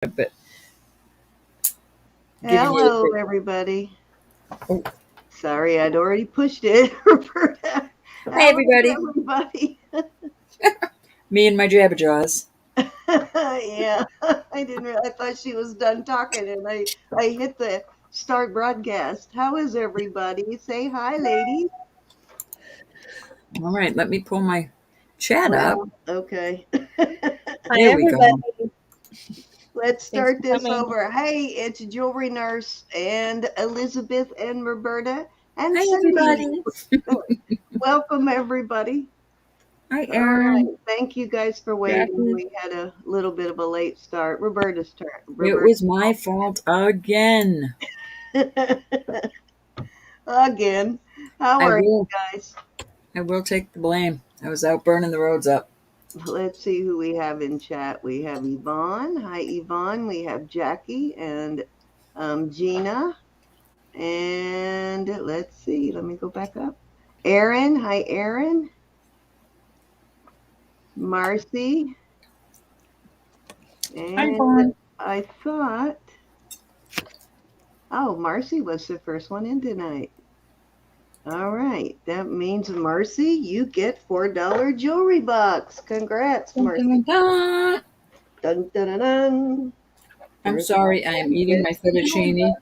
but giving you Hello, the everybody. oh, Sorry, I'd already pushed it, Roberta. hi How is everybody, everybody? me and my jabberjaws. Yeah, I didn't. I thought she was done talking, and I hit the start broadcast. How is everybody? Say hi, ladies. All right, let me pull my chat up. Well, okay. Hi, There we everybody. go. Let's Thanks start for this coming. over. Hey, it's Jewelry Nurse and Elizabeth and Roberta and Hi Cindy. everybody. Welcome, everybody. Hi All right. Erin. Thank you guys for waiting. Jackie. We had a little bit of a late start. Roberta's turn. It Roberta. was my fault again. Again. How I are you will. guys? I will take the blame. I was out burning the roads up. Let's see who we have in chat. We have Yvonne. Hi, Yvonne. We have Jackie and Gina. And let's see. Let me go back up. Erin. Hi, Erin. Marcy. Hi And Vaughn. I thought, oh, Marcy was the first one in tonight. All right. That means, Marcy, you get $4 jewelry box. Congrats, Dun, dun, dun, Marcy. dun. Dun, dun, dun, dun. I'm First sorry. I am one eating my gets the jewelry fettuccine. box.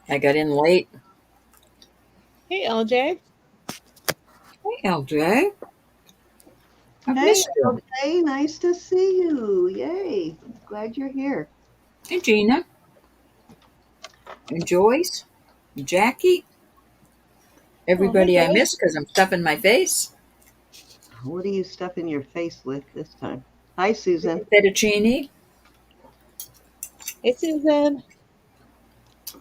I got in late. Hey, LJ. Hey LJ, I've Hey, missed you. LJ, nice to see you. Yay. Glad you're here. Hey Gina and Joyce, and Jackie, Oh, hey, everybody I Joyce. missed because I'm stuffing my face. What are you stuffing your face with this time? Hi, Susan. Fettuccine Hey, Susan.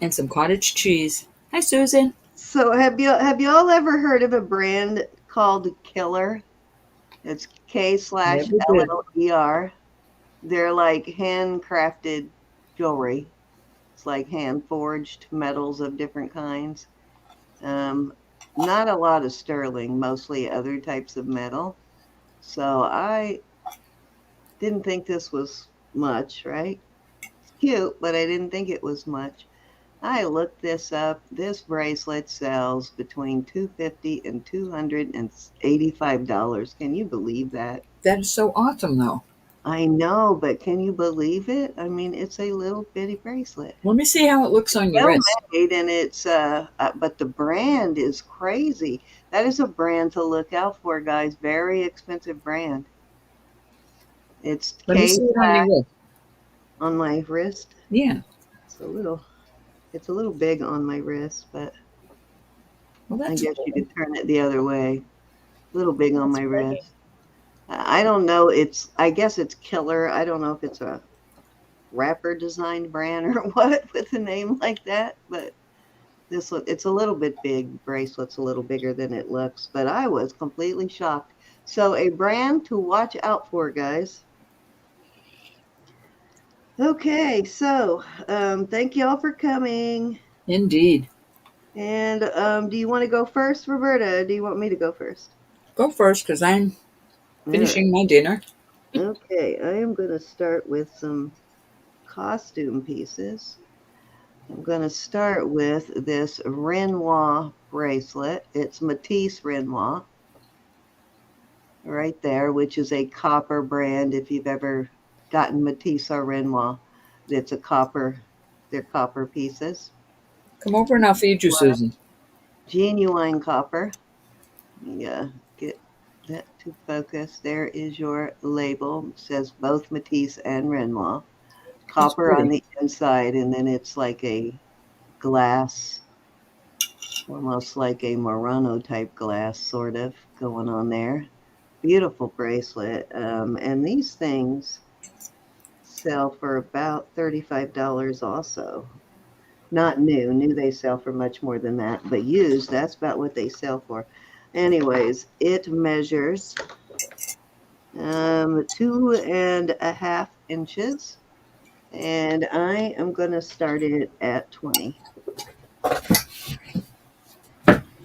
and some cottage cheese. Hi, Susan. So have y'all ever heard of a brand called Killer? It's K slash Never L did. L E R. They're like handcrafted jewelry. It's like hand forged metals of different kinds. Um, Not a lot of sterling, mostly other types of metal. So I didn't think this was much, right? It's cute, but I didn't think it was much. I looked this up. This bracelet sells between $250 and $285. Can you believe that? That is so awesome, though. I know, but can you believe it? I mean, it's a little bitty bracelet. Let me see how it looks on your Well wrist. made, and it's but the brand is crazy. That is a brand to look out for, guys. Very expensive brand. It's Let me K see it on your wrist. on my wrist. Yeah. It's a little it's a little big on my wrist, but Well, I that's guess you cool. could turn it the other way. A little big on That's my pretty. wrist. I don't know. I guess it's Killer. I don't know if it's a rapper designed brand or what with a name like that, but it's a little bit big. Bracelet's a little bigger than it looks, but I was completely shocked. So a brand to watch out for, guys. Okay, so thank y'all for coming. Indeed. And do you want to go first, Roberta? Do you want me to go first? Go first because I'm All right. finishing my dinner. Okay, I am going to start with some costume pieces. I'm going to start with this Renoir bracelet. It's Matisse Renoir right there, which is a copper brand. If you've ever gotten Matisse or Renoir, it's a copper. They're copper pieces. Come over and I'll feed you, Susan. Genuine copper. Yeah, get that to focus. There is your label. It says both Matisse and Renoir. That's Copper on pretty. the inside, and then it's like a glass, almost like a Murano type glass, sort of going on there. Beautiful bracelet. And these things sell for about $35 also. Not new. New they sell for much more than that, but used, that's about what they sell for. Anyways, it measures 2.5 inches, and I am going to start it at 20.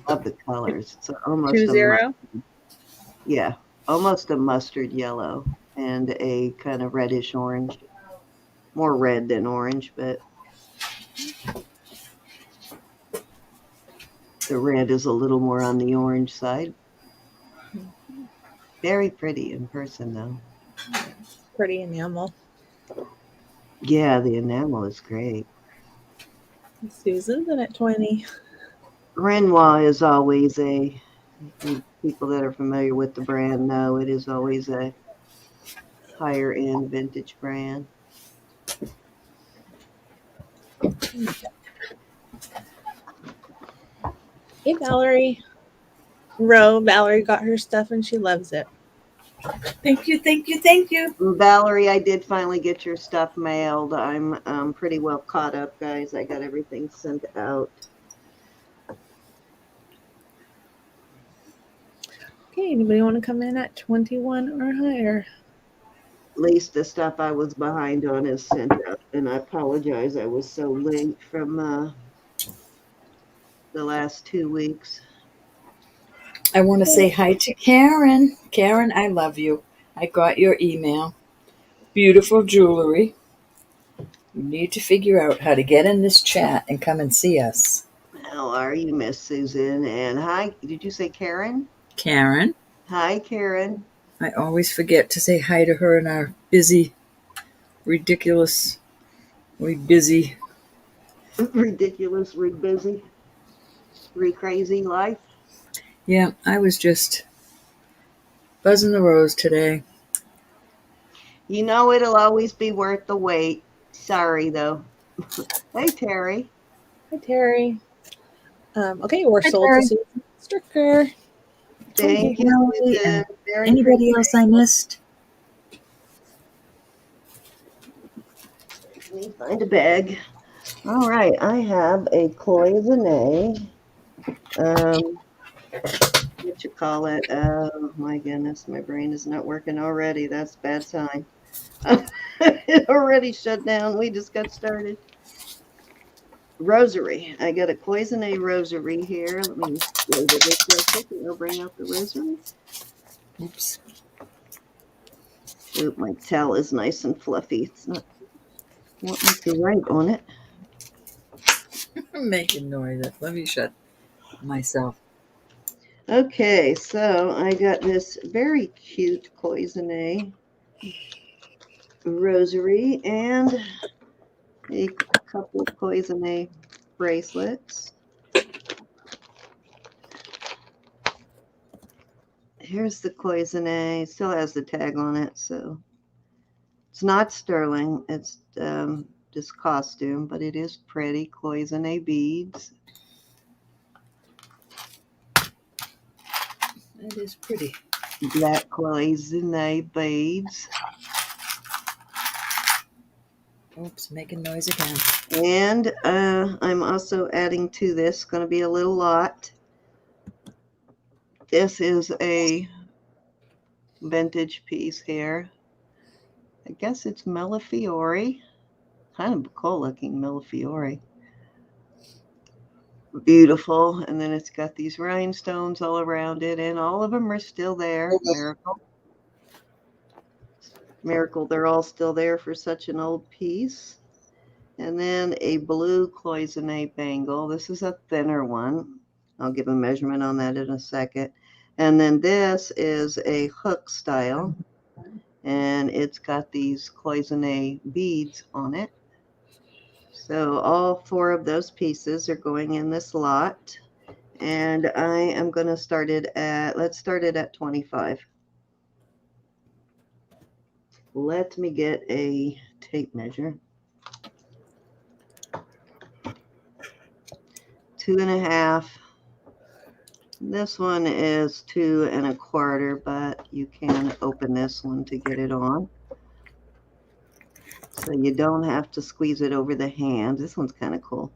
Love the colors. It's almost a 20. almost a mustard yellow and a kind of reddish orange. more red than orange, but the red is a little more on the orange side. Very pretty in person, though. Pretty enamel. Yeah, the enamel is great. Susan's in at 20. Renoir is always people that are familiar with the brand know it is always a higher end vintage brand. Hey, Valerie. Valerie got her stuff and she loves it. Thank you, thank you, thank you. Valerie, I did finally get your stuff mailed. I'm pretty well caught up, guys. I got everything sent out. Okay, anybody want to come in at 21 or higher? At least the stuff I was behind on is sent out, and I apologize. I was so late from the last 2 weeks. I want to say hi to Karen. Karen, I love you. I got your email. Beautiful jewelry. You need to figure out how to get in this chat and come and see us. How are you, Miss Susan? And hi, did you say Karen? Karen. Hi, Karen. I always forget to say hi to her in our busy, ridiculously busy. Ridiculously busy, crazy life. Yeah, I was just buzzing the rose today. You know it'll always be worth the wait. Sorry, though. Hey, Terry. Hi, Terry. Okay, we're Hi, sold Terry. to Susan Stricker. Thank you, Valerie, Susan. and Very anybody pretty. else I missed? Let me find a bag. All right, I have a Cloisonne. What you call it? Oh my goodness, my brain is not working already. That's a bad sign. It already shut down. We just got started. Rosary. I got a Cloisonne rosary here. Let me close it real quick and I'll bring out the rosary. Oops. Shoot, my towel is nice and fluffy. It's not wanting to write on it. I'm making noises. Let me shut myself. Okay, so I got this very cute Cloisonne rosary and a couple of Cloisonne bracelets. Here's the Cloisonne. It still has the tag on it, so it's not sterling. It's just costume, but it is pretty. Cloisonne beads. That is pretty. Black Cloisonne beads. Oops, making noise again. And I'm also adding to this, going to be a little lot. This is a vintage piece here. I guess it's Millefiori. Kind of cool looking Millefiori. Beautiful. And then it's got these rhinestones all around it, and all of them are still there. Miracle. Miracle, they're all still there for such an old piece. And then a blue Cloisonne bangle. This is a thinner one. I'll give a measurement on that in a second. And then this is a hook style, and it's got these Cloisonne beads on it. So all 4 of those pieces are going in this lot. And I am going to start it at, let's start it at 25. Let me get a tape measure. 2.5. This one is 2 1/4, but you can open this one to get it on. So you don't have to squeeze it over the hand. This one's kind of cool.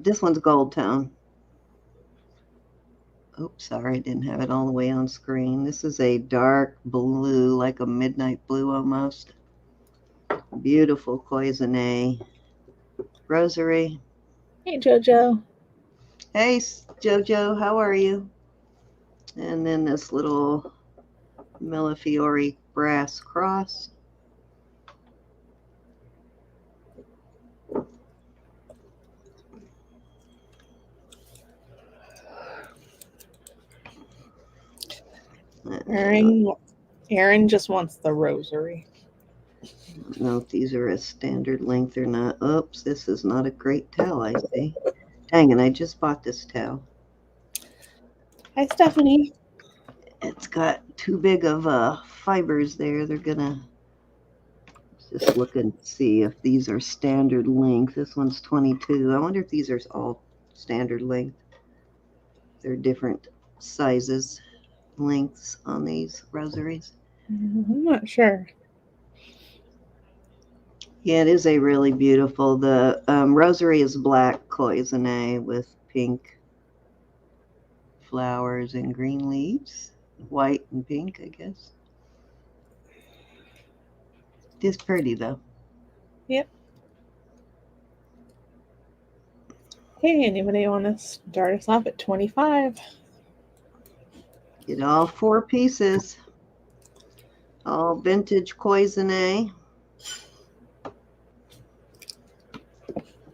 This one's gold tone. Oops, sorry, I didn't have it all the way on screen. This is a dark blue, like a midnight blue almost. Beautiful Cloisonne rosary. Hey, JoJo. Hey, JoJo, how are you? And then this little Millefiori brass cross. Aaron just wants the rosary. I don't know if these are a standard length or not. Oops, this is not a great towel, I see. Dang it, I just bought this towel. Hi, Stephanie. It's got too big of fibers there. They're gonna just look and see if these are standard length. This one's 22. I wonder if these are all standard length. They're different sizes, lengths on these rosaries. I'm not sure. Yeah, it is a really beautiful. The rosary is black cloisonne with pink flowers and green leaves. White and pink, I guess. It's pretty though. Yep. Hey, anybody want to start us off at 25? Get all 4 pieces. All vintage cloisonne.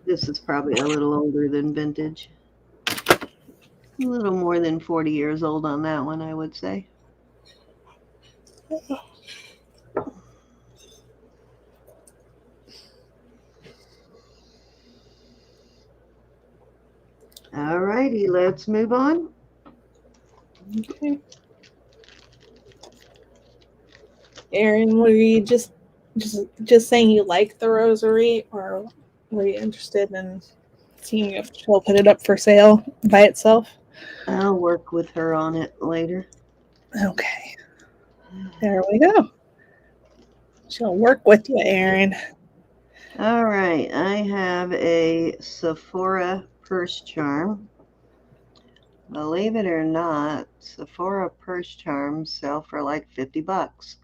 This is probably a little older than vintage. A little more than 40 years old on that one, I would say. All righty, let's move on. Okay. Aaron, were you just saying you like the rosary, or were you interested in seeing if she'll put it up for sale by itself? I'll work with her on it later. Okay. There we go. She'll work with you, Aaron. All right, I have a Sephora purse charm. Believe it or not, Sephora purse charms sell for like $50.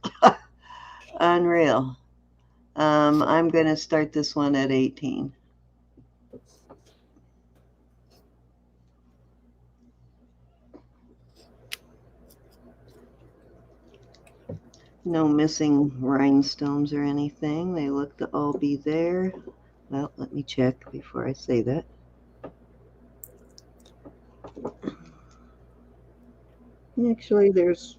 Unreal. I'm going to start this one at 18. No missing rhinestones or anything. They look to all be there. Well, let me check before I say that. Actually, there's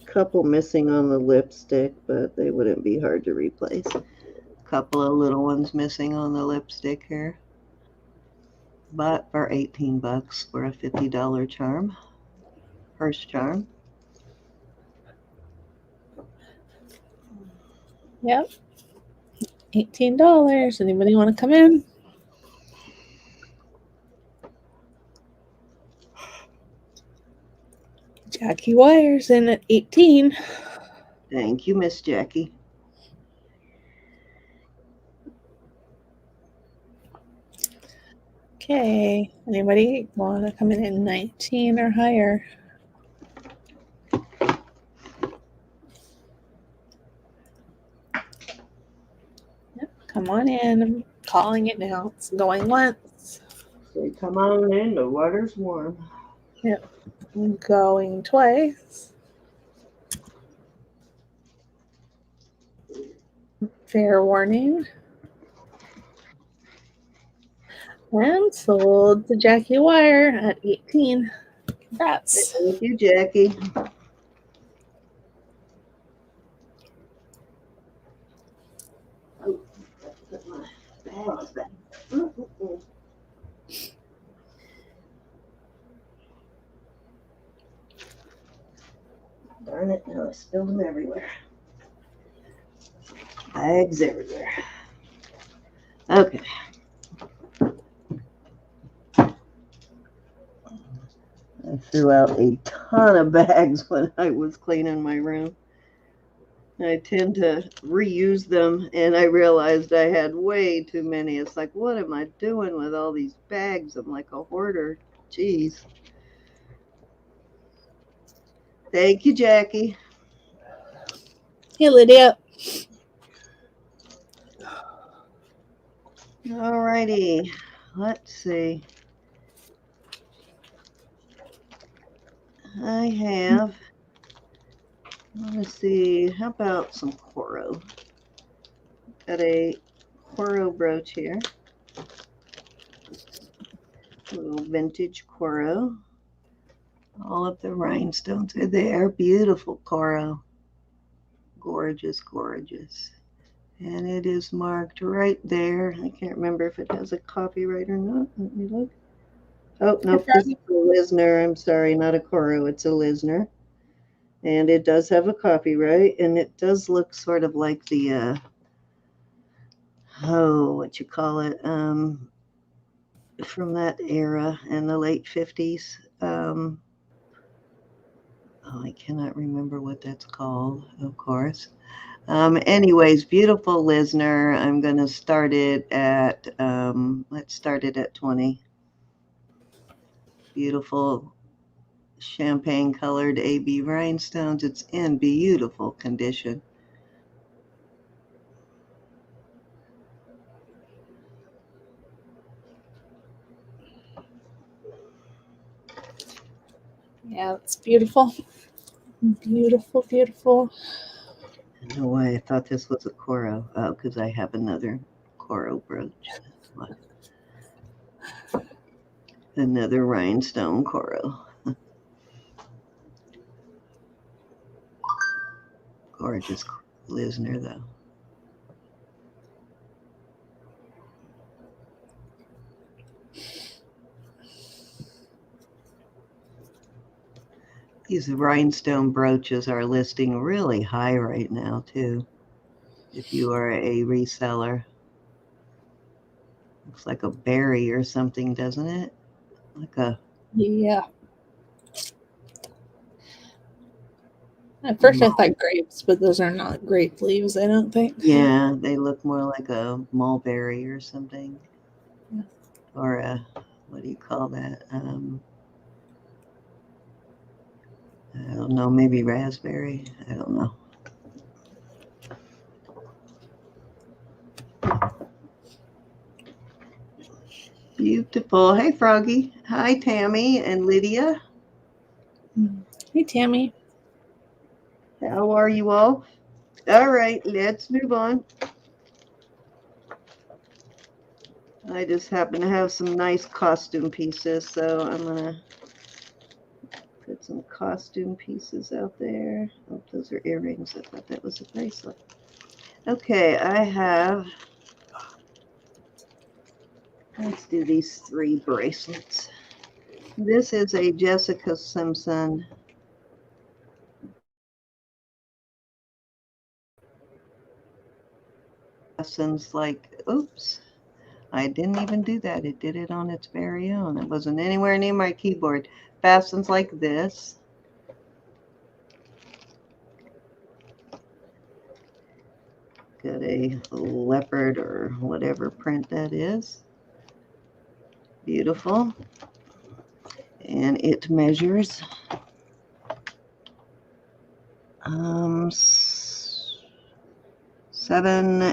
a couple missing on the lipstick, but they wouldn't be hard to replace. A couple of little ones missing on the lipstick here. But for $18 for a $50 charm, purse charm. Yep. $18. Anybody want to come in? Jackie Wire's in at 18. Thank you, Miss Jackie. Okay. Anybody want to come in at 19 or higher? Yep. Come on in. I'm calling it now. It's going once. So come on in. The water's warm. Yep. Going twice. Fair warning. And sold to Jackie Wire at 18. Congrats. Thank you, Jackie. Oh, put my bags back. Darn it, now I spilled them everywhere. Bags everywhere. Okay. I threw out a ton of bags when I was cleaning my room. I tend to reuse them, and I realized I had way too many. It's like, what am I doing with all these bags? I'm like a hoarder. Jeez. Thank you, Jackie. Hey, Lydia. All righty. Let's see. I have, let's see, how about some Coro? Got a Coro brooch here. A little vintage Coro. All of the rhinestones are there. Beautiful Coro. Gorgeous, gorgeous. And it is marked right there. I can't remember if it has a copyright or not. Let me look. Oh, Hi, nope, this is Froggy. a Lisner. I'm sorry, not a Coro. It's a Lisner. And it does have a copyright, and it does look sort of like the, what you call it, from that era in the late 50s. I cannot remember what that's called, of course. Anyways, beautiful Lisner. I'm going to start it at, let's start it at 20. Beautiful champagne colored AB rhinestones. It's in beautiful condition. Yeah, it's beautiful. Beautiful, beautiful. I don't know why I thought this was a Coro. Oh, because I have another Coro brooch. That's why. Another rhinestone Coro. Gorgeous Lisner, though. These rhinestone brooches are listing really high right now, too, if you are a reseller. Looks like a berry or something, doesn't it? Like a... Yeah. At first I thought grapes, but those are not grape leaves, I don't think. Yeah, they look more like a mulberry or something. Yeah. Or a, what do you call that? I don't know, maybe raspberry. I don't know. Beautiful. Hey, Froggy. Hi, Tammy and Lydia. Hey, Tammy. How are you all? All right, let's move on. I just happen to have some nice costume pieces, so I'm going to put some costume pieces out there. Oh, those are earrings. I thought that was a bracelet. Okay, I have... Let's do these 3 bracelets. This is a Jessica Simpson. Lessons like, oops, I didn't even do that. It did it on its very own. It wasn't anywhere near my keyboard. Fastens like this. Got a leopard or whatever print that is. Beautiful. And it measures 7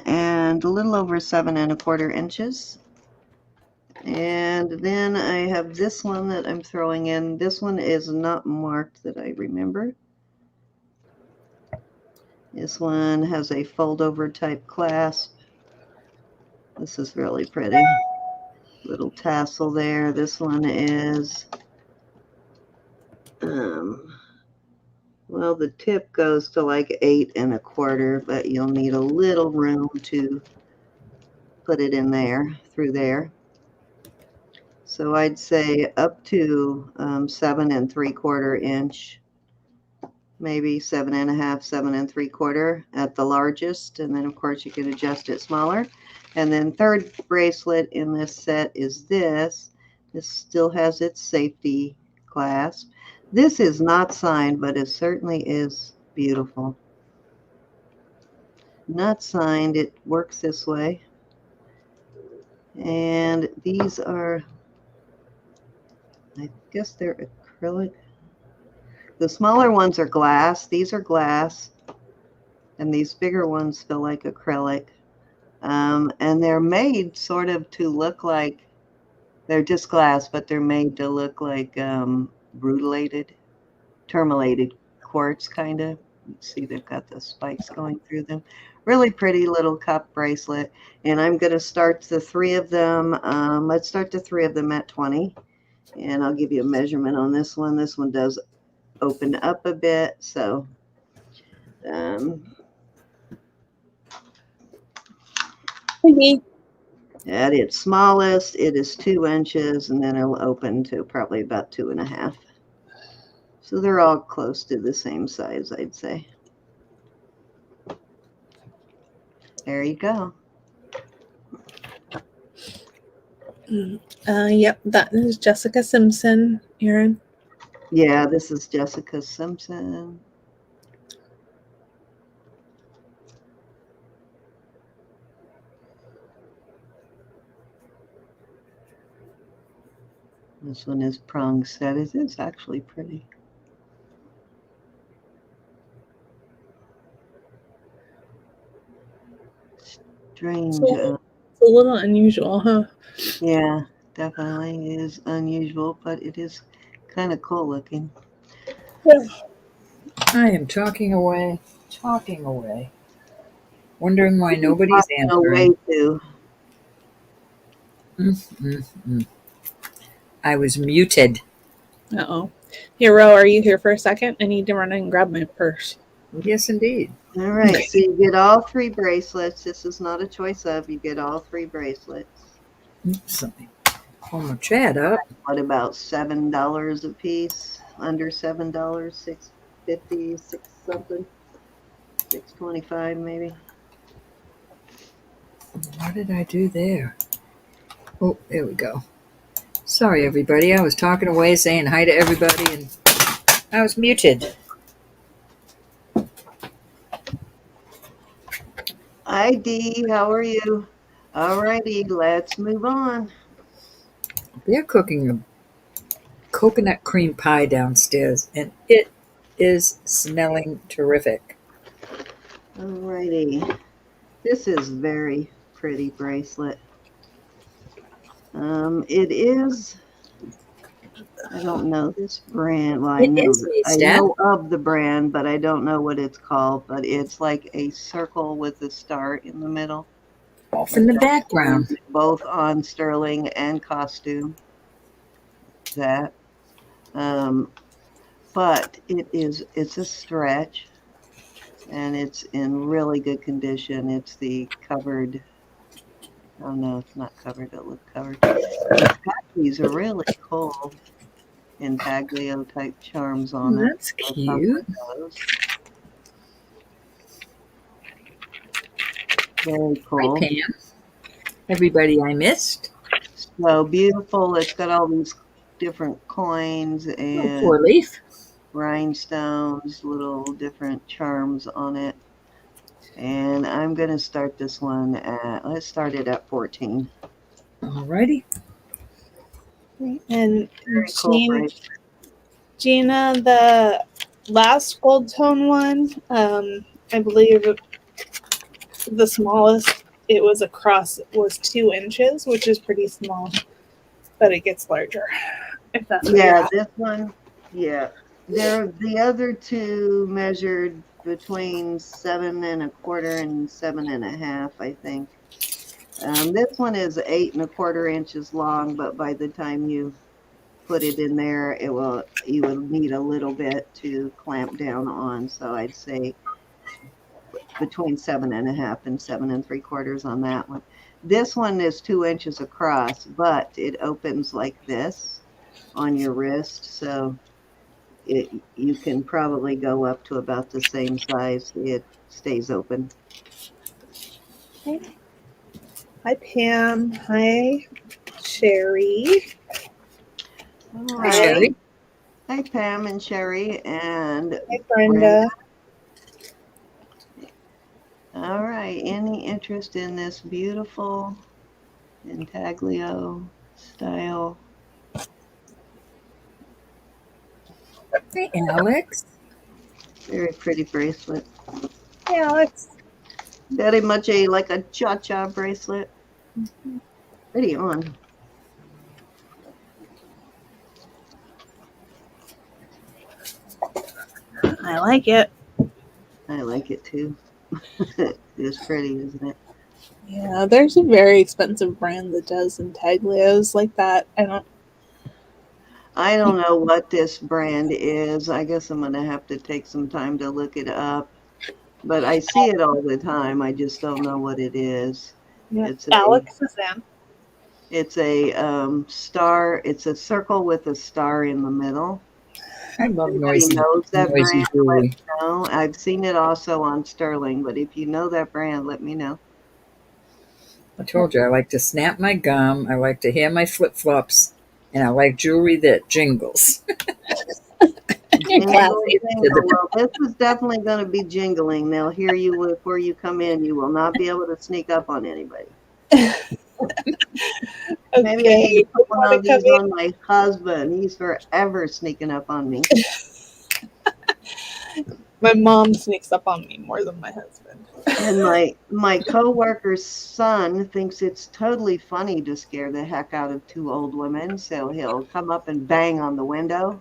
and a little over 7¼ inches. And then I have this one that I'm throwing in. This one is not marked that I remember. This one has a fold-over type clasp. This is really pretty. Little tassel there. This one is, well, the tip goes to like 8¼ but you'll need a little room to put it in there, through there. So I'd say up to 7¾ inch, maybe 7½, 7¾ at the largest. And then of course you can adjust it smaller. And then third bracelet in this set is this. This still has its safety clasp. This is not signed, but it certainly is beautiful. Not signed, it works this way. And these are, I guess they're acrylic. The smaller ones are glass. These are glass. And these bigger ones feel like acrylic. And they're made sort of to look like, they're just glass, but they're made to look like tourmalated quartz kind of. See, they've got the spikes going through them. Really pretty little cup bracelet. And I'm going to start the 3 of them. Let's start the 3 of them at 20. And I'll give you a measurement on this one. This one does open up a bit, so Okay. at its smallest, it is 2 inches, and then it'll open to probably about 2.5. So they're all close to the same size, I'd say. There you go. Yep, that is Jessica Simpson, Erin. Yeah, this is Jessica Simpson. This one is prong set. It is actually pretty. Strange. So it's a little unusual, huh? Yeah, definitely is unusual, but it is kind of cool looking. I am talking away, wondering why nobody's No way answering. to. I was muted. Uh-oh. Here, Ro, are you here for a second? I need to run and grab my purse. Yes, indeed. All right, so you get all 3 bracelets. This is not a choice of. You get all 3 bracelets. Oops, let me pull my chat up. What about $7 a piece? Under $7, $6.50, six something, $6.25 maybe. What did I do there? Oh, there we go. Sorry, everybody. I was talking away, saying hi to everybody, and I was muted. Hi, Dee. How are you? All righty, let's move on. They're cooking a coconut cream pie downstairs, and it is smelling terrific. All righty. This is very pretty bracelet. It is, I don't know this brand. Well, I know of the brand, but I don't know what it's called. But it's like a circle with a star in the middle. Off in the background. Both on sterling and costume. That. But it's a stretch, and it's in really good condition. It's the covered. Oh no, it's not covered. It looks covered. These are really cool. Intaglio type charms on it. That's cute. Very cool. Hi, Pam. Everybody I missed. So beautiful. It's got all these different coins and 4-leaf rhinestones, little different charms on it. And I'm going to start this one let's start it at 14. Alrighty. And Cool, Gina, the last gold tone one, I believe the smallest it was across was 2 inches, which is pretty small, but it gets larger. If that's this one, yeah. The other 2 measured between 7 1/4 and 7 1/2, I think. This one is 8 1/4 inches long, but by the time you put it in there, you will need a little bit to clamp down on. So I'd say between 7 1/2 and 7 3/4 on that one. This one is 2 inches across, but it opens like this on your wrist, so you can probably go up to about the same size. It stays open. Okay. Hi, Pam. Hi, Sherry. Hi, Sherry. Hi, Pam and Sherry and hi, Brenda. All right. Any interest in this beautiful intaglio style? Hey, Alex. Very pretty bracelet. Hey, Alex. Very much like a cha-cha bracelet. Pretty on. I like it. I like it too. It's pretty, isn't it? Yeah, there's a very expensive brand that does intaglios like that. I don't know what this brand is. I guess I'm gonna have to take some time to look it up. But I see it all the time. I just don't know what it is. Yeah. It's a Alex is in. it's a star. It's a circle with a star in the middle. I love Anybody noisy, knows that brand? noisy Let jewelry. me know. I've seen it also on Sterling, but if you know that brand, let me know. I told you I like to snap my gum. I like to hear my flip flops, and I like jewelry that jingles. Jingle, Classy. jingle. Well, this is definitely going to be jingling. They'll hear you before you come in. You will not be able to sneak up on anybody. Maybe I need Okay. to You put one want to of come these in? on my husband. He's forever sneaking up on me. My mom sneaks up on me more than my husband. And my coworker's son thinks it's totally funny to scare the heck out of two old women, so he'll come up and bang on the window.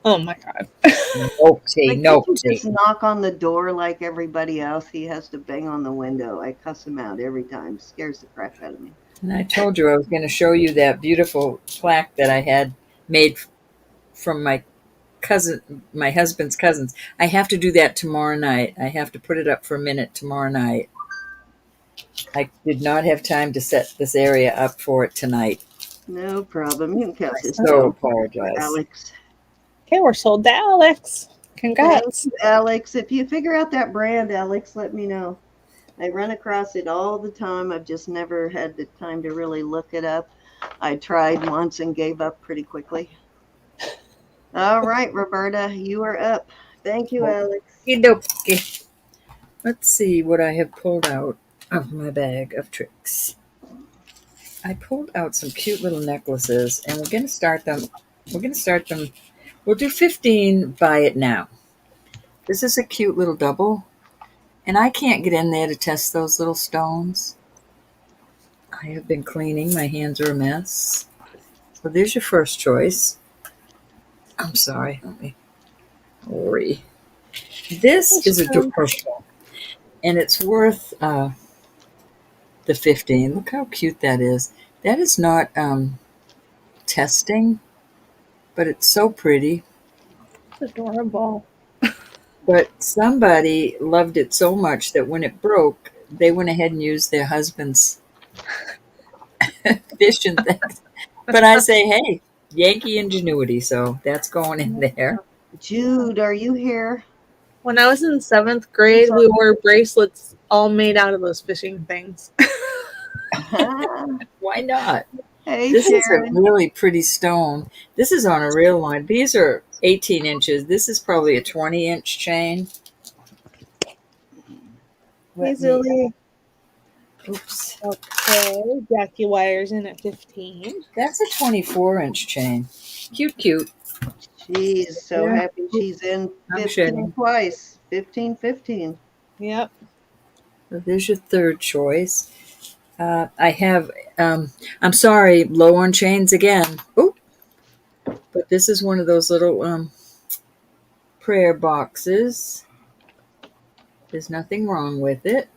Oh my god. Naughty, Like, can't you just naughty. knock on the door like everybody else? He has to bang on the window. I cuss him out every time. Scares the crap out of me. And I told you I was going to show you that beautiful plaque that I had made from my husband's cousins. I have to do that tomorrow night. I have to put it up for a minute tomorrow night. I did not have time to set this area up for it tonight. No problem. You can count I this so down for apologize. Alex. Okay, we're sold to Alex. Thank Congrats. you, Alex. If you figure out that brand, Alex, let me know. I run across it all the time. I've just never had the time to really look it up. I tried once and gave up pretty quickly. All right, Roberta, you are up. Thank you, Alex. Okey-dokey. Let's see what I have pulled out of my bag of tricks. I pulled out some cute little necklaces, and we're going to start them. We're going to start them. We'll do 15 buy it now. This is a cute little double, and I can't get in there to test those little stones. I have been cleaning. My hands are a mess. So there's your first choice. I'm sorry. Let me worry. This is adorable, and it's worth the 15. Look how cute that is. That is not testing, but it's so pretty. It's adorable. But somebody loved it so much that when it broke, they went ahead and used their husband's fish and things. But I say, hey, Yankee ingenuity, so that's going in there. Jude, are you here? When I was in seventh grade, we wore bracelets all made out of those fishing things. Why not? Hey, This is a Sharon. really pretty stone. This is on a real line. These are 18 inches. This is probably a 20-inch chain. Let me, Easily. oops. Okay. Jackie Wire's in at 15. That's a 24-inch chain. Cute, cute. She's so Yeah. happy she's in I'm 15 shedding. twice. 15, 15. Yep. So there's your third choice. I have, I'm sorry, low on chains again. Oh, but this is one of those little prayer boxes. There's nothing wrong with it.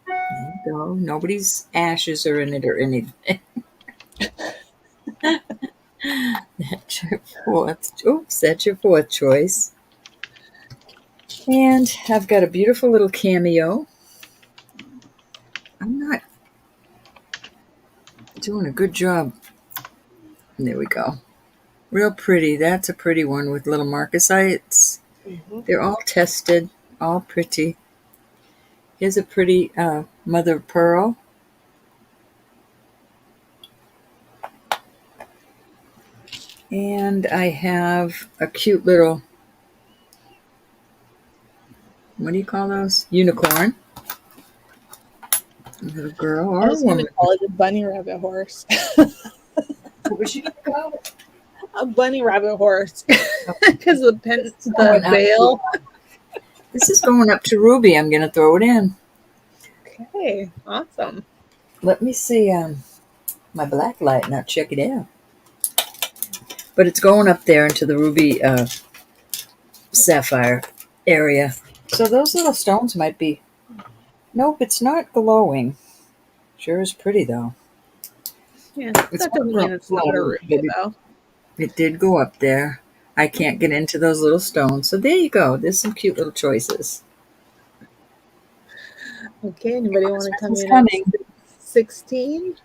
There you go. Nobody's ashes are in it or anything. That's your fourth. Oops, that's your fourth choice. And I've got a beautiful little cameo. I'm not doing a good job. There we go. Real pretty. That's a pretty one with little marcasites. Mm-hmm. They're all tested, all pretty. Here's a pretty mother of pearl. And I have a cute little, what do you call those? Unicorn. A little girl I or a was going to woman. call it a bunny rabbit horse. What was she going to call it? A bunny rabbit horse. Because the Going up veil. This is going up to Ruby. I'm going to throw it in. Okay. Awesome. Let me see my black light and I'll check it out. But it's going up there into the ruby sapphire area. So those little stones might be. Nope, it's not glowing. Sure is pretty though. Yeah, It's that doesn't mean it's not a flower, ruby, but though. it did go up there. I can't get into those little stones. So there you go. There's some cute little choices. Okay, anybody want to Christmas come is in at coming. 16?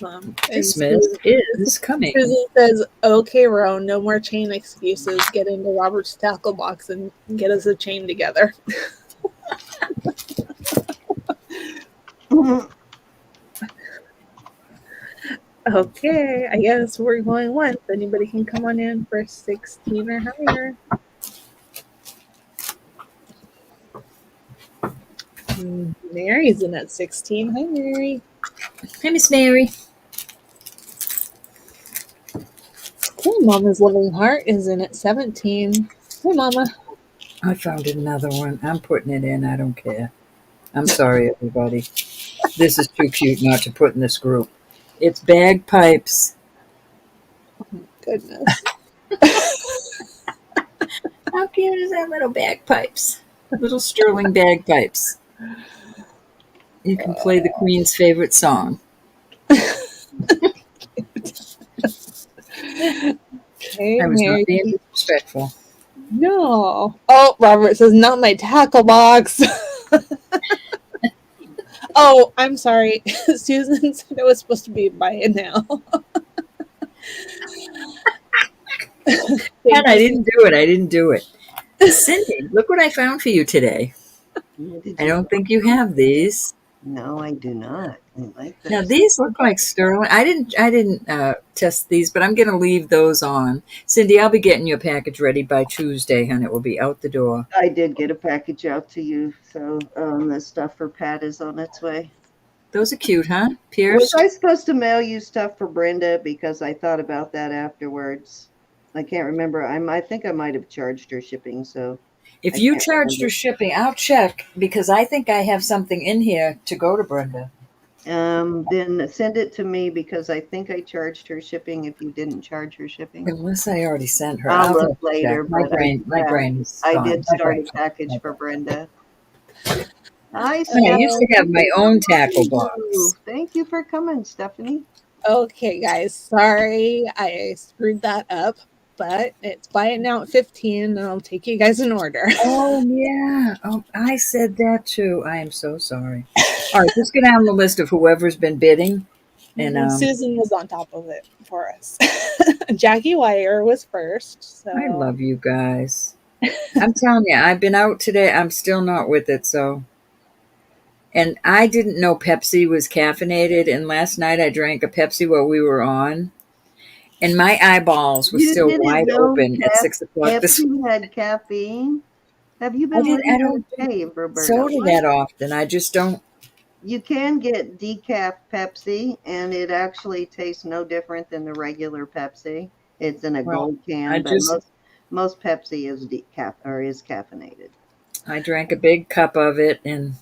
And Christmas is coming. Susan says, okay, Ro, no more chain excuses. Get into Robert's tackle box and get us a chain together. Okay, I guess we're going once. Anybody can come on in for 16 or higher. Mary's in at 16. Hi, Mary. Hi, Miss Mary. Okay, Mama's Loving Heart is in at 17. Hi, Mama. I found another one. I'm putting it in. I don't care. I'm sorry, everybody. This is too cute not to put in this group. It's bagpipes. Goodness. How cute is that little bagpipes? Little sterling bagpipes. You can play the Queen's favorite song. Okay, I was not Mary. being disrespectful. No. Oh, Robert says, not my tackle box. Oh, I'm sorry. Susan said it was supposed to be by now. And I didn't do it. Cindy, look what I found for you today. I don't think you have these. No, I do not. I like Now those. these look like sterling. I didn't test these, but I'm going to leave those on. Cindy, I'll be getting your package ready by Tuesday, and it will be out the door. I did get a package out to you, so the stuff for Pat is on its way. Those are cute, huh? Was Pierced. I supposed to mail you stuff for Brenda? Because I thought about that afterwards. I can't remember. I think I might have charged her shipping, so If I you can't charged remember. her shipping, I'll check because I think I have something in here to go to Brenda. Then send it to me because I think I charged her shipping if you didn't charge her shipping. Unless I already sent her. I'll I'll look have to later, check. My but brain is I gone. did My start a brain's package for gone. Brenda. Hi, I used to have my own tackle Stephanie. box. Thank you for coming, Stephanie. Okay, guys. Sorry I screwed that up, but it's buy it now at 15, and I'll take you guys in order. Oh, yeah. Oh, I said that too. I am so sorry. All right, just get down the list of whoever's been bidding. And Susan was on top of it for us. Jackie Wire was first. So I love you guys. I'm telling you, I've been out today. I'm still not with it. So, and I didn't know Pepsi was caffeinated. And last night I drank a Pepsi while we were on, and my eyeballs were You still didn't wide know open at 6 o'clock this morning. Pepsi had caffeine? Have you I been did. I living in don't a drink cave, Roberta? soda What? that often. I just don't. You can get decaf Pepsi, and it actually tastes no different than the regular Pepsi. It's in a Well, gold I can, but just most Pepsi is decaf or is caffeinated. I drank a big cup of it, and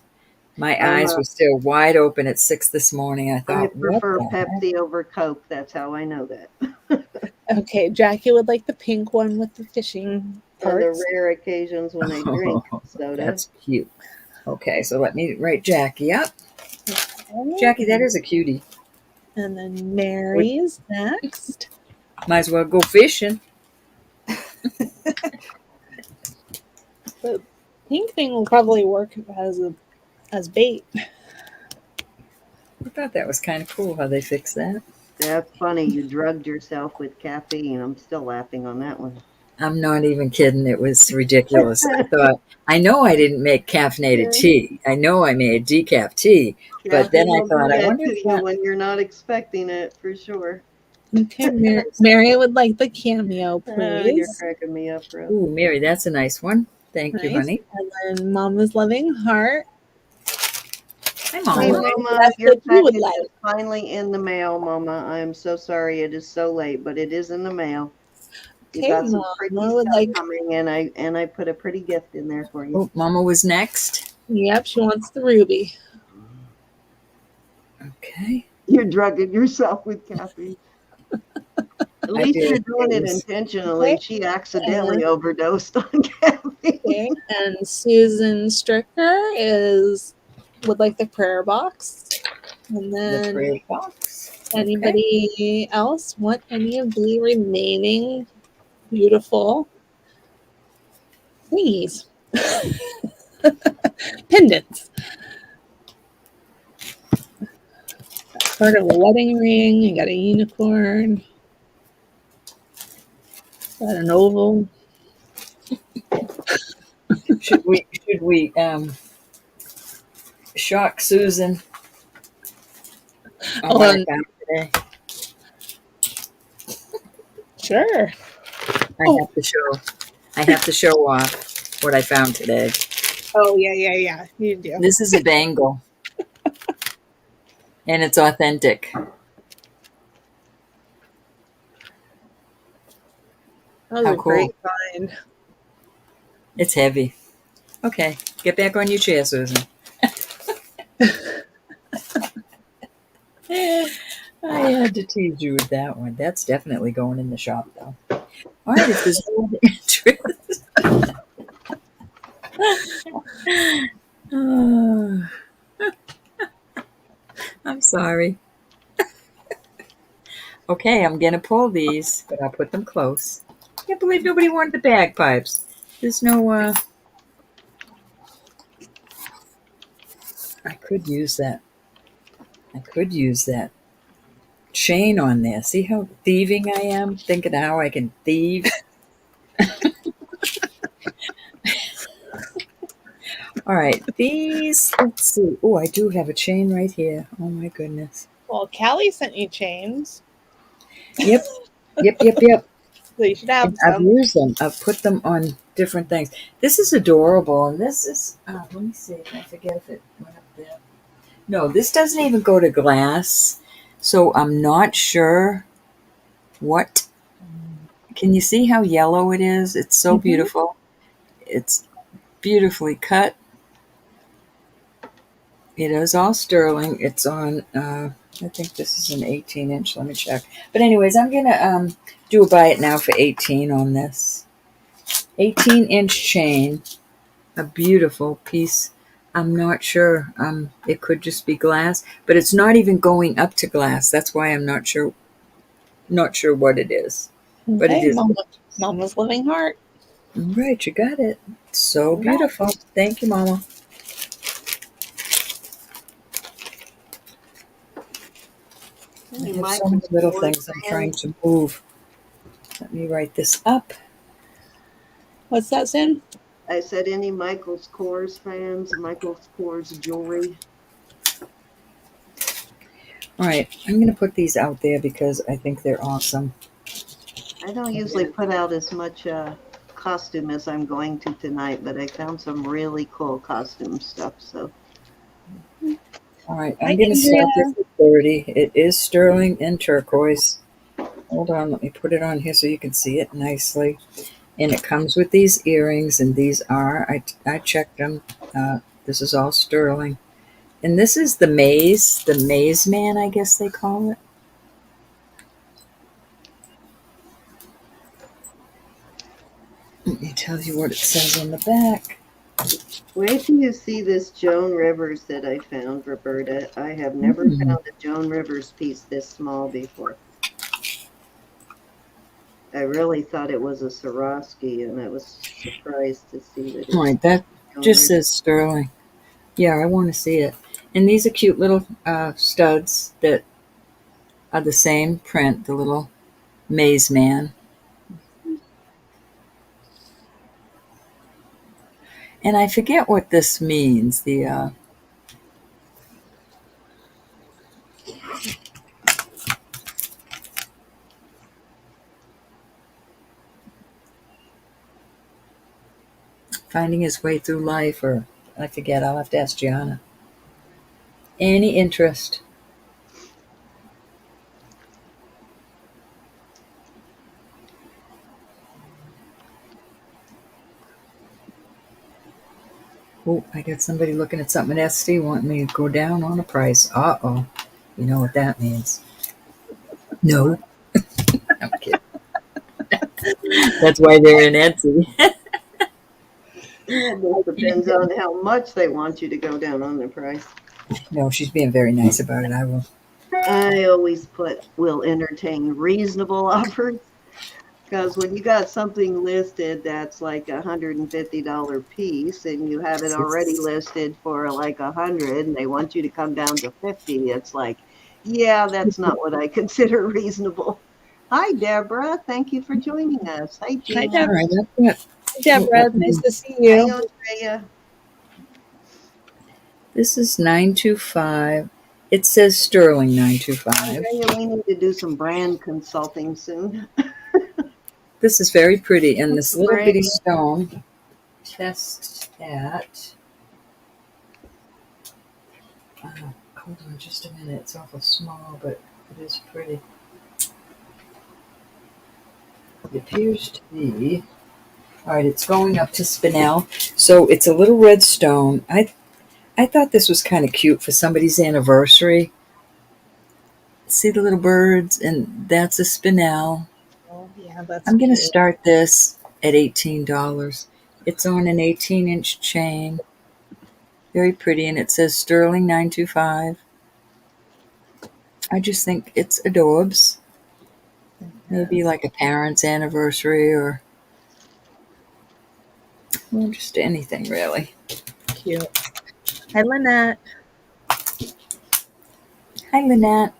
my I'm eyes were still wide open at 6 this morning. I I thought, what prefer the heck? Pepsi over Coke. That's how I know that. okay, Jackie would like the pink one with the fishing On the parts. rare occasions when I drink Oh, soda. that's cute. Okay, so let me write Jackie up. Okay. Jackie, that is a cutie. And then Mary's next. Might as well go fishing. The pink thing will probably work as bait. I thought that was kind of cool how they fixed that. That's funny. You drugged yourself with caffeine. I'm still laughing on that one. I'm not even kidding. It was ridiculous. I thought, I know I didn't make caffeinated tea. I know I made decaf tea. But then Caffeine I will do thought, I that wonder to if you that. when you're not expecting it, for sure. Okay, Mary would like the cameo, You're please. cracking me up, bro. Ooh, Mary, that's a nice one. Thank you, Nice. honey. And then Mama's Loving Heart. Hi, Hey, Mama. Mama, That's your what you would package like. is finally in the mail, Mama. I am so sorry it is so late, but it is in the mail. You Okay, got some Mama pretty would stuff like. coming, and I put a pretty gift in there for you. Oh, Mama was next. Yep, she wants the ruby. Okay. You're drugging yourself with caffeine. At I least feel you're like doing it was, intentionally. Okay. She accidentally overdosed on caffeine. Okay, and Susan Stricker would like the prayer box. And the then trade box. Okay. anybody else want any of the remaining beautiful thingies? Pendants. Part of a wedding ring. You got a unicorn. Got an oval. Should we shock Susan on what I Oh, found today? sure. I Oh, have to show. I have to show off what I found today. oh yeah. You do. This is a bangle, and it's authentic. That was How a cool! great find. It's heavy. Okay, get back on your chair, Susan. I had to tease you with that one. That's definitely going in the shop, though. All right, if there's no interest. Oh, I'm sorry. Okay, I'm gonna pull these, but I'll put them close. Can't believe nobody wanted the bagpipes. There's no. I could use that. I could use that chain on there. See how thieving I am? Thinking how I can thieve. All right, these. Let's see. Oh, I do have a chain right here. Oh my goodness. Well, Callie sent you chains, Yep, yep. so you should have And I've some. used them. I've put them on different things. This is adorable, and this is. Let me see. I forget if it went up there. No, this doesn't even go to glass, so I'm not sure what. Can you see how yellow it is? It's so Mhm. beautiful. It's beautifully cut. It is all sterling. It's on. I think this is an 18-inch. Let me check. But anyways, I'm gonna do a buy it now for 18 on this 18-inch chain. A beautiful piece. I'm not sure. It could just be glass, but it's not even going up to glass. That's why I'm not sure. Not sure what it is, but it Okay, is. Mama's living heart. Right, you got it. So All right. beautiful. Thank you, Mama. I Any have so Michael many little Kors things I'm trying fans? to move. Let me write this up. What's that, Sin? I said, any Michael's Kors fans? Michael's Kors jewelry. All right, I'm going to put these out there because I think they're awesome. I don't usually put out as much costume as I'm going to tonight, but I found some really cool costume stuff. So All right, Hi, I'm going to start this Andrea. at 30. It is sterling and turquoise. Hold on, let me put it on here so you can see it nicely. And it comes with these earrings, and these are, I checked them. This is all sterling. And this is the maze man, I guess they call it. Let me tell you what it says on the back. wait till you see this Joan Rivers that I found, Roberta. I have never Mm. found a Joan Rivers piece this small before. I really thought it was a Swarovski, and I was surprised to see that All it's right, that Joan just Rivers. says sterling. Yeah, I want to see it. And these are cute little studs that are the same print, the little maze man. And I forget what this means. The finding his way through life, or I forget. I'll have to ask Gianna. Any interest? Oh, I got somebody looking at something at Etsy wanting me to go down on a price. Uh-oh. You know what that means. No, What? I'm kidding. That's why they're in Etsy. Well, it depends on how much they want you to go down on the price. No, she's being very nice about it. I will. I always put will entertain reasonable offers because when you got something listed that's like $150 piece and you have it already listed for like 100 and they want you to come down to 50, it's like, yeah, that's not what I consider reasonable. Hi, Deborah. Thank you for joining us. Hi, Hi, Gina. All right, Deb. that's Deborah. Nice it. to see Hi, you. Andrea. This is 925. It says sterling 925. Andrea, we need to do some brand consulting soon. This is very pretty, and this little Brand. bitty stone. Test at. Hold on just a minute. It's awful small, but it is pretty. It appears to be. All right, it's going up to spinel. So it's a little red stone. I thought this was kind of cute for somebody's anniversary. See the little birds, and that's a spinel. Oh, yeah, that's I'm going to cute. start this at $18. It's on an 18-inch chain. Very pretty, and it says sterling 925. I just think it's adorbs. Maybe like a parent's anniversary or well, just anything really. Cute. Hi, Lynette. Hi, Lynette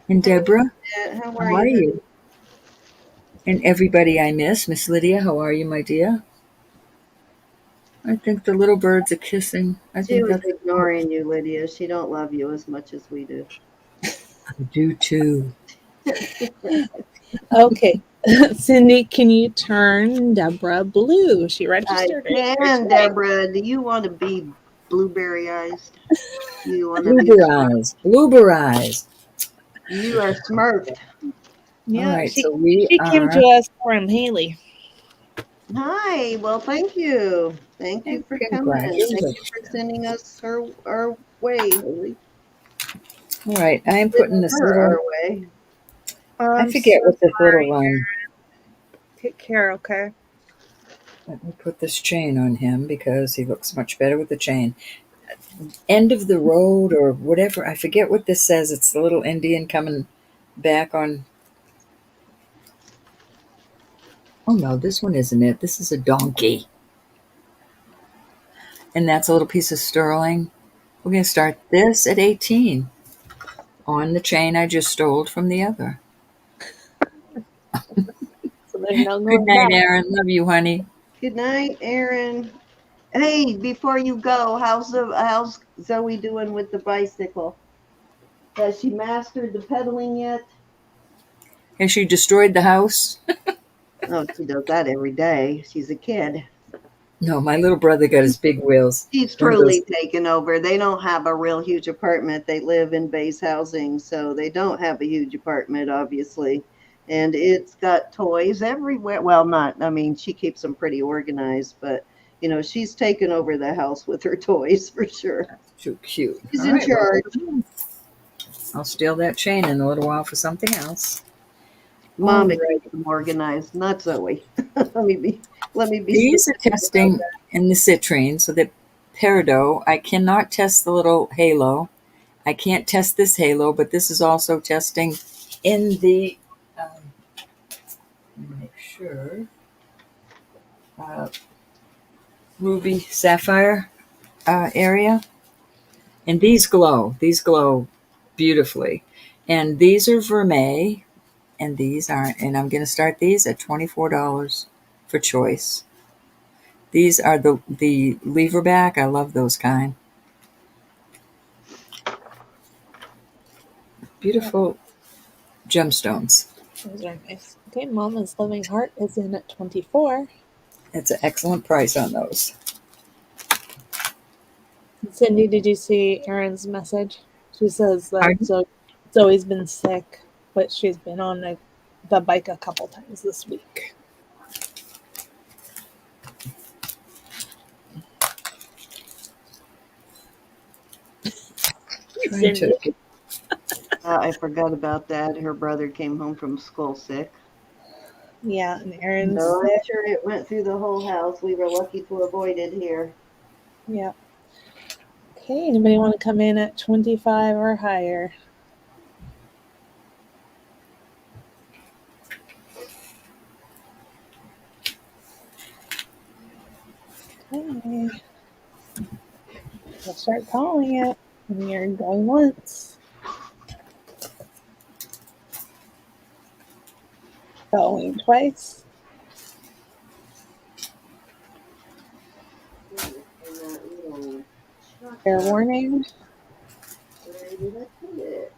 and Deborah. How How are are you? you? And everybody I miss. Miss Lydia, how are you, my dear? I think the little birds are kissing. I She think was that's ignoring you, Lydia. She don't love you as much as we do. I do too. Okay. Cindy, can you turn Deborah blue? She I registered it can, today. Deborah. Do you want to be blueberry eyes? You want to be Blueber eyes. Blueber eyes. You are smurfed. All Yeah, right, she so we she came to are. us from Haley. Hi. Well, thank you. Thank you And for coming. Thank you for congratulations. sending us our way, Haley. All right, I am putting Sending this her little. our way. I I'm so forget what this sorry. little. Take care, okay? Let me put this chain on him because he looks much better with the chain. End of the road or whatever. I forget what this says. It's the little Indian coming back on. Oh no, this one isn't it. This is a donkey. And that's a little piece of sterling. We're going to start this at 18 on the chain I just stole from the other. So there's no Good going night, back. Aaron. Love you, honey. Good night, Aaron. Hey, before you go, how's Zoe doing with the bicycle? Has she mastered the pedaling yet? Has she destroyed the house? Oh, she does that every day. She's a kid. No, my little brother got his big wheels. She's One of those. truly taken over. They don't have a real huge apartment. They live in base housing, so they don't have a huge apartment, obviously. And it's got toys everywhere. Well, not, I mean, she keeps them pretty organized, but, she's taken over the house with her toys for sure. Too cute. She's All in right, well, charge. I'll steal that chain in a little while for something else. All Mommy right. keeps them organized, not Zoe. let me be These are specific about testing in the citrine, so the peridot. I cannot test the little halo. I can't test this halo, but this is also testing in the, let me make sure, uh, ruby sapphire area. And these glow beautifully. And these are vermeil, and these aren't. And I'm going to start these at $24 for choice. These are the lever back. I love those kind. Beautiful gemstones. Those are nice. Okay, Mama's Loving Heart is in at 24. It's an excellent price on those. Cindy, did you see Erin's message? She says that Pardon? Zoe's been sick, but she's been on the bike a couple times this week. Trying Cindy. to. I forgot about that. Her brother came home from school sick. Yeah, and Erin's So I'm sick. sure it went through the whole house. We were lucky to avoid it here. Yeah. Okay, anybody want to come in at 25 or higher? Okay. I'll start calling it. And you're going once. Going twice. Fair warning. Where did I put it?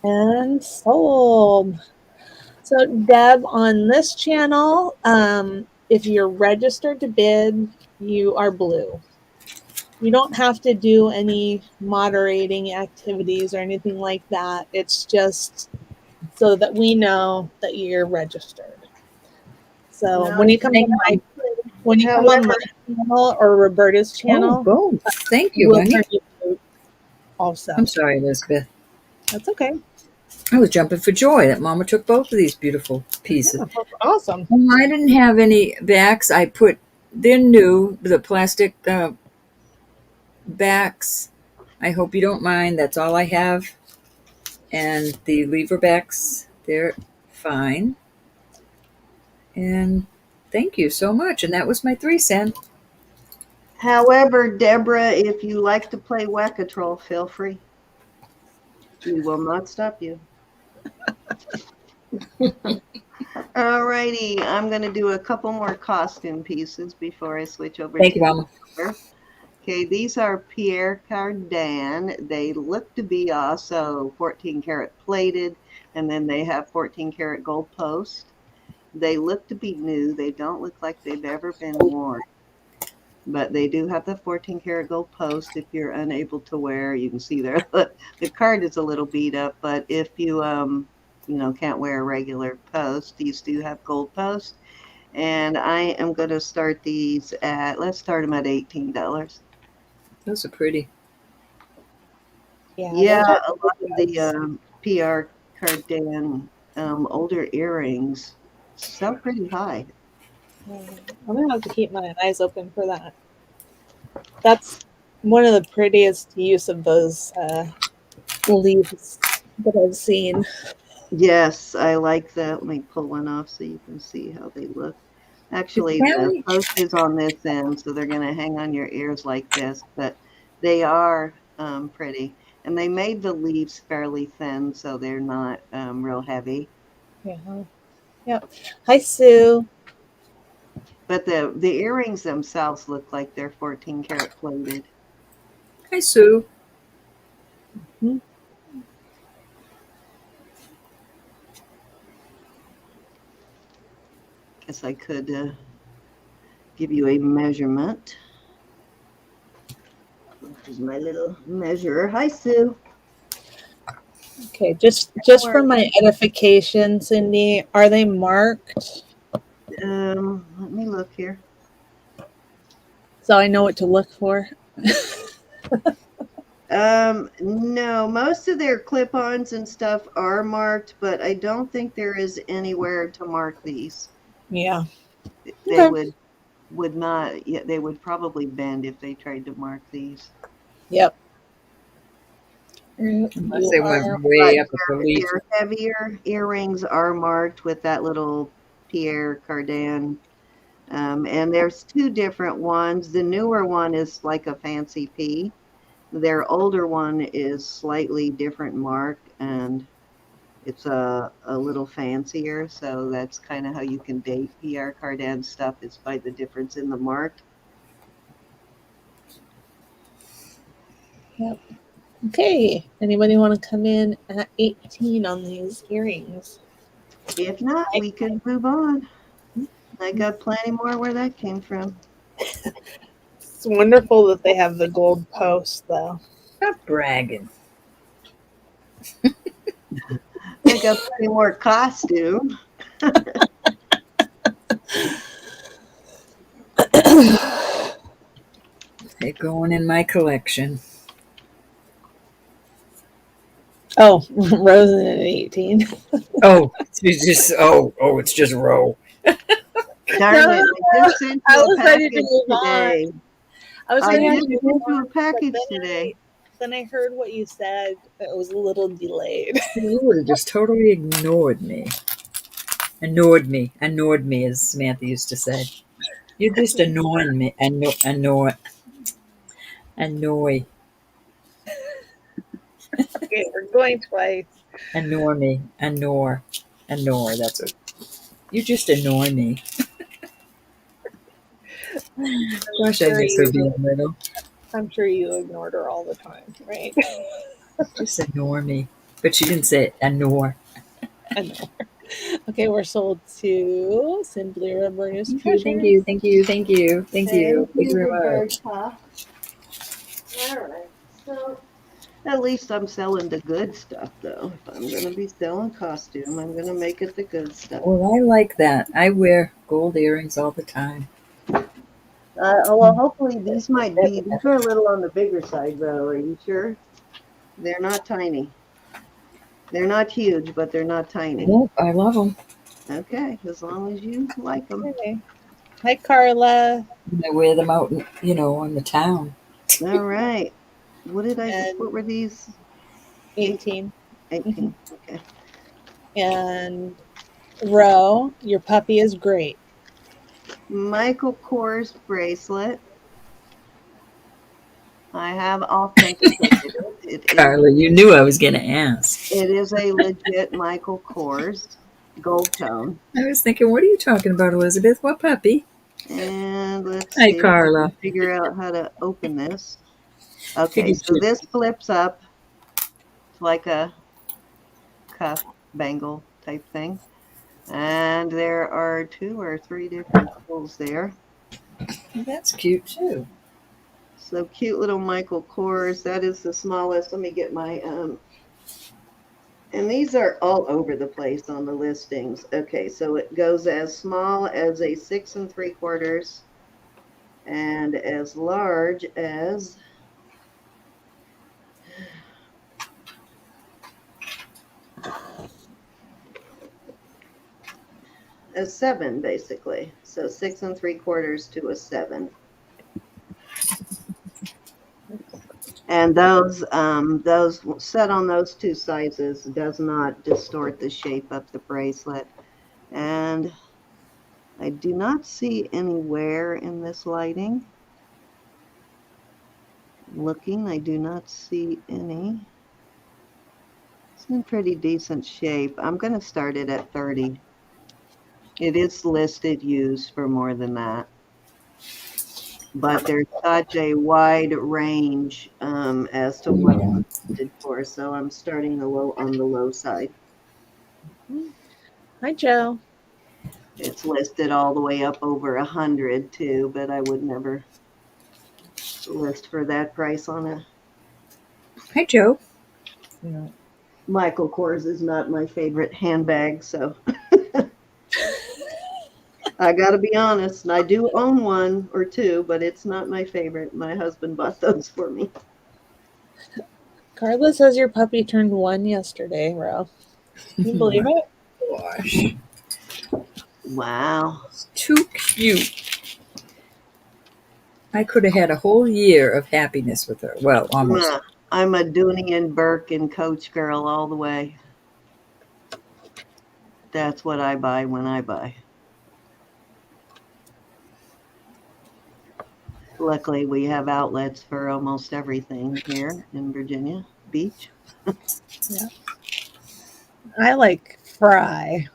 And sold. So Deb, on this channel, if you're registered to bid, you are blue. You don't have to do any moderating activities or anything like that. It's just so that we know that you're registered. So No, when you come to my however, channel or Roberta's Oh, channel, both. Thank you, we'll honey. turn you blue also. I'm sorry, Elizabeth. That's okay. I was jumping for joy that Mama took both of these beautiful pieces. Yeah, that's awesome. I didn't have any backs. They're new, the plastic backs. I hope you don't mind. That's all I have. And the lever backs, they're fine. And thank you so much. And that was my 3 cents. however, Deborah, if you like to play Whack-A-Troll, feel free. We will not stop you. All righty, I'm going to do a couple more costume pieces before I switch over Thank to you, Mama. silver. Okay, these are Pierre Cardin. They look to be also 14 karat plated, and then they have 14 karat gold post. They look to be new. They don't look like they've ever been worn, but they do have the 14 karat gold post. If you're unable to wear, you can see there the card is a little beat up, but if you can't wear a regular post, these do have gold post. And I am going to start these let's start them at $18. Those are pretty. Yeah, those are a lot of nice. the PR Cardin older earrings sell pretty high. I'm gonna have to keep my eyes open for that. That's one of the prettiest use of those leaves that I've seen. Yes, I like that. Let me pull one off so you can see how they look. Actually, the post is on this end, so they're going to hang on your ears like this, but they are pretty. And they made the leaves fairly thin, so they're not real heavy. Yeah. Yep. Hi, Sue. But the earrings themselves look like they're 14 karat plated. Hi, Sue. Mm-hmm. Guess I could give you a measurement. Here's my little measurer. Hi, Sue. Okay, just for my edification, Cindy, are they marked? Let me look here. So I know what to look for. No, most of their clip-ons and stuff are marked, but I don't think there is anywhere to mark these. Yeah. They Okay. would not, yeah, they would probably bend if they tried to mark these. Yep. Unless they went way up at the leaf. Their heavier earrings are marked with that little Pierre Cardin. And there's two different ones. The newer one is like a fancy P. Their older one is slightly different mark, and it's a little fancier. So that's kind of how you can date Pierre Cardin stuff, is by the difference in the mark. Yep. Okay. Anybody want to come in at 18 on these earrings? If not, we can move on. I got plenty more where that came from. It's wonderful that they have the gold post, though. Stop bragging. I got plenty more costume. They're going in my collection. Oh, Rosen at 18. It's just row. Darn it! I just sent you a package today. I was I ready Yeah, did to you move get did. you on, a but package today. then I heard what you said. It was a little delayed. You would have just totally ignored me. Annoyed me, as Samantha used to say. You're just annoying me. Annoy, Okay, we're going twice. annoy me. Annoy. That's what. You just annoy me. Gosh, I Sure miss her you, being little. I'm sure you ignored her all the time, right? Just annoy me. But she didn't say it. Annoy. I know. Okay, we're sold to Simply Roberta's Thank you, thank Treasures. you, thank you, thank you, thank Thank you. Thank you you, very much. Roberta. All right. So at least I'm selling the good stuff, though. If I'm going to be selling costume, I'm going to make it the good stuff. Well, I like that. I wear gold earrings all the time. Well, hopefully these are a little on the bigger side, though. Are you sure? They're not tiny. They're not huge, but they're not tiny. Nope, I love them. Okay, as long as you like them. Okay. Hi, Carla. I wear them out, in the town. All right. What And were these? Eight, 18. Mhm. 18. Okay. And Ro, your puppy is great. Michael Kors bracelet. I have authenticated it. Carla, you knew I was going to ask. It is a legit Michael Kors gold tone. I was thinking, what are you talking about, Elizabeth? What puppy? And let's Hi, see if I can Carla. figure out how to open this. Could Okay, you so chip? this flips up. It's like a cuff bangle type thing. And there are 2 or 3 different holes there. That's cute too. So cute little Michael Kors. That is the smallest. Let me get my and these are all over the place on the listings. Okay, so it goes as small as a 6 3/4 and as large as a 7, basically. So 6 3/4 to a 7. And those set on those 2 sizes does not distort the shape of the bracelet. And I do not see any wear in this lighting. Looking, I do not see any. It's in pretty decent shape. I'm going to start it at 30. It is listed used for more than that, but there's such a wide range as to what it's listed for. So I'm starting on the low side. Hi, Joe. It's listed all the way up over 100 too, but I would never list for that price on a Hi, Joe. Michael Kors is not my favorite handbag, so I got to be honest. I do own 1 or 2, but it's not my favorite. My husband bought those for me. Carla says your puppy turned 1 yesterday, Ro. Can you believe it? Gosh, Wow. it's too cute. I could have had a whole year of happiness with her. Well, I'm almost. a, I'm a Dooney and Burke and Coach girl all the way. That's what I buy when I buy. Luckily, we have outlets for almost everything here in Virginia Beach. Yeah. I like Fry,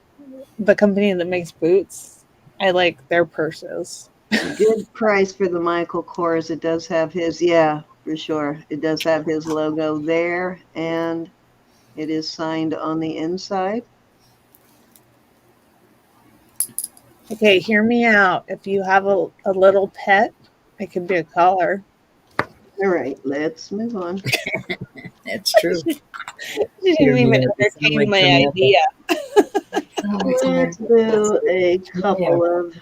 the company that makes boots. I like their purses. Good price for the Michael Kors. It does have his, yeah, for sure. It does have his logo there, and it is signed on the inside. Okay, hear me out. If you have a little pet, it could be a collar. All right, let's move on. That's true. You Hear didn't me even out. You sound entertain like my Samantha. idea. Oh, it's all right. Let's do a Yeah. couple of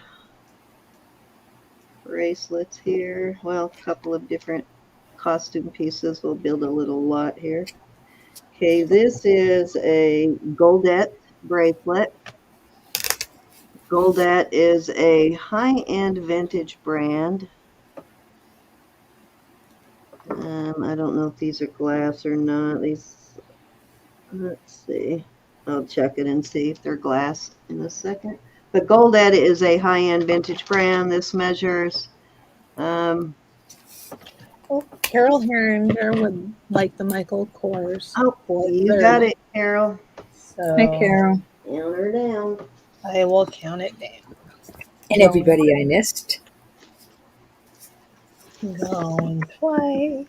bracelets here. Well, a couple of different costume pieces. We'll build a little lot here. Okay, this is a Goldette bracelet. Goldette is a high-end vintage brand. I don't know if these are glass or not. These, let's see. I'll check it and see if they're glass in a second. But Goldette is a high-end vintage brand. This measures, Oh, Carol Herringer would like the Michael Kors. oh, you got it, Carol. Hi, So Carol. Count her down. I will count it down. And everybody I missed. Going twice.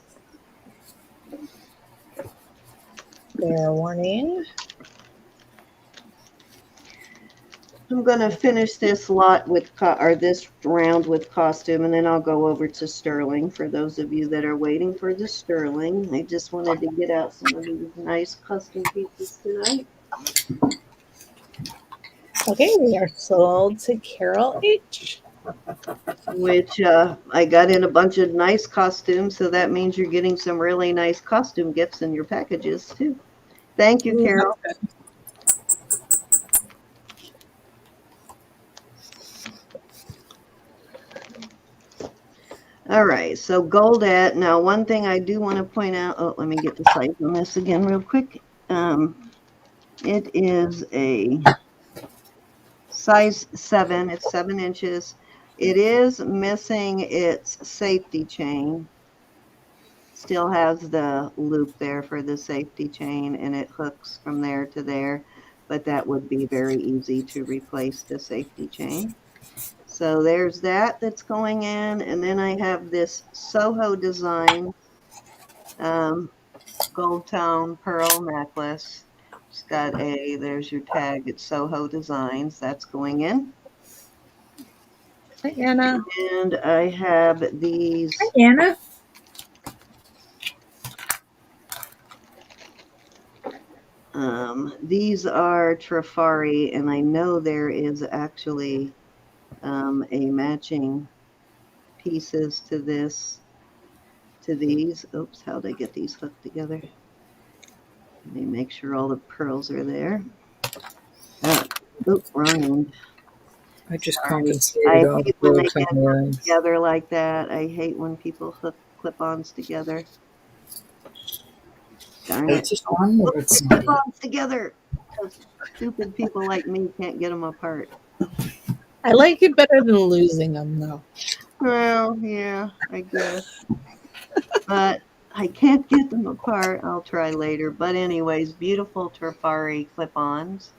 Fair warning. I'm going to finish this lot with, or this round with costume, and then I'll go over to sterling for those of you that are waiting for the sterling. I just wanted to get out some of these nice custom pieces tonight. Okay, we are sold to Carol H. Which I got in a bunch of nice costumes, so that means you're getting some really nice costume gifts in your packages, too. Thank you, Carol. All right, so Goldette. Now, one thing I do want to point out, oh, let me get the size on this again real quick. It is a size 7. It's 7 inches. It is missing its safety chain. Still has the loop there for the safety chain, and it hooks from there to there, but that would be very easy to replace the safety chain. So there's that that's going in, and then I have this Soho design gold tone pearl necklace. It's got there's your tag, it's Soho Designs, that's going in. Hi, Anna. And I have these. Hi, Anna. These are Trifari, and I know there is actually a matching pieces to these. Oops, how'd I get these hooked together? Let me make sure all the pearls are there. Oops, wrong end. I just I compensated all the hate when they clothes get I'm wearing. together like that. I hate when people hook clip-ons together. Darn it. It's just one word, Cindy. Clip-ons together, because stupid people like me can't get them apart. I like it better than losing them, though. Well, yeah, I guess. But I can't get them apart. I'll try later. But anyways, beautiful Trifari clip-ons.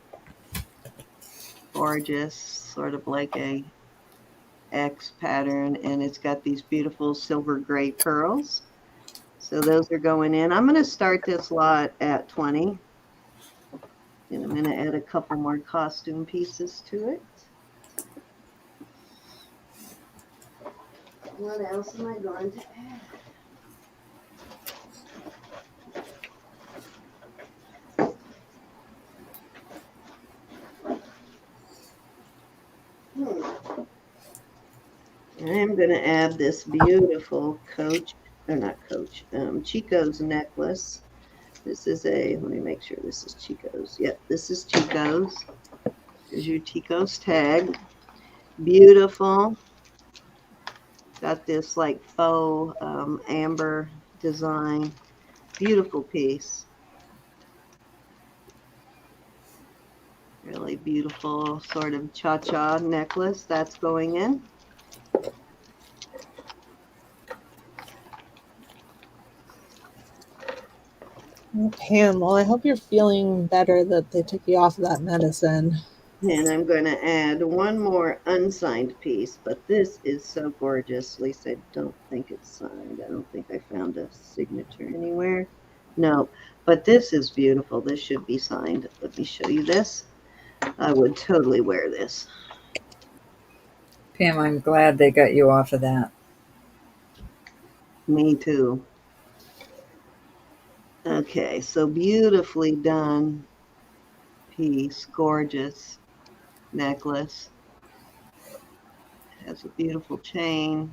Gorgeous, sort of like a X pattern, and it's got these beautiful silver gray pearls. So those are going in. I'm going to start this lot at 20. And I'm going to add a couple more costume pieces to it. What else am I going to add? I'm going to add this beautiful Chico's necklace. This is let me make sure this is Chico's. Yep, this is Chico's. Here's your Chico's tag. Beautiful. Got this like faux amber design. Beautiful piece. Really beautiful sort of cha-cha necklace that's going in. Pam, well, I hope you're feeling better that they took you off of that medicine. And I'm going to add one more unsigned piece, but this is so gorgeous. At least I don't think it's signed. I don't think I found a signature anywhere. No, but this is beautiful. This should be signed. Let me show you this. I would totally wear this. Pam, I'm glad they got you off of that. Me too. Okay, so beautifully done piece. Gorgeous necklace. It has a beautiful chain.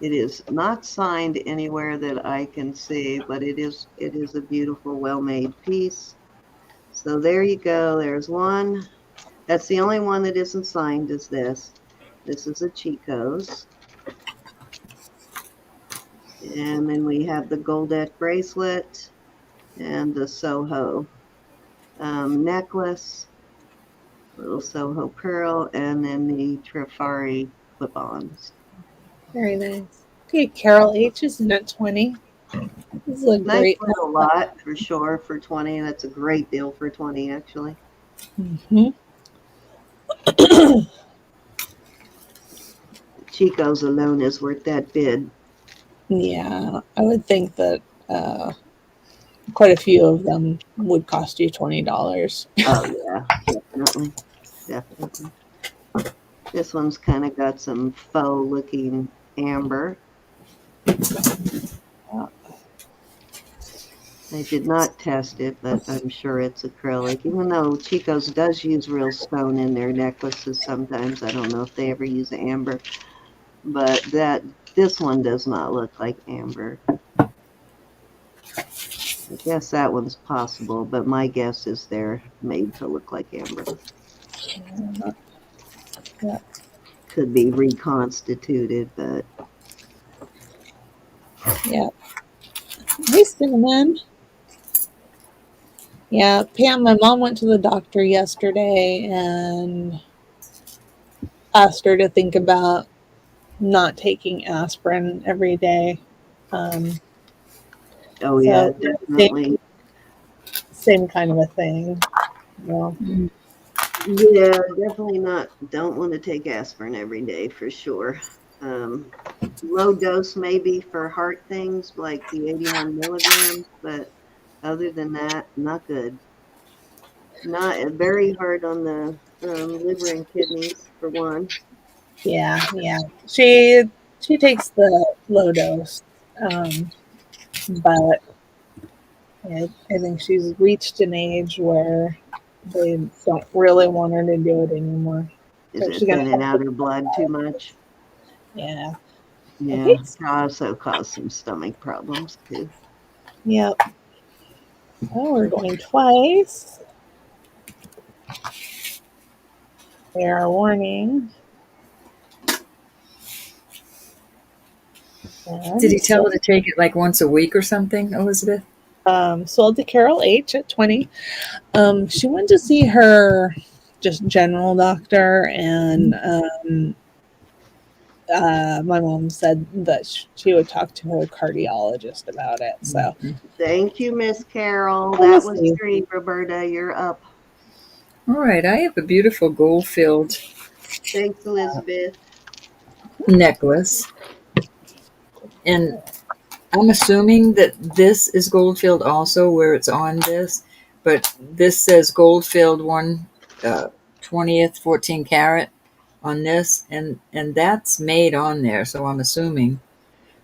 It is not signed anywhere that I can see, but it is a beautiful, well-made piece. So there you go. There's one. That's the only one that isn't signed is this. This is a Chico's. And then we have the Goldette bracelet and the Soho necklace, little Soho pearl, and then the Trifari clip-ons. Very nice. Okay, Carol H is in at 20. This is a Nice great little lot for sure for 20. That's a great deal for 20, actually. Mhm. Chico's alone is worth that bid. Yeah, I would think that quite a few of them would cost you $20. Oh, yeah, definitely. Definitely. This one's kind of got some faux looking amber. I did not test it, but I'm sure it's acrylic. Even though Chico's does use real stone in their necklaces sometimes. I don't know if they ever use amber. But this one does not look like amber. I guess that one's possible, but my guess is they're made to look like amber. Yeah. Could be reconstituted, but Yeah. Hey, Cinnamon. Yeah, Pam, my mom went to the doctor yesterday and asked her to think about not taking aspirin every day. Um, oh yeah, so definitely. same kind of a thing. Well, Yeah, definitely not. Don't want to take aspirin every day for sure. Low dose maybe for heart things like the 81 milligrams, but other than that, not good. Not very hard on the liver and kidneys for one. yeah. She takes the low dose, but I think she's reached an age where they don't really want her to do it anymore. Is So it she's gonna thinning have out to. her blood too much? Yeah. Yeah, Okay. can also cause some stomach problems too. Yep. Oh, we're going twice. Fair warning. Did And he tell her to take it like once a week or something, Elizabeth? sold to Carol H at 20. She went to see her just general doctor, and my mom said that she would talk to her cardiologist about it. So Thank you, Miss Carol. we'll That was see. 3, Roberta. You're up. All right, I have a beautiful gold-filled Thanks, Elizabeth. necklace, and I'm assuming that this is gold-filled also, where it's on this, but this says gold-filled 1/20th 14 karat on this, and that's made on there, so I'm assuming.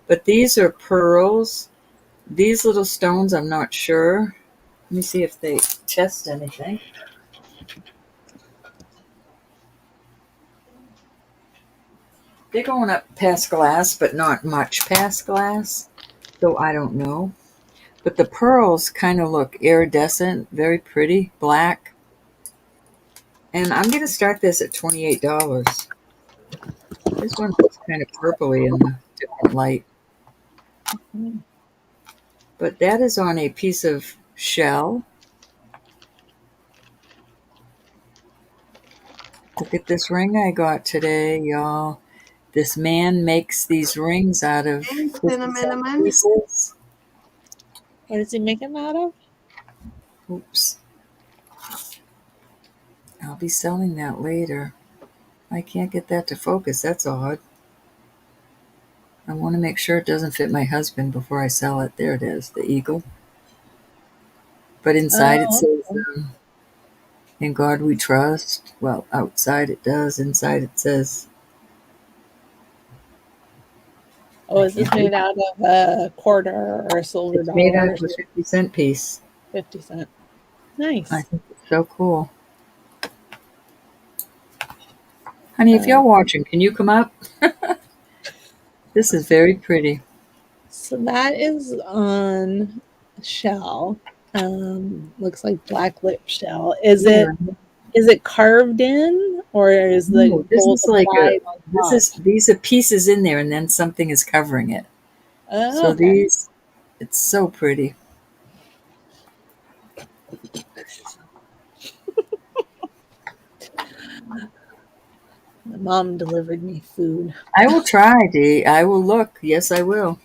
But these are pearls. These little stones, I'm not sure. Let me see if they test anything. They're going up past glass, but not much past glass, so I don't know. But the pearls kind of look iridescent, very pretty, black. And I'm going to start this at $28. This one looks kind of purpley in the different light. But that is on a piece of shell. Look at this ring I got today, y'all. This man makes these rings out of Hey, 50-cent Cinnamon. pieces. What does he make them out of? Oops. I'll be selling that later. I can't get that to focus. That's odd. I want to make sure it doesn't fit my husband before I sell it. There it is, the eagle. But inside it Oh, says, "In God we trust." Well, outside it does. Inside it says, oh, I is this can't read. made out of a quarter or a silver It's made dollar out or of a 50-cent piece. 50 cent? I Nice. think it's so cool. Honey, if Uh, you're watching, can you come up? This is very pretty. so that is on shell. Looks like black lip shell. Yeah. Is it carved in, or is the No, this gold is like a, applied on this top? is, these are pieces in there and then something is covering it. Oh, So okay. these, it's so pretty. My mom delivered me food. I will try, Dee. I will look. Yes, I will.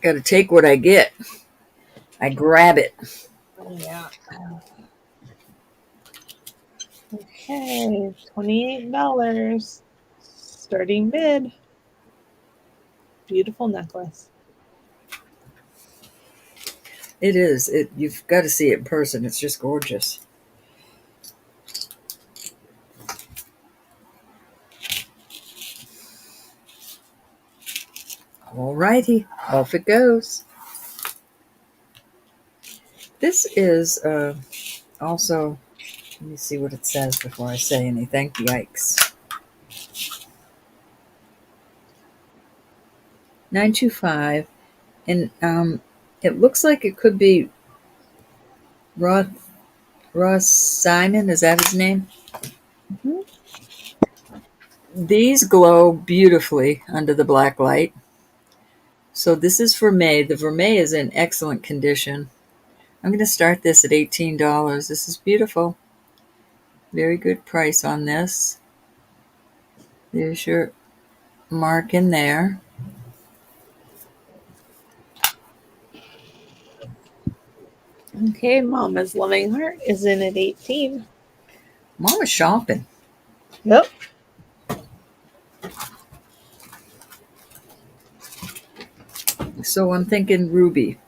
Got to take what I get. I grab it. Yeah. Okay, $28. Starting bid. Beautiful necklace. It is. You've got to see it in person. It's just gorgeous. All righty. Off it goes. This is also, let me see what it says before I say anything. Yikes. 925. And it looks like it could be Ross, Ross Simon. Is that his name? Mhm. These glow beautifully under the black light. So this is vermeil. The vermeil is in excellent condition. I'm going to start this at $18. This is beautiful. Very good price on this. There's your mark in there. Okay, Mama's Loving Heart is in at 18. Mama's shopping. Yep. So I'm thinking ruby.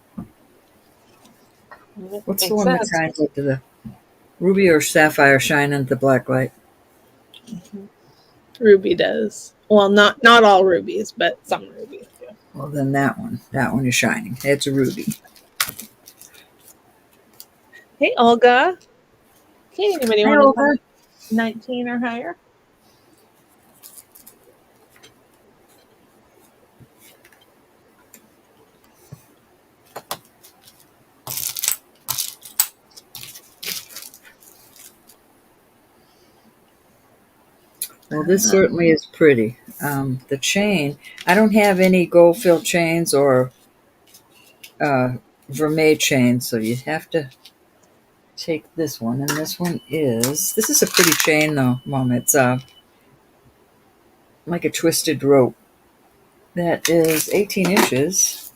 What's the Makes one that sense. shines into the ruby or sapphire shine into the black light? Ruby does. Well, not all rubies, but some rubies do. Well, then that one. That one is shining. It's a ruby. Hey, Olga. Okay, anybody Hi, want to come Olga. 19 or higher? Well, this certainly is pretty. The chain, I don't have any gold filled chains or vermeil chains, so you have to take this one. And this one this is a pretty chain though, Mom. It's like a twisted rope. That is 18 inches.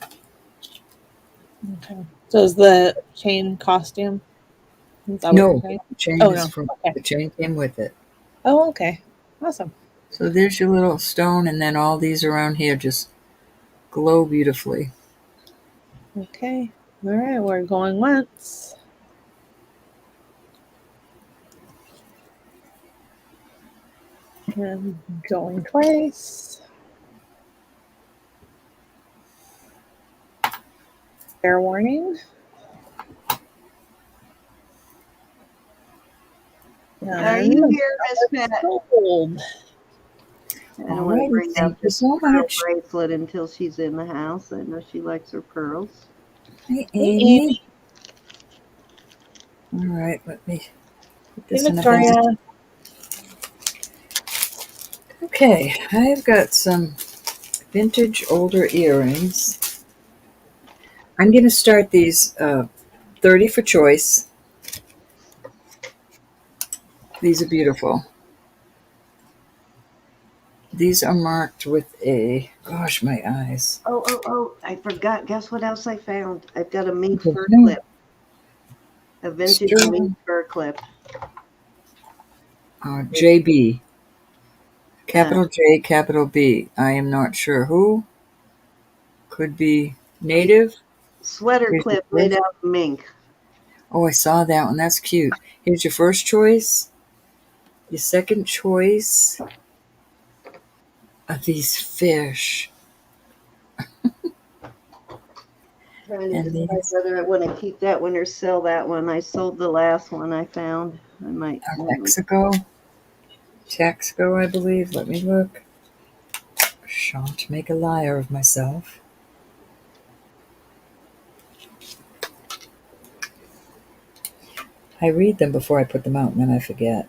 Okay. So is the chain costume? Is that what you're No, saying? the chain Oh, is no. from, Okay. the chain came with it. Oh, okay. Awesome. So there's your little stone, and then all these around here just glow beautifully. Okay. All right, we're going once. And going twice. Fair warning. Are And you here, Miss Pat? sold. I don't want to Alrighty, bring thank out you this so pearl much. bracelet until she's in the house. I know she likes her pearls. Hey, Hey, Amy. Amy. All right, let me put Hey, this in a Victoria. bag. Okay, I've got some vintage older earrings. I'm going to start these 30 for choice. These are beautiful. These are marked with a, gosh, my eyes. Oh, I forgot. Guess what else I found? I've got a mink fur No, clip, a vintage mink Sterling fur clip. JB, Yeah, capital J, capital B. I am not sure who. Could be native. sweater Here's your clip made first. out of mink. Oh, I saw that one. That's cute. Here's your first choice. Your second choice are these fish. Trying to And decide these whether I want to keep that one or sell that one. I sold the last one I found. I might. are Mexico. Texaco, I believe. Let me look. Shan't make a liar of myself. I read them before I put them out and then I forget.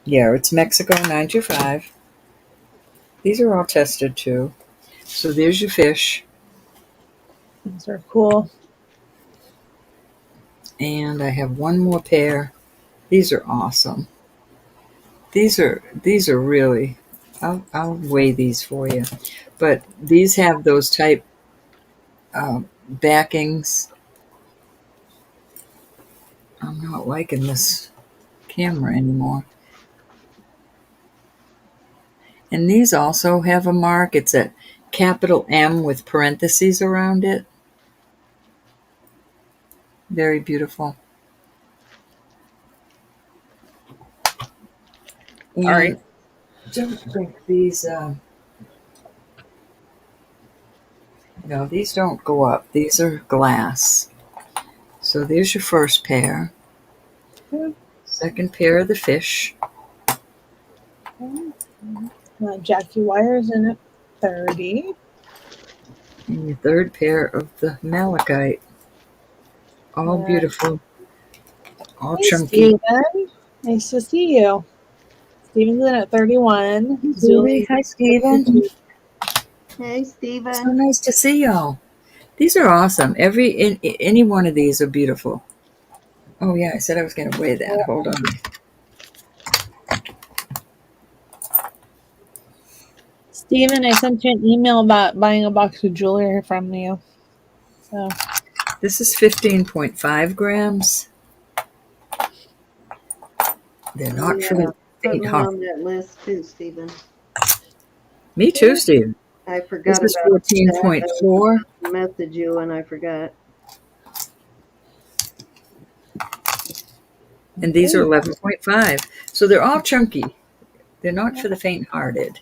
Yeah, it's Mexico 925. These are all tested too. So there's your fish. Those are cool. And I have one more pair. These are awesome. These are really, I'll weigh these for you. But these have those type backings. I'm not liking this camera anymore. And these also have a mark. It's a capital M with parentheses around it. Very beautiful. All right. And don't think these, no, these don't go up. These are glass. So there's your first pair. Second pair of the fish. Jackie Wire's in at 30. And your third pair of the malachite. All beautiful. All Hey, chunky. Steven. Nice to see you. Steven's in at 31. Julie, hi, Steven. Hey, So Steven. nice to see y'all. These are awesome. Any one of these are beautiful. Oh yeah, I said I was going to weigh that. Hold on. Steven, I sent you an email about buying a box of jewelry from you. So This is 15.5 grams. They're not for the Put faint me heart. on that list too, Steven. Me too, Steven. I forgot This is about 14.4. that. I messaged you and I forgot. And these are 11.5. So they're all chunky. They're not for the faint-hearted.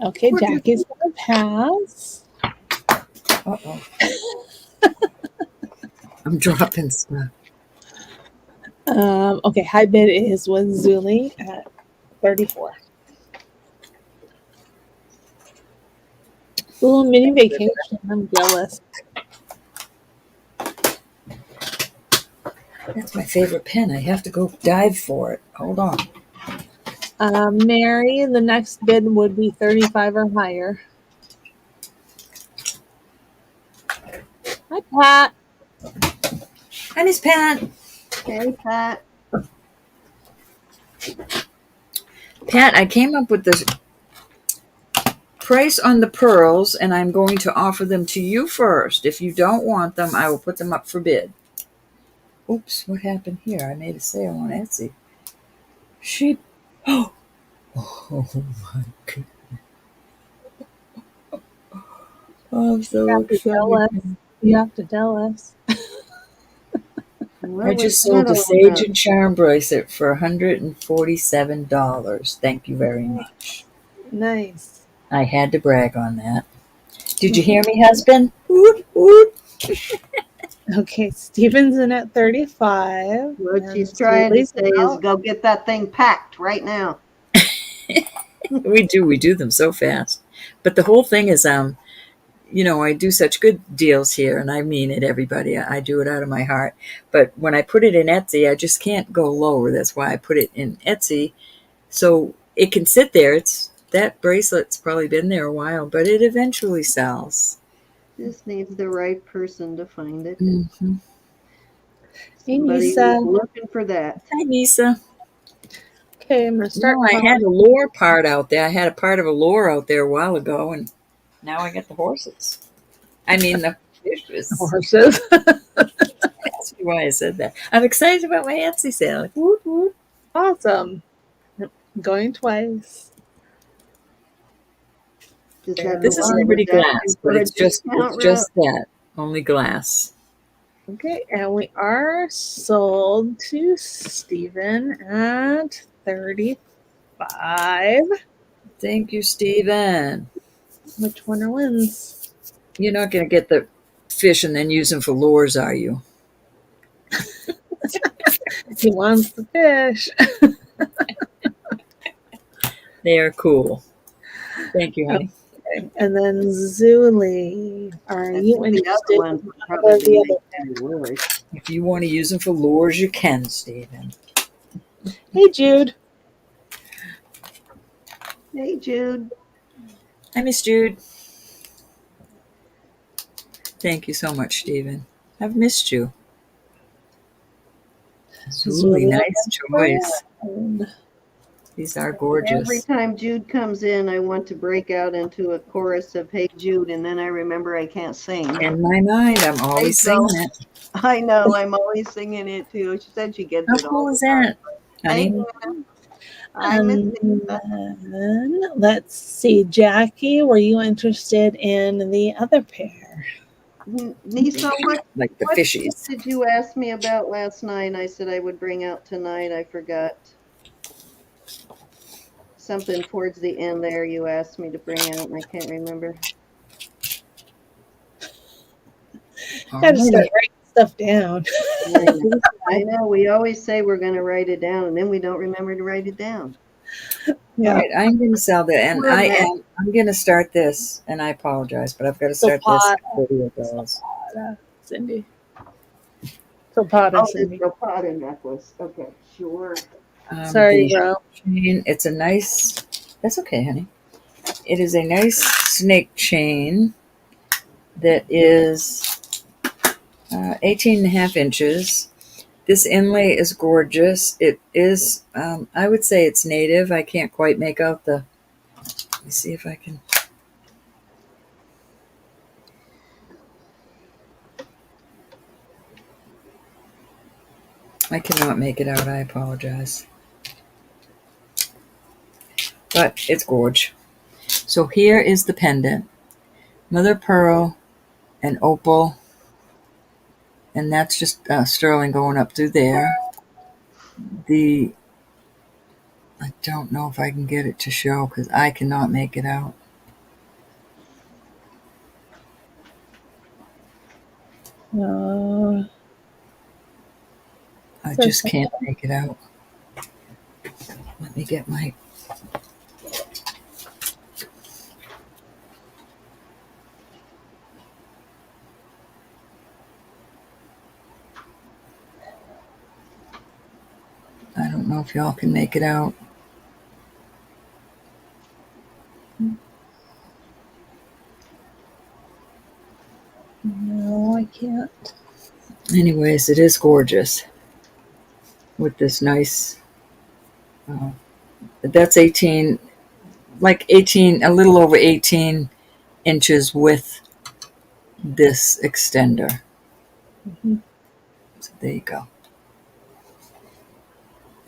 okay, Jackie's gonna pass. Uh-oh. I'm dropping stuff. Okay, high bid is with Zuli at 34. Ooh, mini vacation. I'm jealous. That's my favorite pen. I have to go dive for it. Hold on. Mary, the next bid would be 35 or higher. Hi, Pat. Hi, Miss Pat. Hey, Pat. Pat, I came up with this price on the pearls, and I'm going to offer them to you first. If you don't want them, I will put them up for bid. Oops, what happened here? I made a sale on Etsy. Oh my goodness. I'm so excited. You have to tell us. What I was just sold that a all Sage about? and Charm bracelet for $147. Thank you very much. Nice. I had to brag on that. Did you hear me, husband? Woot, woot. Okay, Steven's in at 35. What she's trying to say is go get that thing packed right now. We do them so fast. But the whole thing is, I do such good deals here, and I mean it, everybody. I do it out of my heart. But when I put it in Etsy, I just can't go lower. That's why I put it in Etsy, so it can sit there. That bracelet's probably been there a while, but it eventually sells. Just needs the right person to find it. Mm-hmm. Hey, Somebody Nisa. who's looking for that. Hi, Nisa. Okay, I'm going to start. I had a lure part out there. I had a part of a lure out there a while ago, and now I got the horses. I mean, the fishes. Horses. That's why I said that. I'm excited about my Etsy sale. Like, whoop, whoop. Awesome. Going twice. This is Liberty Glass, but it's just that. Only glass. Okay, and we are sold to Steven at 35. Thank you, Steven. Which winner wins? You're not going to get the fish and then use them for lures, are you? He wants the fish. They are cool. Thank you, honey. Okay. And then Zuli, are you interested in the other? If you want to use them for lures, you can, Steven. Hey, Jude. Hey, Jude. Hi, Miss Jude. Thank you so much, Stephen. I've missed you. Really Julia nice choice. Brown. These are Every gorgeous. time Jude comes in, I want to break out into a chorus of "Hey Jude," and then I remember I can't sing. In my mind, I'm always So singing it. I know I'm always singing it too. She said she gets How it all cool the is that, time. Hey, honey? I miss And it. then let's see, Jackie, were you interested in the other pair? Nisa, Like the what fishies. did you ask me about last night? I said I would bring out tonight. I forgot something towards the end there. You asked me to bring out, and I can't remember. Gotta start Alrighty. writing stuff down. I know. We always say we're going to write it down, and then we don't remember to write it down. All Yeah. right, I'm going to sell that, and We're a mess. I'm going to start this, and I apologize, but I've got to start this Zapata, at $38. Cindy. Zapata, Oh, this Cindy. Roberta necklace. Okay, sure. Sorry, The bro. chain, it's a nice. That's okay, honey. It is a nice snake chain that is 18 and a half inches. This inlay is gorgeous. It is, I would say it's native. I can't quite make out the. Let me see if I can. I cannot make it out. I apologize. But it's gorge. So here is the pendant. Mother pearl and opal. And that's just sterling going up through there. The I don't know if I can get it to show because I cannot make it out. Uh, I there's just some- can't make it out. Let me get my. I don't know if y'all can make it out. no, I can't. Anyways, it is gorgeous with this nice. Uh, that's 18, like 18, a little over 18 inches with this extender. Mhm. So there you go.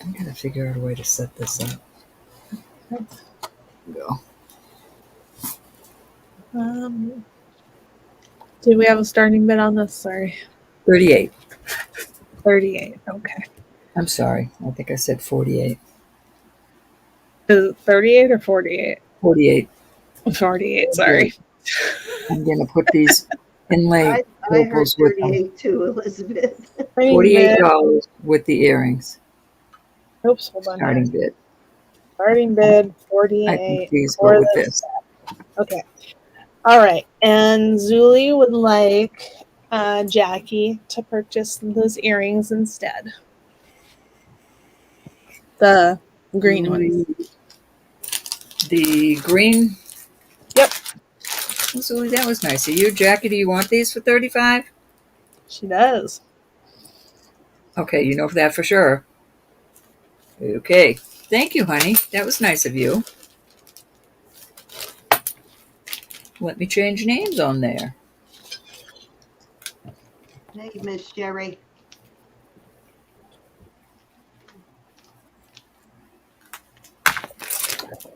I'm gonna figure out a way to set this up. Go. Um, did we have a starting bid on this? Sorry. 38. 38. Okay. I'm sorry. I think I said 48. Is it 38 or 48? 48. 48, 48. sorry. I'm gonna put these inlay I heard opals with them. 38 too, Elizabeth. Starting bid. $48 with the earrings. Oops, hold on here. Starting bid. Starting bid I think 48 these go for with this. this. Okay. All right. And Zuli would like Jackie to purchase those earrings instead. The green ones. The green. Yep. So that was nice of you. Jackie, do you want these for 35? She does. Okay, you know that for sure. Okay. Thank you, honey. That was nice of you. Let me change names on there. Hey, Miss Sherry.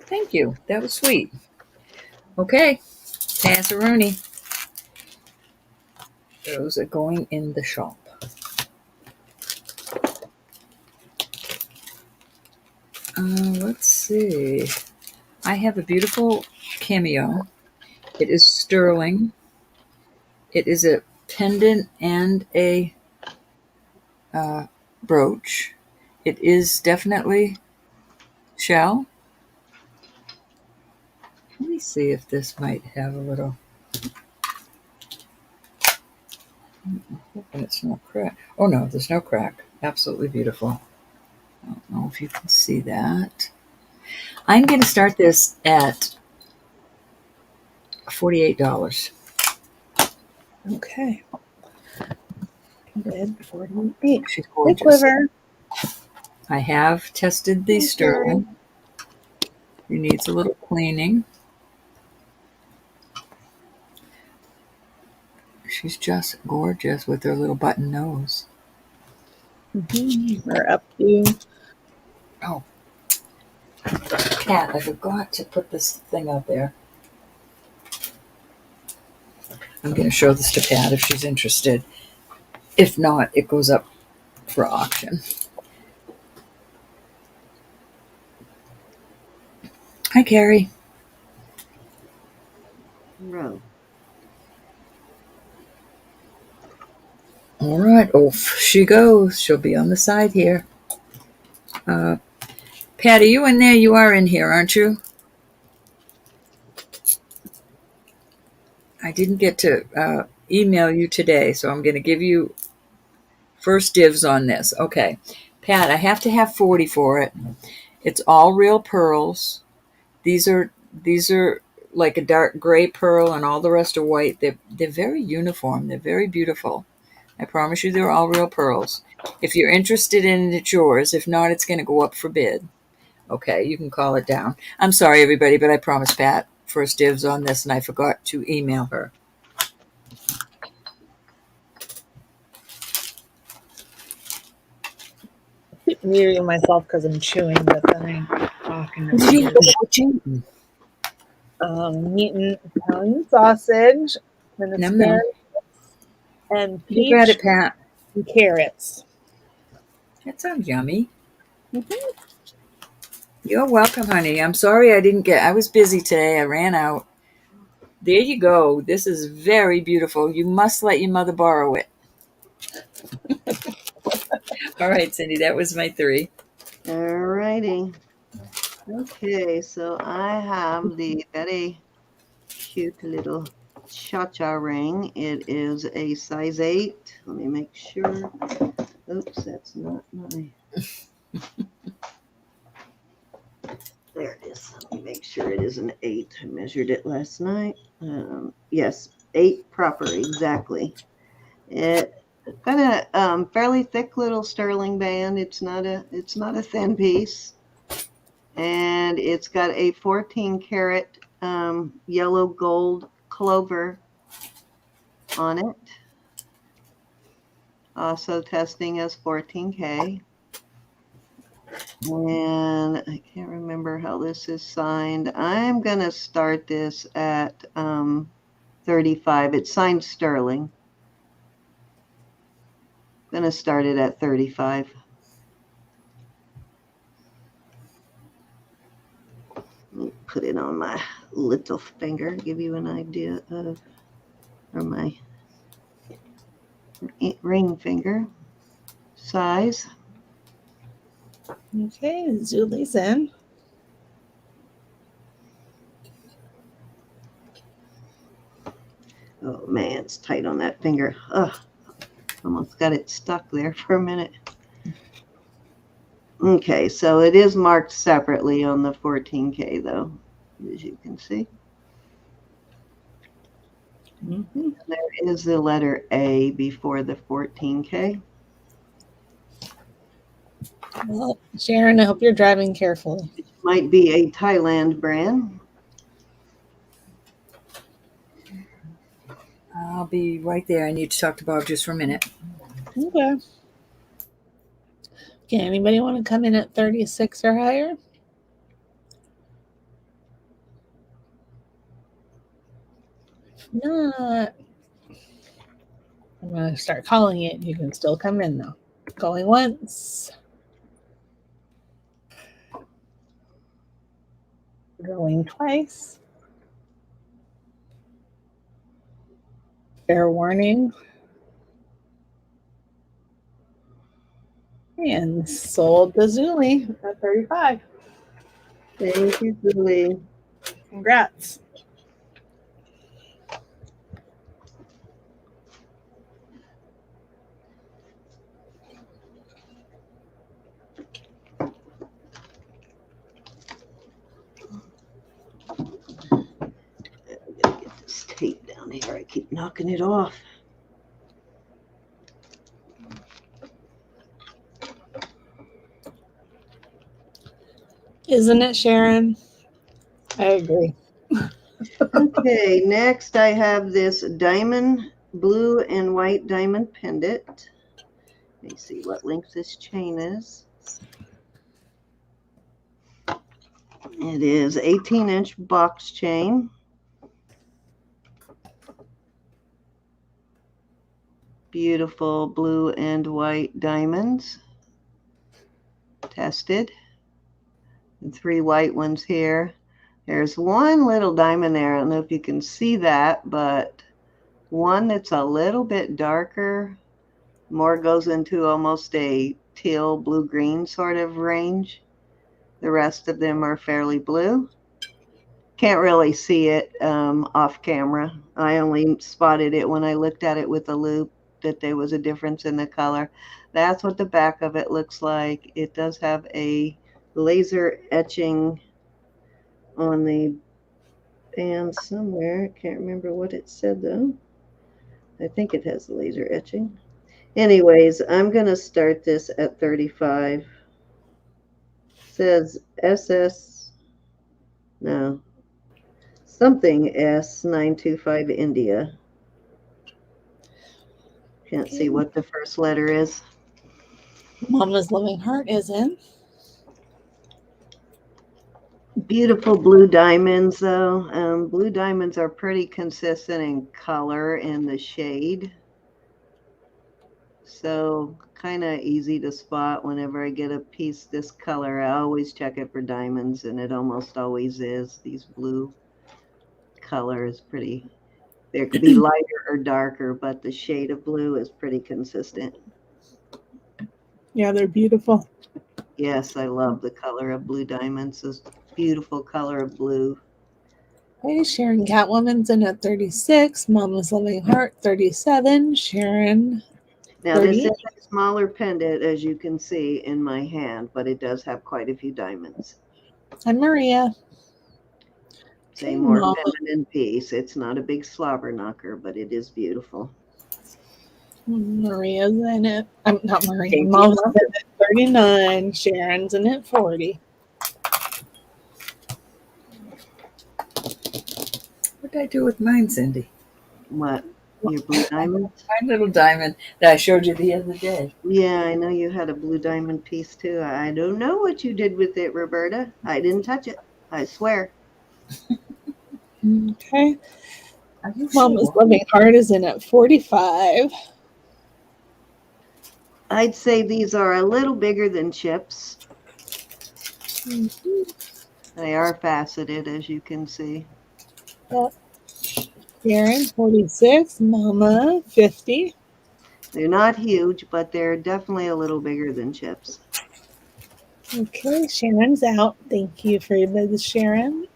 Thank you. That was sweet. Okay. Rooney. Those are going in the shop. Let's see. I have a beautiful cameo. It is sterling. It is a pendant and a brooch. It is definitely shell. Let me see if this might have a little. I'm hoping it's not crack. Oh no, there's no crack. Absolutely beautiful. I don't know if you can see that. I'm going to start this at $48. Okay. Bid 48. She's Hey, gorgeous. Quiver. I have tested the Hey, Carrie. sterling. It needs a little cleaning. She's just gorgeous with her little button nose. We're up to Oh, Cat, I forgot to put this thing out there. I'm going to show this to Pat if she's interested. If not, it goes up for auction. Hi, Carrie. Row. All right, off she goes. She'll be on the side here. Pat, are you in there? You are in here, aren't you? I didn't get to email you today, so I'm going to give you first dibs on this. Okay. Pat, I have to have 40 for it. It's all real pearls. These are like a dark gray pearl and all the rest are white. They're very uniform. They're very beautiful. I promise you they're all real pearls. If you're interested in it, it's yours. If not, it's going to go up for bid. Okay, you can call it down. I'm sorry, everybody, but I promised Pat first dibs on this, and I forgot to email her. keep muting myself because I'm chewing, but then I'm talking. I'm eating Italian sausage and Num num. asparagus and You got peach it, Pat. and carrots. That sounds yummy. Mm-hmm. You're welcome, honey. I'm sorry I was busy today. I ran out. There you go. This is very beautiful. You must let your mother borrow it. All right, Cindy, that was my 3. All righty. Okay, so I have the very cute little cha-cha ring. It is a size 8. Let me make sure. Oops, that's not my... There it is. Let me make sure it is an 8. I measured it last night. Yes, 8 proper, exactly. It got a fairly thick little sterling band. It's not a thin piece, and it's got a 14 karat yellow gold clover on it. Also testing as 14K. And I can't remember how this is signed. I'm going to start this at 35. It's signed sterling. Going to start it at 35. Let me put it on my little finger, give you an idea of, or my ring finger size. Okay, Julie's in. Oh man, it's tight on that finger. Ugh, almost got it stuck there for a minute. Okay, so it is marked separately on the 14K though, as you can see. Mm-hmm. There is the letter A before the 14K. Well, Sharon, I hope you're driving carefully. It might be a Thailand brand. I'll be right there. I need to talk to Bob just for a minute. Okay. Okay, anybody want to come in at 36 or higher? If not, I'm going to start calling it. You can still come in though. Going once. Going twice. Fair warning. And sold the Zuli at 35. Thank you, Julie. Congrats. knocking it off. Isn't it, Sharon? I agree. Okay, next I have this diamond, blue and white diamond pendant. Let me see what length this chain is. It is 18-inch box chain. Beautiful blue and white diamonds. Tested. And 3 white ones here. There's one little diamond there. I don't know if you can see that, but one that's a little bit darker. More goes into almost a teal blue-green sort of range. The rest of them are fairly blue. Can't really see it off camera. I only spotted it when I looked at it with a loupe, that there was a difference in the color. That's what the back of it looks like. It does have a laser etching on the band somewhere. I can't remember what it said though. I think it has the laser etching. Anyways, I'm going to start this at 35. It says SS, no, something S925 India. Can't see what the first letter is. Mama's Loving Heart is in. Beautiful blue diamonds, though. Blue diamonds are pretty consistent in color in the shade. So kind of easy to spot whenever I get a piece this color. I always check it for diamonds, and it almost always is. These blue color is pretty. There could be lighter or darker, but the shade of blue is pretty consistent. Yeah, they're beautiful. Yes, I love the color of blue diamonds. This beautiful color of blue. Okay, Sharon Catwoman's in at 36. Mama's Loving Heart, 37. Sharon, Now, this is 38. a smaller pendant, as you can see in my hand, but it does have quite a few diamonds. And Maria. It's a Okay, more Mama. feminine piece. It's not a big slobber knocker, but it is beautiful. Maria's in it. I'm not Maria. Thank you, Mama's Mom. in at 39. Sharon's in at 40. What did I do with mine, Cindy? What? Your blue diamonds? My little diamond that I showed you the other day. Yeah, I know you had a blue diamond piece too. I don't know what you did with it, Roberta. I didn't touch it. I swear. Okay. Are you Mama's sure? Loving Heart is in at 45. I'd say these are a little bigger than chips. They are faceted, as you can see. Yep. Sharon, 46. Mama, 50. They're not huge, but they're definitely a little bigger than chips. Okay, Sharon's out. Thank you for this, Sharon.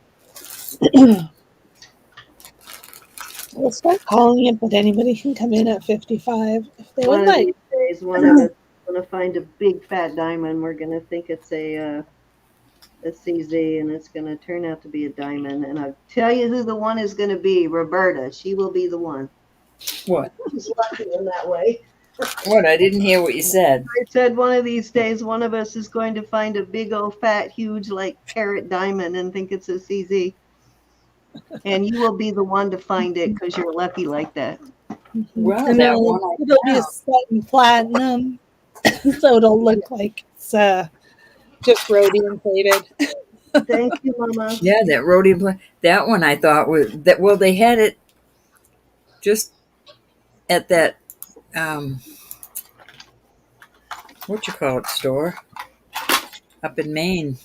We'll start calling it, but anybody can come in at 55 if they would One of like. these days, one of us is going to find a big fat diamond. We're going to think it's a CZ, and it's going to turn out to be a diamond. And I'll tell you who the one is going to be, Roberta. She will be the one. What? She's lucky in that way. What? I didn't hear what you said. I said one of these days, one of us is going to find a big old fat, huge, like carat diamond and think it's a CZ. And you will be the one to find it because you're lucky like that. Well, And that one I it'll be found. set in platinum, so it'll look like it's just rhodium plated. Thank you, Mama. Yeah, that rhodium. That one I thought was that. Well, they had it just at that what you call it store up in Maine.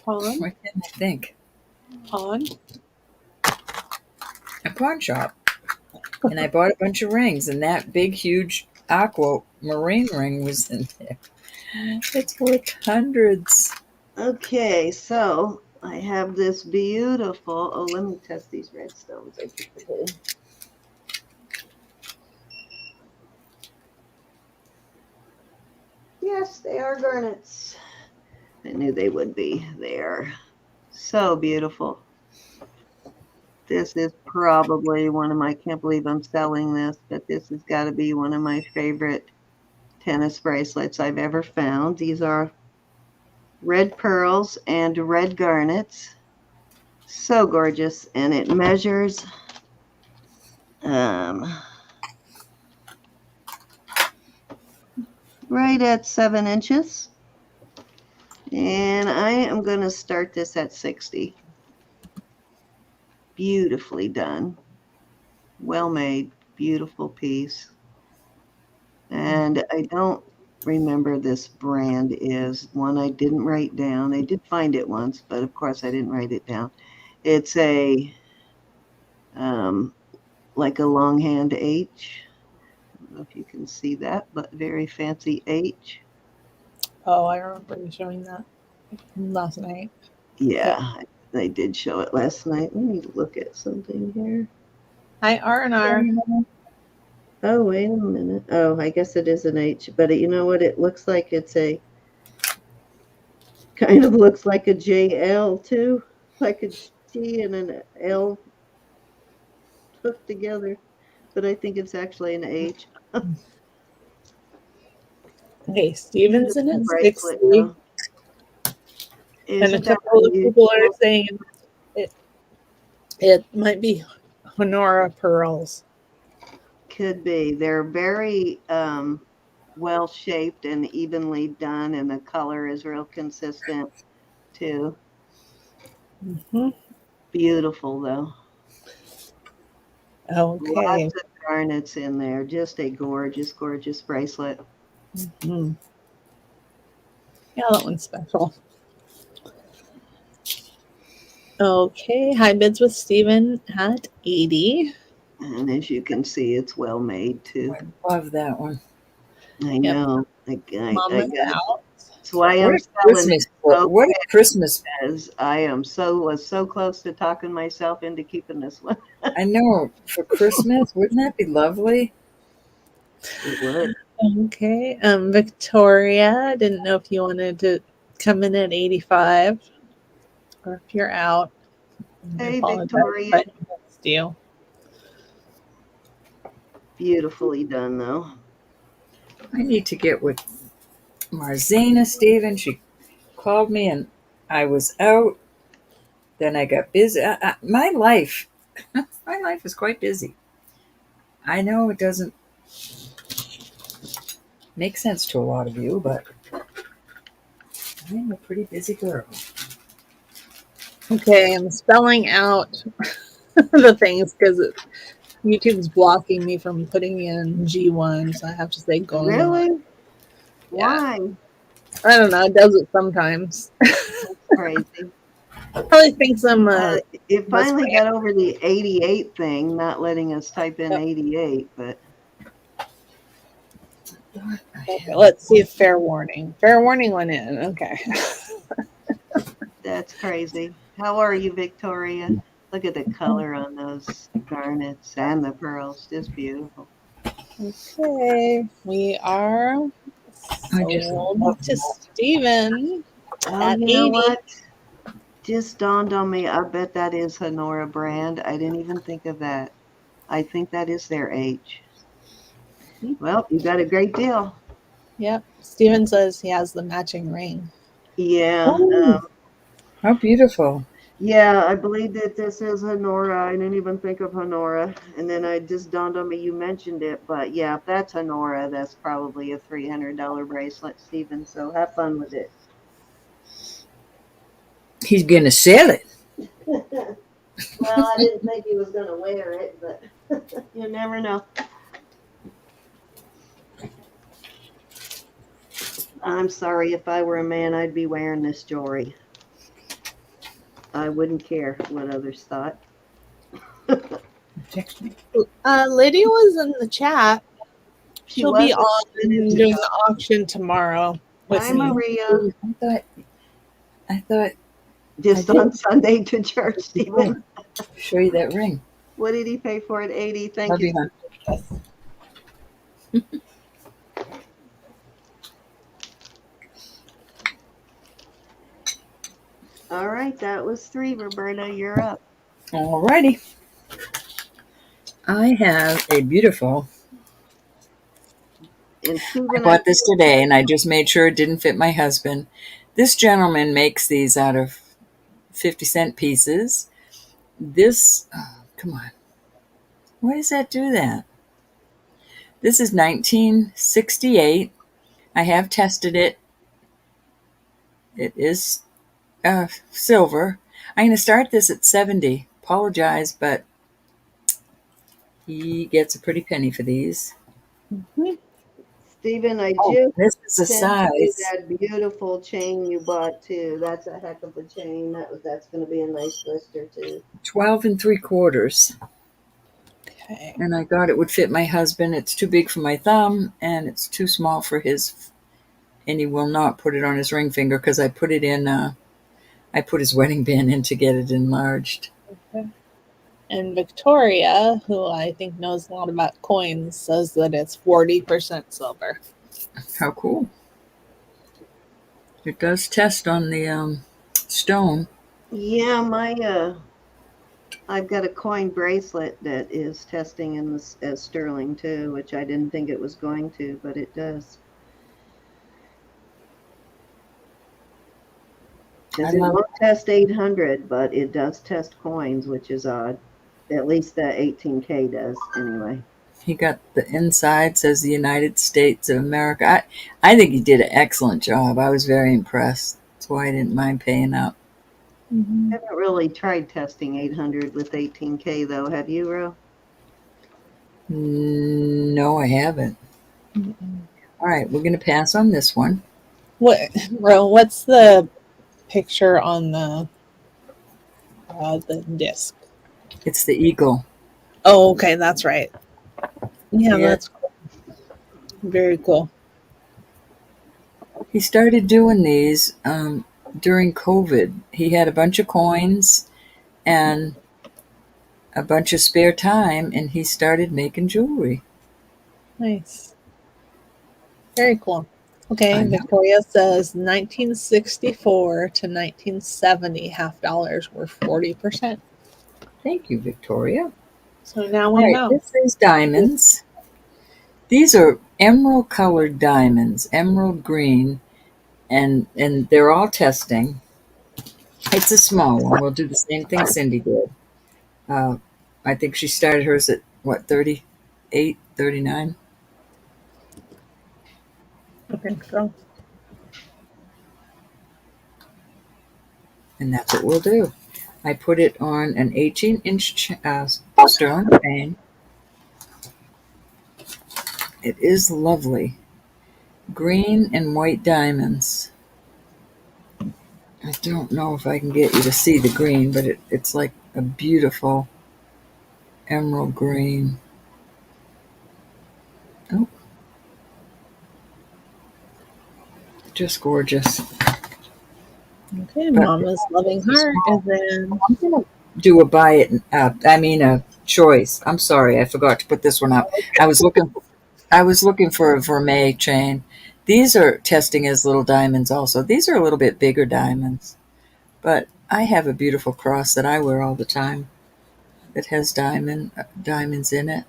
Pawn, Where can I think? pawn. A pawn shop. And I bought a bunch of rings, and that big, huge aquamarine ring was in there. It's worth hundreds. Okay, so I have this beautiful, oh, let me test these red stones. I keep forgetting. Yes, they are garnets. I knew they would be. They are so beautiful. This is probably one of my, I can't believe I'm selling this, but this has got to be one of my favorite tennis bracelets I've ever found. These are red pearls and red garnets. So gorgeous. And it measures right at 7 inches. And I am going to start this at 60. Beautifully done. Well made. Beautiful piece. And I don't remember this brand is one I didn't write down. I did find it once, but of course I didn't write it down. It's a like a longhand H. I don't know if you can see that, but very fancy H. Oh, I remember you showing that last night. Yeah, they did show it last night. Let me look at something here. Hi, Renoir. Oh, wait a minute. Oh, I guess it is an H, but you know what? It looks like it's a kind of looks like a JL too, like a T and an L hooked together, but I think it's actually an H. Okay, Stevenson Beautiful at bracelet, 60. though. And a Isn't that couple of people are unusual? saying it might be Honora pearls. Could be. They're very well shaped and evenly done, and the color is real consistent too. Mm-hmm. Beautiful, though. Okay. Lots of garnets in there. Just a gorgeous, gorgeous bracelet. Mm-hmm. Yeah, that one's special. Okay, high bids with Steven at 80. And as you can see, it's well made too. I love that one. I Yep. know. I Mama's got it. out. That's why What I'm a selling Christmas! so What a quick, Christmas! as I was so close to talking myself into keeping this one. I know for Christmas, wouldn't that be lovely? It would. Okay, Victoria, didn't know if you wanted to come in at 85 or if you're out. I Hey, apologize if I Victoria. missed you. Beautifully done, though. I need to get with Marzena, Stephen. She called me and I was out. Then I got busy. My life, my life is quite busy. I know it doesn't make sense to a lot of you, but I'm a pretty busy girl. Okay, I'm spelling out the things because YouTube's blocking me from putting in G1, so I have to say Gone. Really? Yeah. Why? I don't know. It does it sometimes. That's crazy. Probably thinks I'm It was finally got over the 88 thing, not letting us type in 88, but okay, let's see if fair warning. Fair warning went in. Okay. that's crazy. How are you, Victoria? Look at the color on those garnets and the pearls. Just beautiful. Okay. We are I just sold love to that. Steven Oh, at you know 80. what? Just dawned on me. I bet that is Honora brand. I didn't even think of that. I think that is their H. Well, you got a great deal. Yep. Steven says he has the matching ring. Yeah. Oh, how beautiful! Yeah, I believe that this is Honora. I didn't even think of Honora. And then I just dawned on me you mentioned it. But yeah, if that's Honora, that's probably a $300 bracelet, Stephen. So have fun with it. He's gonna sell it. Well, I didn't think he was going to wear it, but you never know. I'm sorry. If I were a man, I'd be wearing this jewelry. I wouldn't care what others thought. Text me. Lydia was in the chat. She She'll was be a few on minutes doing ago. the auction tomorrow with Hi, me. Maria. I thought Just did. on Sunday to church, Stephen. Show you that ring. What did he pay for it? 80. Thank Love you. you, hon. All right, that was 3. Roberta, you're up. Alrighty. I have a beautiful. And I Stephen, I bought this today and I just made sure it didn't fit my husband. This gentleman makes these out of 50-cent pieces. This, oh, come on. Why does that do that? This is 1968. I have tested it. It is silver. I'm going to start this at 70. Apologize, but he gets a pretty penny for these. Mhm. Stephen, I Oh, just this is a sent you size that beautiful chain you bought too. That's a heck of a chain. That's going to be a nice blister too. 12 and 3/4. Okay. And I thought it would fit my husband. It's too big for my thumb and it's too small for his, and he will not put it on his ring finger because I put it in, I put his wedding band in to get it enlarged. Okay. And Victoria, who I think knows a lot about coins, says that it's 40% silver. How cool. It does test on the stone. Yeah, I've got a coin bracelet that is testing in this as sterling too, which I didn't think it was going to, but it does. I Because it love won't test 800, but it does test coins, which is odd. At least the 18K does, anyway. he got the inside, says the United States of America. I think he did an excellent job. I was very impressed. That's why I didn't mind paying up. Mm-hmm. I haven't really tried testing 800 with 18K though, have you, Ro? No, I haven't. Mm-mm. All right, we're going to pass on this one. What, Ro? What's the picture on the disc? It's the eagle. Oh, okay, that's right. Yeah, Yeah, that's very cool. he started doing these during COVID. He had a bunch of coins and a bunch of spare time, and he started making jewelry. Nice. Very cool. I Okay, know. Victoria says 1964 to 1970 half dollars were 40%. Thank you, Victoria. So now All we right, know. this is diamonds. These are emerald colored diamonds, emerald green, and they're all testing. It's a small one. We'll do the same thing Cindy did. Uh, I think she started hers at what, 38, 39, I think so. and that's what we'll do. I put it on an 18-inch stone chain. It is lovely. Green and white diamonds. I don't know if I can get you to see the green, but it's like a beautiful emerald green. Oh, just gorgeous. Okay, But Mama's loving it's a heart. And small. then, I'm gonna do a buy it. I mean a choice. I'm sorry, I forgot to put this one up. I was looking. I was looking for a vermeil chain. These are testing as little diamonds. Also, these are a little bit bigger diamonds. But I have a beautiful cross that I wear all the time that has diamonds in it.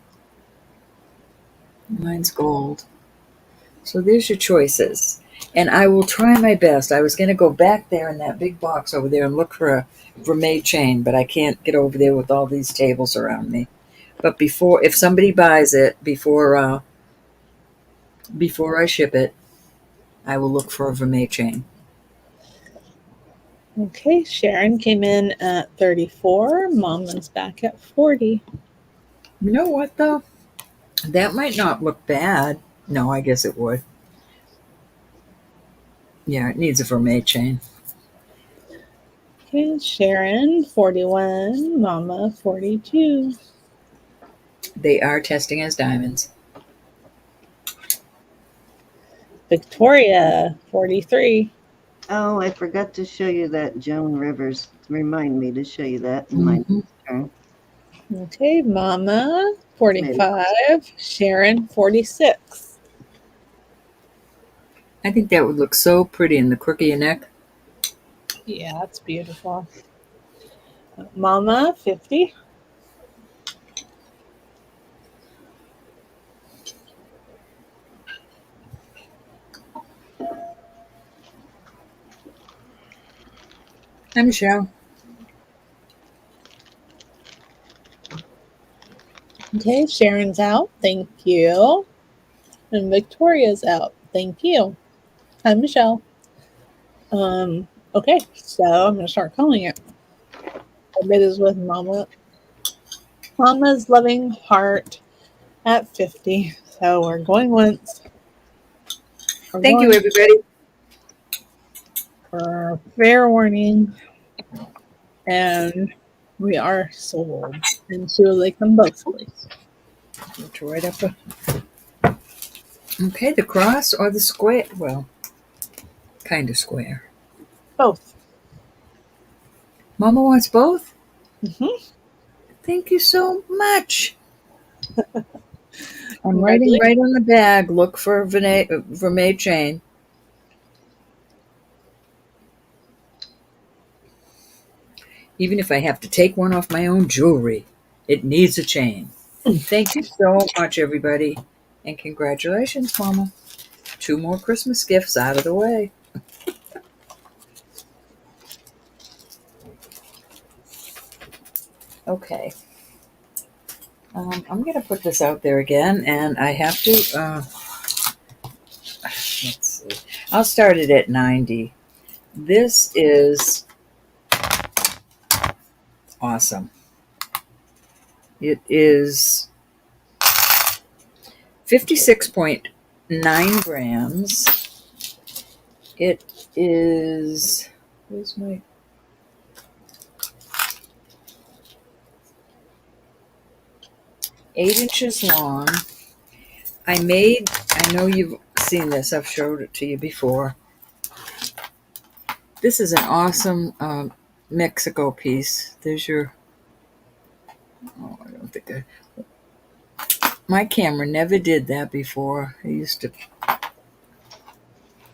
Mine's gold. So there's your choices. And I will try my best. I was going to go back there in that big box over there and look for a vermeil chain, but I can't get over there with all these tables around me. But if somebody buys it before I ship it, I will look for a vermeil chain. okay, Sharon came in at 34. Mama's back at 40. You know what though? That might not look bad. No, I guess it would. Yeah, it needs a vermeil chain. Okay, Sharon, 41. Mama, 42. They are testing as diamonds. Victoria, 43. Oh, I forgot to show you that Joan Rivers. Remind me to show you that in my Hmm. next turn. Okay, Mama, Maybe. 45. Sharon, 46. I think that would look so pretty in the crook of your neck. Yeah, that's beautiful. Mama, 50. Hi, Michelle. Okay, Sharon's out. Thank you. And Victoria's out. Thank you. Hi, Michelle. Okay, so I'm gonna start calling it. A bit is with Mama. Mama's loving heart at 50. So we're going once. We're Thank you, going everybody. for fair warning. And we are sold. And she will like them both, please. It's right up. Okay, the cross or the square? Well, kind of square. Both. Mama wants both? Mm-hmm. Thank you so much. I'm writing Congratulations. right on the bag. Look for vermeil chain. Even if I have to take one off my own jewelry, it needs a chain. Thank you so much, everybody. And congratulations, Mama. 2 more Christmas gifts out of the way. Okay. I'm going to put this out there again, and I have to, let's see. I'll start it at 90. This is awesome. It is 56.9 grams. It is, where's my, eight inches long. I know you've seen this, I've showed it to you before. This is an awesome Mexico piece. There's your, oh, I don't think my camera never did that before. I used to,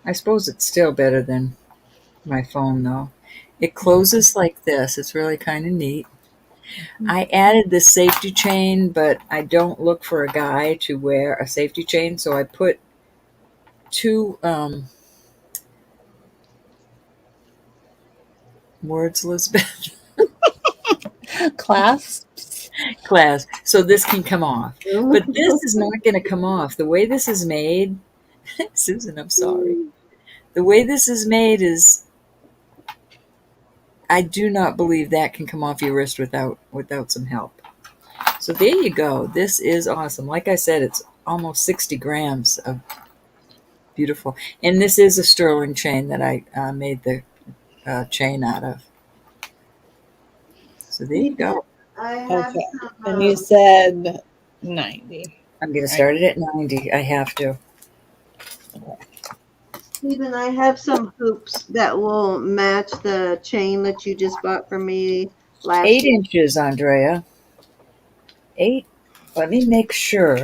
I suppose it's still better than my phone though. It closes like this. It's really kind of neat. I added this safety chain, but I don't look for a guy to wear a safety chain, so I put 2 words, Elizabeth, Clasps. class, so this can come off. But this is not going to come off. The way this is made, Susan, I'm sorry. The way this is made is, I do not believe that can come off your wrist without some help. So there you go. This is awesome. Like I said, it's almost 60 grams of beautiful. And this is a sterling chain that I made the chain out of. So there you go. I have Okay. some, And you said 90. I'm going to start it at 90. I have to. Stephen, I have some hoops that will match the chain that you just bought for me last 8 week. inches, Andrea. 8. Let me make sure.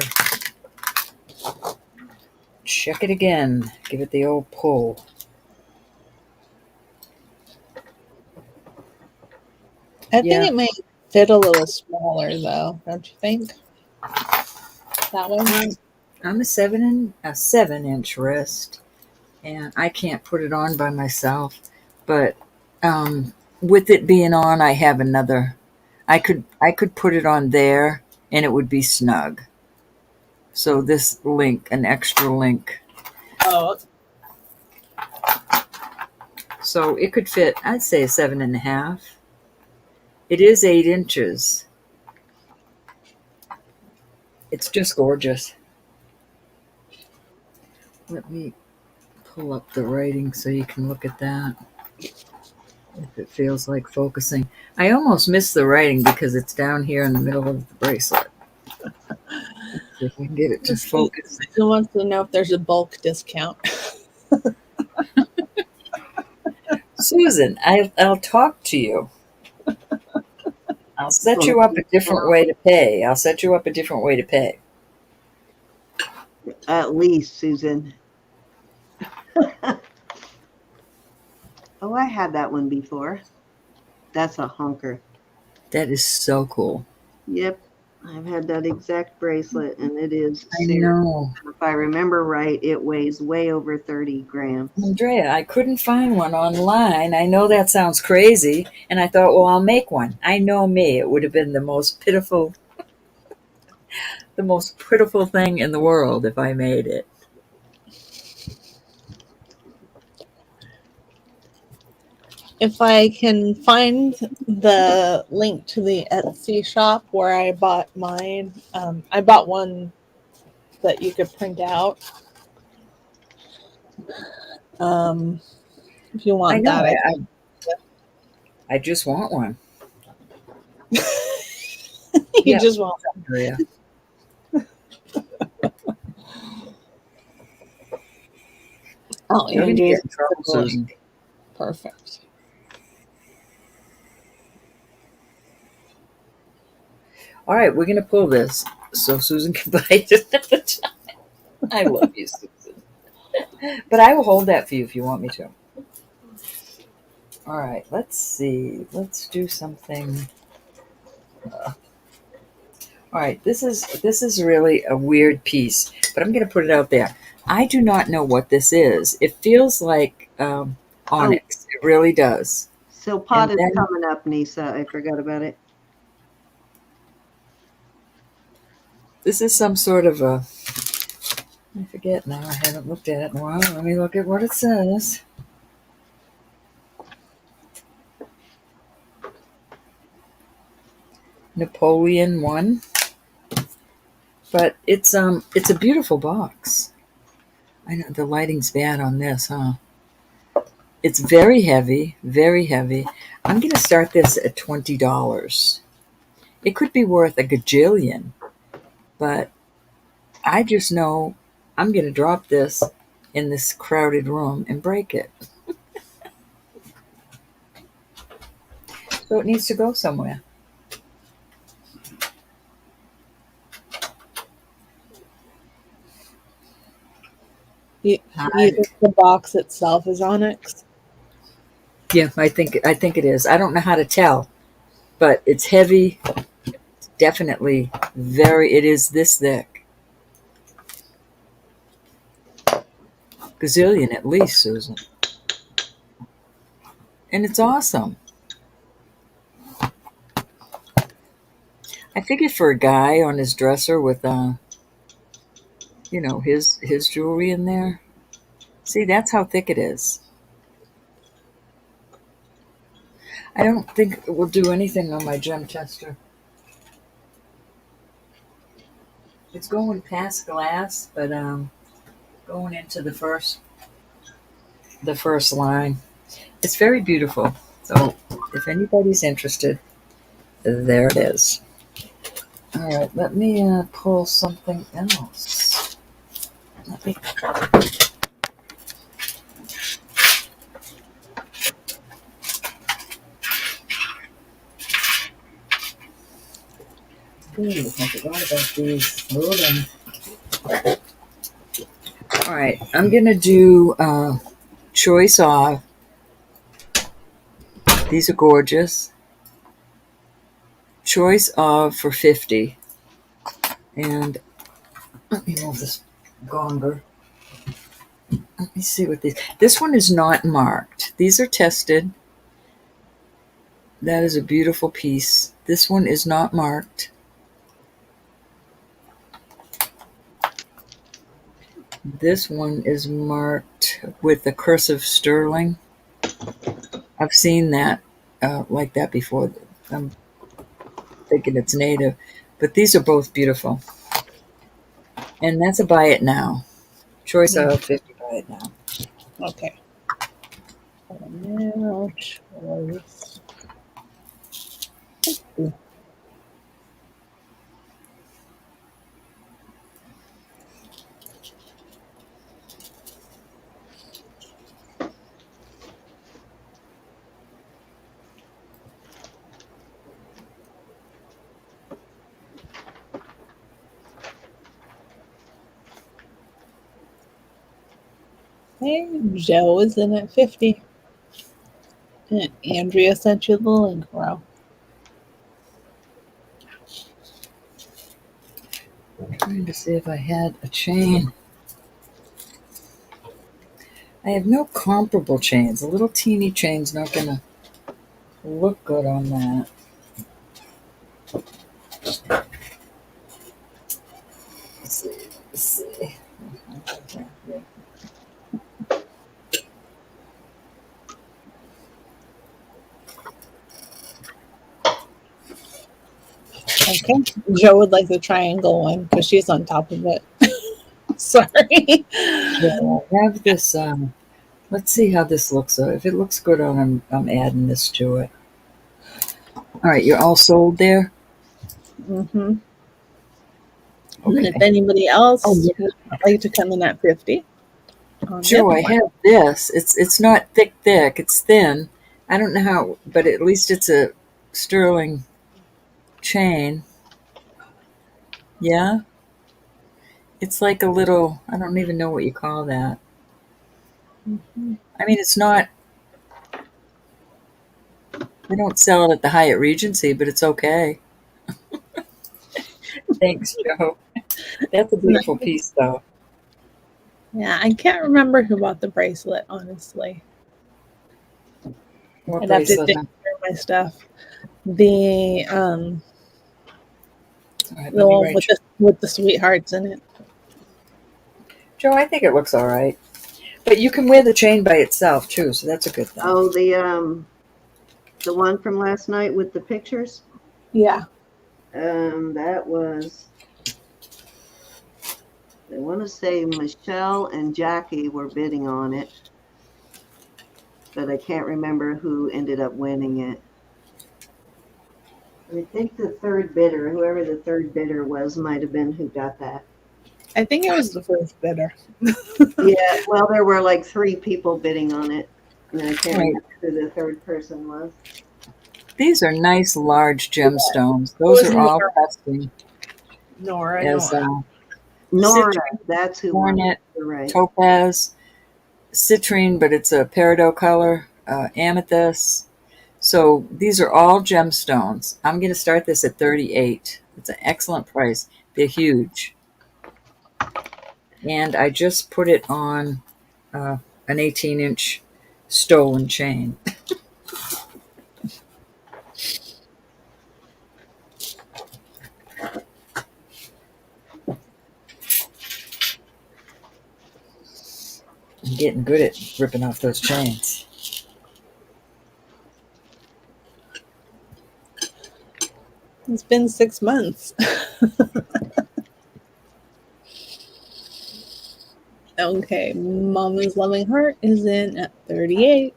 Check it again. Give it the old pull. I Yeah. think it might fit a little smaller though, don't you think? That one? I'm a 7-inch wrist, and I can't put it on by myself. But with it being on, I have another. I could put it on there, and it would be snug. So this link, an extra link, Oh, so it could fit. I'd say a 7.5. It is 8 inches. It's just gorgeous. Let me pull up the writing so you can look at that. If it feels like focusing. I almost missed the writing because it's down here in the middle of the bracelet. Let's see if I can get it to focus. She wants to know if there's a bulk discount. Susan, I'll talk to you. I'll set you up a different way to pay. At least, Susan. Oh, I had that one before. That's a honker. That is so cool. Yep. I've had that exact bracelet, and it is I serious. know. If I remember right, it weighs way over 30 grams. Andrea, I couldn't find one online. I know that sounds crazy. And I thought, well, I'll make one. I know me. It would have been the most pitiful thing in the world if I made it. If I can find the link to the Etsy shop where I bought mine, I bought one that you could print out. If you I want know. that, I just want one. you Yeah, just want. Andrea. Oh, You're going to Andrea's get in trouble, Susan. perfect. All right, we're going to pull this so Susan can buy it. I love you, Susan. But I will hold that for you if you want me to. All right, let's see. Let's do something. All right, this is really a weird piece, but I'm going to put it out there. I do not know what this is. It feels like Oh, onyx. It really does. so And pot is then coming up, Nisa. I forgot about it. this is some sort of a. I forget now. I haven't looked at it in a while. Let me look at what it says. Napoleon one, but it's a beautiful box. I know the lighting's bad on this, huh? It's very heavy, very heavy. I'm going to start this at $20. It could be worth a gajillion, but I just know I'm going to drop this in this crowded room and break it. So it needs to go somewhere. You think the box itself is onyx? Yeah, I think it is. I don't know how to tell, but it's heavy. Definitely very. It is this thick. Gazillion at least, Susan. And it's awesome. I figured for a guy on his dresser with his jewelry in there. See, that's how thick it is. I don't think it will do anything on my gem tester. It's going past glass, but going into the first line. It's very beautiful. So if anybody's interested, there it is. All right, let me pull something else. Let me. Ooh, I forgot about these. Hold on. All right, I'm gonna do choice of. These are gorgeous. Choice of for 50. And let me move this gonger. Let me see what these. This one is not marked. These are tested. That is a beautiful piece. This one is not marked. This one is marked with the cursive sterling. I've seen that like that before. I'm thinking it's native, but these are both beautiful. And that's a buy it now. Choice of 50, buy it now. Okay. Now choice. Hey, Joe is in at 50. And Andrea sent you the link, bro. trying to see if I had a chain. I have no comparable chains. A little teeny chain's not going to look good on that. Let's see. Let's see. Okay. Joe would like the triangle one because she's on top of it. Sorry. Yeah, I have this. Let's see how this looks. So if it looks good on, I'm adding this to it. All right, you're all sold there. Mm-hmm. Okay. And if anybody else Oh, yeah. would like to come in at 50, Joe, I have this. It's not thick. It's thin. I don't know how, but at least it's a sterling chain. Yeah, it's like a little. I don't even know what you call that. Mm-hmm. I mean, it's not. They don't sell it at the Hyatt Regency, but it's okay. Thanks, Joe. That's a beautiful piece, though. Yeah, I can't remember who bought the bracelet, honestly. What I'd have to bracelet? dig through my stuff. The All right, the let me one write. with the sweethearts in it. Joe, I think it looks all right. But you can wear the chain by itself too, so that's a good thing. Oh, the one from last night with the pictures. Yeah. That was. I want to say Michelle and Jackie were bidding on it, but I can't remember who ended up winning it. I think the third bidder, whoever the third bidder was, might have been who got that. I think it was the first bidder. Yeah, well, there were like 3 people bidding on it, and I can't Right. remember who the third person was. These are nice large gemstones. Those are all testing Nora. as Nora, citrine, that's who won garnet, it. You're right. topaz, citrine, but it's a peridot color, amethyst. So these are all gemstones. I'm going to start this at 38. It's an excellent price. They're huge. And I just put it on an 18-inch stolen chain. I'm getting good at ripping off those chains. It's been 6 months. Okay, Mama's Loving Heart is in at 38.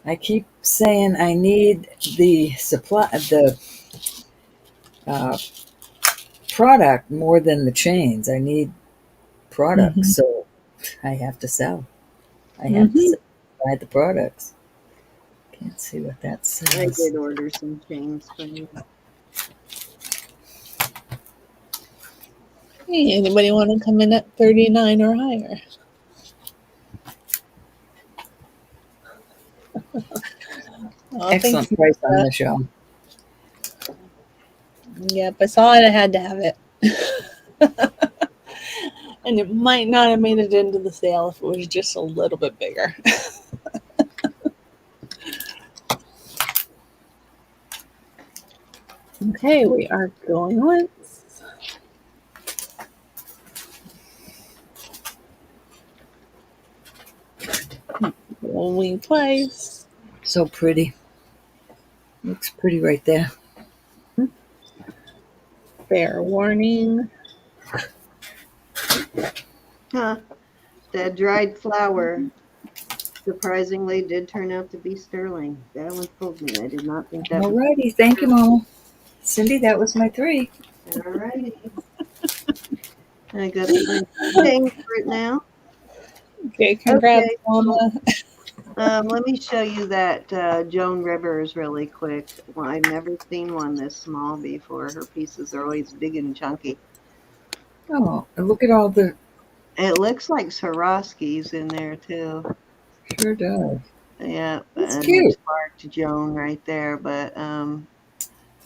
I keep saying I need the product more than the chains. I need products, so I have to sell. I have to buy the products. Can't see what that I says. did order some chains from you. Hey, anybody want to come in at 39 or higher? Oh, Excellent price on the show. Yep, I saw it. I had to have it. And it might not have made it into the sale if it was just a little bit bigger. Okay, we are going once. Going twice. So pretty. Looks pretty right there. Fair warning. Huh. That dried flower surprisingly did turn out to be sterling. That one fooled me. I did not think that was. Alrighty, thank you, Mama. Cindy, that was my 3. Alrighty. I got to paying for it now. Okay, congrats, Okay. Mama. Let me show you that Joan Rivers really quick. Well, I've never seen one this small before. Her pieces are always big and chunky. Oh, and look at all the. It looks like Swarovski's in there too. Sure does. Yeah, It's and cute. it's marked Joan right there. But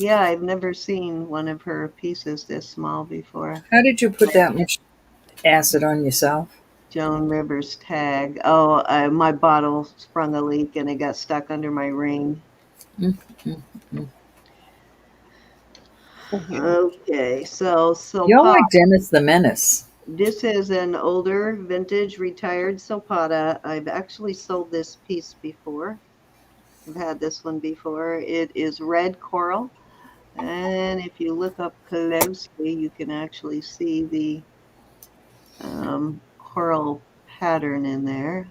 Yeah, I've never seen one of her pieces this small before. How did you put that much acid on yourself? Joan Rivers tag. Oh, my bottle sprung a leak and it got stuck under my ring. Mm, mm, mm. Okay, so You're pop. like Dennis the Menace. This is an older vintage retired Silpata. I've actually sold this piece before. I've had this one before. It is red coral. And if you look up closely, you can actually see the coral pattern in there.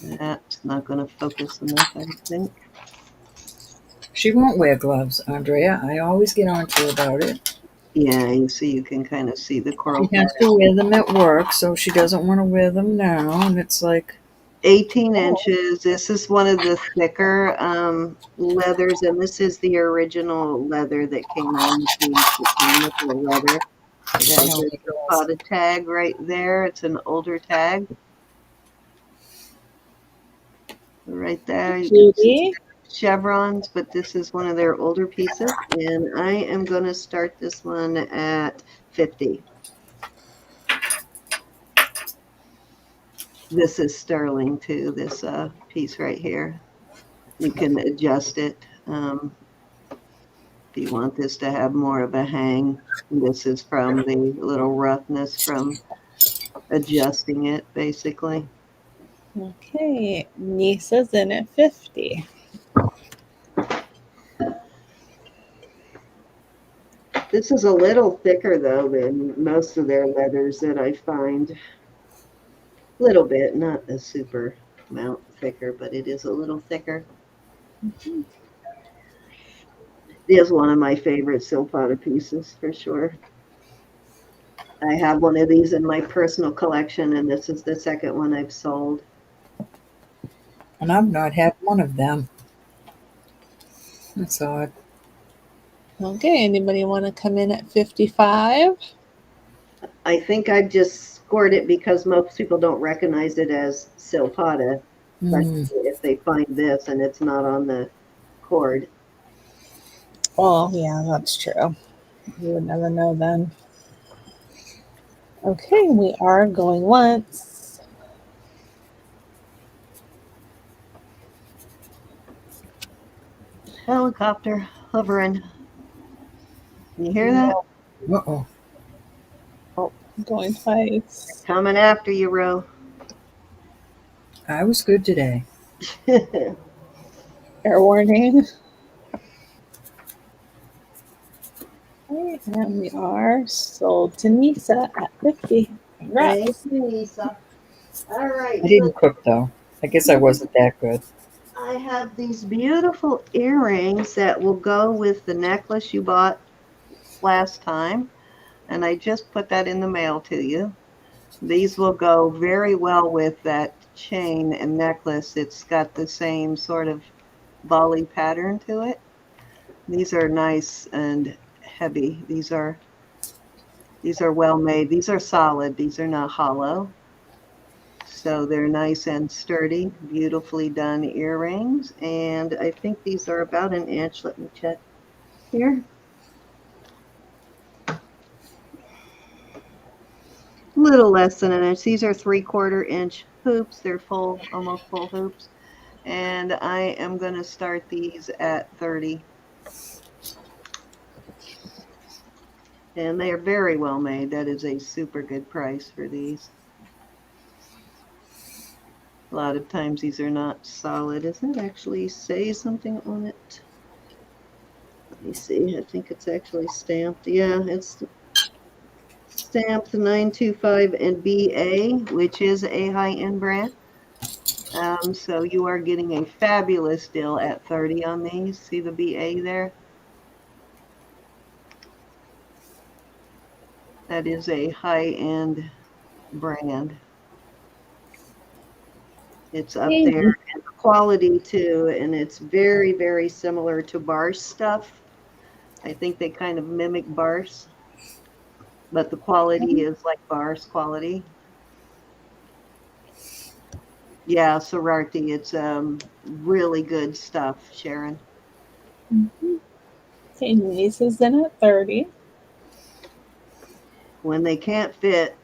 That's not going to focus enough, I think. She won't wear gloves, Andrea. I always get on to her about it. Yeah, you see, you can kind of see the coral She has pattern. to wear them at work, so she doesn't want to wear them now. And it's like, 18 oh, inches. This is one of the thicker leathers, and this is the original leather that came on the piece. It came with the leather. It has oh a my gosh. Zapata tag right there. It's an older tag right there. You can see Judy. chevrons, but this is one of their older pieces, and I am going to start this one at 50. This is sterling too, this piece right here. You can adjust it if you want this to have more of a hang. This is from the little roughness from adjusting it, basically. Okay, Nisa's in at 50. This is a little thicker, though, than most of their leathers that I find. A little bit, not a super amount thicker, but it is a little thicker. It is one of my favorite Silpata pieces, for sure. I have one of these in my personal collection, and this is the second one I've sold. And I've not had one of them. That's odd. Okay, anybody want to come in at 55? I think I've just scored it because most people don't recognize it as Silpata, Mm. especially if they find this and it's not on the cord. Oh, yeah, that's true. You would never know then. Okay, we are going once. Helicopter hovering. Can you hear that? Uh-oh. Oh, going twice. Coming after you, Ro. I was good today. Fair warning. Okay, and we are sold to Nisa at 50. Thank Congrats. you, Lisa. All right, I so didn't cook, though. I guess I wasn't that good. I have these beautiful earrings that will go with the necklace you bought last time, and I just put that in the mail to you. These will go very well with that chain and necklace. It's got the same sort of volley pattern to it. These are nice and heavy. These are well made. These are solid. These are not hollow. So they're nice and sturdy, beautifully done earrings. And I think these are about an inch. Let me check here. A little less than an inch. These are 3/4 inch hoops. They're full, almost full hoops. And I am going to start these at 30. And they are very well made. That is a super good price for these. A lot of times these are not solid. Does it actually say something on it? Let me see. I think it's actually stamped. Yeah, it's stamped 925 and BA, which is a high-end brand. So you are getting a fabulous deal at 30 on these. See the BA there? That is a high-end brand. It's up Hey, there and the quality too, and it's very, very similar to Bar's stuff. I think they kind of mimic Bar's, but the quality is like Bar's quality. Yeah, Sorority. It's really good stuff, Sharon. mhm. Okay, Niece's in at 30. When they can't fit,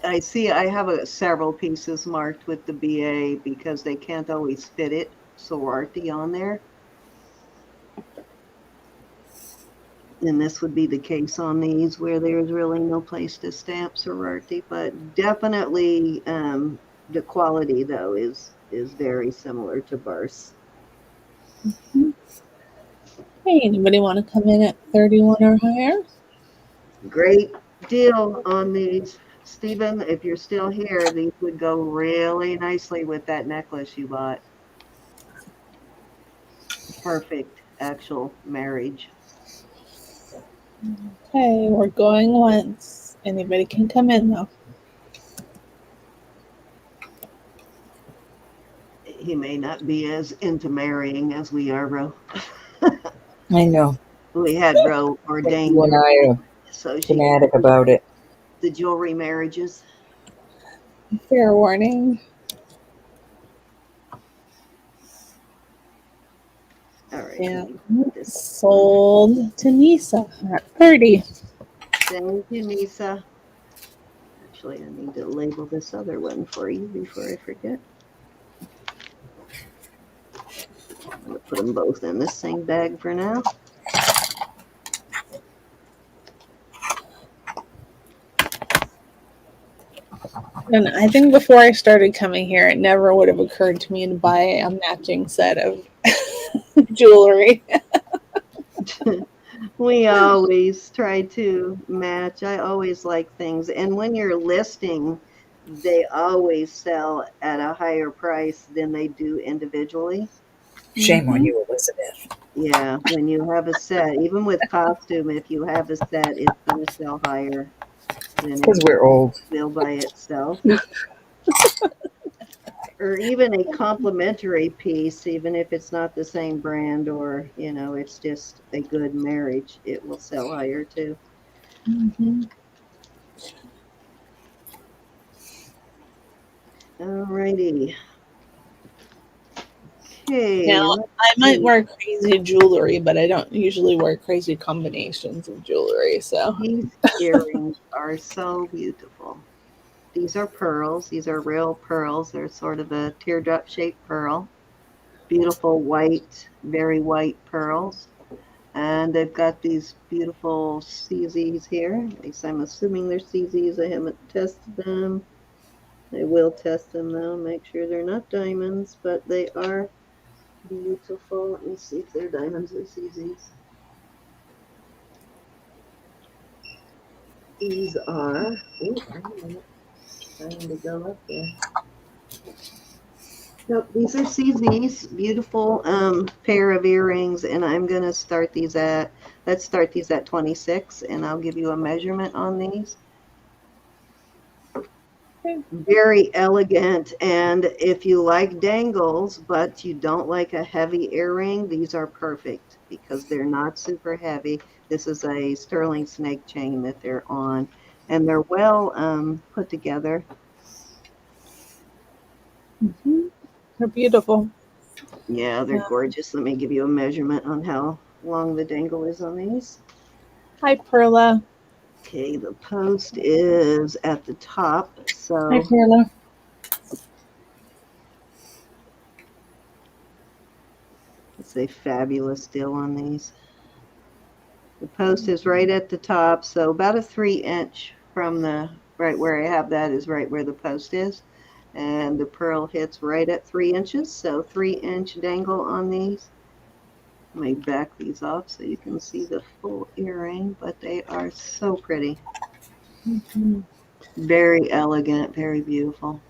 I see I have several pieces marked with the BA because they can't always fit it sorority on there. And this would be the case on these where there's really no place to stamp sorority, but definitely the quality though is very similar to Burse. Hey, anybody want to come in at 31 or higher? Great deal on these. Stephen, if you're still here, these would go really nicely with that necklace you bought. Perfect actual marriage. Okay, we're going once. Anybody can come in though. He may not be as into marrying as we are, Ro. I know. We had Ro But ordained you and her I are so she could fanatic do about it. the jewelry marriages. Fair warning. All right. And This sold to Nisa at 30. Thank you, Nisa. Actually, I need to label this other one for you before I forget. I'm going to put them both in the same bag for now. And I think before I started coming here, it never would have occurred to me to buy a matching set of jewelry. We always try to match. I always like things. And when you're listing, they always sell at a higher price than they do individually. Shame on you, Elizabeth. Yeah, when you have a set, even with costume, if you have a set, it's going to sell higher than Because it we're old. will by itself. Or even a complementary piece, even if it's not the same brand or, it's just a good marriage, it will sell higher too. Mm-hmm. Alrighty. Okay. Now, I might wear crazy jewelry, but I don't usually wear crazy combinations of jewelry. So, These earrings are so beautiful. These are pearls. These are real pearls. They're sort of a teardrop shaped pearl. Beautiful white, very white pearls. And they've got these beautiful CZs here. At least I'm assuming they're CZs. I haven't tested them. I will test them though, make sure they're not diamonds, but they are beautiful. Let me see if they're diamonds or CZs. These are, trying to go up there. Nope, these are CZs, beautiful pair of earrings, and I'm going to start these let's start these at 26, and I'll give you a measurement on these. Very elegant, and if you like dangles, but you don't like a heavy earring, these are perfect because they're not super heavy. This is a sterling snake chain that they're on, and they're well put together. mm-hmm. They're beautiful. Yeah, they're gorgeous. Let me give you a measurement on how long the dangle is on these. Hi, Perla. Okay, the post is at the top, Hi, so Perla. it's a fabulous deal on these. The post is right at the top, so about a 3-inch from the right where I have that is right where the post is. And the pearl hits right at 3 inches, so 3-inch dangle on these. Let me back these off so you can see the full earring, but they are so pretty. Mm-hmm. Very elegant, very beautiful.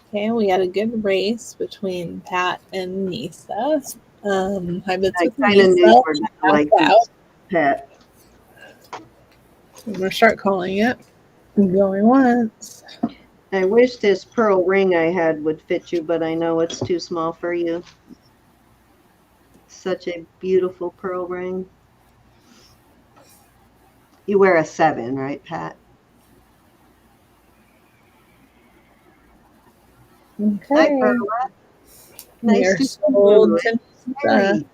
Okay, we had a good race between Pat and Nisa. Hi, bits I with kind of knew Nisa. you were like Out. this, Pat. I'm gonna start calling it. Going once. I wish this pearl ring I had would fit you, but I know it's too small for you. Such a beautiful pearl ring. You wear a 7, right, Pat? Hi, Okay. Perla. We Nice are to see you. sold to Nisa. Mary.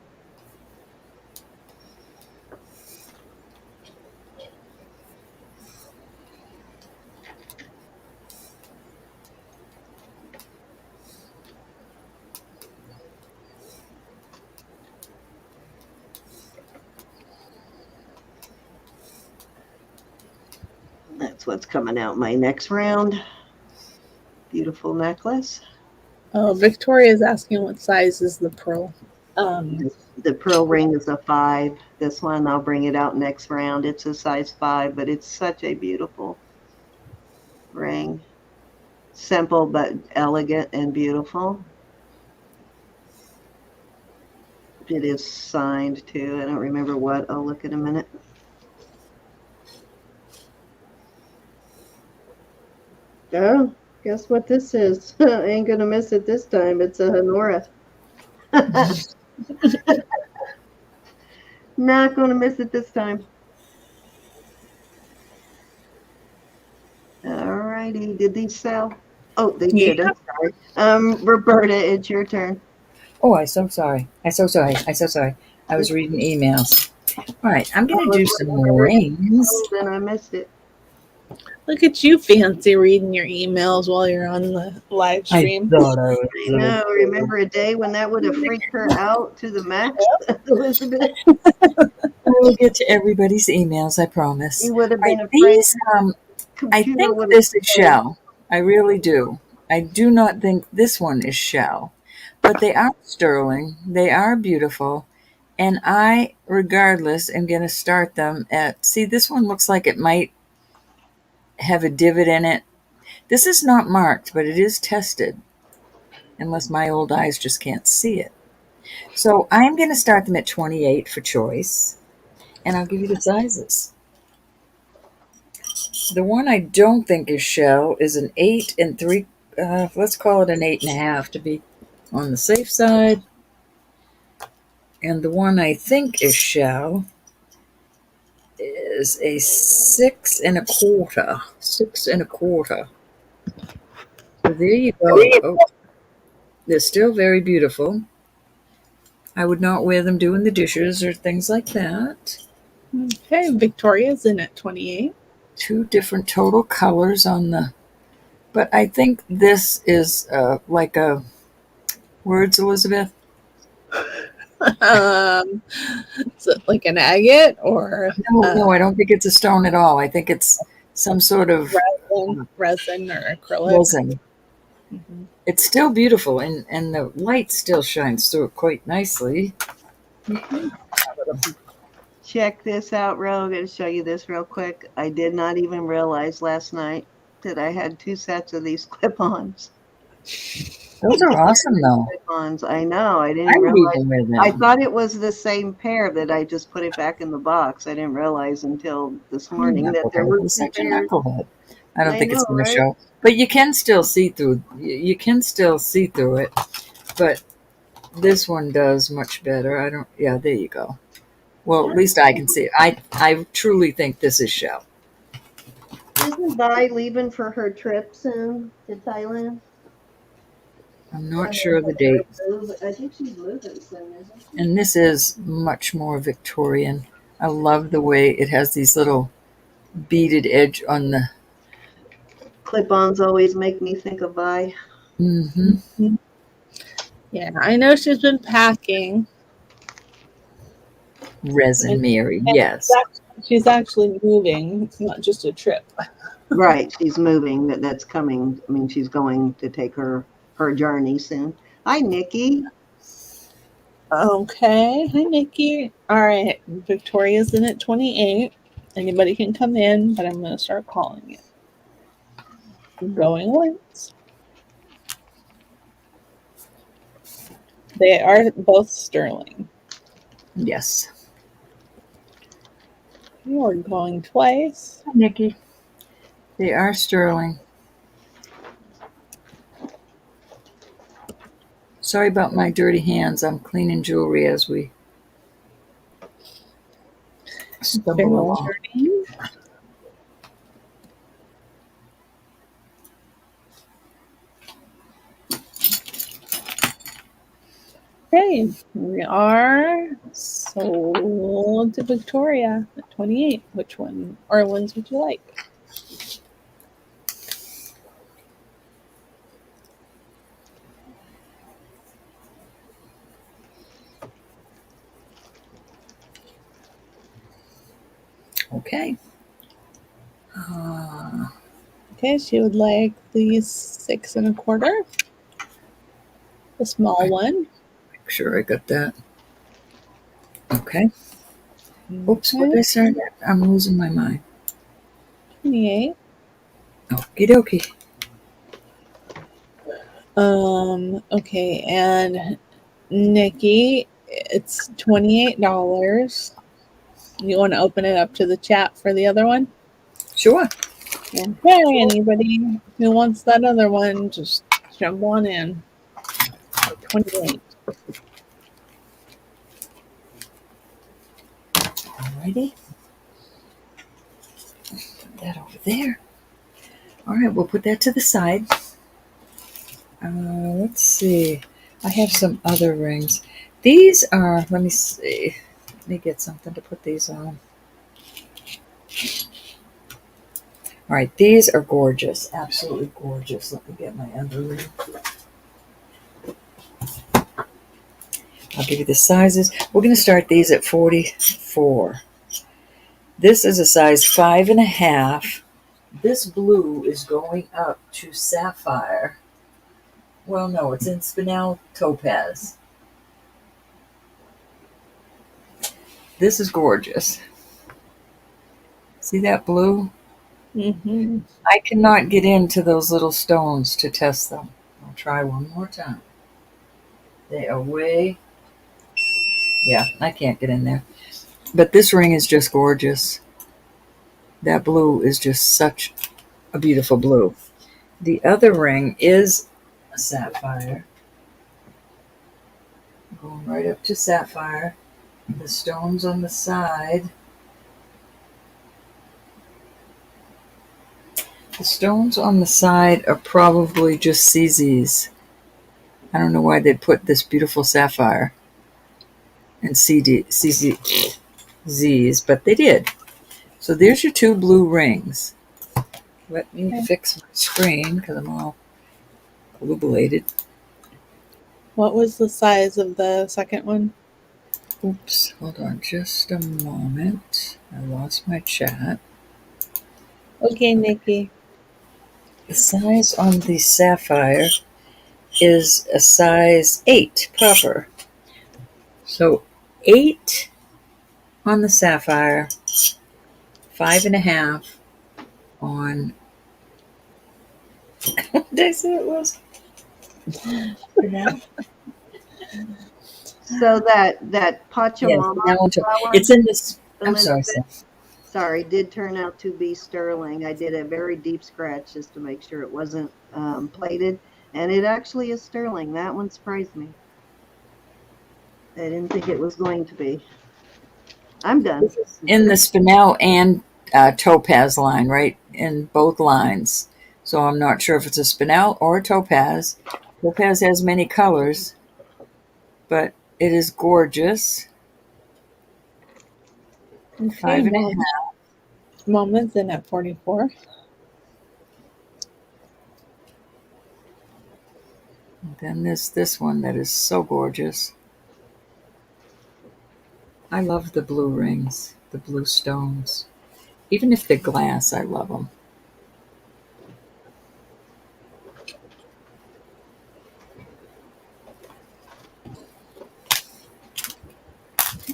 That's what's coming out my next round. Beautiful necklace. Oh, Victoria's asking what size is the pearl. The pearl ring is a 5. This one, I'll bring it out next round. It's a size 5, but it's such a beautiful ring. Simple but elegant and beautiful. It is signed too. I don't remember what. I'll look in a minute. Oh, guess what this is? I ain't gonna miss it this time. It's a Honora. Not gonna miss it this time. All righty. Did these sell? Oh, they Yeah. did. I'm sorry. Roberta, it's your turn. Oh, I'm so sorry. I'm so sorry. I'm so sorry. I was reading emails. All right, I'm going to do some rings. Oh, then I missed it. Look at you, fancy reading your emails while you're on the live I stream. thought I was. I know. Remember a day when that would have freaked her out to the max, Elizabeth? I will get to everybody's emails, I promise. You would have All been right, afraid these, the I computer think would have this is shell. I really do. I do not think this one is shell. But they are sterling. They are beautiful. And I, regardless, am going to start them at, see, this one looks like it might have a divot in it. This is not marked, but it is tested, unless my old eyes just can't see it. So I'm going to start them at 28 for choice, and I'll give you the sizes. The one I don't think is shell is an 8 and 3, let's call it an 8.5 to be on the safe side. And the one I think is shell is a 6.25. 6.25. So there you go. Oh, they're still very beautiful. I would not wear them doing the dishes or things like that. Okay, Victoria's in at 28. 2 different total colors on the, but I think this is like a, words, Elizabeth? Is it like an agate or No, I don't think it's a stone at all. I think it's some sort of resin or acrylic? resin. Mm-hmm. It's still beautiful, and the light still shines through it quite nicely. Mm-hmm. check this out, Ro. I'm going to show you this real quick. I did not even realize last night that I had 2 sets of these clip-ons. Those are awesome, though. Clip-ons. I know. I didn't I would realize. even wear them. I thought it was the same pair that I just put it back in the box. I didn't realize until this morning that there were You're 2 such a pairs. knucklehead. I don't I think it's know, going to right? show, but you can still see through. You can still see through it, but this one does much better. I don't. Yeah, there you go. Well, at least I can see it. I truly think this is shell. Isn't Vi leaving for her trip soon to Thailand? I'm not sure of the date. I think she's moving soon, isn't she? And this is much more Victorian. I love the way it has these little beaded edge on the. Clip-ons always make me think of Vi. Mm-hmm. Yeah, I know she's been packing. Resin Mary, yes. She's actually moving. It's not just a trip. Right, she's moving. That's coming. I mean, she's going to take her journey soon. Hi, Nikki. Okay. Hi, Nikki. All right. Victoria's in at 28. Anybody can come in, but I'm going to start calling it. Going once. They are both sterling. Yes. You're going twice. Hi, Nikki. They are sterling. Sorry about my dirty hands. I'm cleaning jewelry as we stumble along. Okay, we are sold to Victoria at 28. Which one or ones would you like? Okay. Okay, she would like the 6 1/4, the small one. Make sure I got that. Okay. Oops, what Okay, did I say? I'm losing my mind. 28. Okie dokie. Okay, and Nikki, it's $28. You want to open it up to the chat for the other one? Sure. Okay, anybody who wants that other one, just jump on in. 28. Alrighty. Put that over there. All right, we'll put that to the side. Let's see. I have some other rings. These are, let me see. Let me get something to put these on. All right, these are gorgeous. Absolutely gorgeous. Let me get my other ring. I'll give you the sizes. We're going to start these at 44. This is a size 5.5. This blue is going up to sapphire. Well, no, it's in spinel topaz. This is gorgeous. See that blue? Mm-hmm. I cannot get into those little stones to test them. I'll try one more time. They are way... Yeah, I can't get in there. But this ring is just gorgeous. That blue is just such a beautiful blue. The other ring is a sapphire. Going right up to sapphire. The stones on the side. The stones on the side are probably just CZs. I don't know why they'd put this beautiful sapphire and CZs, but they did. So there's your two blue rings. Let me Okay. fix my screen because I'm all illuminated. What was the size of the second one? Oops, hold on just a moment. I lost my chat. Okay, Nikki. The size on the sapphire is a size 8 proper. So 8 on the sapphire, 5.5 on... What did I say it was? So that Yes, Pachamama now flower, it's in this. I'm sorry, Elizabeth, Seth. sorry, did turn out to be sterling. I did a very deep scratch just to make sure it wasn't plated, and it actually is sterling. That one surprised me. I didn't think it was going to be. I'm done. This is in the spinel and topaz line, right? In both lines. So I'm not sure if it's a spinel or a topaz. Topaz has many colors, but it is gorgeous. Okay, 5.5. Mom is in at 44. Then there's this one that is so gorgeous. I love the blue rings, the blue stones. Even if they're glass, I love them.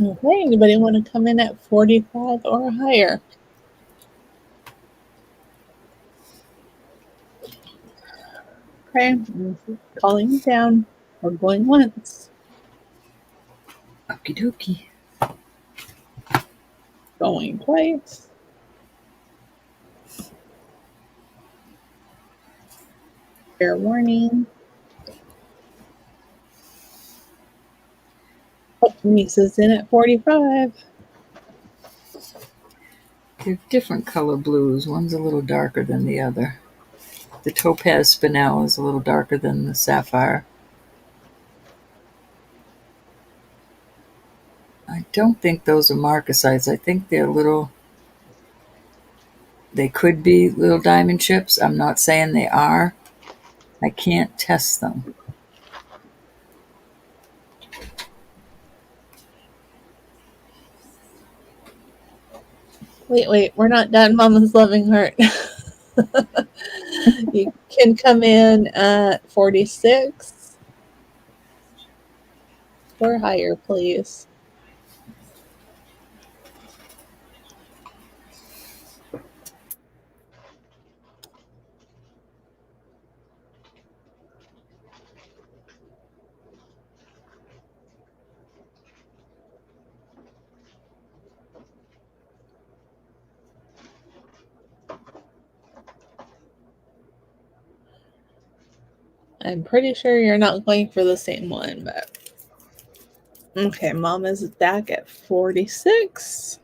Okay, anybody want to come in at 45 or higher? Okay, calling down. We're going once, Okie dokie. going twice. Fair warning. Oh, Misa's in at 45. They're different color blues. One's a little darker than the other. The topaz spinel is a little darker than the sapphire. I don't think those are marcasites. I think they're little, they could be little diamond chips. I'm not saying they are. I can't test them. Wait. We're not done, Mama's Loving Heart. You can come in at 46 or higher, please. I'm pretty sure you're not going for the same one, but okay, Mom is back at 46.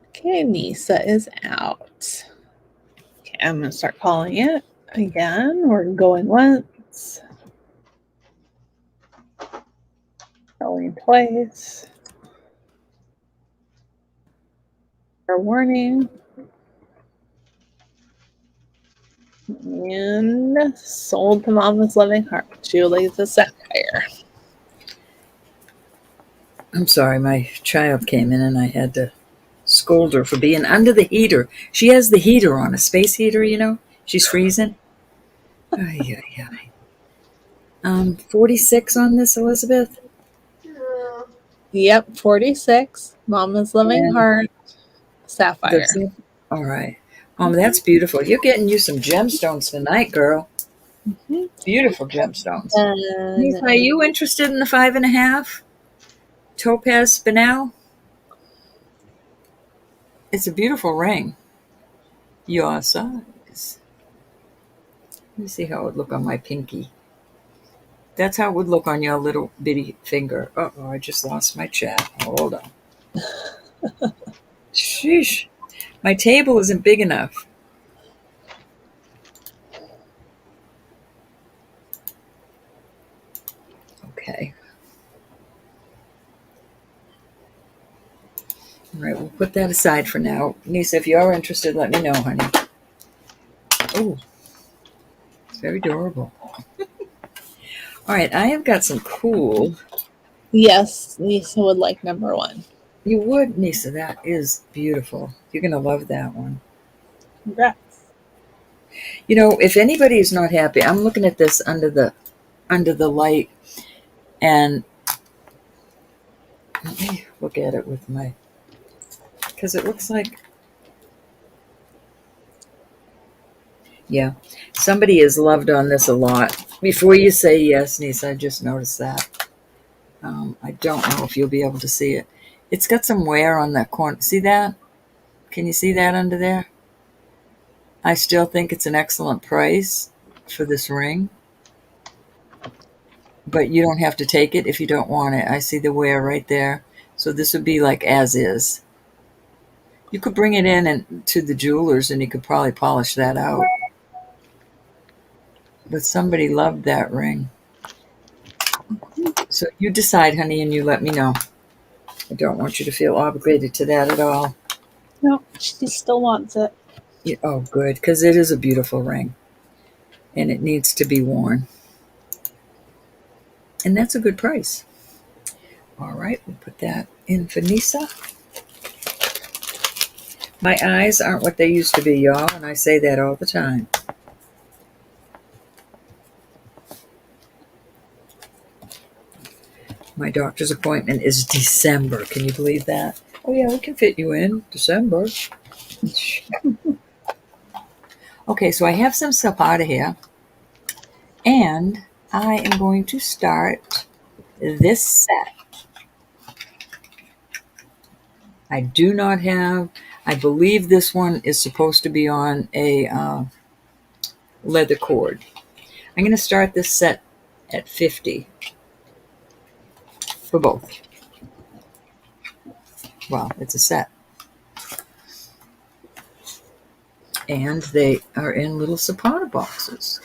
Okay, Nisa is out. Okay, I'm gonna start calling it again. We're going once, going twice. Our warning. And sold to Mama's Loving Heart. Julie the Sapphire. I'm sorry, my child came in and I had to scold her for being under the heater. She has the heater on, a space heater, you know. She's freezing. Ay, ay, ay. 46 on this, Elizabeth. Yep, 46. Mama's Loving And Heart. Sapphire. All right. That's beautiful. You're getting you some gemstones tonight, girl. Mm-hmm. Beautiful gemstones. Lisa, are you interested in the 5.5 topaz spinel? It's a beautiful ring. Your size. Let me see how it would look on my pinky. That's how it would look on your little bitty finger. Uh-oh, I just lost my chat. Hold on. Sheesh. My table isn't big enough. Okay. All right, we'll put that aside for now. Nisa, if you're interested, let me know, honey. Oh, it's very durable. All right, I have got some cool. Yes, Nisa would like number 1. You would, Nisa. That is beautiful. You're going to love that one. Congrats. You know, if anybody is not happy, I'm looking at this under the light, and let me look at it with my, because it looks like, yeah, somebody has loved on this a lot. Before you say yes, Nisa, I just noticed that. I don't know if you'll be able to see it. It's got some wear on that corner. See that? Can you see that under there? I still think it's an excellent price for this ring, but you don't have to take it if you don't want it. I see the wear right there. So this would be like as is. You could bring it in and to the jewelers and you could probably polish that out. But somebody loved that ring. So you decide, honey, and you let me know. I don't want you to feel obligated to that at all. No, she still wants it. Yeah, oh, good, because it is a beautiful ring. And it needs to be worn. And that's a good price. All right, we'll put that in for Nisa. My eyes aren't what they used to be, y'all, and I say that all the time. My doctor's appointment is December. Can you believe that? Oh, yeah, we can fit you in December. Okay, so I have some stuff out of here. And I am going to start this set. I do not have, I believe this one is supposed to be on a leather cord. I'm going to start this set at 50 for both. Well, it's a set. And they are in little Sephora boxes.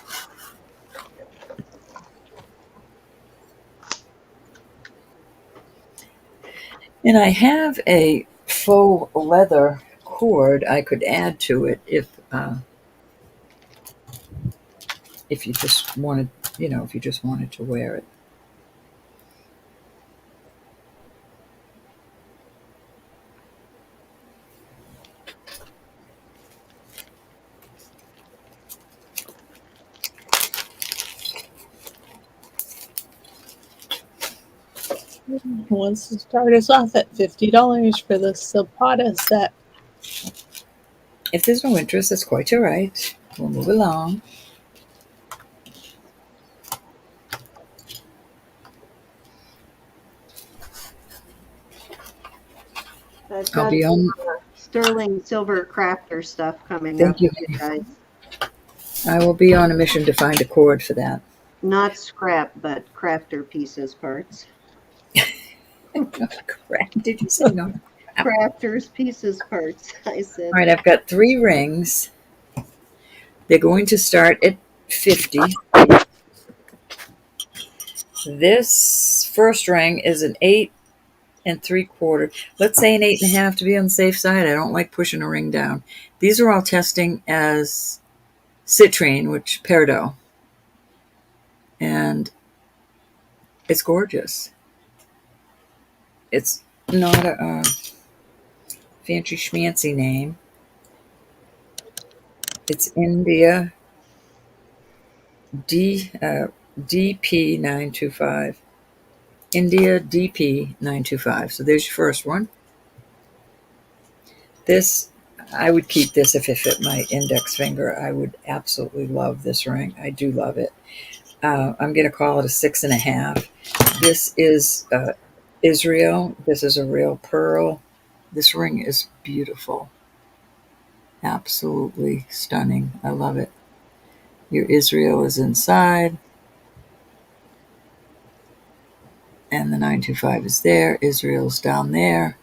And I have a faux leather cord I could add to it if you just wanted, if you just wanted to wear it. Who wants to start us off at $50 for the Zapata set? If there's no interest, that's quite all right. We'll move along. I've I'll got be some on. sterling silver crafter stuff coming up Thank you. for you guys. I will be on a mission to find a cord for that. Not scrap, but crafter pieces parts. Correct. Did you say no? Crafters pieces parts, I said. All right, I've got 3 rings. They're going to start at 50. This first ring is an 8 3/4. Let's say an 8.5 to be on the safe side. I don't like pushing a ring down. These are all testing as citrine, which peridot, and it's gorgeous. It's not a fancy schmancy name. It's India DP925. India DP925. So there's your first one. This, I would keep this if it fit my index finger. I would absolutely love this ring. I do love it. I'm going to call it a 6.5. This is Israel. This is a real pearl. This ring is beautiful. Absolutely stunning. I love it. Your Israel is inside. And the 925 is there. Israel's down there.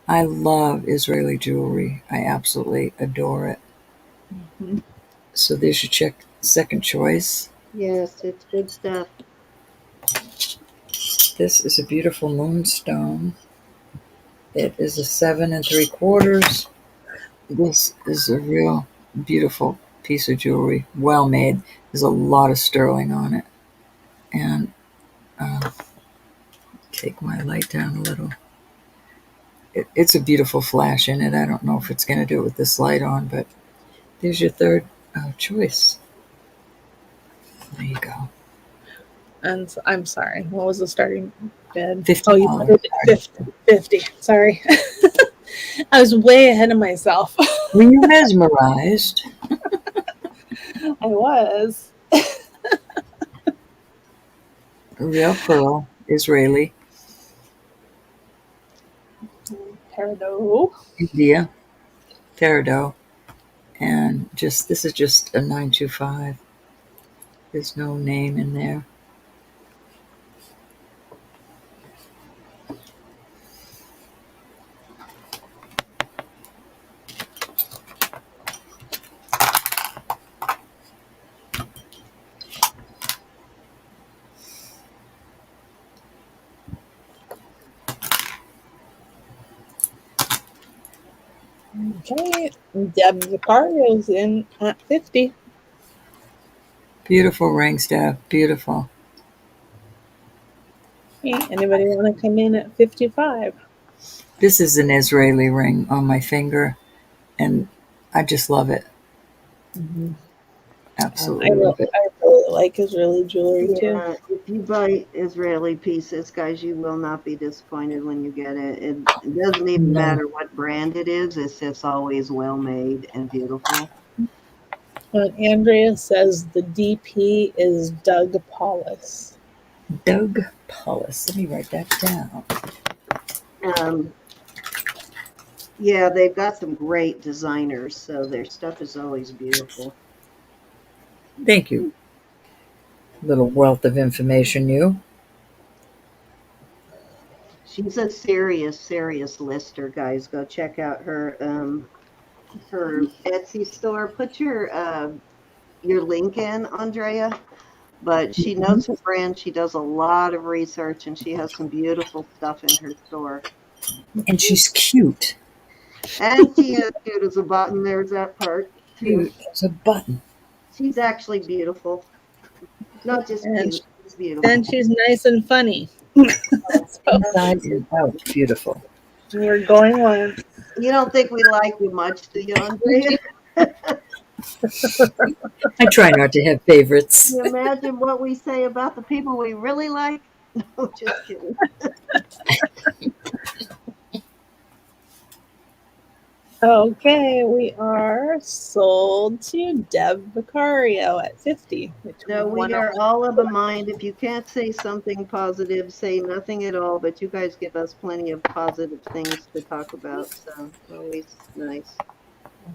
I love Israeli jewelry. I absolutely adore it. Mm-hmm. So there's your second choice. Yes, it's good stuff. This is a beautiful moonstone. It is a 7 3/4. This is a real beautiful piece of jewelry. Well made. There's a lot of sterling on it. And take my light down a little. It's a beautiful flash in it. I don't know if it's going to do it with this light on, but there's your third choice. There you go. And I'm sorry, what was the starting bid? $50. Oh, you put it 50. Sorry. I was way ahead of myself. Were you mesmerized? I was. Real pearl, Israeli, Peridot. India, peridot, and this is just a 925. There's no name in there. Okay, Deb Vicario's in at 50. Beautiful ring, Steph. Beautiful. Hey, anybody want to come in at 55? This is an Israeli ring on my finger, and I just love it. Mm-hmm. Absolutely love it. I really like Israeli jewelry too. Yeah, if you buy Israeli pieces, guys, you will not be disappointed when you get it. It doesn't even matter what brand it is. It's just always well made and beautiful. Andrea says the DP is Doug Paulus. Doug Paulus. Let me write that down. Yeah, they've got some great designers, so their stuff is always beautiful. Thank you. Little wealth of information, you. She's a serious lister, guys. Go check out her Etsy store. Put your link in, Andrea. But she knows her brand. She does a lot of research, and she has some beautiful stuff in her store. And she's cute. And she is cute as a button. There's that part. Cute as a button. She's actually beautiful. Not just cute. She's beautiful. And she's nice and funny. Inside and out, beautiful. We're going on. You don't think we like you much, do you, Andrea? I try not to have favorites. Can you imagine what we say about the people we really like? No, just kidding. Okay, we are sold to Deb Vicario at 50. Which No, we are all of a mind. If you can't say something positive, say nothing at all. But you guys give us plenty of positive things to talk about. So always nice.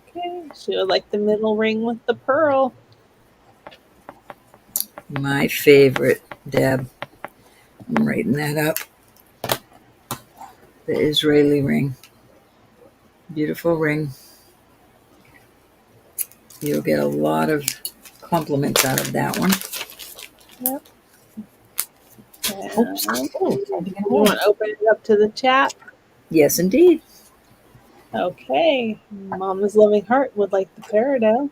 Okay, she would like the middle ring with the pearl. My favorite, Deb. I'm writing that up. The Israeli ring. Beautiful ring. You'll get a lot of compliments out of that one. Yep. Oops. And Oh, you want to open it up to the chat? yes, indeed. Okay, Mama's Loving Heart would like the peridot.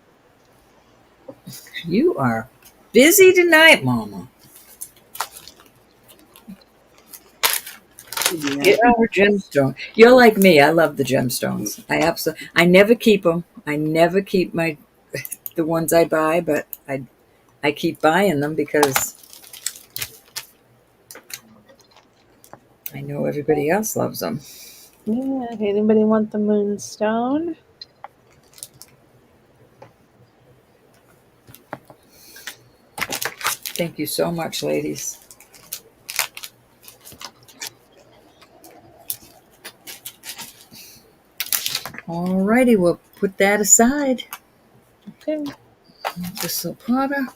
You are busy tonight, Mama. Yeah. Get her gemstone. You're like me. I love the gemstones. I never keep them. I never keep the ones I buy, but I keep buying them because I know everybody else loves them. Yeah, anybody want the moonstone? Thank you so much, ladies. Alrighty, we'll put that aside. Okay. The Sephora.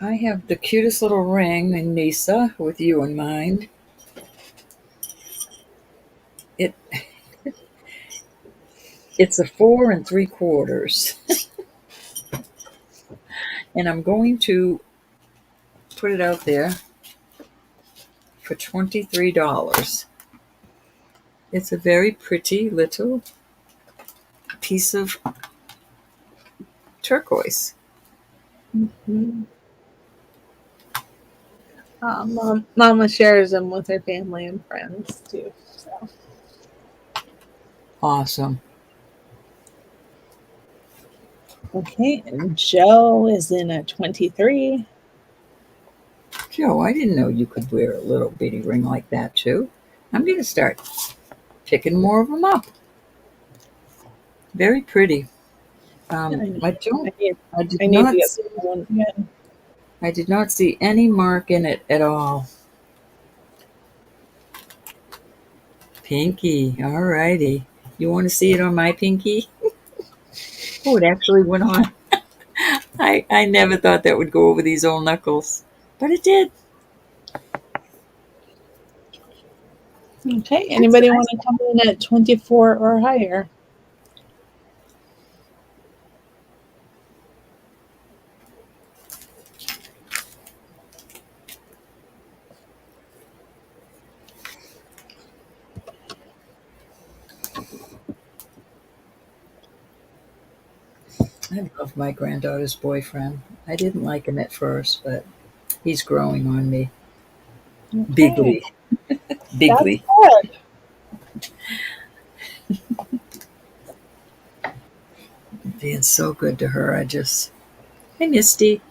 I have the cutest little ring in Nisa with you in mind. It it's a 4 3/4, and I'm going to put it out there for $23. It's a very pretty little piece of turquoise. Mm-hmm. Mama shares them with her family and friends too. So. Awesome. Okay, and Joe is in at 23. Joe, I didn't know you could wear a little bitty ring like that too. I'm going to start picking more of them up. Very pretty. I I need, don't. I did I need to not get see. one again. I did not see any mark in it at all. Pinky. All righty. You want to see it on my pinky? Oh, it actually went on. I never thought that would go over these old knuckles, but it did. Okay, That's anybody nice. want to come in at 24 or higher? I love my granddaughter's boyfriend. I didn't like him at first, but he's growing on me. Okay, Bigly. that's Bigly. good. Being so good to her. Hey, Misty.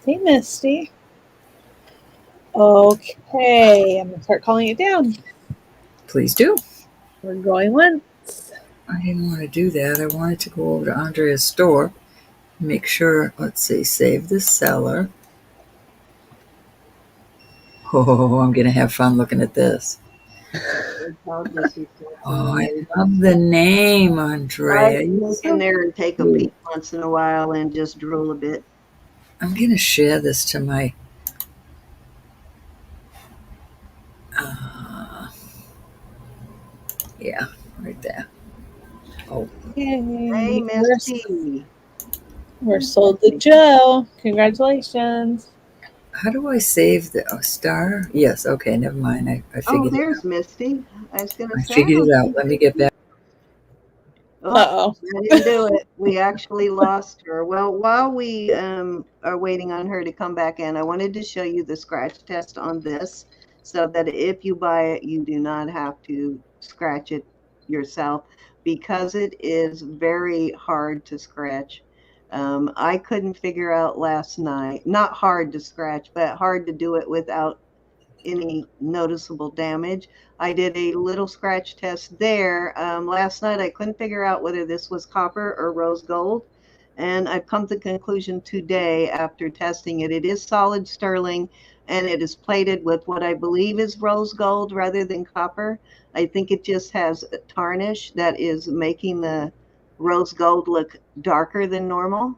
Hey, Misty. Okay, I'm gonna start calling it down. Please do. We're going once. I didn't want to do that. I wanted to go over to Andrea's store, make sure, let's see, save the seller. Oh, I'm going to have fun looking at this. This is so Oh, I funny. love the name, I Andrea. You're look in so there and take a cute. peek once in a while and just drool a bit. I'm going to share this to my. Uh, yeah, right there. Oh, Hey, Yay, Misty. we're sold to Joe. Congratulations. how do I save the star? Yes, okay, never mind. I Oh, figured it there's out. Misty. I was gonna I say, I figured don't it out. see Let me get Misty. back. Oh, Uh-oh. I didn't do it. We actually lost her. Well, while we are waiting on her to come back in, I wanted to show you the scratch test on this so that if you buy it, you do not have to scratch it. yourself because it is very hard to scratch. I couldn't figure out last night, not hard to scratch, but hard to do it without any noticeable damage. I did a little scratch test there. Last night I couldn't figure out whether this was copper or rose gold. And I've come to the conclusion today after testing it. It is solid sterling and it is plated with what I believe is rose gold rather than copper. I think it just has a tarnish that is making the rose gold look darker than normal.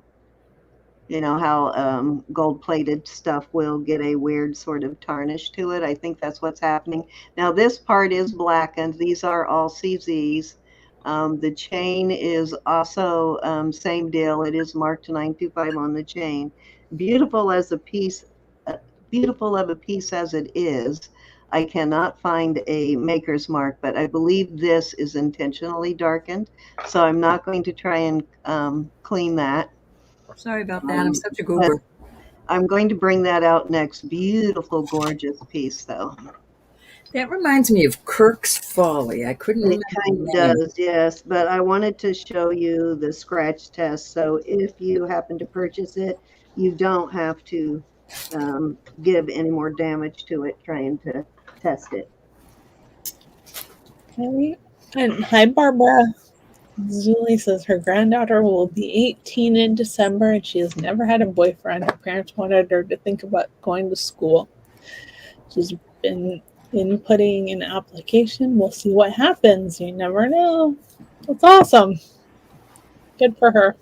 You know how gold-plated stuff will get a weird sort of tarnish to it. I think that's what's happening. Now this part is blackened. These are all CZs. The chain is also same deal. It is marked 925 on the chain. Beautiful as a piece, beautiful of a piece as it is. I cannot find a maker's mark, but I believe this is intentionally darkened. So I'm not going to try and clean that. Sorry about that. I'm such a But goober. I'm going to bring that out next. Beautiful, gorgeous piece, though. That reminds me of Kirk's Folly. I couldn't It remember kind of the name. does, yes. But I wanted to show you the scratch test. So if you happen to purchase it, you don't have to give any more damage to it trying to test it. Okay. And hi, Barbara. Julie says her granddaughter will be 18 in December and she has never had a boyfriend. Her parents wanted her to think about going to school. She's been inputting an application. We'll see what happens. You never know. That's awesome. Good for her.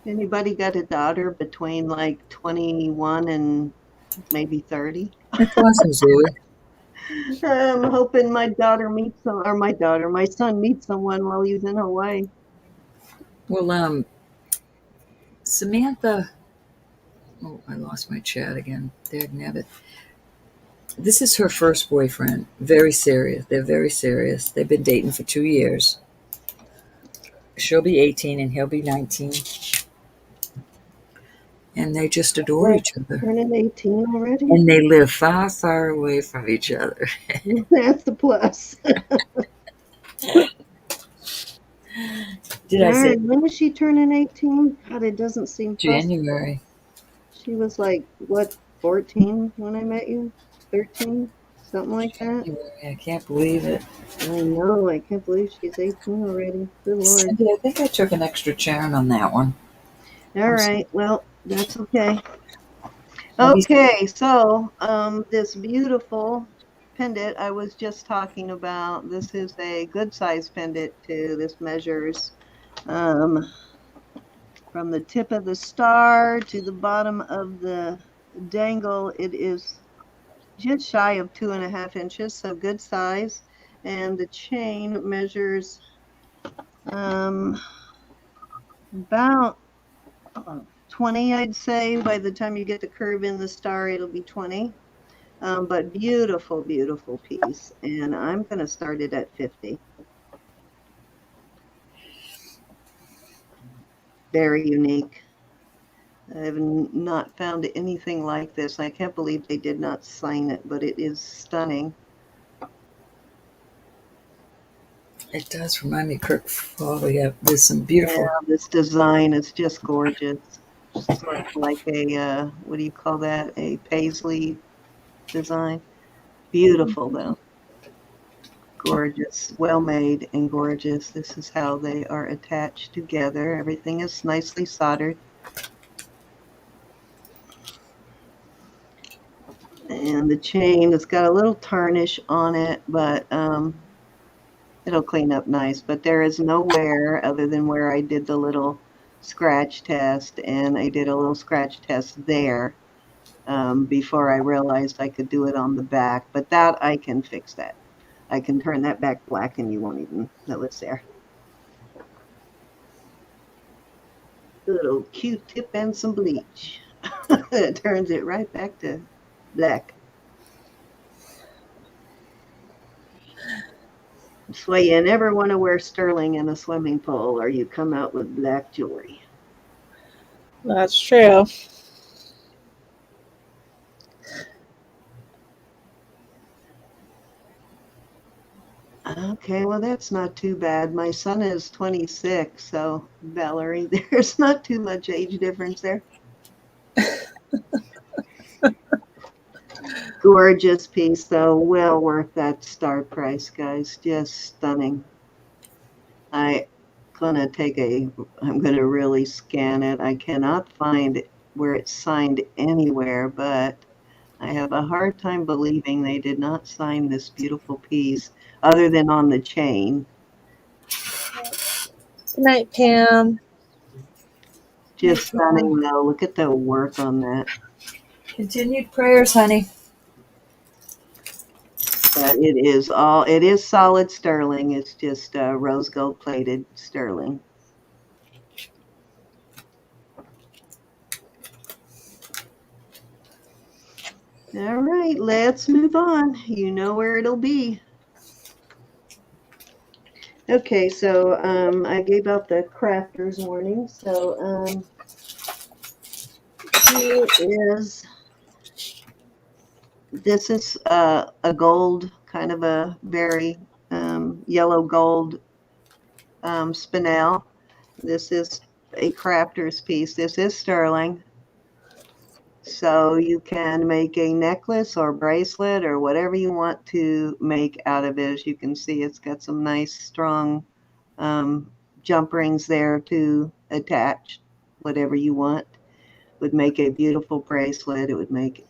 Anybody got a daughter between like 21 and maybe 30? That's awesome, Zoe. I'm hoping my son meets someone while he's in Hawaii. Well, Samantha. Oh, I lost my chat again. Dagnabbit. This is her first boyfriend. Very serious. They're very serious. They've been dating for 2 years. She'll be 18 and he'll be 19. And they just adore Like each other. turning 18 already? And they live far, far away from each other. That's the plus. Did I say Darn, when was she turning 18? God, it doesn't seem possible. January? She was like, what, 14 when I met you? 13? Something like that? January. I can't believe it. I know, I can't believe she's 18 already. Good Lord. Cindy, I think I took an extra Charon on that one. All right, well, that's okay. I'll be- Okay, so this beautiful pendant I was just talking about, this is a good size pendant too. This measures from the tip of the star to the bottom of the dangle. It is just shy of 2.5 inches, so good size. And the chain measures about 20, I'd say. By the time you get the curve in the star, it'll be 20. But beautiful, beautiful piece. And I'm going to start it at 50. Very unique. I've not found anything like this. I can't believe they did not sign it, but it is stunning. It does remind me of Kirk Folly. There's some beautiful. Yeah, this design is just gorgeous. Sort of like a, what do you call that? A paisley design. Beautiful, though. Gorgeous. Well made and gorgeous. This is how they are attached together. Everything is nicely soldered. And the chain has got a little tarnish on it, but it'll clean up nice. But there is no wear other than where I did the little scratch test, and I did a little scratch test there before I realized I could do it on the back. But that, I can fix that. I can turn that back black and you won't even know it's there. Little Q-tip and some bleach. It turns it right back to black. That's why you never want to wear sterling in a swimming pool or you come out with black jewelry. That's true. Okay, well, that's not too bad. My son is 26, so Valerie, there's not too much age difference there. Gorgeous piece, though. Well worth that start price, guys. Just stunning. I'm gonna really scan it. I cannot find where it's signed anywhere, but I have a hard time believing they did not sign this beautiful piece other than on the chain. Good night, Pam. Just stunning, though. Look at the work on that. Continued prayers, honey. But it is solid sterling. It's just rose gold plated sterling. All right, let's move on. You know where it'll be. Okay, so I gave out the crafters warning. So this is a gold, kind of a very yellow gold spinel. This is a crafter's piece. This is sterling. So you can make a necklace or bracelet or whatever you want to make out of it. As you can see, it's got some nice strong jump rings there to attach whatever you want. Would make a beautiful bracelet. It would make,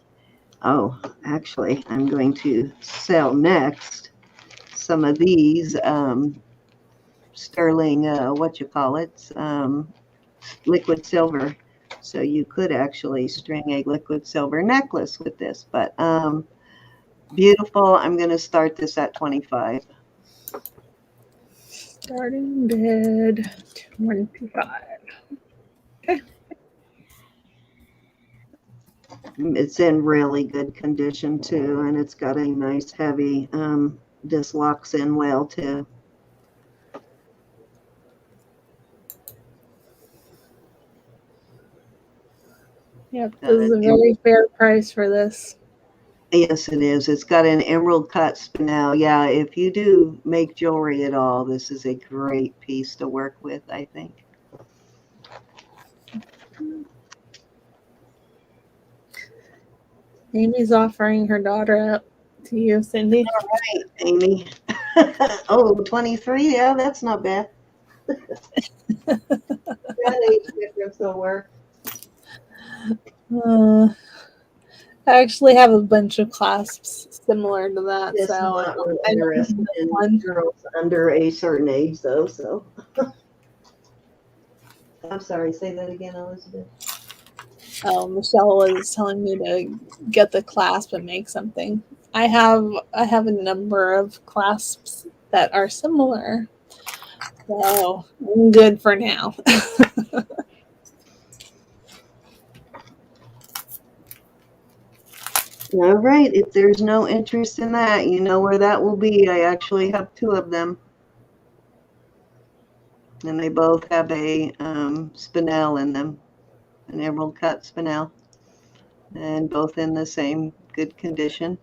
oh, actually, I'm going to sell next some of these sterling, liquid silver. So you could actually string a liquid silver necklace with this, but beautiful. I'm going to start this at 25. Starting bid 25. Okay. It's in really good condition too, and it's got a nice heavy, this locks in well too. Yep, this is a very fair price for this. Yes, it is. It's got an emerald cut spinel. Yeah, if you do make jewelry at all, this is a great piece to work with, I think. Amy's offering her daughter up to you, Cindy. All right, Amy. Oh, 23? Yeah, that's not bad. That age difference will work. I actually have a bunch of clasps similar to that, It's so not really I don't interested need in one. girls under a certain age, though. So, I'm sorry. Say that again, Elizabeth. Oh, Michelle was telling me to get the clasp and make something. I have a number of clasps that are similar, so I'm good for now. All right. If there's no interest in that, you know where that will be. I actually have two of them. And they both have a spinel in them, an emerald cut spinel, and both in the same good condition.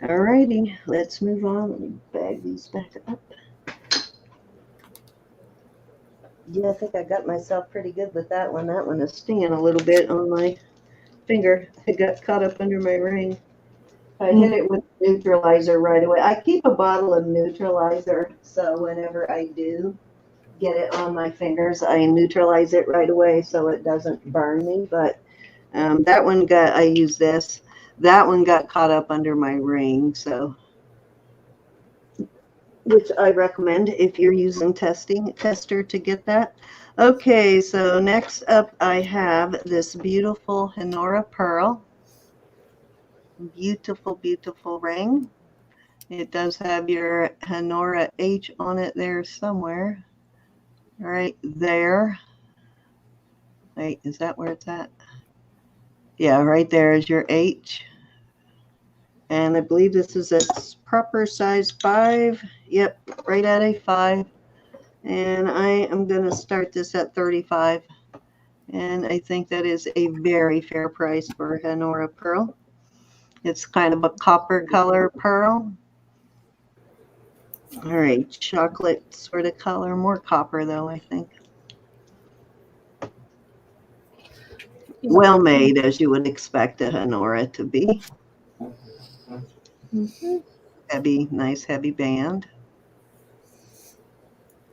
All righty, let's move on. Let me bag these back up. Yeah, I think I got myself pretty good with that one. That one is stinging a little bit on my finger. It got caught up under my ring. I hit it with neutralizer right away. I keep a bottle of neutralizer, so whenever I do get it on my fingers, I neutralize it right away so it doesn't burn me. But that one I used this. That one got caught up under my ring, so, which I recommend if you're using tester to get that. Okay, so next up I have this beautiful Renoir pearl. Beautiful, beautiful ring. It does have your Renoir H on it there somewhere. Right there. Wait, is that where it's at? Yeah, right there is your H. And I believe this is a proper size 5. Yep, right at a 5. And I am going to start this at 35. And I think that is a very fair price for Renoir pearl. It's kind of a copper color pearl. All right, chocolate sort of color, more copper though, I think. Yeah. Well made, as you would expect a Honora to be. Heavy, nice heavy band.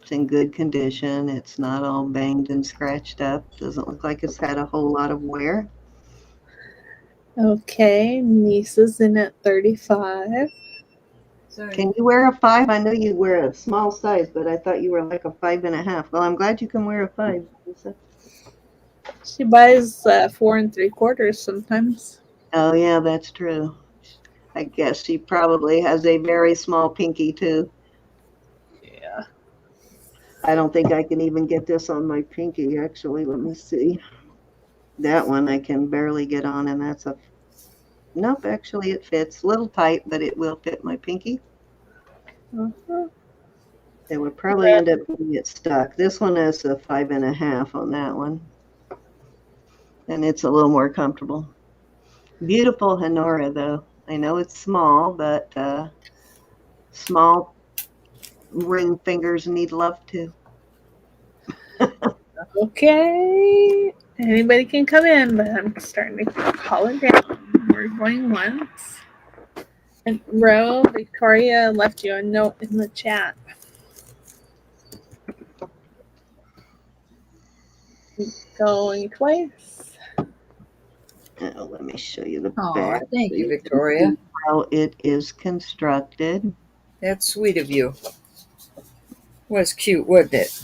It's in good condition. It's not all banged and scratched up. Doesn't look like it's had a whole lot of wear. Okay, Nisa's in at 35. Can you wear a 5? I know you wear a small size, but I thought you were like a 5.5. Well, I'm glad you can wear a 5, Lisa. She buys 4 3/4 sometimes. Oh, yeah, that's true. I guess she probably has a very small pinky, too. Yeah. I don't think I can even get this on my pinky, actually. Let me see. That one I can barely get on, and that's a... Nope, actually it fits. A little tight, but it will fit my pinky. Uh-huh. It would probably end up getting it stuck. This one has a 5.5 on that one. And it's a little more comfortable. Beautiful Honora, though. I know it's small, but small ring fingers need love, too. Okay. Anybody can come in, but I'm starting to call it down. We're going once. And Ro, Victoria left you a note in the chat. Going twice. Oh, let me show you the Oh, back. thank so you, can Victoria. see how it is constructed. That's sweet of you. Was cute, wasn't it?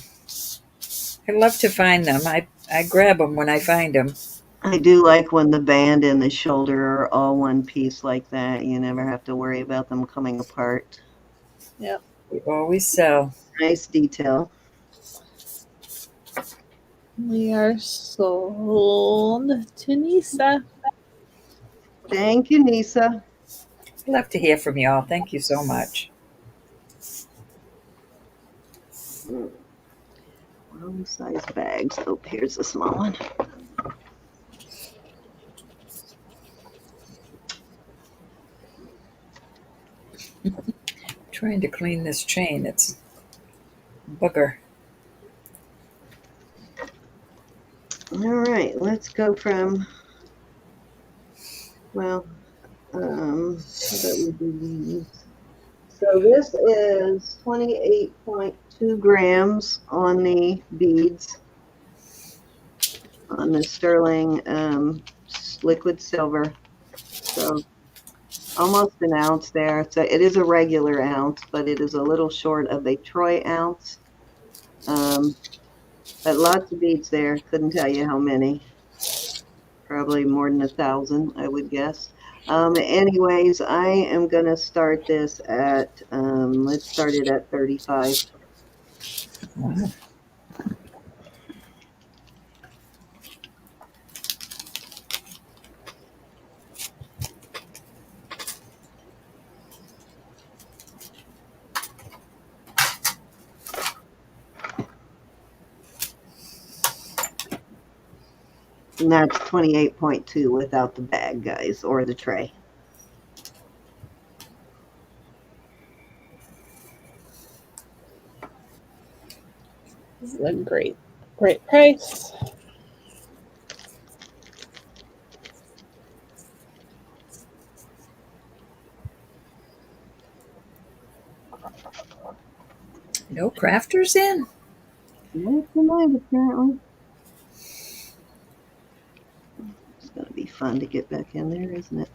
I love to find them. I grab them when I find them. I do like when the band and the shoulder are all one piece like that. You never have to worry about them coming apart. Yep. We always sell. Nice detail. We are sold to Nisa. Thank you, Nisa. I love to hear from y'all. Thank you so much. Wrong size bags. Oh, here's a small one. Trying to clean this chain. It's booger. All right, let's go from, well, how about we do these? So this is 28.2 grams on the beads, on the sterling liquid silver. So almost an ounce there. So it is a regular ounce, but it is a little short of a troy ounce. But lots of beads there. Couldn't tell you how many. Probably more than 1,000, I would guess. Anyways, I am going to start this at, let's start it at 35. Wow. And that's 28.2 without the bag, guys, or the tray. This is a great price. No crafters in? Not tonight, apparently. It's going to be fun to get back in there, isn't it?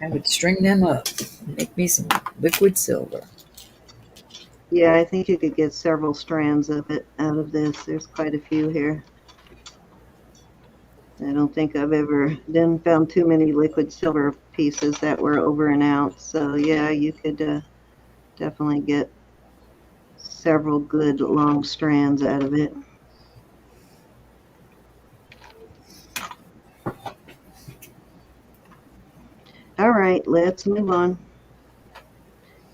I would string them up. Make me some liquid silver. Yeah, I think you could get several strands of it out of this. There's quite a few here. I don't think I've ever found too many liquid silver pieces that were over an ounce. So yeah, you could definitely get several good long strands out of it. All right, let's move on.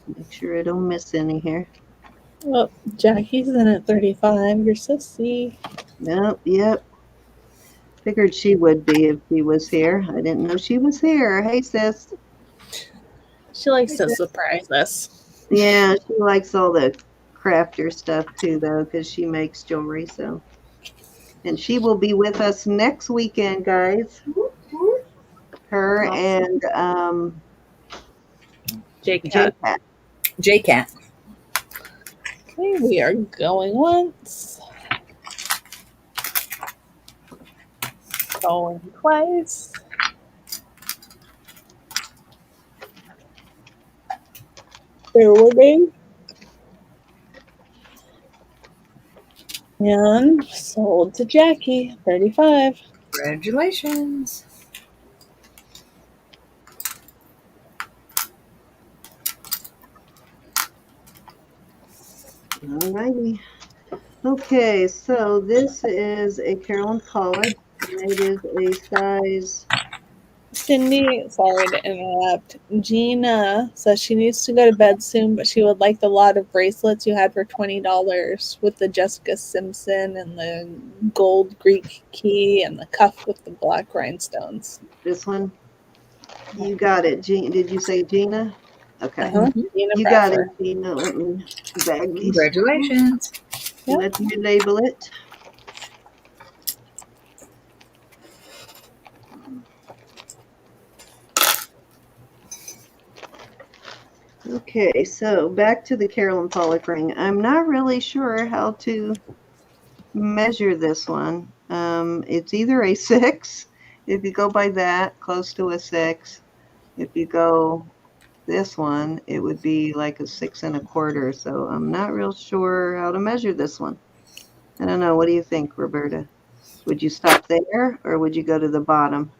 Make sure I don't miss any here. Well, Jackie's in at 35. You're sissy. Yep. Figured she would be if she was here. I didn't know she was here. Hey, sis. She likes to surprise us. Yeah, she likes all the crafter stuff too, though, because she makes jewelry. So, and she will be with us next weekend, guys. Her and J-Cat. J-Cat. J-Cat. Okay, we are going once. Going twice. Forwarding. And sold to Jackie, 35. Congratulations. All righty. Okay, so this is a Carolyn Pollard, and it is a size. Cindy, sorry to interrupt. Gina says she needs to go to bed soon, but she would like the lot of bracelets you had for $20 with the Jessica Simpson and the gold Greek key and the cuff with the black rhinestones. This one. You got it. Did you say Gina? Okay. Gina You got it, Bradford. Gina. Let me bag these. Congratulations. Yep. Let's relabel it. Okay, so back to the Carolyn Pollock ring. I'm not really sure how to measure this one. It's either a 6, if you go by that, close to a 6. If you go this one, it would be like a 6 1/4. So I'm not real sure how to measure this one. I don't know. What do you think, Roberta? Would you stop there or would you go to the bottom?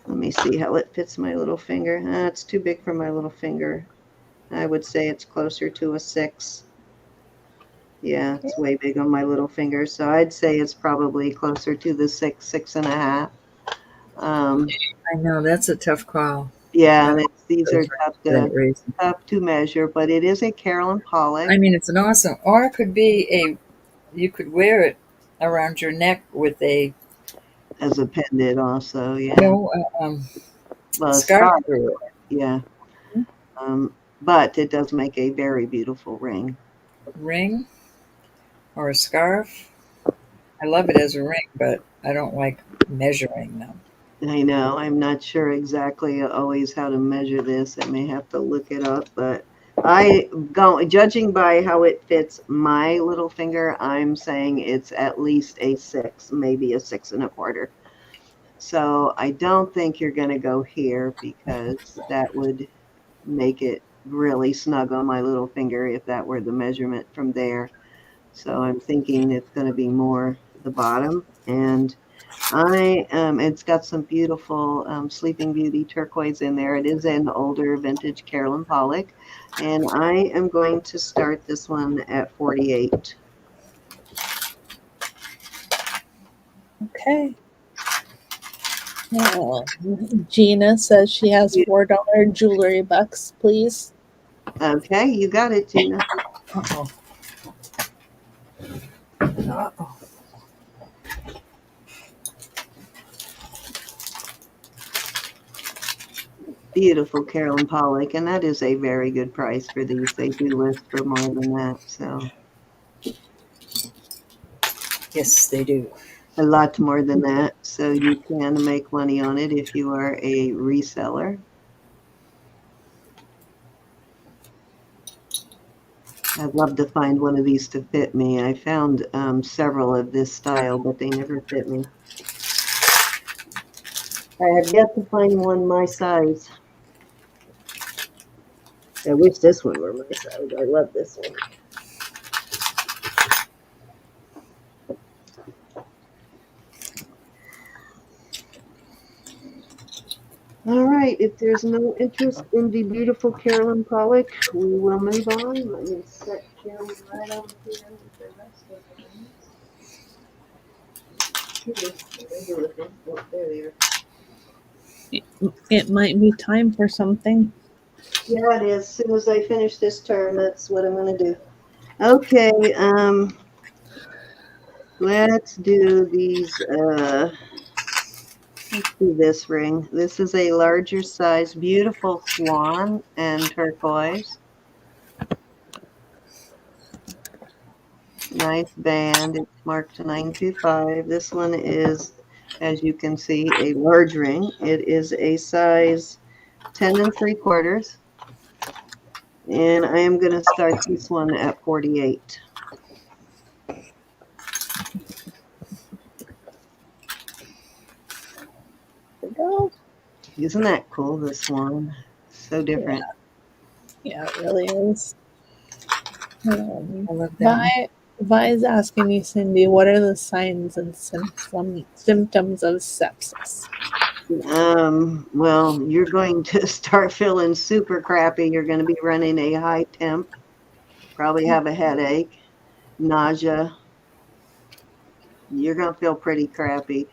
Let me see how it fits my little finger. It's too big for my little finger. I would say it's closer to a 6. Yeah, it's way big on my little finger. So I'd say it's probably closer to the 6, 6 1/2. I know, that's a tough call. Yeah, That's these are tough to measure, but it is a Carolyn Pollock. I mean, it's an awesome, or it could be you could wear it around your neck with a As a pendant also, yeah. no Well, scarf through it. yeah. But it does make a very beautiful ring. Ring or a scarf. I love it as a ring, but I don't like measuring them. I know. I'm not sure exactly always how to measure this. I may have to look it up, but judging by how it fits my little finger, I'm saying it's at least a 6, maybe a 6 1/4. So I don't think you're going to go here because that would make it really snug on my little finger if that were the measurement from there. So I'm thinking it's going to be more the bottom. And it's got some beautiful Sleeping Beauty turquoise in there. It is an older vintage Carolyn Pollock. And I am going to start this one at 48. Okay. Gina says she has $4 jewelry bucks, please. Okay, you got it, Gina. Uh-oh. Uh-oh. Beautiful Carolyn Pollock, and that is a very good price for these. They do list for more than that, so Yes, they do. a lot more than that. So you can make money on it if you are a reseller. I'd love to find one of these to fit me. I found several of this style, but they never fit me. I have yet to find one my size. I wish this one were my size. I love this one. All right, if there's no interest in the beautiful Carolyn Pollock, we will move on. Let me set Carolyn right over here with the rest of the rings. Oh, there they are. It might be time for something. Yeah, it is. As soon as I finish this term, that's what I'm going to do. Okay, let's do these. Let's do this ring. This is a larger size, beautiful swan and turquoise. Nice band. It's marked 925. This one is, as you can see, a large ring. It is a size 10 3/4. And I am going to start this one at 48. There we go. Isn't that cool, this one? So different. Yeah, it really is. I love that. Vi is asking me, Cindy, what are the signs and symptoms of sepsis? Well, you're going to start feeling super crappy. You're going to be running a high temp, probably have a headache, nausea. You're going to feel pretty crappy.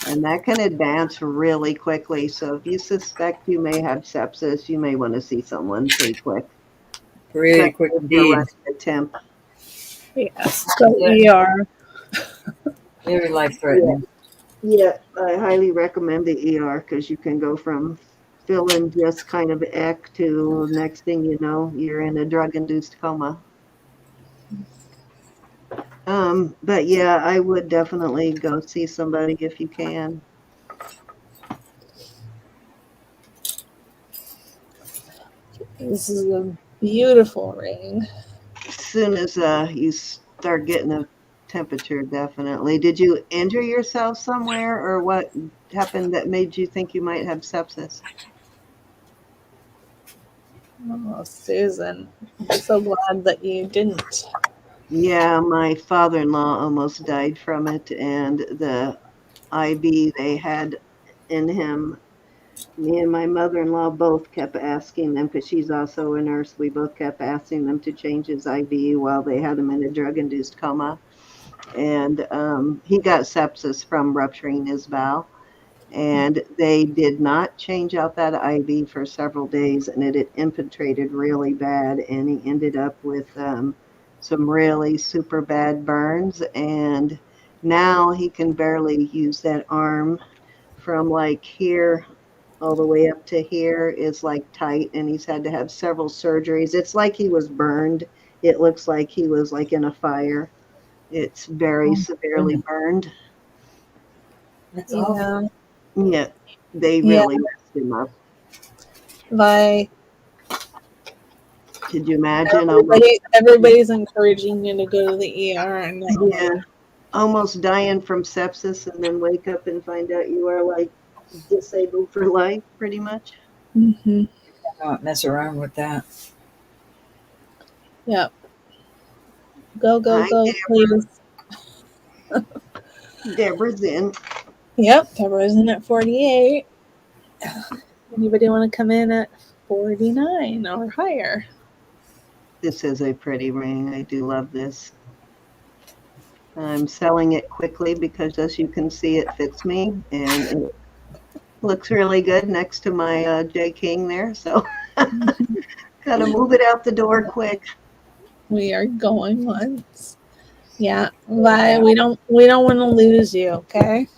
And that can advance really quickly. So if you suspect you may have sepsis, you may want to see someone pretty quick. Really quick Especially if you're indeed. running a temp. Yes, go ER. Very life-threatening. Yeah, I highly recommend the ER because you can go from feeling just kind of eck to next thing you know, you're in a drug-induced coma. But yeah, I would definitely go see somebody if you can. This is a beautiful ring. As soon as you start getting a temperature, definitely. Did you injure yourself somewhere, or what happened that made you think you might have sepsis? Oh, Susan, I'm so glad that you didn't. Yeah, my father-in-law almost died from it, and the IV they had in him, me and my mother-in-law both kept asking them, because she's also a nurse, we both kept asking them to change his IV while they had him in a drug-induced coma. And he got sepsis from rupturing his valve. And they did not change out that IV for several days, and it had infiltrated really bad, and he ended up with some really super bad burns. And now he can barely use that arm. From like here all the way up to here is like tight, and he's had to have several surgeries. It's like he was burned. It looks like he was like in a fire. It's very severely burned. That's awful. Yeah, Yeah, they yeah. really messed him up. Vi, Could you imagine? Almost, everybody's encouraging you to go to the ER, and yeah, almost dying from sepsis, and then wake up and find out you are like disabled for life, pretty much. mm-hmm. Not mess around with that. Yep. Go, Hi, please. Deborah's in. Yep, Deborah's in at 48. Anybody want to come in at 49 or higher? This is a pretty ring. I do love this. I'm selling it quickly because, as you can see, it fits me, and it looks really good next to my J. King there. So gotta move it out the door quick. We are going once. Yeah, Vi, we don't want to lose you, okay?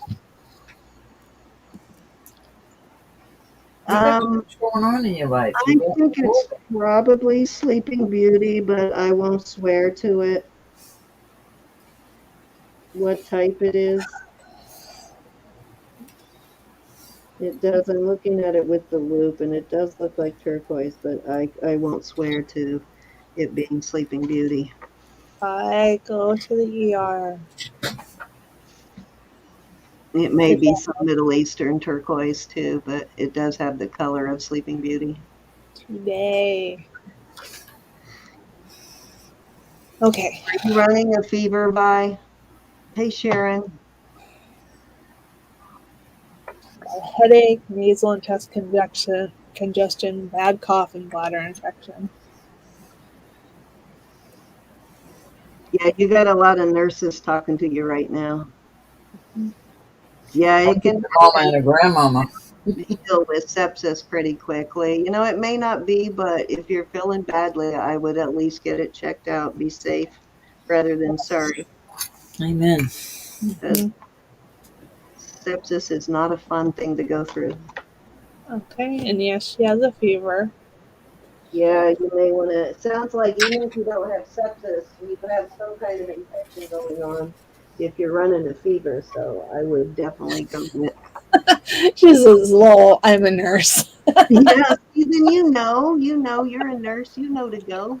You got too much going on in your life. I think it's probably Sleeping Beauty, but I won't swear to it. What type it is. It does. I'm looking at it with the loop, and it does look like turquoise, but I won't swear to it being Sleeping Beauty. Vi, go to the ER. It may be some Middle Eastern turquoise too, but it does have the color of Sleeping Beauty. Today. Okay. Are you running a fever, Vi? Hey, Sharon. Headache, nasal and chest congestion, bad cough, and bladder infection. Yeah, you got a lot of nurses talking to you right now. Yeah, it can. Mama and a grandmama. heal with sepsis pretty quickly. You know, it may not be, but if you're feeling badly, I would at least get it checked out. Be safe rather than sorry. Amen. Because sepsis is not a fun thing to go through. Okay, and yes, she has a fever. Yeah, you may want to. It sounds like even if you don't have sepsis, you have some kind of infection going on if you're running a fever. So I would definitely go get. She says, "Lol, I'm a nurse." Yeah, then you're a nurse. You know to go.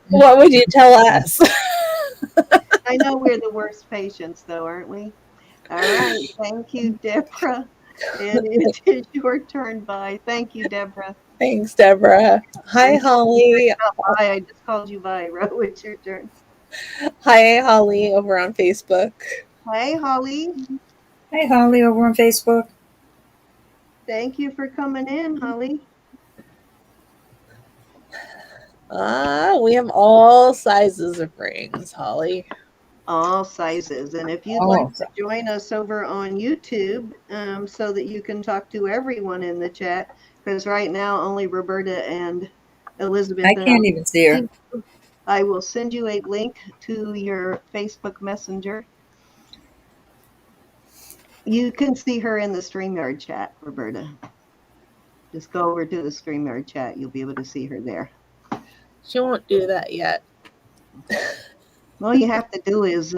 What would you tell us? I know we're the worst patients, though, aren't we? All right. Thank you, Deborah. And it is your turn. Bye. Thank you, Deborah. Thanks, Deborah. Hi, Holly. Bye. I just called you bye, Ro. It's your turn. Hi, Holly, over on Facebook. Hey, Holly. Hey, Holly, over on Facebook. Thank you for coming in, Holly. We have all sizes of rings, Holly. All sizes. And if you'd like to join us over on YouTube so that you can talk to everyone in the chat, because right now only Roberta and Elizabeth I can't even see her. I will send you a link to your Facebook Messenger. You can see her in the StreamYard chat, Roberta. Just go over to the StreamYard chat. You'll be able to see her there. She won't do that yet. All you have to do is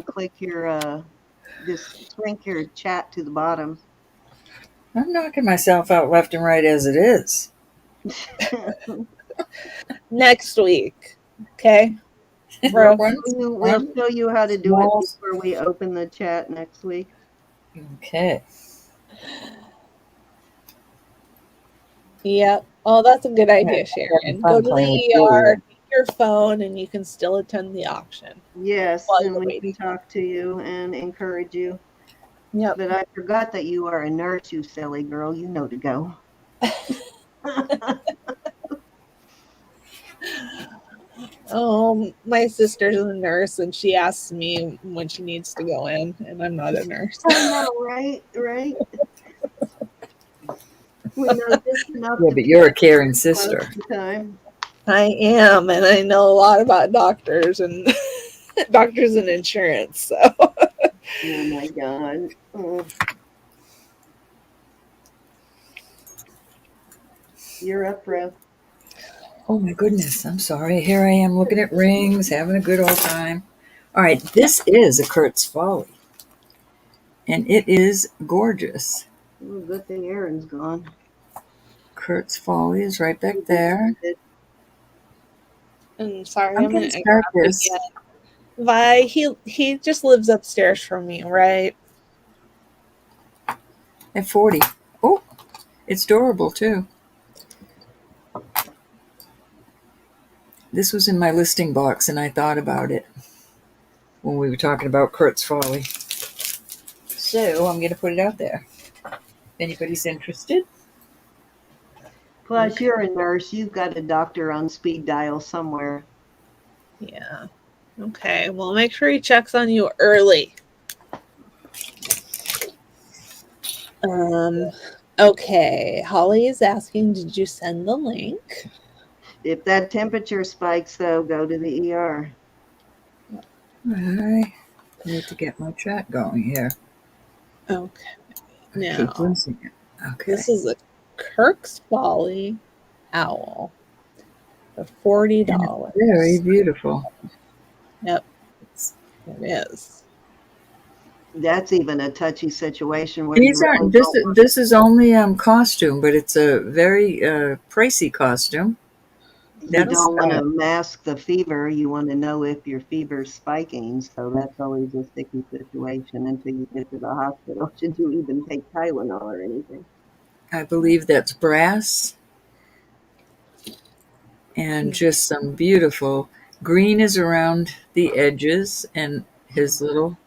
click your, just shrink your chat to the bottom. I'm knocking myself out left and right as it is. Next week, okay? We'll show you how to do it before we open the chat next week. Okay. Yep. Oh, that's a good idea, Sharon. Go to the ER, take your phone, and you can still attend the auction. Yes, and we can talk to you and encourage you. Yep. But I forgot that you are a nurse, you silly girl. You know to go. Oh, my sister's a nurse, and she asks me when she needs to go in, and I'm not a nurse. I know, right? Right. We know just enough. Yeah, but you're a caring sister. Time. I am, and I know a lot about doctors and doctors and insurance. So. Oh my God. Oh. You're up, Rev. Oh my goodness, I'm sorry. Here I am looking at rings, having a good old time. All right, this is a Kurt's Folly. And it is gorgeous. Oh, good thing Aaron's gone. Kurt's Folly is right back there. And sorry, I'm going to start this. Vi, he just lives upstairs from me, right? At 40. Oh, it's durable too. This was in my listing box and I thought about it when we were talking about Kurt's Folly. So I'm going to put it out there. If anybody's interested. Plus, you're a nurse. You've got a doctor on speed dial somewhere. Yeah. Okay. Well, make sure he checks on you early. Okay. Holly is asking, did you send the link? If that temperature spikes, though, go to the ER. I need to get my chat going here. Okay. Now, keep losing it. Okay. This is a Kirk's Folly owl for $40. Very beautiful. Yep. It is. That's even a touchy situation. These aren't. This is only costume, but it's a very pricey costume. You don't want to mask the fever. You want to know if your fever's spiking. So that's always a sticky situation until you get to the hospital. Should you even take Tylenol or anything? I believe that's brass. And just some beautiful green is around the edges and his little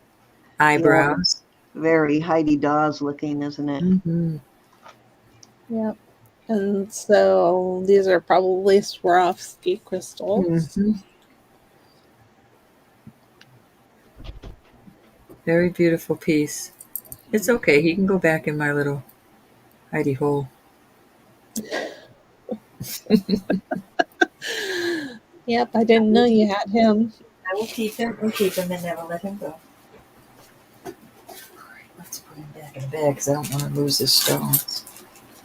eyebrows. Yeah, very Heidi Dawes looking, isn't it? Mm-hmm. Yep. And so these are probably Swarovski crystals. Mm-hmm. Very beautiful piece. It's okay. He can go back in my little hidey hole. Yep, I didn't know you had him. I will keep him. We'll keep him and never let him go. All right, let's put him back in the bag because I don't want to lose his stones.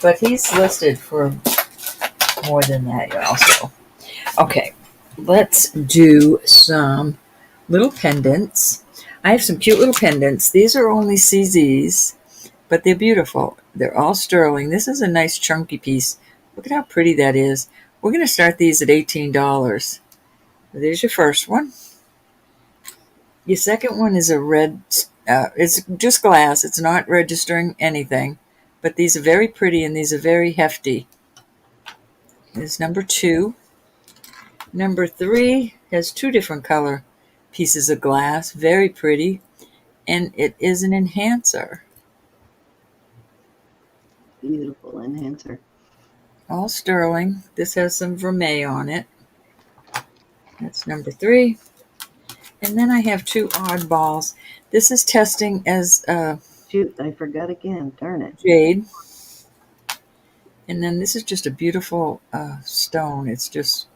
But he's listed for more than that, y'all. So, okay, let's do some little pendants. I have some cute little pendants. These are only CZs, but they're beautiful. They're all sterling. This is a nice chunky piece. Look at how pretty that is. We're going to start these at $18. There's your first one. Your second one is a red, it's just glass. It's not registering anything, but these are very pretty and these are very hefty. There's number 2. Number 3 has 2 different color pieces of glass, very pretty, and it is an enhancer. Beautiful enhancer. All sterling. This has some vermeil on it. That's number 3. And then I have 2 oddballs. This is testing as Shoot, I forgot again. Darn it. jade. And then this is just a beautiful stone. It's just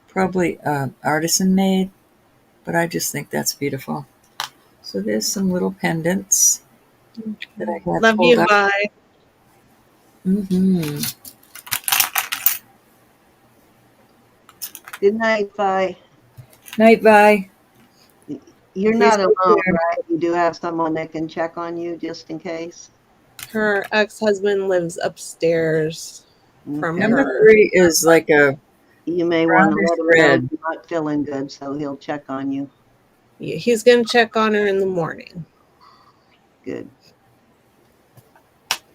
probably artisan made, but I just think that's beautiful. So there's some little pendants that I had Love pulled you, up. bye. Mm-hmm. Good night, Fi. Night, bye. You're Please not take alone, care. right? You do have someone that can check on you just in case. Her ex-husband lives upstairs from Okay. Number her. 3 is like a You may want to brownish let him know red. you're not feeling good, so he'll check on you. He's going to check on her in the morning. Good.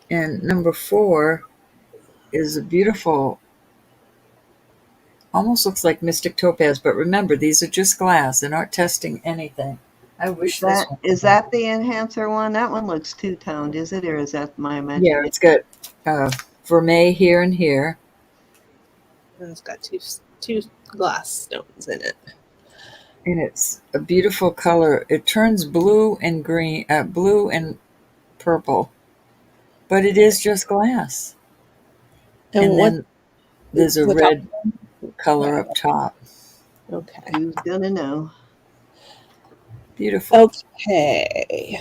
And number 4 is a beautiful, almost looks like Mystic Topaz, but remember, these are just glass. They're not testing anything. I wish this one. Is that the enhancer one? That one looks two-toned, is it, or is that my Yeah, imagination? it's got vermeil here and here. And it's got two glass stones in it. And it's a beautiful color. It turns blue and green, blue and purple, but it is just glass. And And what then there's a the top? red color up top. Okay. Who's gonna know? Beautiful. Okay.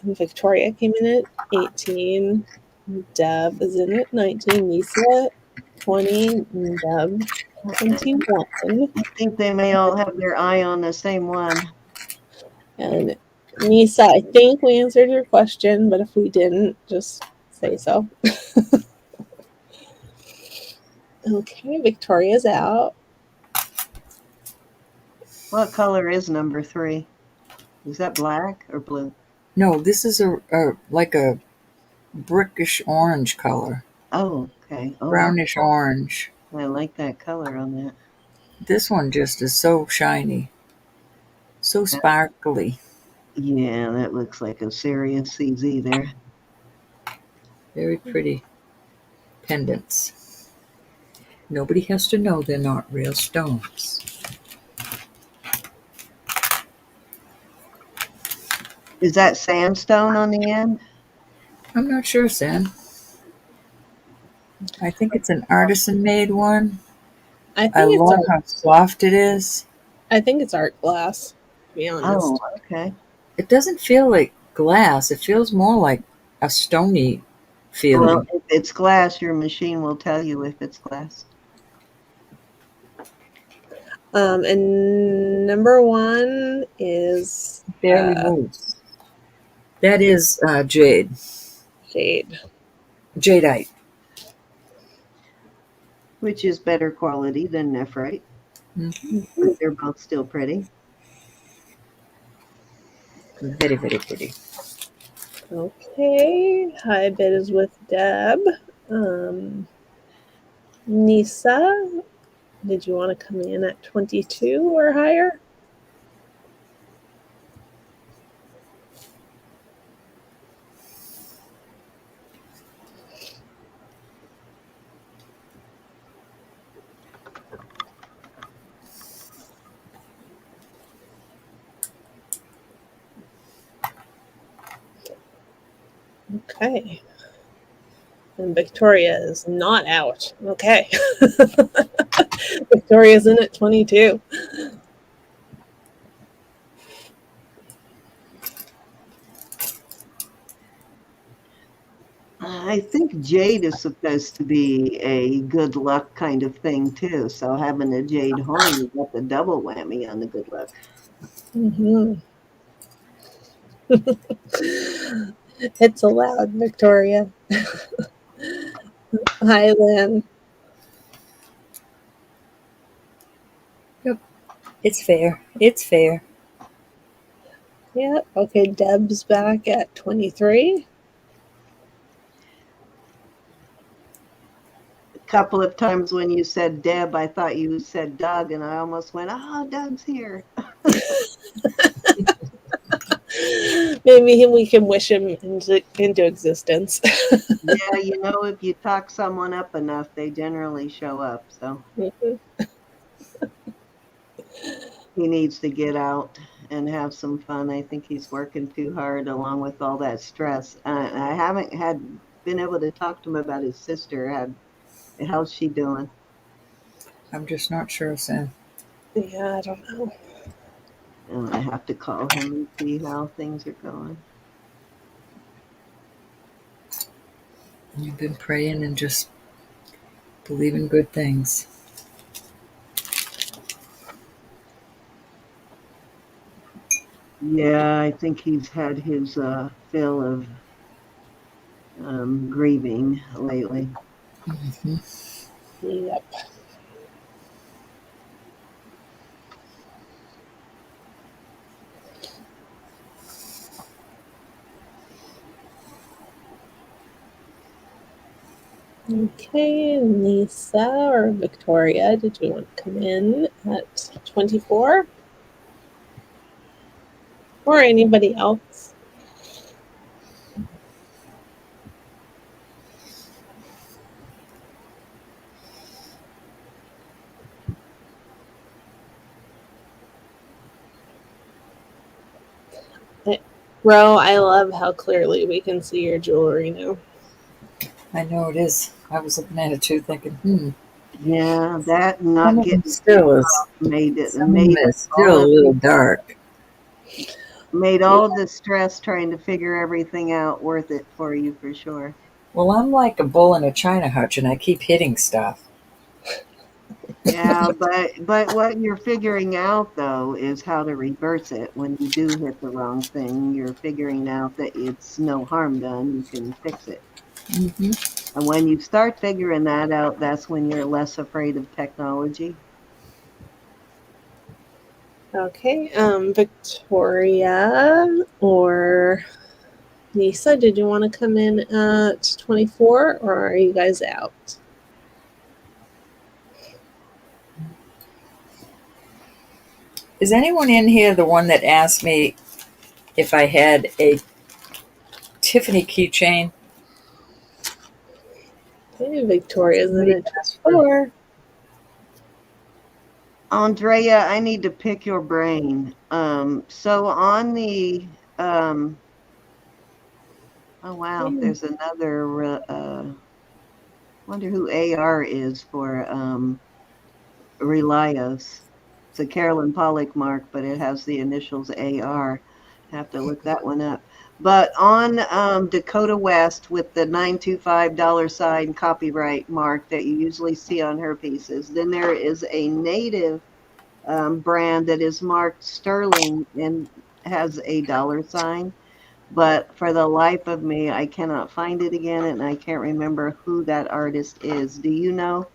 Victoria came in at 18. Deb is in at 19. Lisa 20. Deb 21. I think they may all have their eye on the same one. And Nisa, I think we answered your question, but if we didn't, just say so. Okay, Victoria's out. What color is number 3? Is that black or blue? No, this is a like a brickish orange color, Oh, okay. Oh, brownish orange. I like that color on that. This one just is so shiny, so sparkly. Yeah, that looks like a serious CZ there. Very pretty pendants. Nobody has to know they're not real stones. Is that sandstone on the end? I'm not sure, Sam. I think it's an artisan made one. I I think it's love art. how soft it is. I think it's art glass, to be honest. Oh, okay. It doesn't feel like glass. It feels more like a stony Well, feeling. if it's glass, your machine will tell you if it's glass. And number 1 is Very loose. That is jade. jade. Jadeite. Which is better quality than nephrite, Mm-hmm. but they're both still pretty. Very, very pretty. Okay, high bid is with Deb. Nisa, did you want to come in at 22 or higher? Okay. And Victoria is not out. Okay. Victoria's in at 22. I think jade is supposed to be a good luck kind of thing too. So having a jade horn, you got the double whammy on the good luck. Mm-hmm. It's allowed, Victoria. Hi, Lynn. Yep. It's fair. It's fair. Yeah. Okay, Deb's back at 23. A couple of times when you said Deb, I thought you said Doug, and I almost went, "Oh, Doug's here." Maybe we can wish him into existence. Yeah, if you talk someone up enough, they generally show up. So he needs to get out and have some fun. I think he's working too hard along with all that stress. I haven't been able to talk to him about his sister. How's she doing? I'm just not sure, Sam. Yeah, I don't know. And I have to call him and see how things are going. You've been praying and just believing good things. Yeah, I think he's had his fill of grieving lately. Mm-hmm. Yep. Okay, Lisa or Victoria, did you want to come in at 24? Or anybody else? Ro, I love how clearly we can see your jewelry now. I know it is. I was looking at it too, thinking, Yeah, that not some of them getting still is. made it Some of them is still a little dark. made all the stress trying to figure everything out worth it for you for sure. Well, I'm like a bull in a china hutch, and I keep hitting stuff. Yeah, but what you're figuring out though is how to reverse it when you do hit the wrong thing. You're figuring out that it's no harm done. You can fix it. Mm-hmm. And when you start figuring that out, that's when you're less afraid of technology. Okay, Victoria or Lisa, did you want to come in at 24 or are you guys out? Is anyone in here the one that asked me if I had a Tiffany keychain? Okay, Victoria's in Somebody at asked for 24. Andrea, I need to pick your brain. So on the oh wow, there's another wonder who AR is for Relios. It's a Carolyn Pollock mark, but it has the initials AR. Have to look that one up. But on Dakota West with the $925 sign copyright mark that you usually see on her pieces, then there is a native brand that is marked sterling and has a dollar sign. But for the life of me, I cannot find it again, and I can't remember who that artist is. Do you know?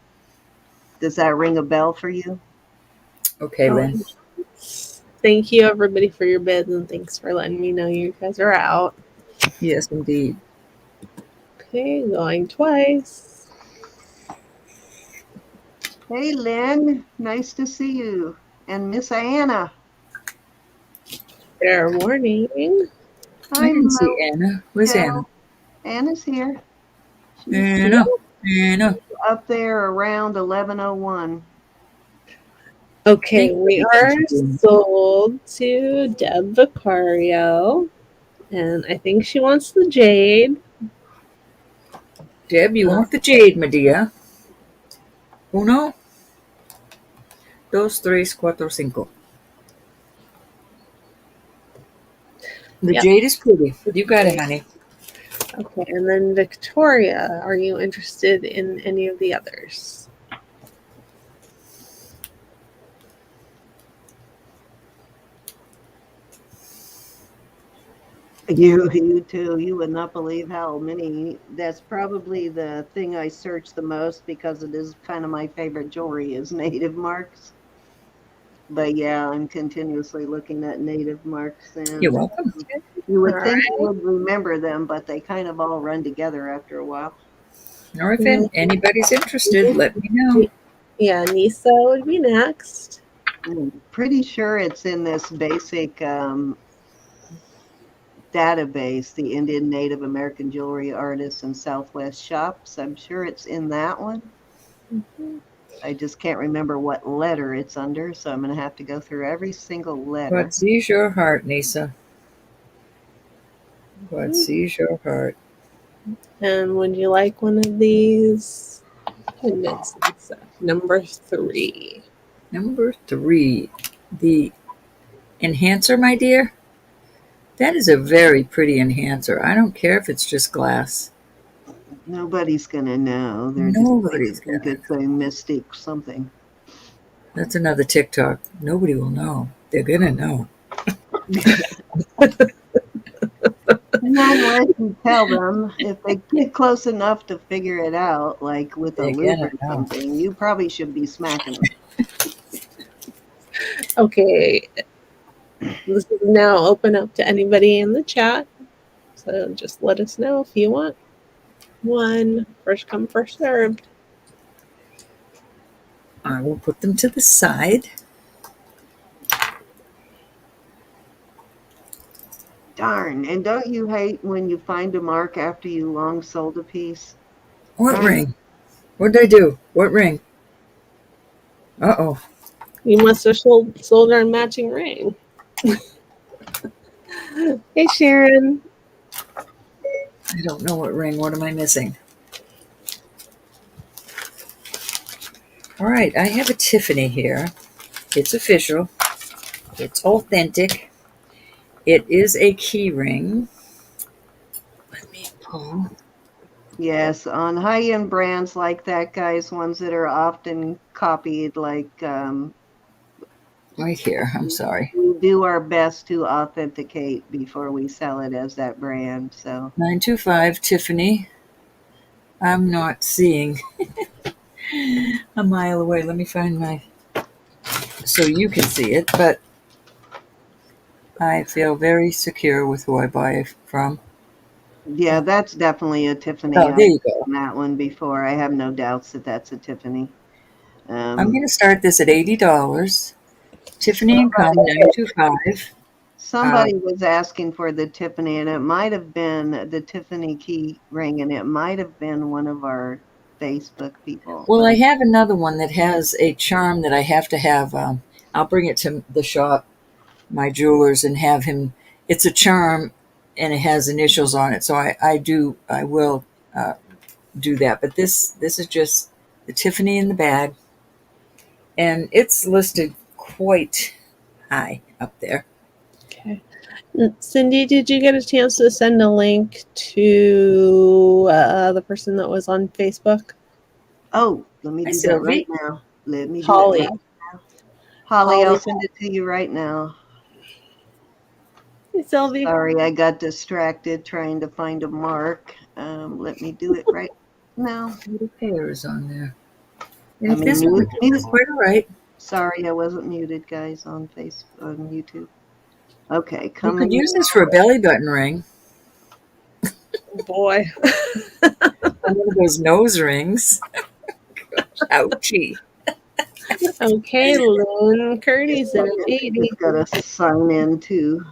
Does that ring a bell for you? Okay, Oh, Lynn. thank you, everybody, for your bids, and thanks for letting me know you guys are out. Yes, indeed. Okay, going twice. Hey, Lynn. Nice to see you. And Miss Anna. Fair warning. I Hi, didn't see Anna. Where's Anna? Motel. Anna's here. She's Anna. Anna. up there around 11:01. Okay, Thank you for we everything are she's doing. sold to Deb Vicario, and I think she wants the jade. Deb, you want the jade, my dear? Uno, dos, tres, cuatro, cinco. The Yep. jade is pretty. You got it, honey. Okay, and then Victoria, are you interested in any of the others? You too. You would not believe how many. That's probably the thing I search the most because it is kind of my favorite jewelry is native marks. But yeah, I'm continuously looking at native marks, You're and welcome. you All would think right. you would remember them, but they kind of all run together after a while. Or if anybody's interested, let me know. Yeah, Nisa would be next. I'm pretty sure it's in this basic database, the Indian Native American Jewelry Artists and Southwest Shops. I'm sure it's in that one. Mm-hmm. I just can't remember what letter it's under, so I'm going to have to go through every single letter. God sees your heart, Nisa. God sees your heart. And would you like one of these? Pendants, Nisa. Number 3. Number 3, the enhancer, my dear. That is a very pretty enhancer. I don't care if it's just glass. Nobody's going to know. They're just going to Nobody's think gonna. it's a mystic something. That's another TikTok. Nobody will know. They're gonna know. Unless you tell them, if they get close enough to figure it out, like with a They're loop gonna or know. something, you probably should be smacking them. Okay. This is now open up to anybody in the chat. So just let us know if you want one. First come, first served. I will put them to the side. Darn. And don't you hate when you find a mark after you long sold a piece? What ring? What did I do? What ring? Uh-oh. You must have sold our matching ring. Hey, Sharon. I don't know what ring. What am I missing? All right, I have a Tiffany here. It's official. It's authentic. It is a key ring. Let me pull. Yes, on high-end brands like that, guys, ones that are often copied, like Right here. I'm sorry. we do our best to authenticate before we sell it as that brand. So 925 Tiffany. I'm not seeing a mile away. Let me find my, so you can see it, but I feel very secure with who I buy it from. yeah, that's definitely a Tiffany. Oh, there I've you go. seen that one before. I have no doubts that that's a Tiffany. I'm going to start this at $80. Tiffany and Co. 925. Somebody was asking for the Tiffany, and it might have been the Tiffany key ring, and it might have been one of our Facebook people. Well, I have another one that has a charm that I have to have. I'll bring it to the shop, my jewelers, and have him. It's a charm, and it has initials on it. So I will do that. But this is just the Tiffany in the bag, and it's listed quite high up there. Okay. Cindy, did you get a chance to send a link to the person that was on Facebook? Oh, let me Hi, do that right Sylvie. now. Let me do it Holly. right now. Holly, I'll send it to you right now. Hey, Sylvie. Sorry, I got distracted trying to find a mark. Let me do it right now. Little pairs on there. And I if mean, this one is quite all right. Sorry, I wasn't muted, guys, on YouTube. Okay, You coming. could use this for a belly button ring. Boy. One of those nose rings. Ouchie. Okay, Lynn Curdy's in at 80. Just gotta sign in to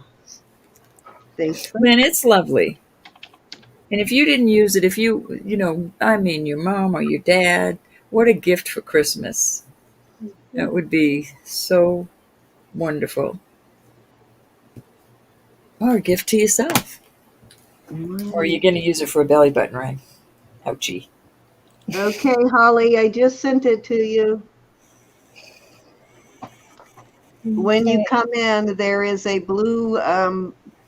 Facebook. Man, it's lovely. And if you didn't use it, if I mean, your mom or your dad, what a gift for Christmas. That would be so wonderful. Or a gift to yourself. Or are you going to use it for a belly button ring? Ouchie. Okay, Holly, I just sent it to you. When you Okay. come in, there is a blue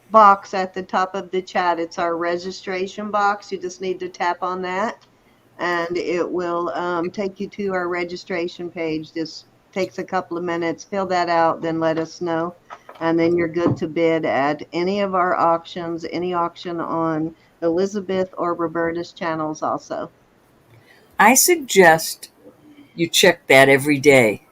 box at the top of the chat. It's our registration box. You just need to tap on that, and it will take you to our registration page. Just takes a couple of minutes. Fill that out, then let us know, and then you're good to bid at any of our auctions, any auction on Elizabeth or Roberta's channels also. I suggest you check that every day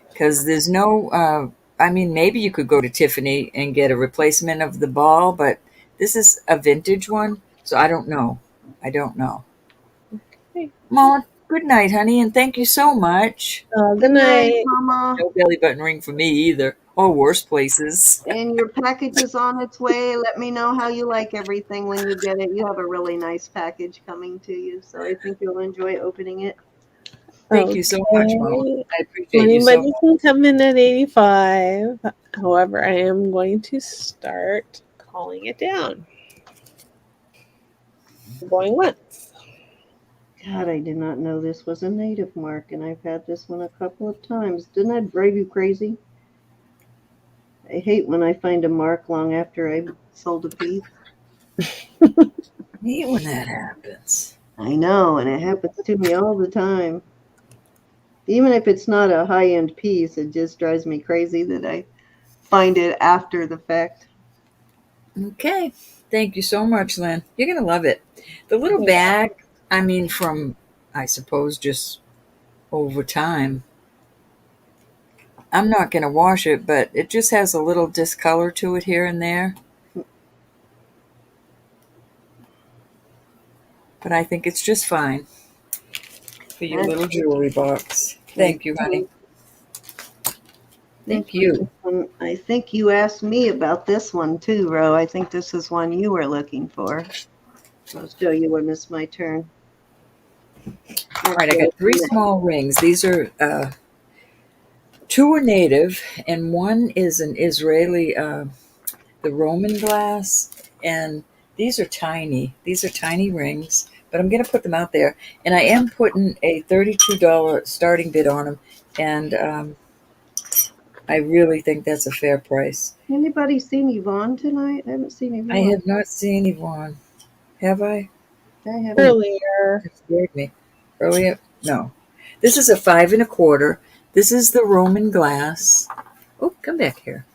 because there's no, I mean, maybe you could go to Tiffany and get a replacement of the ball, but this is a vintage one. So I don't know. I don't know. Okay. Mama, good night, honey, and thank you so much. Good Good night, night. Mama. No belly button ring for me either, or worse places. And your package is on its way. Let me know how you like everything when you get it. You have a really nice package coming to you, so I think you'll enjoy opening it. Thank you so much, Mama. Okay. I appreciate you so Anybody much. can come in at 85. However, I am going to start calling it down. Going once. God, I did not know this was a native mark, and I've had this one a couple of times. Didn't that drive you crazy? I hate when I find a mark long after I sold a piece. I hate when that happens. I know, and it happens to me all the time. Even if it's not a high-end piece, it just drives me crazy that I find it after the fact. Okay. Thank you so much, Lynn. You're going to love it. The little bag, I mean, from, I suppose, just over time. I'm not going to wash it, but it just has a little discolor to it here and there. But I think it's just fine for your little jewelry box. Thank you, honey. Thank you. I think you asked me about this one too, Ro. I think this is one you were looking for. I'll show you when it's my turn. All right, I got 3 small rings. These are 2 are native, and one is an Israeli, the Roman glass, and these are tiny. These are tiny rings, but I'm going to put them out there, and I am putting a $32 starting bid on them, and I really think that's a fair price. Anybody seen Yvonne tonight? I haven't seen Yvonne. I have not seen Yvonne. Have I? I haven't. Earlier. It scared me. Earlier? No. This is a 5 1/4. This is the Roman glass. Oh, come back here.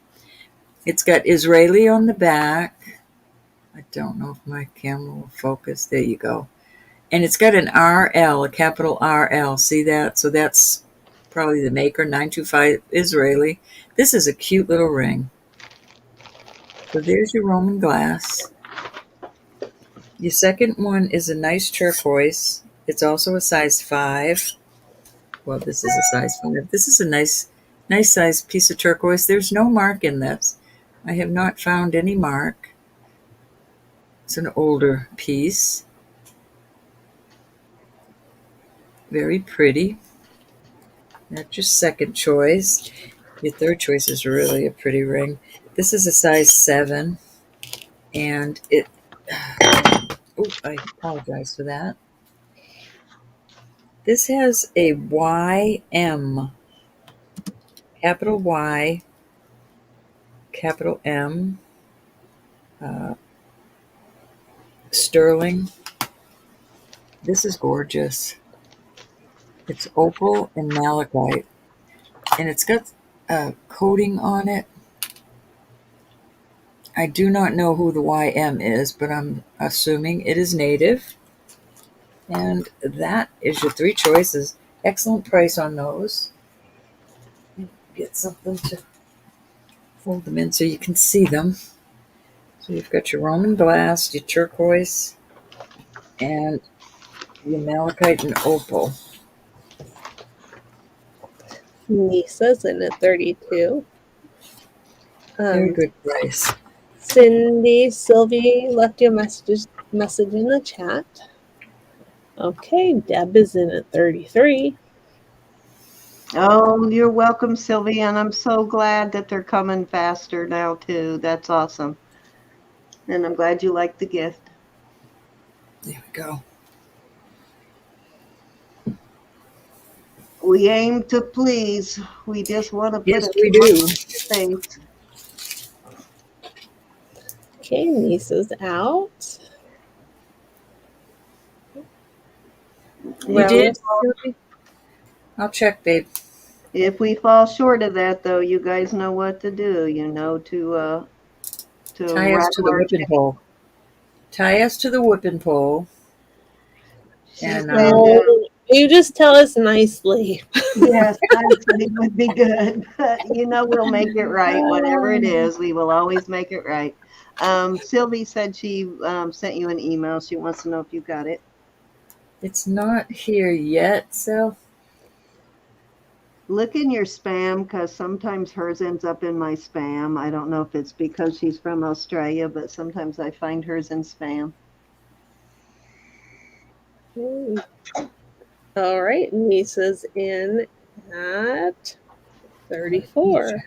It's got Israeli on the back. I don't know if my camera will focus. There you go. And it's got an RL, a capital RL. See that? So that's probably the maker, 925 Israeli. This is a cute little ring. So there's your Roman glass. Your second one is a nice turquoise. It's also a size 5. Well, this is a size 5. This is a nice size piece of turquoise. There's no mark in this. I have not found any mark. It's an older piece. Very pretty. That's your second choice. Your third choice is really a pretty ring. This is a size 7, and it. Oh, I apologize for that. This has a YM, capital Y, capital M, sterling. This is gorgeous. It's opal and malachite, and it's got a coating on it. I do not know who the YM is, but I'm assuming it is native. And that is your 3 choices. Excellent price on those. Get something to fold them in so you can see them. So you've got your Roman glass, your turquoise, and your malachite and opal. Lisa's in at 32. Very good price. Cindy, Sylvie left you a message in the chat. Okay, Deb is in at 33. Oh, you're welcome, Sylvia, and I'm so glad that they're coming faster now too. That's awesome. And I'm glad you liked the gift. There we go. We aim to please. We just want to put Yes, a we smile do. on your face. Okay, Nisa's out. You did, Rose. Sylvie? I'll check, babe. If we fall short of that, though, you guys know what to do. You know to Tie us to rattle the our whipping chain. pole. Tie us to the whipping pole. She And said, No, you just tell us nicely. yes, nicely would be good. But we'll make it right. Whatever it is, we will always make it right. Sylvie said she sent you an email. She wants to know if you got it. it's not here yet, so Look in your spam because sometimes hers ends up in my spam. I don't know if it's because she's from Australia, but sometimes I find hers in spam. All right, Nisa's in at 34.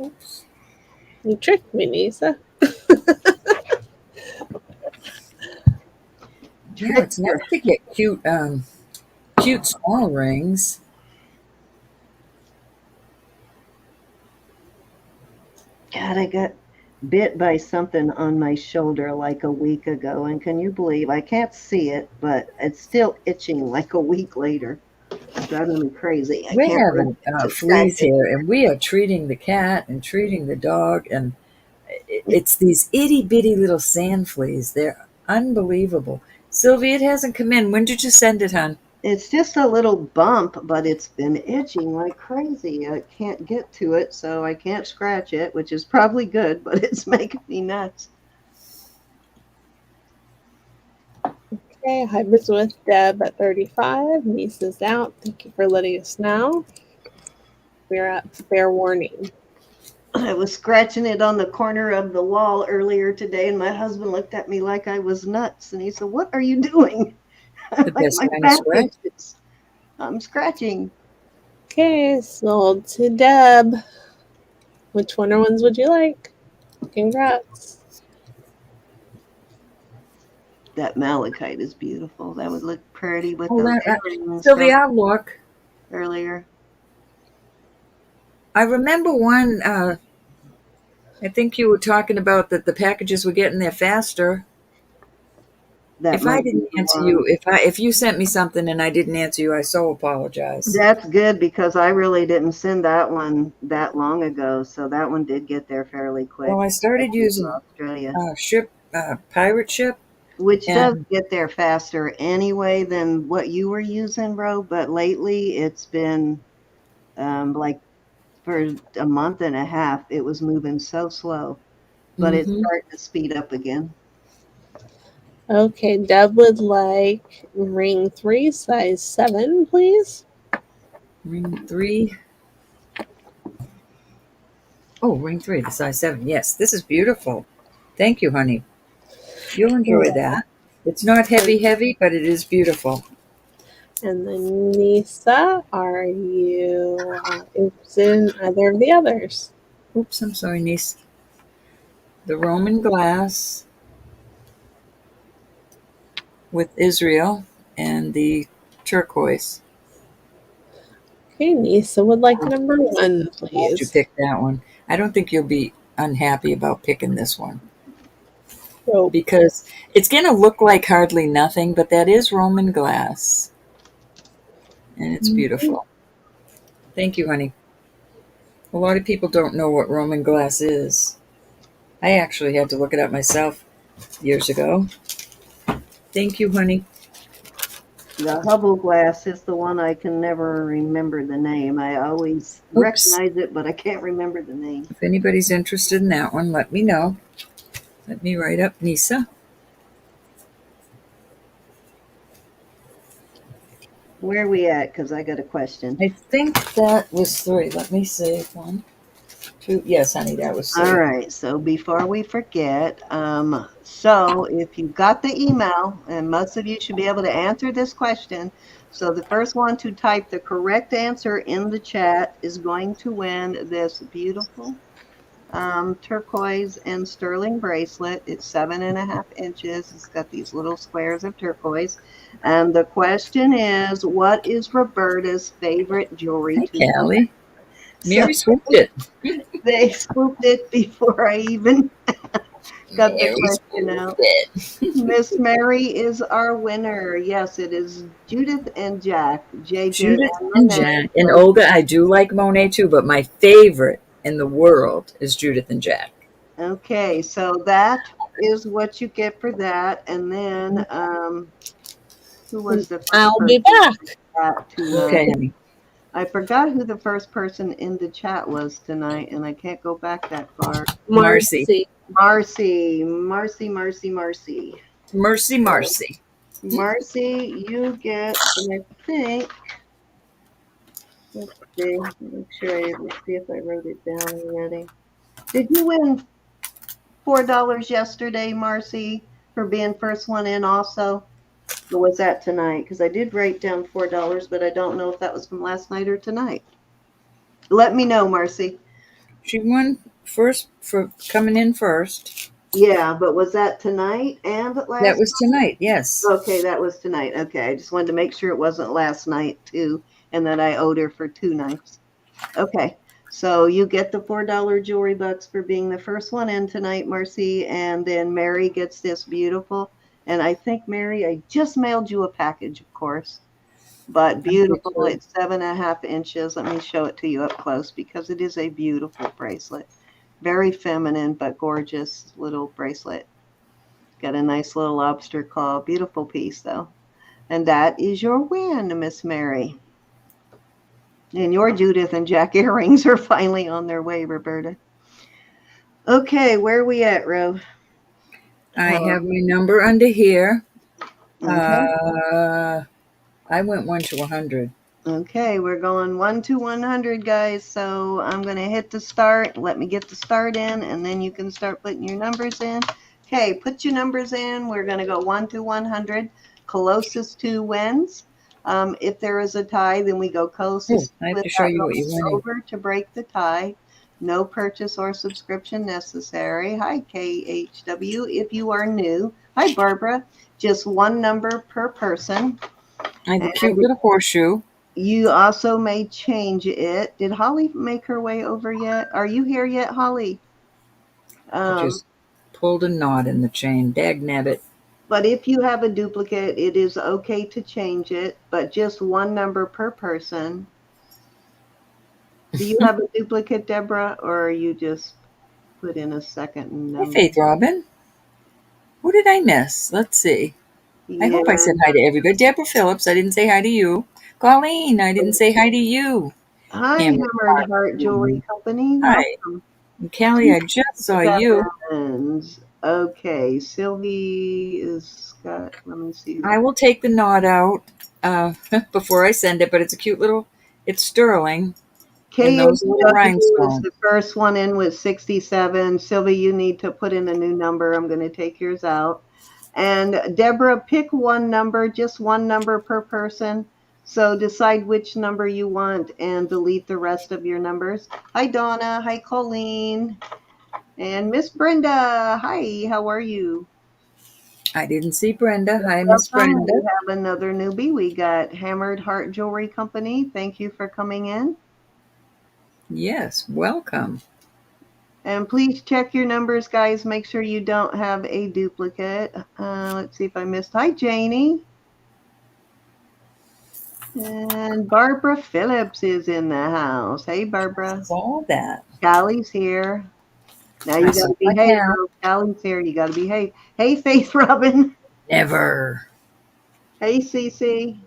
oops. You tricked me, Nisa. Yeah, it's nice Trickster. to get cute small rings. God, I got bit by something on my shoulder like a week ago, and can you believe I can't see it, but it's still itching like a week later. It's driving me crazy. I We're can't believe having it. To scratch fleas it. here, and we are treating the cat and treating the dog, and it's these itty bitty little sand fleas. They're unbelievable. Sylvie, it hasn't come in. When did you send it, hon? It's just a little bump, but it's been itching like crazy. I can't get to it, so I can't scratch it, which is probably good, but it's making me nuts. Okay, hybrids with Deb at 35. Nisa's out. Thank you for letting us know. We're at fair warning. I was scratching it on the corner of the wall earlier today, and my husband looked at me like I was nuts, and he said, "What are you doing?" I'm The like, best "My kind of back scratch. itches. I'm scratching." Okay, sold to Deb. Which Wonder Ones would you like? Congrats. That malachite is beautiful. That would look pretty with Oh, those that, earrings Sylvie, from I'll look. earlier. I remember one. I think you were talking about that the packages were getting there faster. That If I might be didn't the answer one. you, if you sent me something and I didn't answer you, I so apologize. That's good because I really didn't send that one that long ago, so that one did get there fairly quick. Well, I started Especially for using Australia, pirate ship, which does and get there faster anyway than what you were using, Ro. But lately, it's been like for a month and a half, it was moving so slow, but it's mm-hmm, starting to speed up again. Okay, Deb would like ring 3, size 7, please. ring 3. Oh, ring 3, the size 7. Yes, this is beautiful. Thank you, honey. You'll enjoy that. It's not heavy, heavy, but it is beautiful. And then Nisa, are you interested in either of the others? Oops, I'm sorry, niece. The Roman glass with Israel and the turquoise. Okay, Nisa would like number I'm 1, glad you please. picked that one. I don't think you'll be unhappy about picking this one So, because it's going to look like hardly nothing, but that is Roman glass and it's beautiful. Thank you, honey. A lot of people don't know what Roman glass is. I actually had to look it up myself years ago. Thank you, honey. The Hubble glass is the one I can never remember the name. I always Oops. recognize it, but I can't remember the name. If anybody's interested in that one, let me know. Let me write up Nisa. Where are we at? Because I got a question. I think that was 3. Let me see. 1, 2. Yes, honey, that was All 3. right. So before we forget, so if you got the email, and most of you should be able to answer this question. So the first one to type the correct answer in the chat is going to win this beautiful turquoise and sterling bracelet. It's 7.5 inches. It's got these little squares of turquoise. And the question is, what is Roberta's favorite jewelry Hi, to wear? Callie. So Mary swooped it. they swooped it before I even got the Mary question swooped out. it. Miss Mary is our winner. Yes, it is Judith and Jack. JJ Judith and and Monet. Jack. And Olga, I do like Monet too, but my favorite in the world is Judith and Jack. Okay, so that is what you get for that. And then who was the first I'll be person back. in the chat tonight? Okay, honey. I forgot who the first person in the chat was tonight, and I can't go back that far. Marcy. Marcy, Marcy, Marcy, Marcy. Mercy, Marcy. Marcy, you get, and I think, let's see, make sure let's see if I wrote it down already. Did you win $4 yesterday, Marcy, for being first one in also? Or was that tonight? Because I did write down $4, but I don't know if that was from last night or tonight. Let me know, Marcy. She won first for coming in first. Yeah, but was that tonight and last That was tonight, yes. Okay, that was tonight. Okay, I just wanted to make sure it wasn't last night too, and that I owed her for 2 nights. Okay, so you get the $4 jewelry bucks for being the first one in tonight, Marcy, and then Mary gets this beautiful. And I think, Mary, I just mailed you a package, of course, but beautiful. It's 7.5 inches. Let me show it to you up close because it is a beautiful bracelet. Very feminine, but gorgeous little bracelet. Got a nice little lobster claw. Beautiful piece, though. And that is your win, Miss Mary. And your Judith and Jack earrings are finally on their way, Roberta. Okay, where are we at, Ro? I have my number under here. Okay. I went 1 to 100. Okay, we're going 1 to 100, guys. So I'm going to hit the start. Let me get the start in, and then you can start putting your numbers in. Okay, put your numbers in. We're going to go 1 to 100. Closest to wins. If there is a tie, then we go closest. I have to show you what you wanted. Over to break the tie. No purchase or subscription necessary. Hi, KHW. If you are new. Hi, Barbara. Just one number per person. I have a cute little horseshoe. You also may change it. Did Holly make her way over yet? Are you here yet, Holly? I just pulled a knot in the chain. Dag nabbit. But if you have a duplicate, it is okay to change it, but just one number per person. Do you have a duplicate, Deborah, or you just put in a second number? Hey, Faith Robin. What did I miss? Let's see. I hope I said hi to everybody. Deborah Phillips, I didn't say hi to you. Colleen, I didn't say hi to you. Hi, Hammered Heart Jewelry Company. Hi. Welcome. And Kelly, I just saw you. Okay, Sylvie is got, let me see. I will take the knot out before I send it, but it's a cute little, it's sterling. And those little rhinestones. The first one in was 67. Sylvie, you need to put in a new number. I'm going to take yours out. And Deborah, pick one number, just one number per person. So decide which number you want and delete the rest of your numbers. Hi, Donna. Hi, Colleen. And Miss Brenda. Hi, how are you? I didn't see Brenda. Hi, Miss Brenda. We have another newbie. We got Hammered Heart Jewelry Company. Thank you for coming in. Yes, welcome. And please check your numbers, guys. Make sure you don't have a duplicate. Let's see if I missed. Hi, Janie. And Barbara Phillips is in the house. Hey, Barbara. I saw that. Callie's here. Now you got to behave. Callie's here. You got to behave. Hey, Faith Robin. Never. Hey, Cece.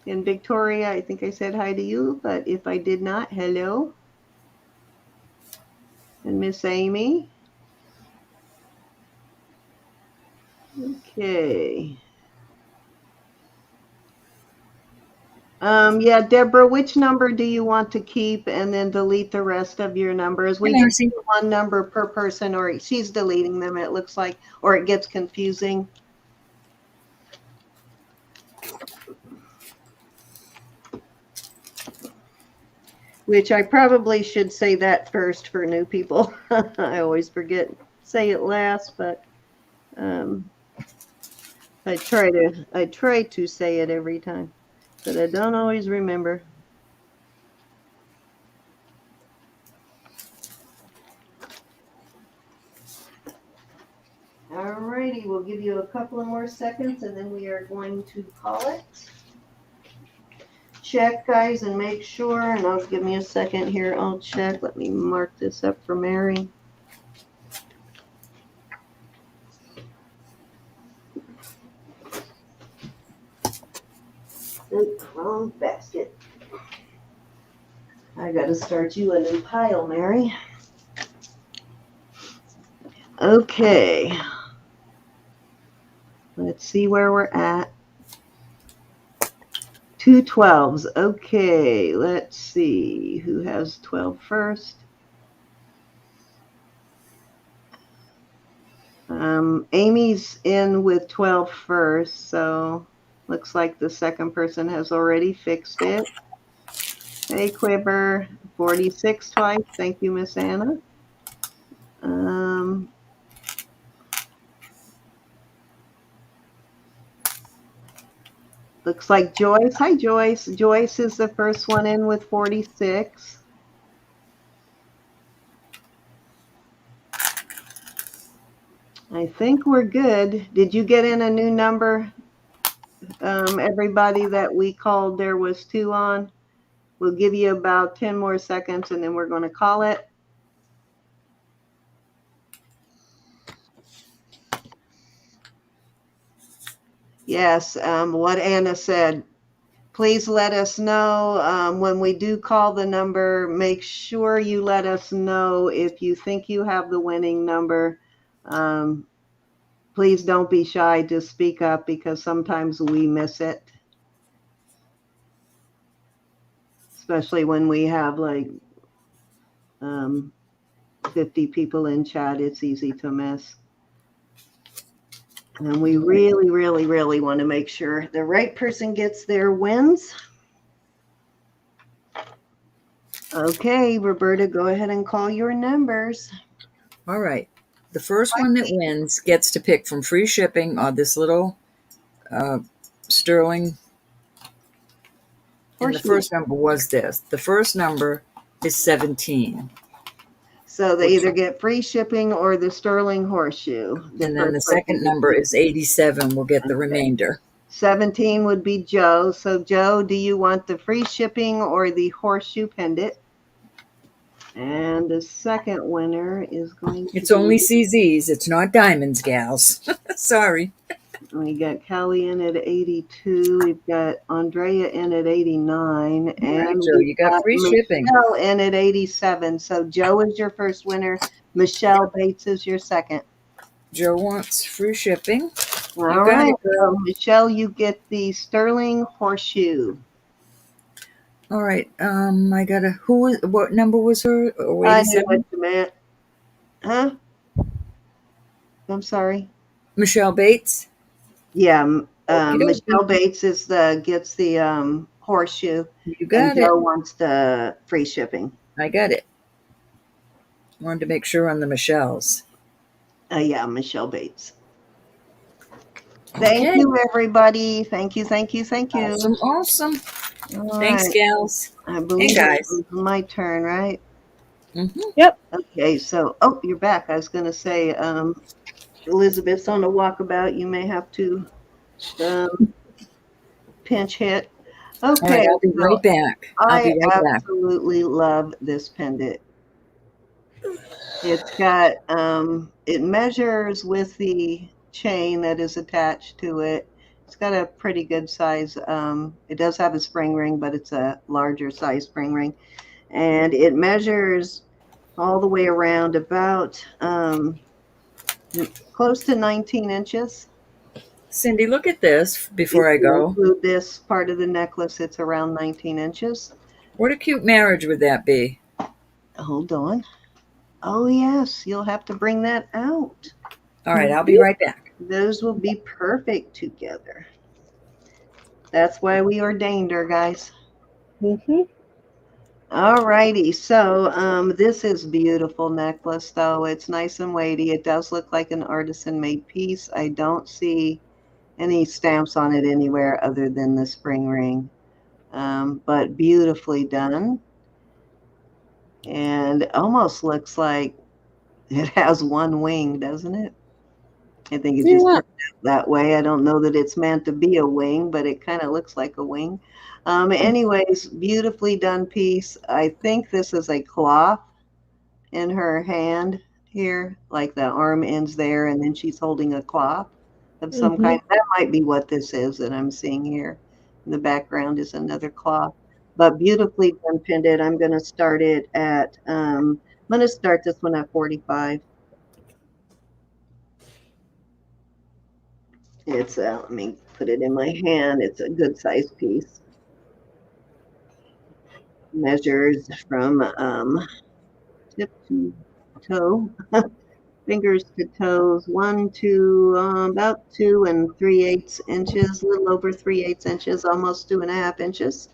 And Victoria, I think I said hi to you, but if I did not, hello. And Miss Amy. Okay. Yeah, Deborah, which number do you want to keep and then delete the rest of your numbers? We just do one number per person, or she's deleting them, it looks like, or it gets confusing. which I probably should say that first for new people. I always forget, say it last, but I try to say it every time, but I don't always remember. Alrighty, we'll give you a couple of more seconds and then we are going to call it. Check, guys, and make sure, and I'll give me a second here. I'll check. Let me mark this up for Mary. Oop, wrong basket. I gotta start you a new pile, Mary. Okay. Let's see where we're at. 2 12s. Okay, let's see who has 12 first. Amy's in with 12 first, so looks like the second person has already fixed it. Hey, Quiver, 46 twice. Thank you, Miss Anna. Looks like Joyce. Hi, Joyce. Joyce is the first one in with 46. I think we're good. Did you get in a new number? Everybody that we called, there was 2 on. We'll give you about 10 more seconds and then we're going to call it. Yes, what Anna said. Please let us know when we do call the number. Make sure you let us know if you think you have the winning number. Please don't be shy to speak up because sometimes we miss it. Especially when we have like 50 people in chat, it's easy to miss. And we really, really, really want to make sure the right person gets their wins. Okay, Roberta, go ahead and call your numbers. All right. The first one that wins gets to pick from free shipping or this little sterling. And the first number was this. The first number is 17. So they either get free shipping or the sterling horseshoe. And then the second number is 87. We'll get the remainder. 17 would be Joe. So Joe, do you want the free shipping or the horseshoe pendant? And the second winner is going to It's only CZs. It's not diamonds, gals. Sorry. We got Callie in at 82. We've got Andrea in at 89. And right, Joe, you got free shipping. Michelle in at 87. So Joe is your first winner. Michelle Bates is your second. Joe wants free shipping. All right. So Michelle, you get the sterling horseshoe. All right. I got a. What number was her? Oh, I knew what you meant. Huh? I'm sorry. Michelle Bates. Yeah. Michelle Bates gets the horseshoe. You got and Joe wants the free shipping. I got it. Wanted to make sure on the Michelles. Yeah, Michelle Bates. Thank you, everybody. Thank you, thank you, thank you. Awesome. All Thanks, right. gals. I believe it's my turn, right? Mm-hmm. Yep. Okay, so, you're back. I was going to say, Elizabeth's on the walkabout. You may have to pinch hit. Okay. Right, I'll be right back. I absolutely love this pendant. It's got, it measures with the chain that is attached to it. It's got a pretty good size. It does have a spring ring, but it's a larger size spring ring. And it measures all the way around about close to 19 inches. Cindy, look at this before I go. Include this part of the necklace, it's around 19 inches. What a cute marriage would that be? Hold on. Oh, yes, you'll have to bring that out. All right, I'll be right back. Those will be perfect together. That's why we ordained her, guys. Mm-hmm. All righty. So this is beautiful necklace, though. It's nice and weighty. It does look like an artisan-made piece. I don't see any stamps on it anywhere other than the spring ring, but beautifully done. And almost looks like it has one wing, doesn't it? I think it just Yeah. turned out that way. I don't know that it's meant to be a wing, but it kind of looks like a wing. Anyways, beautifully done piece. I think this is a cloth in her hand here, like the arm ends there, and then she's holding a cloth of some Mm-hmm. kind. That might be what this is that I'm seeing here. In the background is another cloth, but beautifully done pendant. I'm going to start it at, I'm going to start this one at 45. It's, let me put it in my hand. It's a good size piece. Measures from tip to toe, fingers to toes, 1 to about 2 3/8 inches, a little over 3/8 inches, almost 2.5 inches.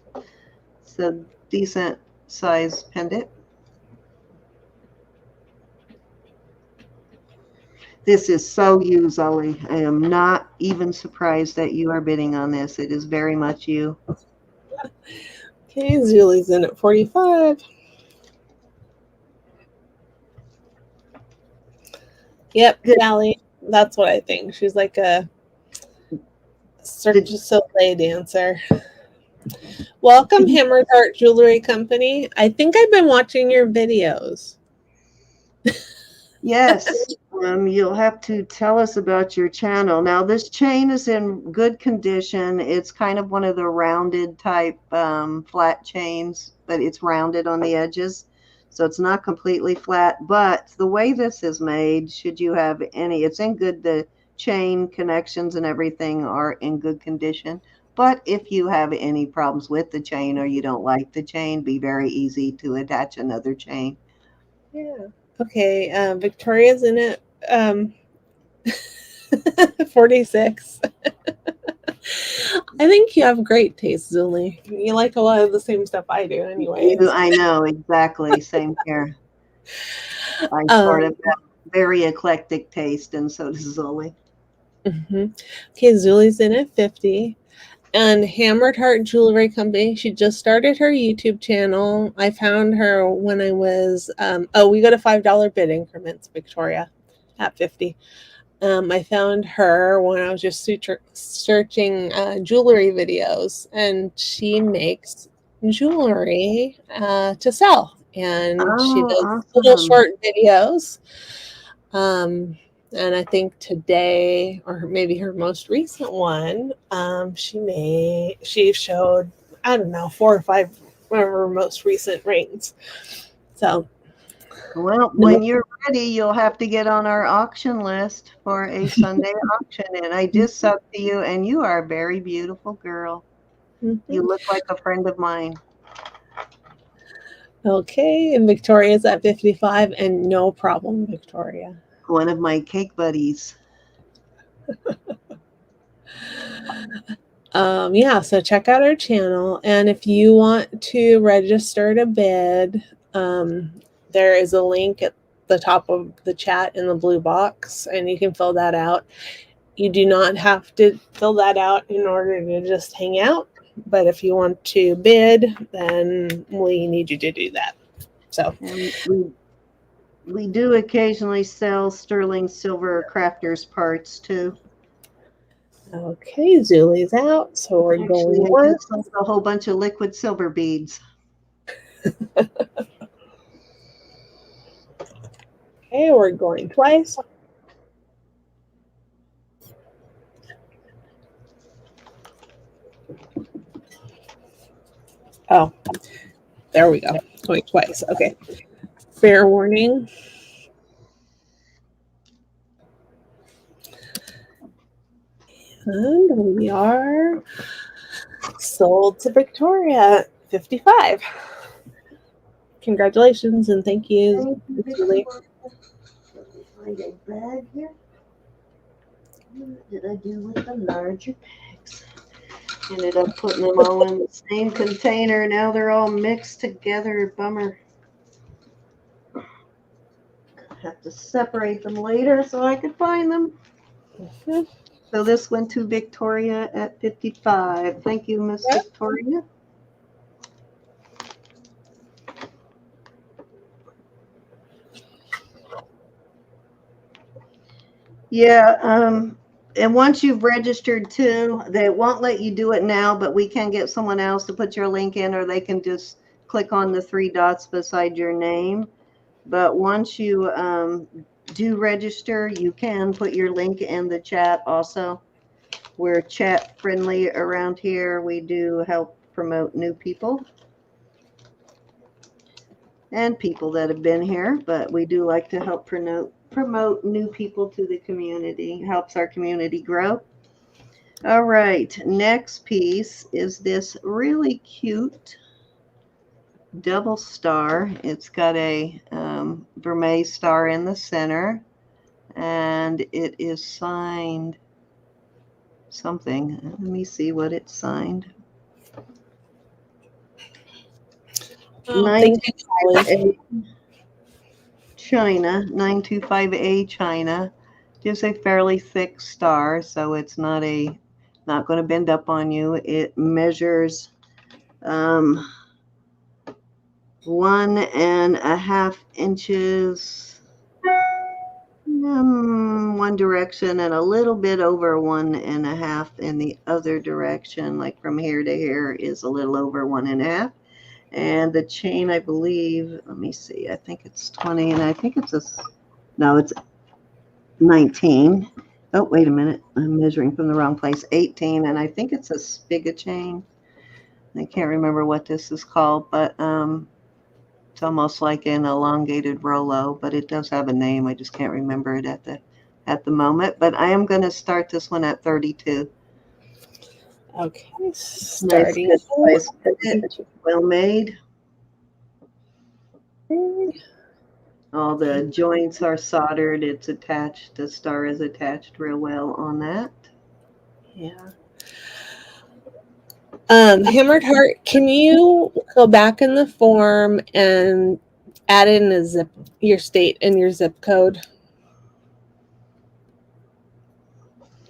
It's a decent size pendant. This is so you, Zoe. I am not even surprised that you are bidding on this. It is very much you. Okay, Julie's in at 45. Yep, Good. Callie. That's what I think. She's like a Cirque du Soleil dancer. Welcome, Hammered Heart Jewelry Company. I think I've been watching your videos. Yes, you'll have to tell us about your channel. Now, this chain is in good condition. It's kind of one of the rounded type flat chains, but it's rounded on the edges. So it's not completely flat, but the way this is made, should you have any, it's in good, the chain connections and everything are in good condition. But if you have any problems with the chain or you don't like the chain, be very easy to attach another chain. Yeah. Okay, Victoria's in it. 46. I think you have great taste, Julie. You like a lot of the same stuff I do, anyways. I know, exactly. Same here. I sort of have very eclectic taste, and so does Zoe. Mm-hmm. Okay, Julie's in at 50. And Hammered Heart Jewelry Company, she just started her YouTube channel. I found her when I was, we go to $5 bid increments, Victoria, at 50. I found her when I was just searching jewelry videos, and she makes jewelry to sell. And she does little Awesome. short videos. And I think today, or maybe her most recent one, she showed, I don't know, 4 or 5 of her most recent rings. So, Well, when you're ready, you'll have to get on our auction list for a Sunday auction. And I just subbed to you, and you are a very beautiful girl. You look like a friend of mine. Okay, and Victoria's at 55, and no problem, Victoria. One of my cake buddies. Yeah, so check out our channel, and if you want to register to bid, there is a link at the top of the chat in the blue box, and you can fill that out. You do not have to fill that out in order to just hang out, but if you want to bid, then we need you to do that. So, And we do occasionally sell sterling silver crafters parts too. okay, Julie's out, so we're Actually, going I once. just sold a whole bunch of liquid silver beads. Okay, we're going twice. Oh, there we go. Going twice. Okay. Fair warning. And we are sold to Victoria at 55. Congratulations and thank you, Julie. Let me find a bag here. What did I do with the larger bags? Ended up putting them all in the same container. Now they're all mixed together. Bummer. Have to separate them later so I could find them. Mhm. So this went to Victoria at 55. Thank you, Miss Yep. Victoria. Yeah, and once you've registered too, they won't let you do it now, but we can get someone else to put your link in, or they can just click on the three dots beside your name. But once you do register, you can put your link in the chat also. We're chat friendly around here. We do help promote new people and people that have been here, but we do like to help promote new people to the community. Helps our community grow. All right, next piece is this really cute double star. It's got a vermeil star in the center, and it is signed something. Let me see what it's signed. Oh, thank you, Holly. 925A China, 925A China. Just a fairly thick star, so it's not going to bend up on you. It measures 1.5 inches one direction and a little bit over 1.5 in the other direction. Like from here to here is a little over 1.5. And the chain, I believe, let me see, I think it's 20, and I think it's it's 19. Oh, wait a minute. I'm measuring from the wrong place. 18, and I think it's a spigot chain. I can't remember what this is called, but it's almost like an elongated Rolo, but it does have a name. I just can't remember it at the moment. But I am going to start this one at 32. Okay, Nice, starting. good size fit, well made. All the joints are soldered. It's attached. The star is attached real well on that. Yeah. Hammered heart, can you go back in the form and add in your state and your zip code?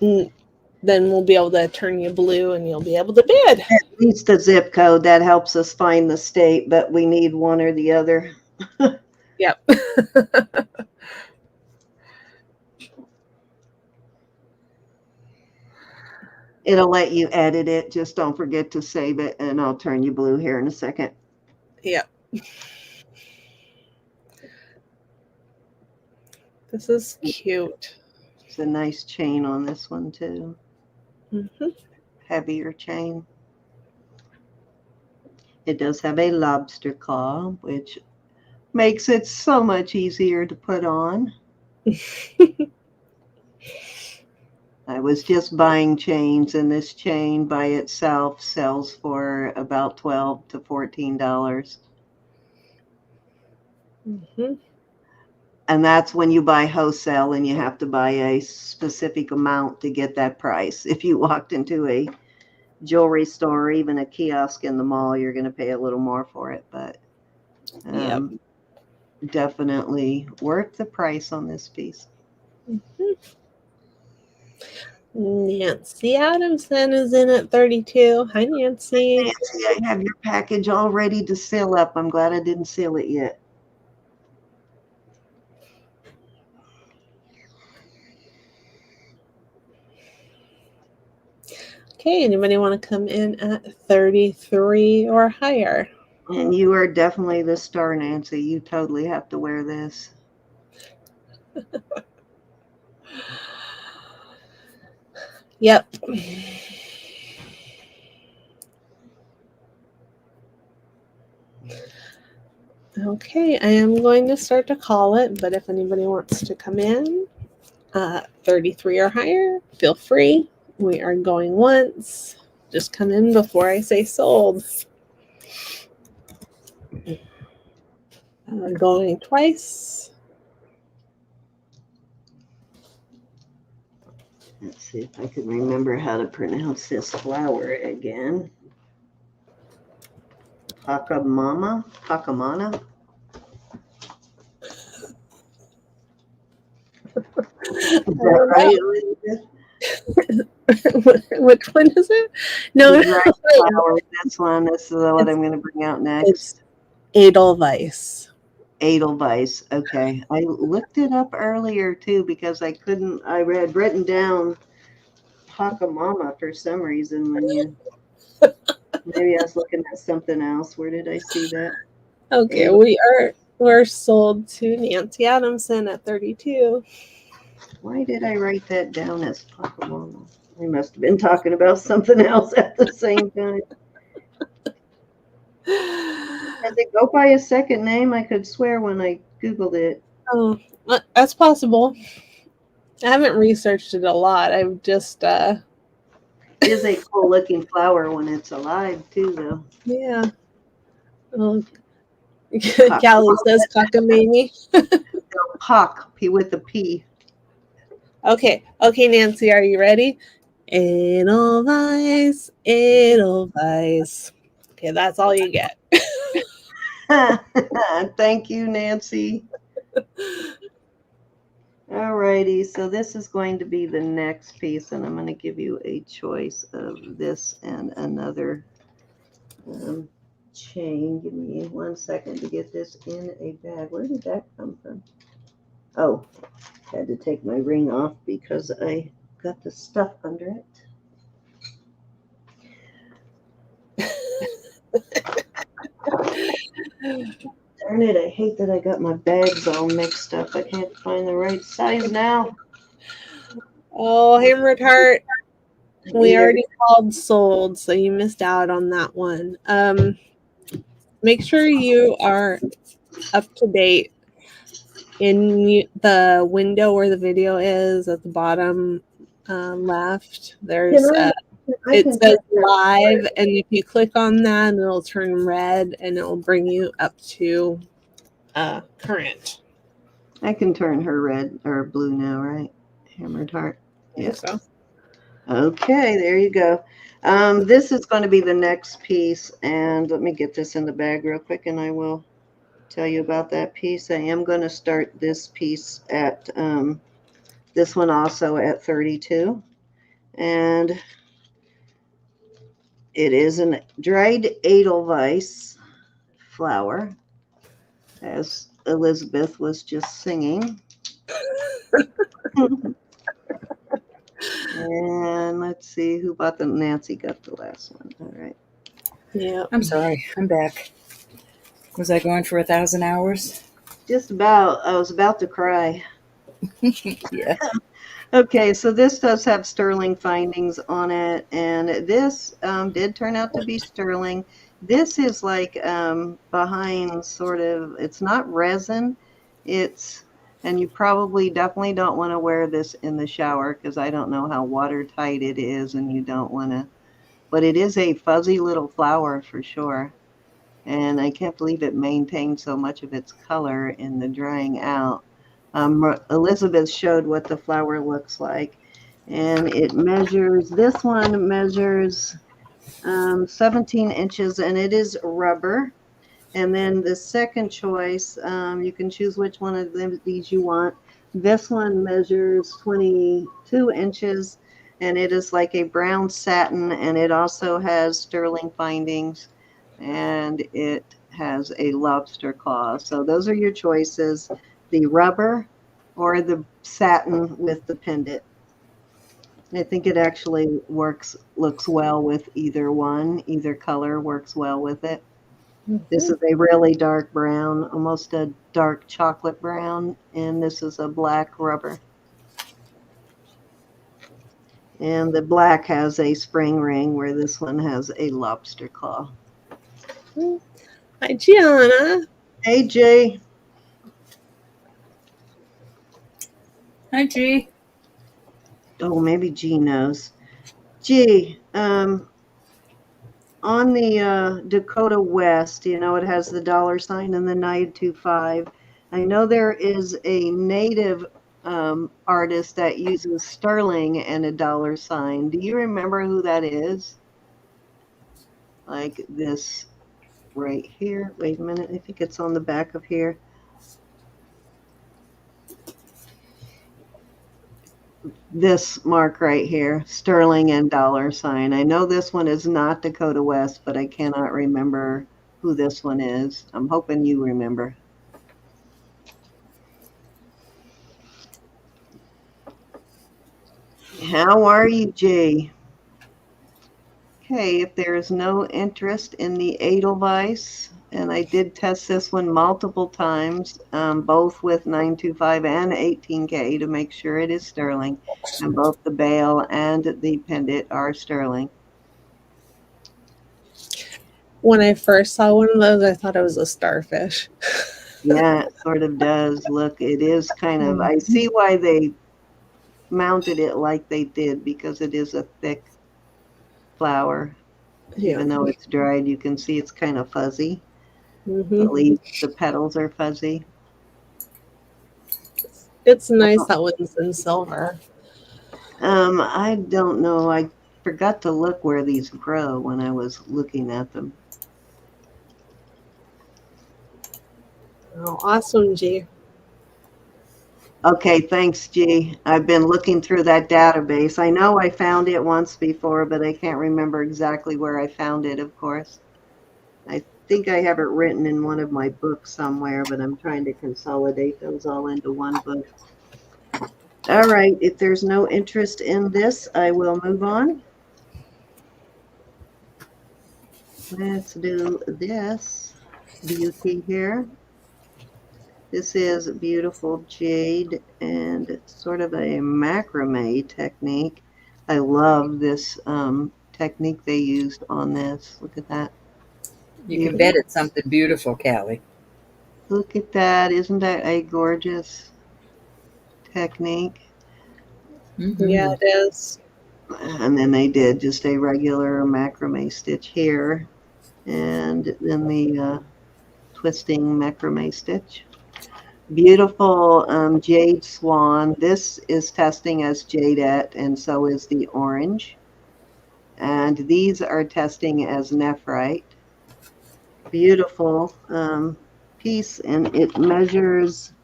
Then we'll be able to turn you blue and you'll be able to bid. At least the zip code, that helps us find the state, but we need one or the other. Yep. It'll let you edit it. Just don't forget to save it, and I'll turn you blue here in a second. Yep. This is cute. It's a nice chain on this one, too. Mm-hmm. Heavier chain. It does have a lobster claw, which makes it so much easier to put on. I was just buying chains, and this chain by itself sells for about $12 to $14. Mm-hmm. And that's when you buy wholesale, and you have to buy a specific amount to get that price. If you walked into a jewelry store or even a kiosk in the mall, you're going to pay a little more for it. But definitely worth the price on this piece. Mm-hmm. Nancy Adamson is in at 32. Hi, Nancy. Nancy, I have your package all ready to seal up. I'm glad I didn't seal it yet. Okay, anybody want to come in at 33 or higher? And you are definitely the star, Nancy. You totally have to wear this. Yep. Okay, I am going to start to call it, but if anybody wants to come in, 33 or higher, feel free. We are going once. Just come in before I say sold. We're going twice. Let's see if I can remember how to pronounce this flower again. Pacamana. Is that right, Elizabeth? Which one is it? No, The dragon flower. This one. This is what I'm going to bring out next. it's Edelweiss. Edelweiss. Okay. I looked it up earlier too because I couldn't. I had written down Pacamama for some reason when you. Maybe I was looking at something else. Where did I see that? Okay, we're sold to Nancy Adamson at 32. Why did I write that down as Pacamama? We must have been talking about something else at the same time. Does it go by a second name? I could swear when I Googled it. Oh, that's possible. I haven't researched it a lot. I've just It is a cool looking flower when it's alive too, though. yeah. Callie says cockamamie. Pock, P with a P. Okay, Nancy, are you ready? Edelweiss. Okay, that's all you get. Thank you, Nancy. Alrighty, so this is going to be the next piece, and I'm going to give you a choice of this and another chain. Give me 1 second to get this in a bag. Where did that come from? Oh, had to take my ring off because I got the stuff under it. Darn it, I hate that I got my bags all mixed up. I can't find the right size now. Oh, Hammered Heart. We already called sold, so you missed out on that one. Make sure you are up to date in the window where the video is at the bottom left. There's it says live, and if you click on that, it'll turn red and it'll bring you up to current. I can turn her red or blue now, right? Hammered Heart. Yes. So. Okay, there you go. This is going to be the next piece, and let me get this in the bag real quick, and I will tell you about that piece. I am going to start this piece at this one also at 32, and it is a dried Edelweiss flower, as Elizabeth was just singing. And let's see who bought them. Nancy got the last one. All right. Yeah. I'm sorry. I'm back. Was I going for 1,000 hours? Just about. I was about to cry. Yeah. Okay, so this does have sterling findings on it, and this did turn out to be sterling. This is like behind sort of, it's not resin, and you probably definitely don't want to wear this in the shower because I don't know how watertight it is, and you don't want to, but it is a fuzzy little flower for sure. And I can't believe it maintained so much of its color in the drying out. Elizabeth showed what the flower looks like, and this one measures 17 inches, and it is rubber. And then the second choice, you can choose which one of these you want. This one measures 22 inches, and it is like a brown satin, and it also has sterling findings, and it has a lobster claw. So those are your choices, the rubber or the satin with the pendant. I think it actually looks well with either one. Either color works well with it. Mm-hmm. This is a really dark brown, almost a dark chocolate brown, and this is a black rubber. And the black has a spring ring where this one has a lobster claw. Hi, Gianna. Hey, Jay. Hi, G. Oh, maybe G knows. G, on the Dakota West, it has the $ and the 925. I know there is a native artist that uses sterling and a dollar sign. Do you remember who that is? Like this right here. Wait a minute. I think it's on the back of here. This mark right here, sterling and dollar sign. I know this one is not Dakota West, but I cannot remember who this one is. I'm hoping you remember. How are you, Jay? Okay, if there is no interest in the Edelweiss, and I did test this one multiple times, both with 925 and 18K to make sure it is sterling, and both the bail and the pendant are sterling. When I first saw one of those, I thought it was a starfish. Yeah, it sort of does look, it is kind of, I see why they mounted it like they did, because it is a thick flower. Even though it's dried, you can see it's kind of fuzzy. The leaves, the petals are fuzzy. It's nice that one's in silver. I don't know. I forgot to look where these grow when I was looking at them. Oh, awesome, G. Okay, thanks, G. I've been looking through that database. I know I found it once before, but I can't remember exactly where I found it, of course. I think I have it written in one of my books somewhere, but I'm trying to consolidate those all into one book. All right, if there's no interest in this, I will move on. Let's do this beauty here. This is beautiful jade and sort of a macrame technique. I love this technique they used on this. Look at that. You can bet it's something beautiful, Callie. Look at that. Isn't that a gorgeous technique? Yeah, it is. And then they did just a regular macrame stitch here, and then the twisting macrame stitch. Beautiful jade swan. This is testing as jadette, and so is the orange. And these are testing as nephrite. Beautiful piece, and it measures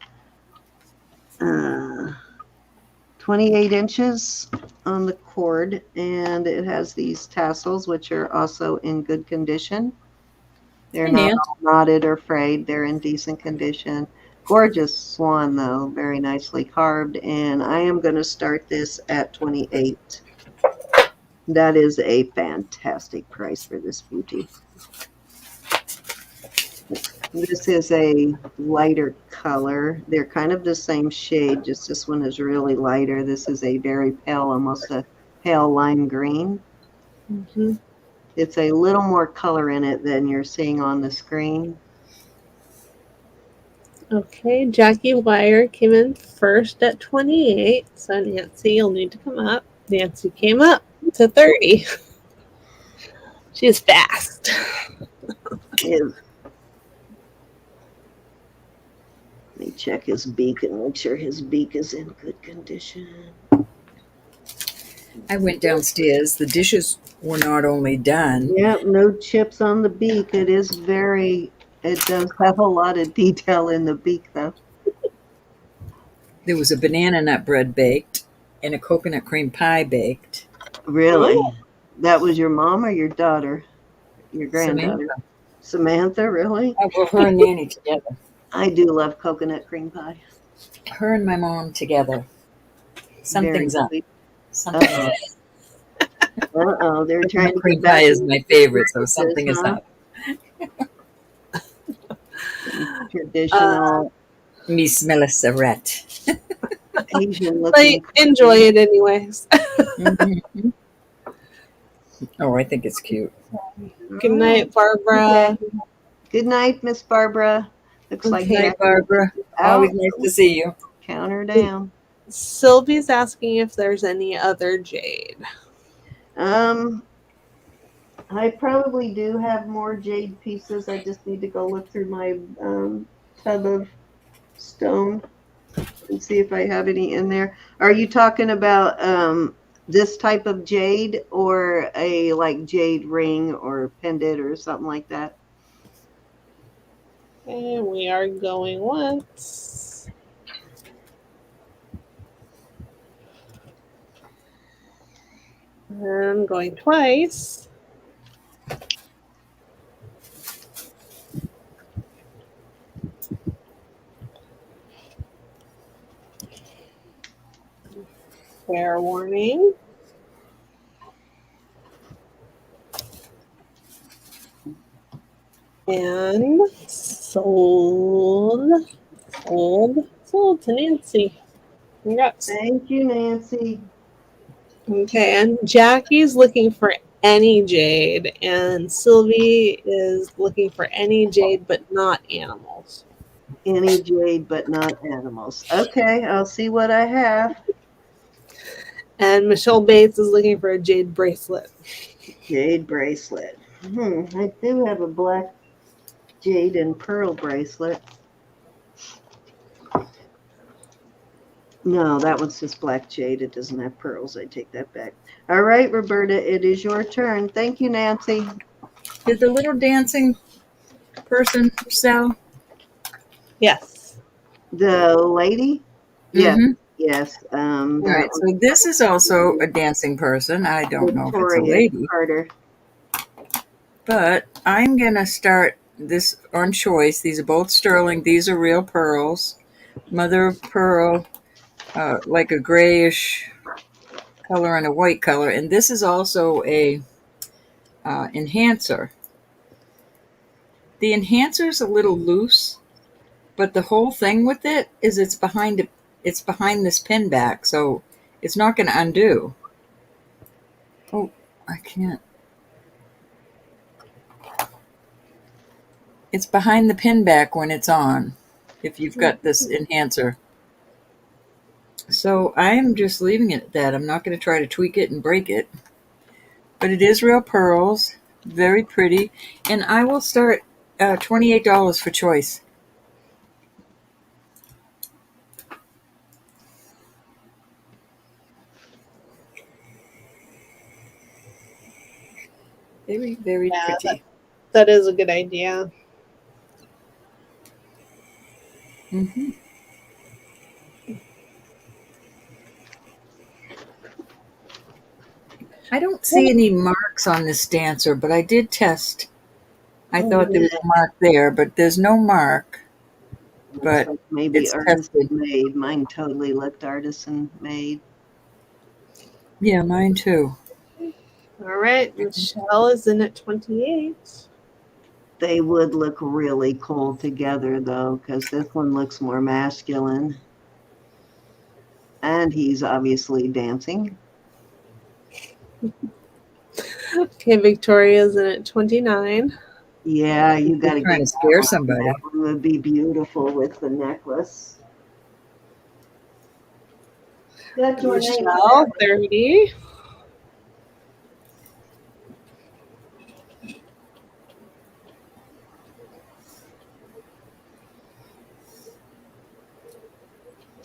28 inches on the cord, and it has these tassels, which are also in good condition. They're not all knotted or frayed. They're in decent condition. Gorgeous swan, though, very nicely carved. And I am going to start this at 28. That is a fantastic price for this beauty. This is a lighter color. They're kind of the same shade, just this one is really lighter. This is a very pale, almost a pale lime green. It's a little more color in it than you're seeing on the screen. Okay, Jackie Wire came in first at 28. So Nancy, you'll need to come up. Nancy came up to 30. She's fast. Let me check his beak and make sure his beak is in good condition. I went downstairs. The dishes were not only done. Yep, no chips on the beak. It does have a lot of detail in the beak, though. There was a banana nut bread baked and a coconut cream pie baked. Really? Ooh. That was your mom or your daughter? Your granddaughter? Samantha, really? Oh, well, her and Nanny together. I do love coconut cream pie. Her and my mom together. Something's up. Something's up. They're trying to cream pie is my favorite, so something is up. Traditional. Me smell a cerette. Asian looking. I enjoy it anyways. Oh, I think it's cute. Good night, Barbara. Okay. Good night, Miss Barbara. Looks like good night, Barbara. Always nice to see you. Count her down. Sylvie's asking if there's any other jade. I probably do have more jade pieces. I just need to go look through my tub of stone. and see if I have any in there. Are you talking about this type of jade or a like jade ring or pendant or something like that? And we are going once. And going twice. Fair warning. And sold to Nancy. Congrats. Thank you, Nancy. Okay, and Jackie's looking for any jade, and Sylvie is looking for any jade but not animals. Any jade, but not animals. Okay, I'll see what I have. And Michelle Bates is looking for a jade bracelet. Jade bracelet. I do have a black jade and pearl bracelet. No, that one's just black jade. It doesn't have pearls. I take that back. All right, Roberta, it is your turn. Thank you, Nancy. Did the little dancing person sell? Yes. The lady? Yes, Mm-hmm. yes. All That right, so this is also a dancing person. I don't know if it's a Victoria lady, Carter. but I'm going to start this on choice. These are both sterling. These are real pearls. Mother of pearl, like a grayish color and a white color. And this is also a enhancer. The enhancer is a little loose, but the whole thing with it is it's behind this pin back, so it's not going to undo. Oh, I can't. It's behind the pin back when it's on, if you've got this enhancer. So I'm just leaving it at that. I'm not going to try to tweak it and break it. But it is real pearls, very pretty. And I will start $28 for choice. Very, very Yeah, pretty. that is a good idea. Mm-hmm. I don't see any marks on this dancer, but I did test. I thought there was a mark there, but there's no mark. Looks But like maybe it's artisan tested. made. Mine totally looked artisan made. Yeah, mine too. All right, Michelle is in at 28. They would look really cool together, though, because this one looks more masculine. And he's obviously dancing. Okay, Victoria's in at 29. Yeah, you got to Trying get to that scare one. somebody. That one would be beautiful with the necklace. That's your name. Michelle, 30.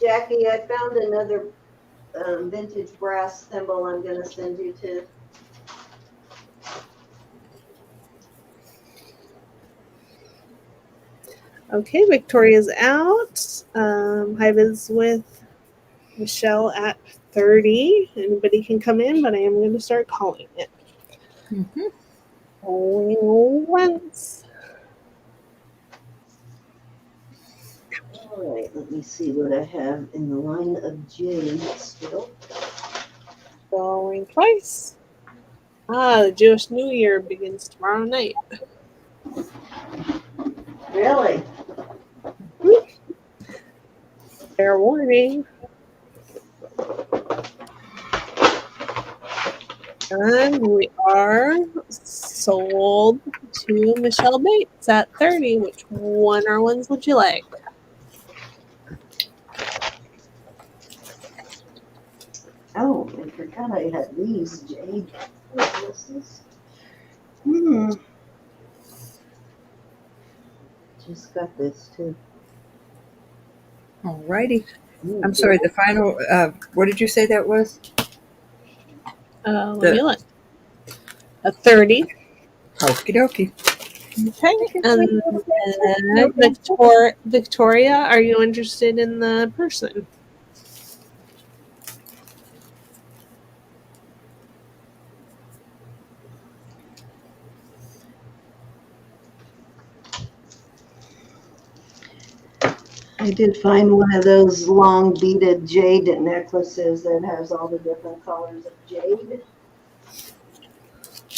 Jackie, I found another vintage brass thimble I'm going to send you to. Okay, Victoria's out. Hive is with Michelle at 30. Anybody can come in, but I am going to start calling it. Mm-hmm. Only once. All right, let me see what I have in the line of jade still. Going twice. The Jewish New Year begins tomorrow night. Really? Fair warning. And we are sold to Michelle Bates at 30. Which one or ones would you like? Oh, I forgot I had these jade necklaces. Just got this too. Alrighty. Ooh, I'm sorry, the final, what did you say that was? Let The me look. A 30. Okie dokie. Okay. I can swing And a little bracelet. then Victoria, are you interested in the person? I did find one of those long beaded jade necklaces that has all the different colors of jade.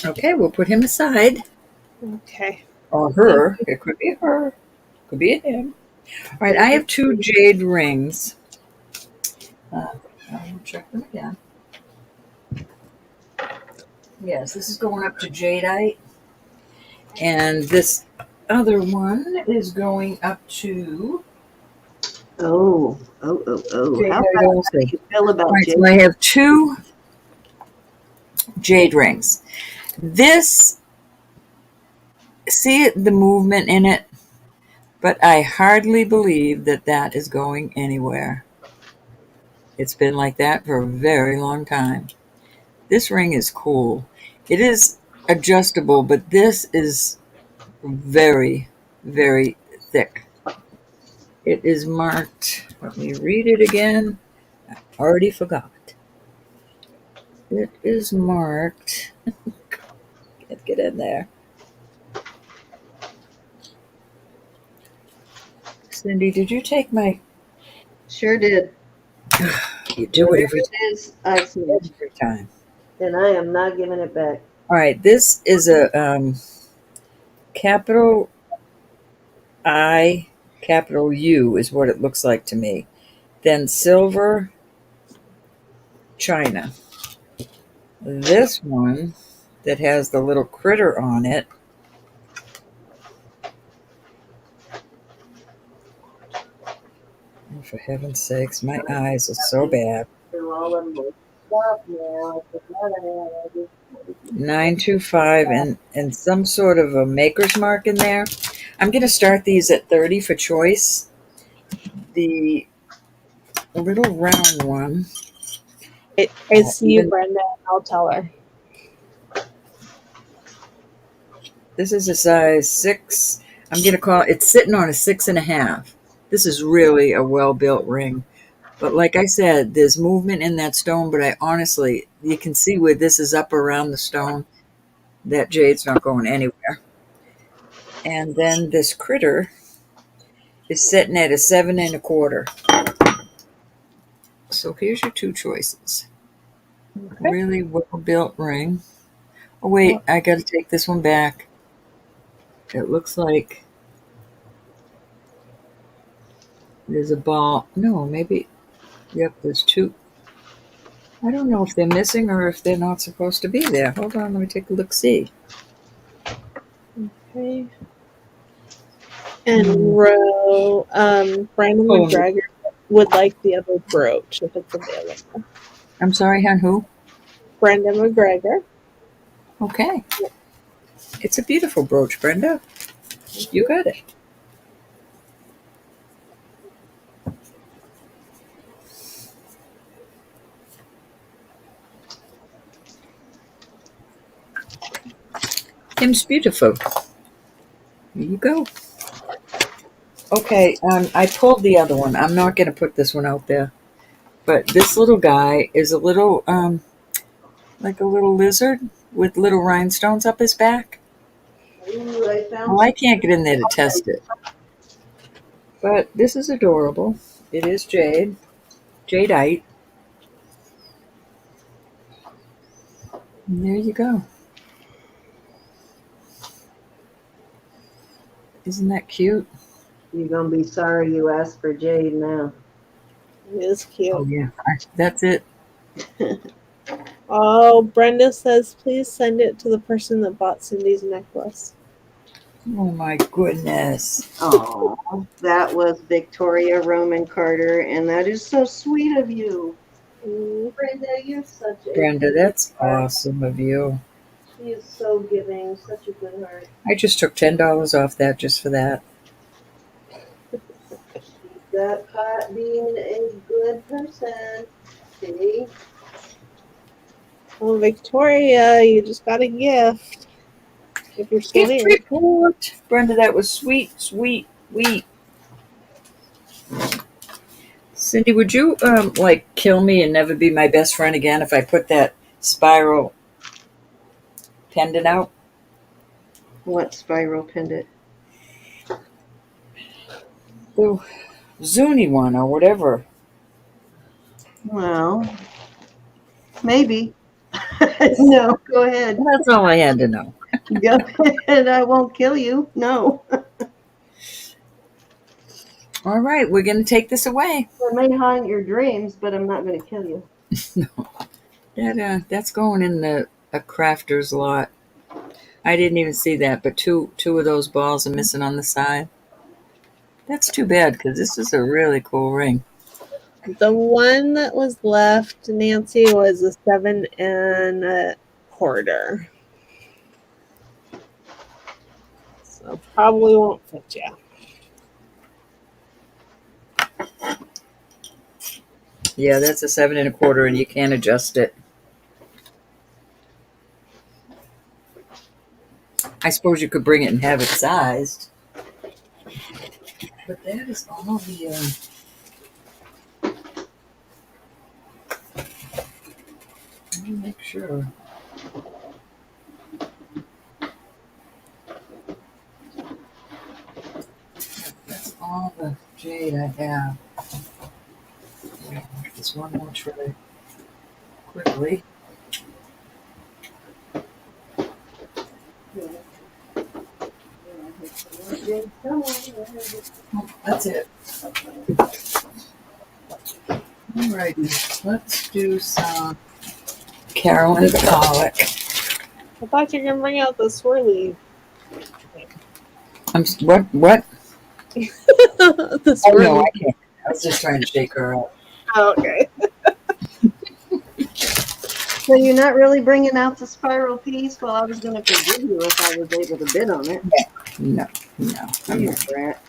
Okay, we'll put him aside. Okay. Or Thank her. you. It could be her. Could be a him. All right, I Thank you. have 2 jade rings. I'll check them again. Yes, this is going up to jadeite. And this other one is going up to Oh. How jadeite also. do you feel All about right, jade? so I have 2 jade rings. This, see the movement in it, but I hardly believe that that is going anywhere. It's been like that for a very long time. This ring is cool. It is adjustable, but this is very, very thick. It is marked, let me read it again. Already forgot. It is marked, can't get in there. Cindy, did you take my, Sure did. you do it Whatever it is, I snitched, every time. and I am not giving it back. All right, this is a capital I, capital U is what it looks like to me. Then silver china. This one that has the little critter on it, oh, for heaven's sakes, my eyes are so bad. Through all of my stuff now. 925 and some sort of a maker's mark in there. I'm going to start these at 30 for choice. The little round one, I see you, even Brenda. I'll tell her. this is a size 6. I'm going to call it, it's sitting on a 6.5. This is really a well-built ring. But like I said, there's movement in that stone, but I honestly, you can see where this is up around the stone. That jade's not going anywhere. And then this critter is sitting at a 7.25. So here's your 2 choices. Okay. Really well-built ring. Oh wait, I got to take this one back. It looks like there's a ball. No, maybe. Yep, there's 2. I don't know if they're missing or if they're not supposed to be there. Hold on, let me take a look. See. Okay. And Brandon Oh, McGregor would like the other brooch if it's available. I'm sorry, hon. Who? Brandon McGregor. Okay. It's a beautiful brooch, Brenda. You got it. Him's beautiful. Here you go. Okay, I pulled the other one. I'm not going to put this one out there. But this little guy is a little, like a little lizard with little rhinestones up his back. Ooh, I found Well, I some. can't get in there to test it. But this is adorable. It is jade. Jadeite. And there you go. Isn't that cute? You're gonna be sorry you asked for jade now. It is cute. Oh, yeah. That's it. Oh, Brenda says, please send it to the person that bought Cindy's necklace. Oh, my goodness. Oh, that was Victoria Roman Carter, and that is so sweet of you. Brenda, you're such a Brenda, that's heart. awesome of you. She is so giving, such a good heart. I just took $10 off that just for that. She that pot being a good person. See? Well, Victoria, you just got a gift. If you're still Gift here. report. Brenda, that was sweet, sweet, sweet. Cindy, would you like kill me and never be my best friend again if I put that spiral pendant out? What spiral pendant? The Zuni one or whatever. Well, maybe. No, go ahead. That's all I had to know. Go ahead. I won't kill you. No. All right, we're going to take this away. I may haunt your dreams, but I'm not going to kill you. That's going in a crafter's lot. I didn't even see that, but two of those balls are missing on the side. That's too bad because this is a really cool ring. The one that was left, Nancy, was a 7 1/4. So probably won't fit you. Yeah, that's a 7 1/4, and you can't adjust it. I suppose you could bring it and have it sized. But that is all the. Let me make sure. That's all the jade I have. Just one more tray quickly. Oh, that's it. Alrighty, let's do some Carolyn Pollock. I thought you were gonna bring out the swirly. What? The Oh swirly. no, I can't. I was just trying to shake her up. Oh, okay. So you're not really bringing out the spiral piece? Well, I was going to forgive you if I was able to bid on it. No. I'm You not. brat.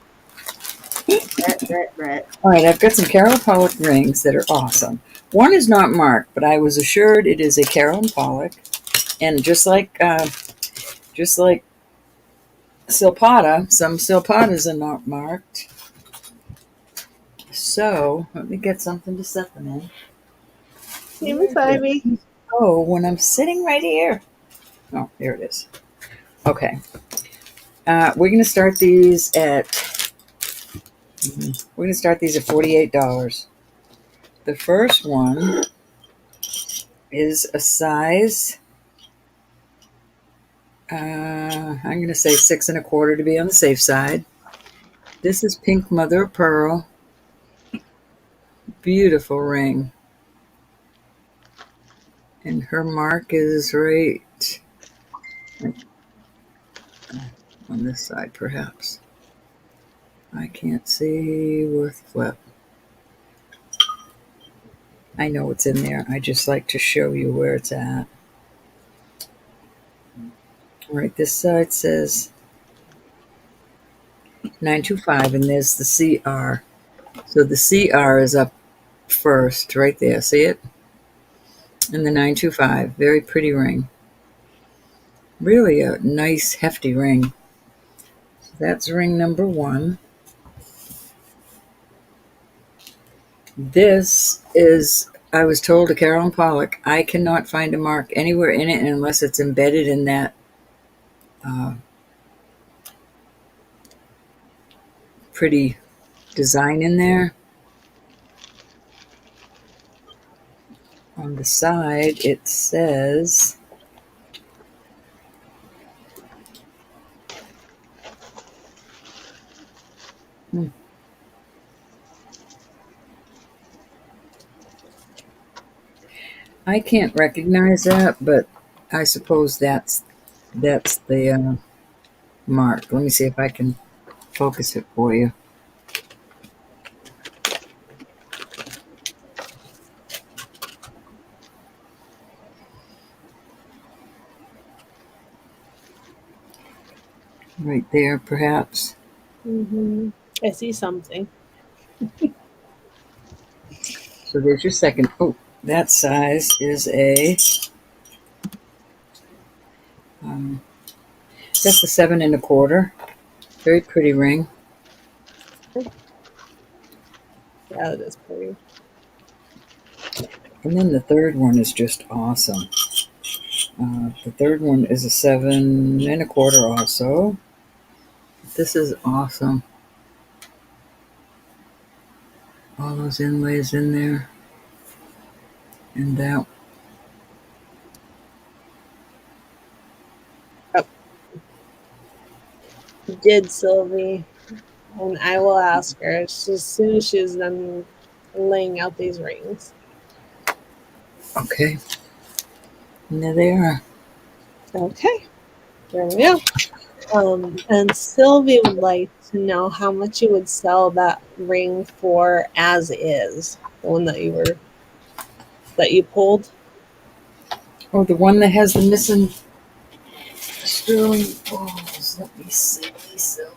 Brat. All right, I've got some Carolyn Pollock rings that are awesome. One is not marked, but I was assured it is a Carolyn Pollock, and just like Silpata, some Silpatas are not marked. So let me get something to set them in. See beside me. Oh, when I'm sitting right here. Oh, there it is. Okay. We're gonna start these at $48. The first one is a size. I'm gonna say 6 1/4 to be on the safe side. This is Pink Mother of Pearl. Beautiful ring. And her mark is right on this side, perhaps. I can't see worth flip. I know it's in there. I just like to show you where it's at. All right, this side says 925, and there's the CR. So the CR is up first, right there. See it? And the 925. Very pretty ring. Really a nice, hefty ring. So that's ring number 1. This is, I was told, a Carolyn Pollock. I cannot find a mark anywhere in it unless it's embedded in that pretty design in there. On the side, it says I can't recognize that, but I suppose that's the mark. Let me see if I can focus it for you. Right there, perhaps. I see something. So there's your second. Oh, that size is a. Um, that's a 7 1/4. Very pretty ring. Yeah, it is pretty. And then the third one is just awesome. The third one is a 7 1/4 also. This is awesome. All those inlays in there. And that. Did Sylvie, and I will ask her as soon as she's done laying out these rings. Okay. And there they are. Okay, there we go. And Sylvie would like to know how much you would sell that ring for as is, the one that you pulled. Oh, the one that has the missing sterling balls. Let me see, Sylvie.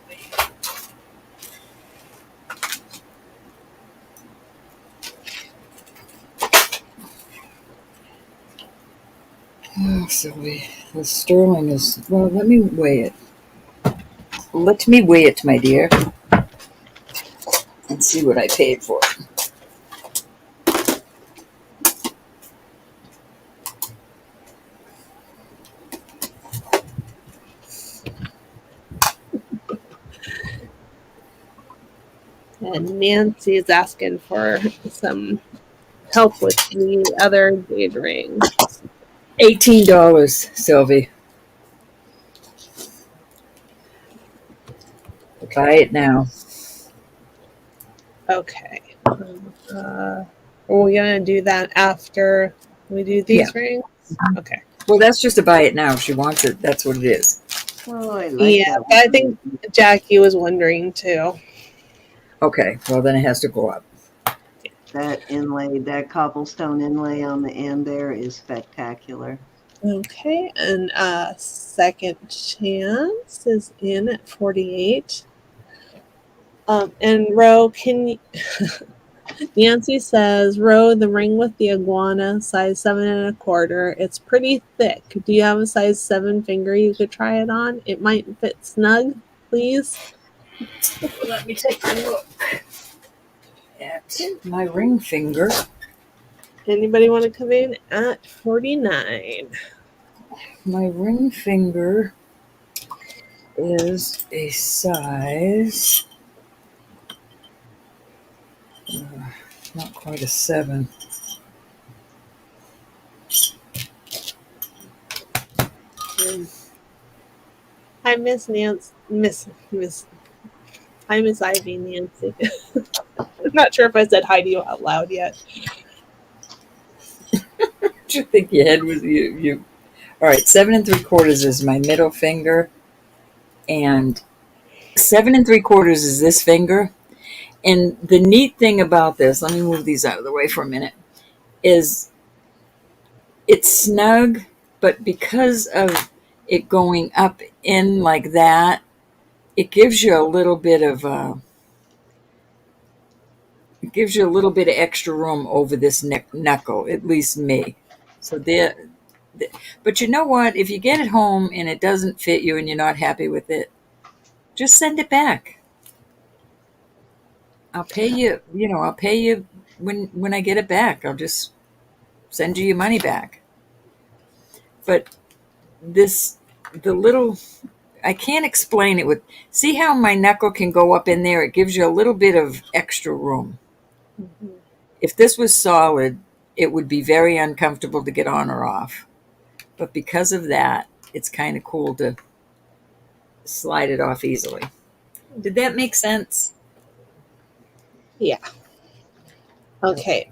Oh, Sylvie. The sterling is. Well, let me weigh it. Let me weigh it, my dear, and see what I paid for it. And Nancy is asking for some help with the other jade ring. $18, Sylvie. Buy it now. Okay. Are we gonna do that after we do these rings? Okay. Well, that's just to buy it now. If she wants it, that's what it is. Oh, I like Yeah, that but I one. think Jackie was wondering too. Okay, well, then it has to go up. That inlay, that cobblestone inlay on the end there is spectacular. Okay, and second chance is in at 48. And Ro, can you, Nancy says, Ro, the ring with the iguana, size 7 1/4. It's pretty thick. Do you have a size 7 finger you could try it on? It might fit snug, please. Let me take a look at my ring finger. Anybody want to come in at 49? My ring finger is a size. Not quite a 7. Hi, Miss Nancy. Hi, Miss Ivy Nancy. I'm not sure if I said hi to you out loud yet. Did you think your head was you? All right, 7 3/4 is my middle finger, and 7 3/4 is this finger. And the neat thing about this, let me move these out of the way for a minute, is it's snug, but because of it going up in like that, it gives you a little bit of extra room over this knuckle, at least me. So there. But you know what? If you get it home and it doesn't fit you and you're not happy with it, just send it back. I'll pay you. I'll pay you when I get it back. I'll just send you your money back. But this, the little, I can't explain it with. See how my knuckle can go up in there? It gives you a little bit of extra room. Mm-hmm. If this was solid, it would be very uncomfortable to get on or off. But because of that, it's kind of cool to slide it off easily. Did that make sense? Yeah. Okay.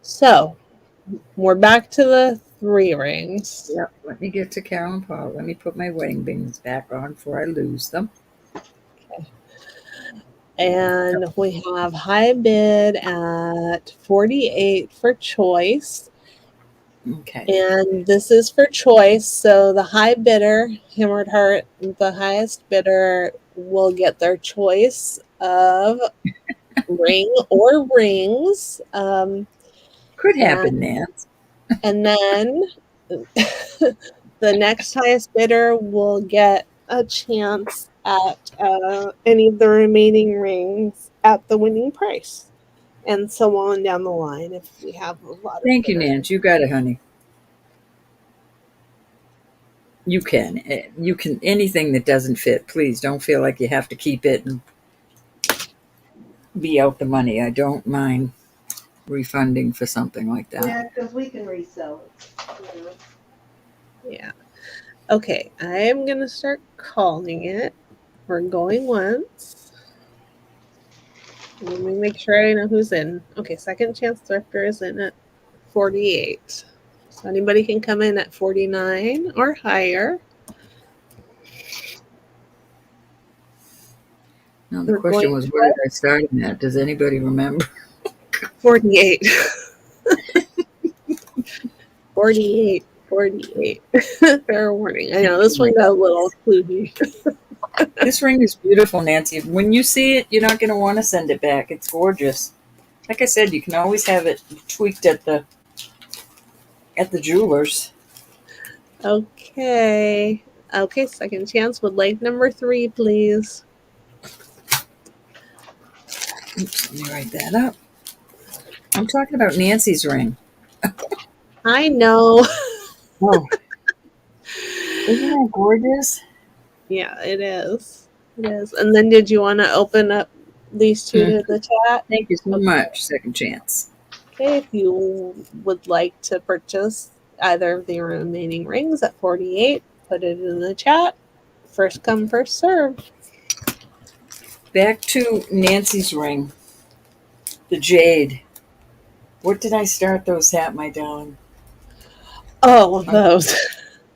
So we're back to the 3 rings. Yep. Let me get to Carol and Paul. Let me put my wedding bands back on before I lose them. And we have high bid at 48 for choice. Okay. And this is for choice. So the high bidder, Hammered Heart, the highest bidder will get their choice of ring or rings. Could And, happen, Nance. and then the next highest bidder will get a chance at any of the remaining rings at the winning price. And so on down the line if we have a lot of Thank you, bidders. Nance. You got it, honey. You can. You can. Anything that doesn't fit, please don't feel like you have to keep it and be out the money. I don't mind refunding for something like that. Yeah, because we can resell it. Yeah. Okay, I am going to start calling it. We're going once. Let me make sure I know who's in. Okay, second chance thrifter is in at 48. So anybody can come in at 49 or higher. Now the We're question going was, where did I start in that? Does anybody remember? 48. 48. 48. Fair warning. I know this one got a little kludgy. This ring is beautiful, Nancy. When you see it, you're not going to want to send it back. It's gorgeous. Like I said, you can always have it tweaked at the jeweler's. Okay. Okay, second chance. Would like number 3, please. Oops, let me write that up. I'm talking about Nancy's ring. I know. Oh, isn't that gorgeous? Yeah, it is. It is. And then did you want to open up these two to the chat? Thank you so Okay. much. Second chance. Okay, if you would like to purchase either of the remaining rings at 48, put it in the chat. First come, first serve. Back to Nancy's ring. The jade. What did I start those at, my darling? Oh, those.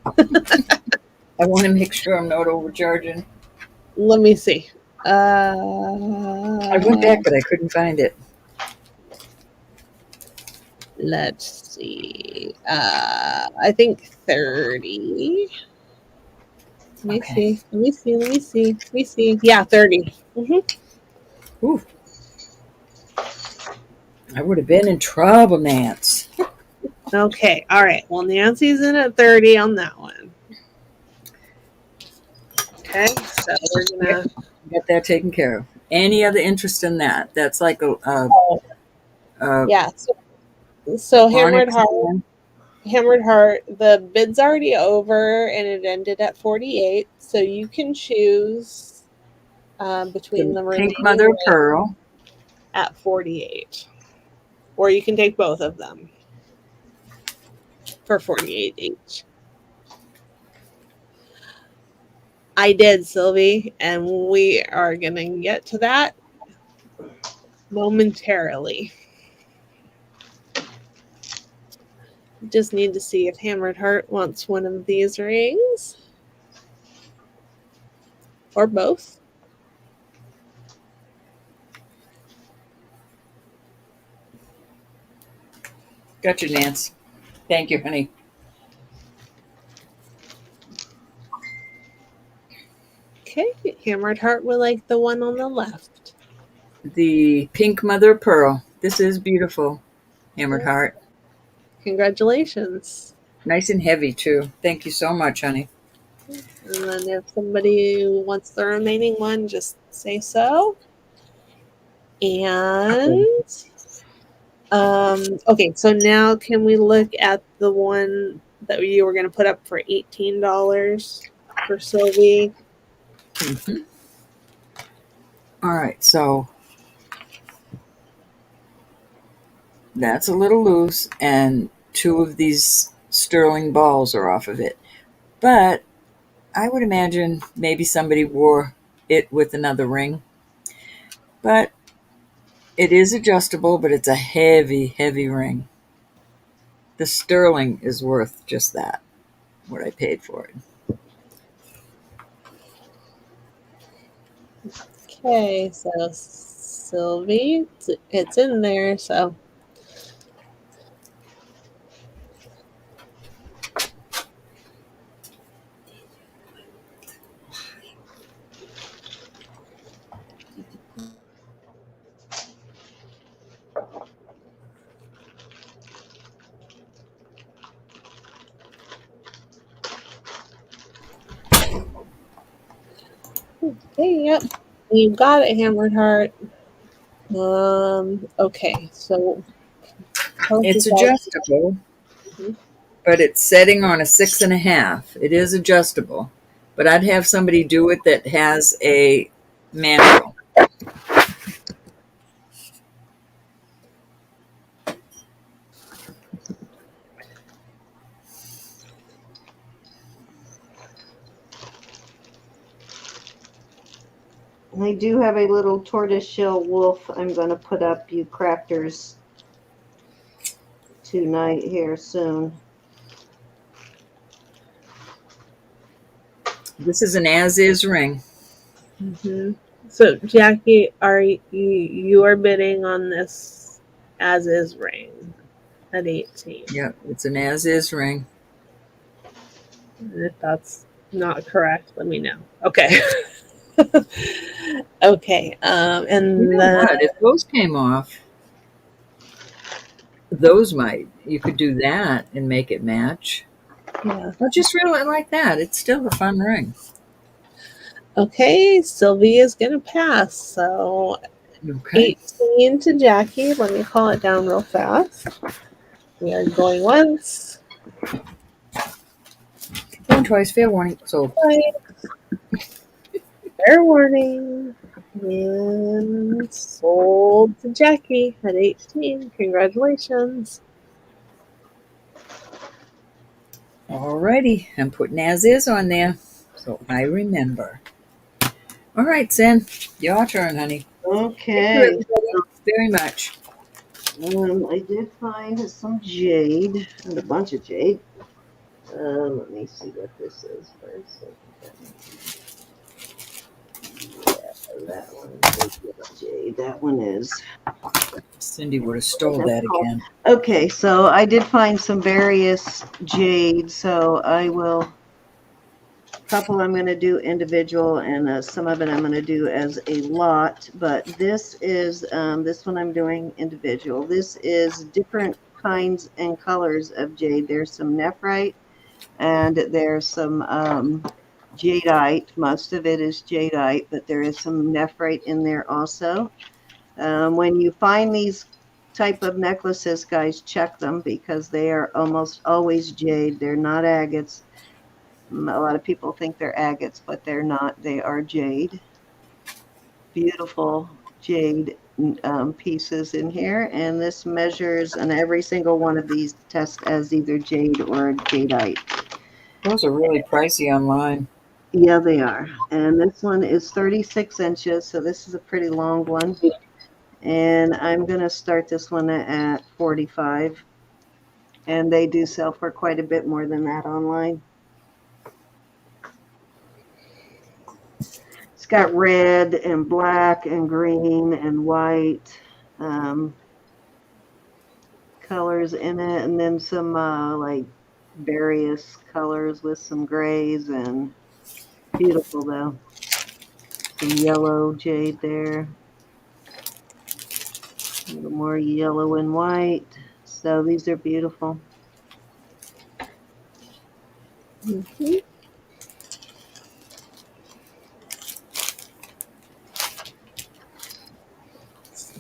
I want to make sure I'm not overcharging. Let me see. I went back, but I couldn't find it. Let's see. I think 30. Let me Okay. see. Let me see. Let me see. Let me see. Yeah, 30. Mm-hmm. Ooh. I would have been in trouble, Nance. Okay. All right. Well, Nancy's in at 30 on that one. Okay. So we're going to. Get that taken care of. Any other interest in that? That's like a Yeah. So onyx. Hammered Heart, the bid's already over and it ended at 48. So you can choose between The the pink remaining mother of rings pearl. at 48. Or you can take both of them for 48 each. I did, Sylvie, and we are going to get to that momentarily. Just need to see if Hammered Heart wants one of these rings. Or both. Got you, Nance. Thank you, honey. Okay, Hammered Heart will like the one on the left. The pink mother of pearl. This is beautiful. Hammered heart. Congratulations. Nice and heavy, too. Thank you so much, honey. And then if somebody wants the remaining one, just say so. And okay, so now can we look at the one that you were going to put up for $18 for Sylvie? Mm-hmm. All right, so that's a little loose, and 2 of these sterling balls are off of it. But I would imagine maybe somebody wore it with another ring. But it is adjustable, but it's a heavy, heavy ring. The sterling is worth just that, what I paid for it. Okay, so Sylvie, it's in there, so. Okay, yep. You got it, Hammered Heart. Okay, so tell us It's about. adjustable, Mhm. but it's setting on a 6.5. It is adjustable, but I'd have somebody do it that has a manual. I do have a little tortoiseshell wolf I'm going to put up, you crafters, tonight here soon. This is an as-is ring. Mhm. So, Jackie, you are bidding on this as is ring at 18? Yep, it's an as-is ring. And if that's not correct, let me know. Okay. Okay. You And know then what? If those came off, those might. You could do that and make it match. yeah. Or just really like that. It's still a fun ring. Okay, Sylvia's gonna pass. So Okay. 18 to Jackie. Let me call it down real fast. We are going once, Going twice, fair warning. So twice, fair warning, and sold to Jackie at 18. Congratulations. alrighty, I'm putting as is on there, so I remember. All right, Sin, your turn, honey. Thank you, Okay. everybody, very much. I did find some jade and a bunch of jade. Let me see what this is first. Yeah, that one is jade. That one is. Cindy would have stole that again. Okay, so I did find some various jade. So I will. Couple I'm going to do individual, and some of it I'm going to do as a lot. But this is this one I'm doing individual. This is different kinds and colors of jade. There's some nephrite, and there's some jadeite. Most of it is jadeite, but there is some nephrite in there also. When you find these type of necklaces, guys, check them because they are almost always jade. They're not agates. A lot of people think they're agates, but they're not. They are jade. Beautiful jade pieces in here. And this measures, and every single one of these test as either jade or jadeite. Those are really pricey online. Yeah, they are. And this one is 36 inches, so this is a pretty long one. And I'm going to start this one at 45. And they do sell for quite a bit more than that online. It's got red and black and green and white colors in it, and then some like various colors with some grays, and beautiful though. Some yellow jade there, a little more yellow and white. So these are beautiful. Mhm.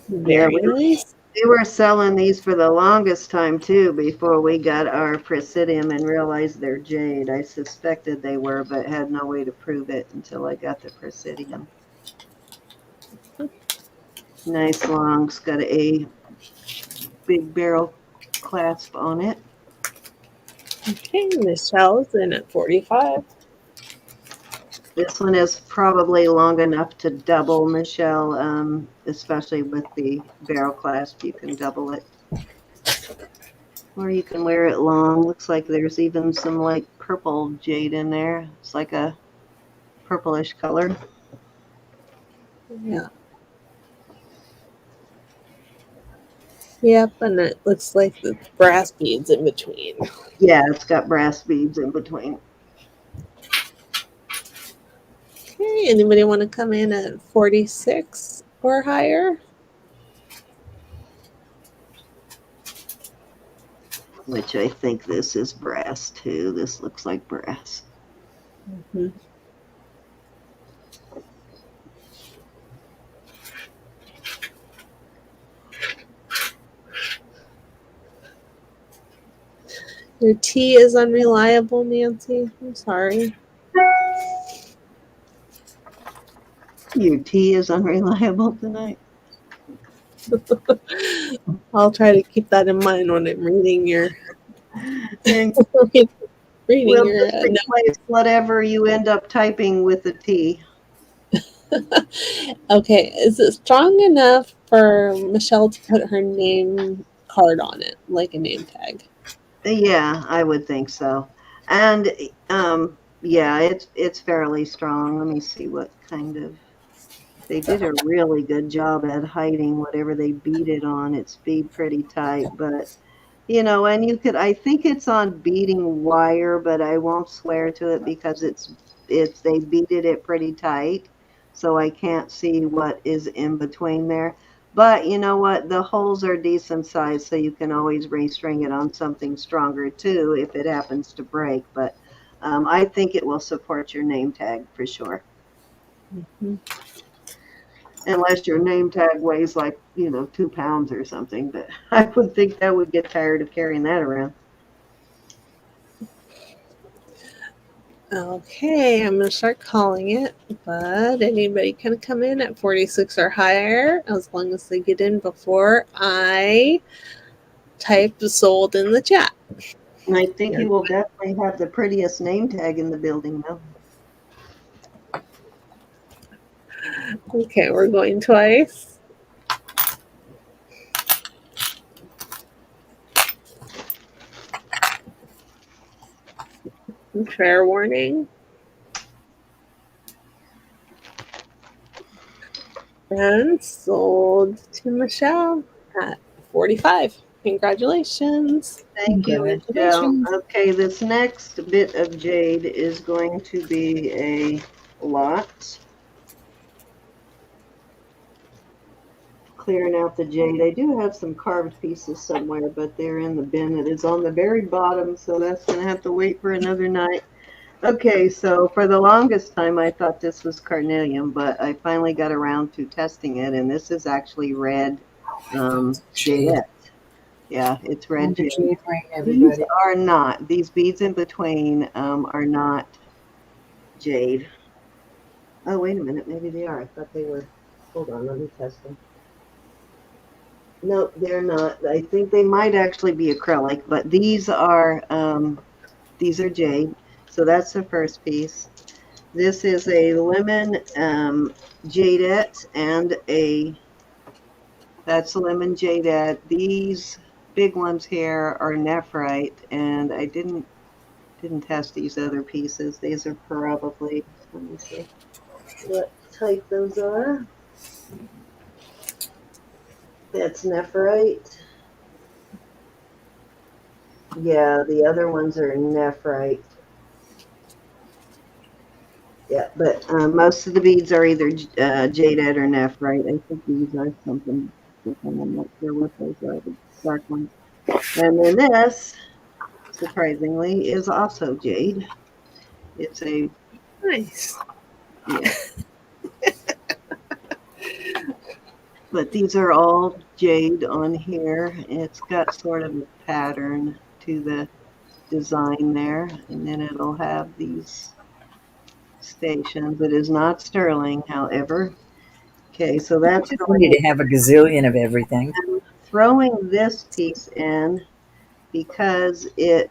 Yeah, Very nice. we were selling these for the longest time too before we got our Presidium and realized they're jade. I suspected they were, but had no way to prove it until I got the Presidium. Nice long. It's got a big barrel clasp on it. Okay, Michelle's in at 45. This one is probably long enough to double, Michelle, especially with the barrel clasp. You can double it. Or you can wear it long. Looks like there's even some like purple jade in there. It's like a purplish color. Yeah. Yep, and it looks like the brass beads in between. Yeah, it's got brass beads in between. Okay, anybody want to come in at 46 or higher? Which I think this is brass too. This looks like brass. Mhm. Your tea is unreliable, Nancy. I'm sorry. Your tea is unreliable tonight. I'll try to keep that in mind when I'm reading your And reading we'll your just replace whatever you end up typing with a T. Okay, is it strong enough for Michelle to put her name card on it, like a name tag? Yeah, I would think so. And yeah, it's fairly strong. Let me see what kind of. They did a really good job at hiding whatever they beat it on. It's beat pretty tight, but and you could. I think it's on beating wire, but I won't swear to it because it's they beaded it pretty tight, so I can't see what is in between there. But you know what? The holes are decent size, so you can always restring it on something stronger too if it happens to break. But I think it will support your name tag for sure. Mm-hmm. Unless your name tag weighs like 2 pounds or something, but I would think that would get tired of carrying that around. Okay, I'm going to start calling it, but anybody can come in at 46 or higher as long as they get in before I type sold in the chat. And I think you will definitely have the prettiest name tag in the building, though. Okay, we're going twice. Fair warning. And sold to Michelle at 45. Congratulations. Thank you, Michelle. Congratulations. Okay, this next bit of jade is going to be a lot. Clearing out the jade. I do have some carved pieces somewhere, but they're in the bin. It is on the very bottom, so that's going to have to wait for another night. Okay, so for the longest time, I thought this was carnelian, but I finally got around to testing it, and this is actually red jade. Yeah, it's red And the jade. jade ring, These everybody. are not. These beads in between are not jade. Oh, wait a minute. Maybe they are. I thought they were. Hold on. Let me test them. No, they're not. I think they might actually be acrylic, but these are jade. So that's the first piece. This is a lemon jadette and that's a lemon jadette. These big ones here are nephrite, and I didn't test these other pieces. These are probably, let me see what type those are. That's nephrite. Yeah, the other ones are nephrite. Yeah, but most of the beads are either jaded or nephrite. I think these are something different. I'm not sure what those are, the dark ones. And then this, surprisingly, is also jade. It's a, Nice. yeah. But these are all jade on here. It's got sort of a pattern to the design there, and then it'll have these stations. It is not sterling, however. Okay, so that's Just going need to have a gazillion of everything. in. Throwing this piece in because if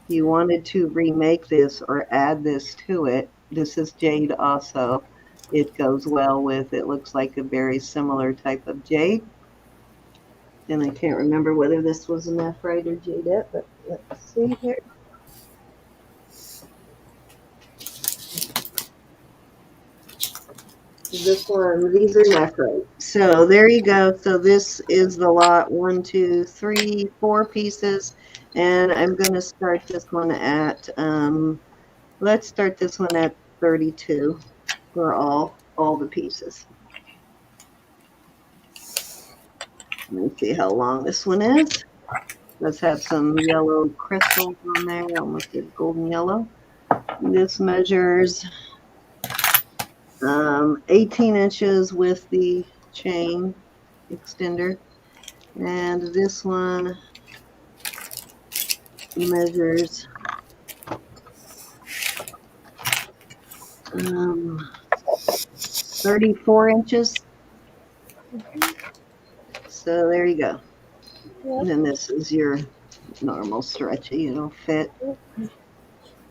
you wanted to remake this or add this to it, this is jade also. It goes well with, it looks like a very similar type of jade. And I can't remember whether this was a nephrite or jadette, but let's see here. This one, these are nephrite. So there you go. So this is the lot 1, 2, 3, 4 pieces. And I'm going to start this one at, let's start this one at 32 for all the pieces. Let me see how long this one is. Let's have some yellow crystals on there, almost a golden yellow. This measures 18 inches with the chain extender. And this one measures 34 inches. So there you go. Yep. And then this is your normal stretchy. It'll fit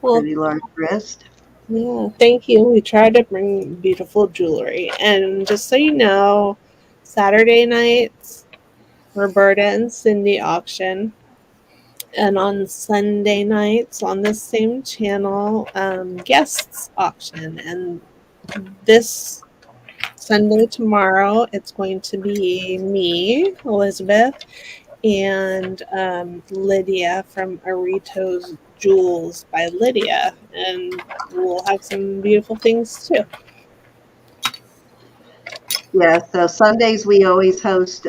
Well, pretty large wrist. yeah, thank you. We try to bring beautiful jewelry. And just so you know, Saturday nights, Roberta and Cindy auction. And on Sunday nights on the same channel, guests auction. And this Sunday tomorrow, it's going to be me, Elizabeth, and Lydia from Arito's Jewels by Lydia. And we'll have some beautiful things too. Yeah, so Sundays we always host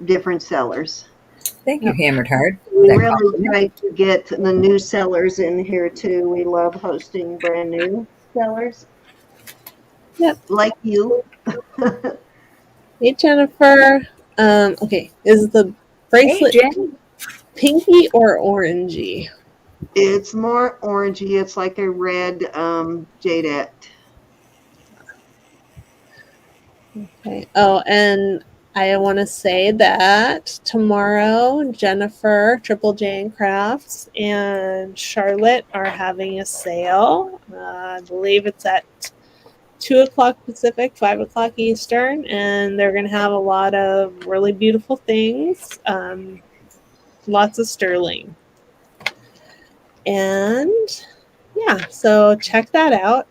different sellers. Thank you, Hammered Hard. We That really compliment. try to get the new sellers in here too. We love hosting brand new sellers. Yep. Like you. Hey, Jennifer. Okay, is the Hey, bracelet Jen. pinky or orangey? It's more orangey. It's like a red jadeite. Okay. Oh, and I want to say that tomorrow, Jennifer, Triple J and Crafts, and Charlotte are having a sale. I believe it's at 2 o'clock Pacific, 5 o'clock Eastern, and they're going to have a lot of really beautiful things. Lots of sterling. And yeah, so check that out.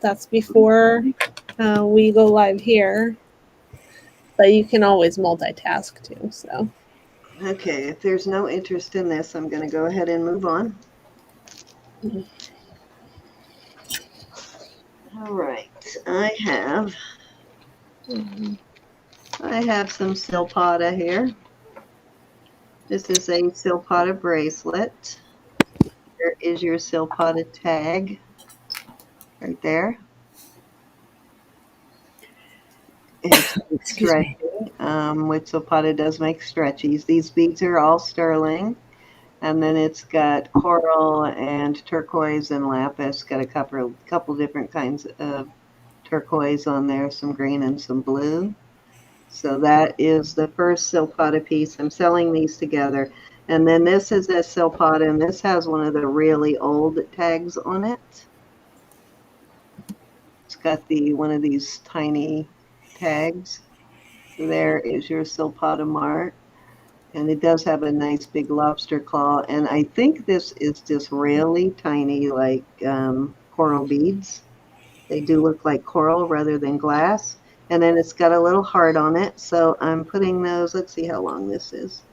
That's before we go live here. But you can always multitask too. So Okay, if there's no interest in this, I'm going to go ahead and move on. All right, I have some Silpata here. This is a Silpata bracelet. There is your Silpata tag right there. It's Excuse me. stretchy, which Silpata does make stretchies. These beads are all sterling. And then it's got coral and turquoise and lapis. Got a couple different kinds of turquoise on there, some green and some blue. So that is the first Silpata piece. I'm selling these together. And then this is a Silpata, and this has one of the really old tags on it. It's got one of these tiny tags. So there is your Silpata mark. And it does have a nice big lobster claw. And I think this is just really tiny, like coral beads. They do look like coral rather than glass. And then it's got a little heart on it. So I'm putting those, let's see how long this is.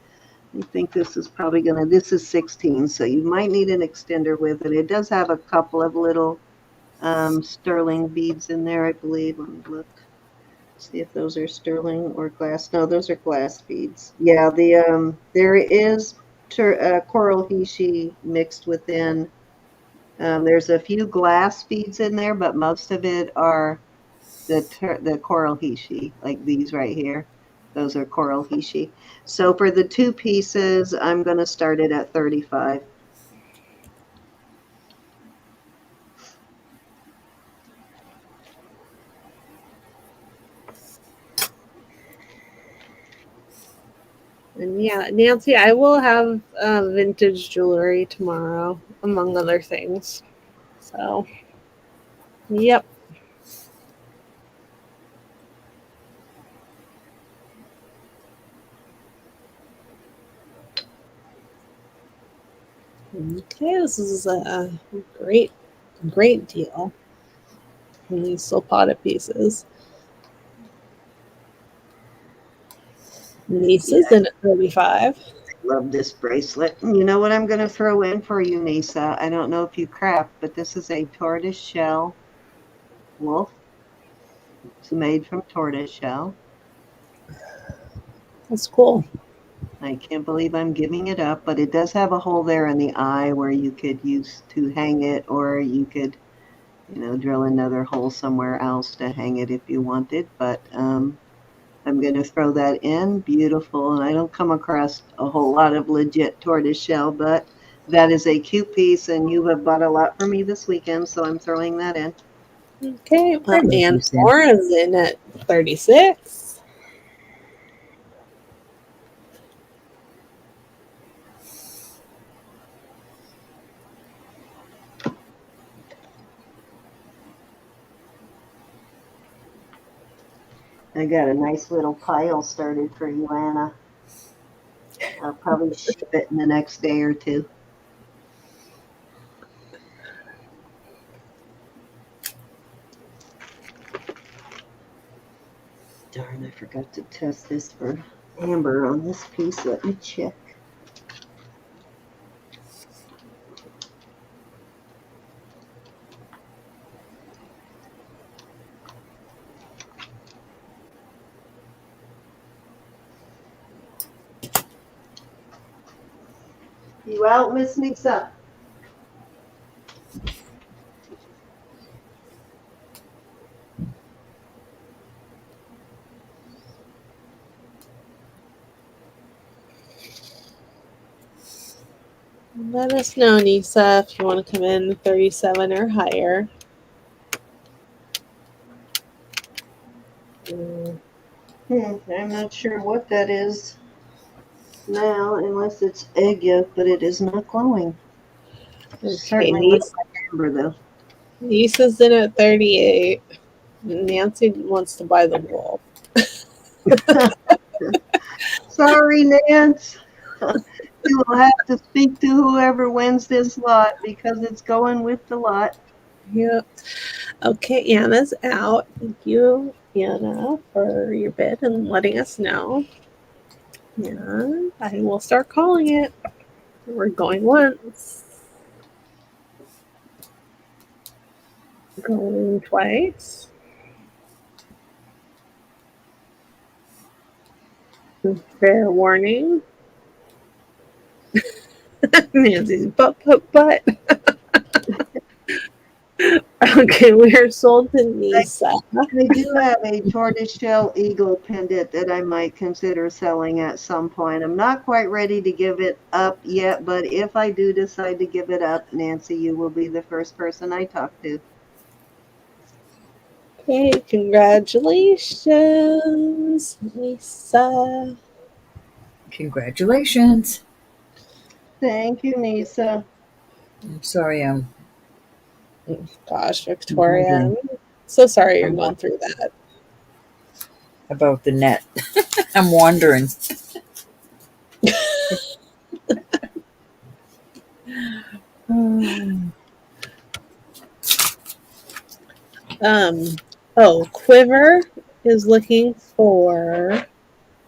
I think this is probably this is 16. So you might need an extender with it. It does have a couple of little sterling beads in there, I believe. Let me look. See if those are sterling or glass. No, those are glass beads. Yeah, there is coral hishi mixed within. There's a few glass beads in there, but most of it are the coral hishi, like these right here. Those are coral hishi. So for the two pieces, I'm going to start it at 35. and yeah, Nancy, I will have vintage jewelry tomorrow, among other things. So, yep. Okay, this is a great deal. And these Silpata pieces. Nisa's in at 35. Love this bracelet. You know what I'm going to throw in for you, Nisa? I don't know if you craft, but this is a tortoise shell wolf. It's made from tortoise shell. That's cool. I can't believe I'm giving it up, but it does have a hole there in the eye where you could use to hang it, or you could, drill another hole somewhere else to hang it if you wanted. But I'm going to throw that in. Beautiful. And I don't come across a whole lot of legit tortoise shell, but that is a cute piece, and you have bought a lot for me this weekend, so I'm throwing that in. Okay, well, Thank you, and Sam. Laura's in at 36. I got a nice little pile started for you, Anna. I'll probably ship it in the next day or two. Darn, I forgot to test this for amber on this piece. Let me check. You out, Miss Nisa? Let us know, Nisa, if you want to come in 37 or higher. I'm not sure what that is now, unless it's egg yolk, but it is not glowing. Okay, Certainly looks like amber, though. Nisa's in at 38. Nancy wants to buy the wool. Sorry, Nance. You will have to speak to whoever wins this lot because it's going with the lot. Yep. Okay, Anna's out. Thank you, Anna, for your bid and letting us know. And I will start calling it. We're going once. Going twice. Fair warning. Nancy's but. Okay, we are sold to Nisa. I do have a tortoiseshell eagle pendant that I might consider selling at some point. I'm not quite ready to give it up yet, but if I do decide to give it up, Nancy, you will be the first person I talk to. Okay, congratulations, Nisa. Congratulations. Thank you, Nisa. I'm sorry Gosh, Victoria, wondering I'm so sorry you're going through that. about the net. I'm wondering. Quiver is looking for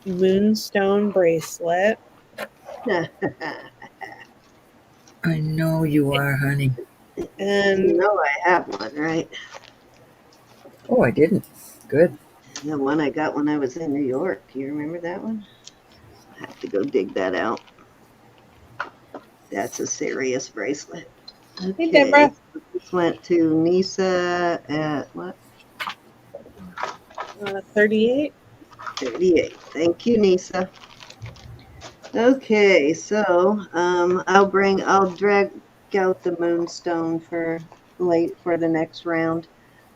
moonstone bracelet. I know you are, honey. And You know I have one, right? Oh, I didn't. Good. The one I got when I was in New York. You remember that one? I have to go dig that out. That's a serious bracelet. hey, Okay, Deborah. so this went to Nisa at what? 38. 38. Thank you, Nisa. Okay, so I'll drag out the moonstone for late for the next round.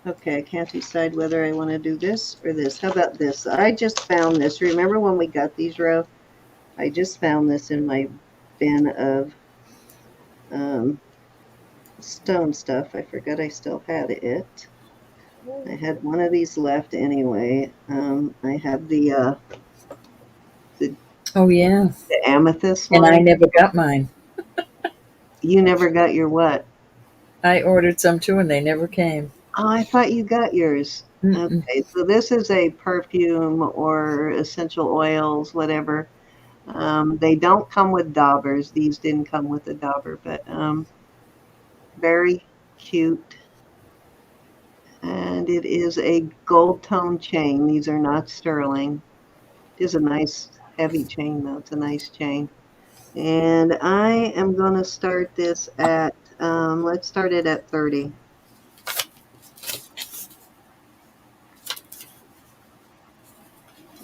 Okay, I can't decide whether I want to do this or this. How about this? I just found this. Remember when we got these, Ro? I just found this in my bin of stone stuff. I forgot I still had it. I had one of these left anyway. I have the Oh, yeah. amethyst And I one. never got mine. You never got your what? I ordered some too, and they never came. Oh, I thought you got yours. Mm-mm. Okay, so this is a perfume or essential oils, whatever. They don't come with daubers. These didn't come with a dauber, but very cute. And it is a gold tone chain. These are not sterling. It is a nice heavy chain, though. It's a nice chain. And I am going to start this at, let's start it at 30.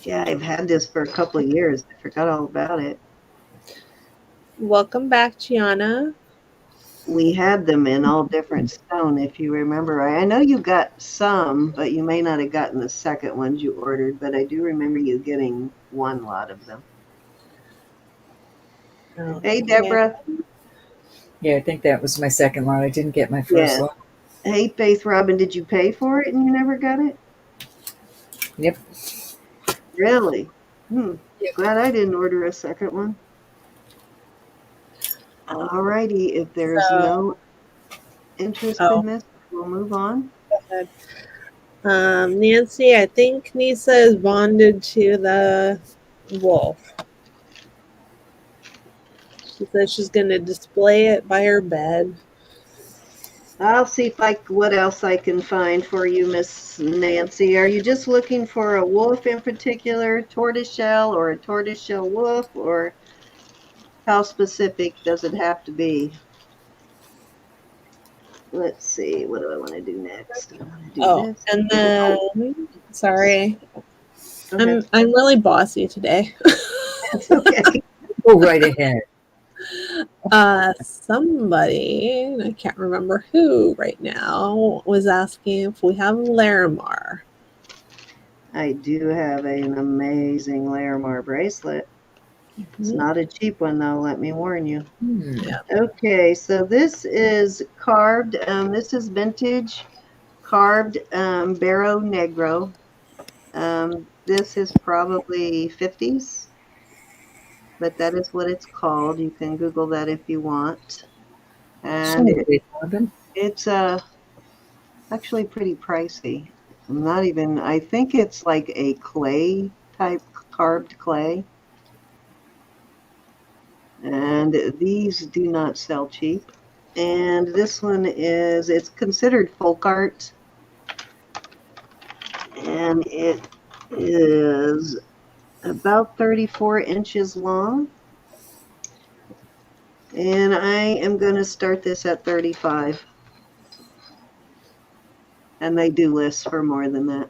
Yeah, I've had this for a couple of years. I forgot all about it. Welcome back, Gianna. We had them in all different stone, if you remember. I know you got some, but you may not have gotten the second ones you ordered, but I do remember you getting one lot of them. Hey, Okay. Deborah. Yeah, I think that was my second lot. I didn't get my first Yeah. lot. Hey, Faith Robin, did you pay for it and you never got it? Yep. Really? Yep. Glad I didn't order a second one. Alrighty, if there's So, no interest in this, we'll move on. go ahead. Nancy, I think Nisa is bonded to the wolf. She says she's going to display it by her bed. I'll see what else I can find for you, Miss Nancy. Are you just looking for a wolf in particular, tortoiseshell, or a tortoiseshell wolf, or how specific does it have to be? Let's see. What do I want to do next? I want to do this. And then, sorry, Go ahead. I'm really bossy today. That's okay. Go right ahead. Somebody, I can't remember who right now, was asking if we have Larimar. I do have an amazing Larimar bracelet. It's not a cheap one, though, let me warn you. Yeah. Okay, so this is carved. This is vintage carved Barrow Negro. This is probably 50s, but that is what it's called. You can Google that if you want. And it's actually pretty pricey. I think it's like a clay type carved clay. And these do not sell cheap. And this one it's considered folk art. And it is about 34 inches long. And I am going to start this at 35. And they do list for more than that.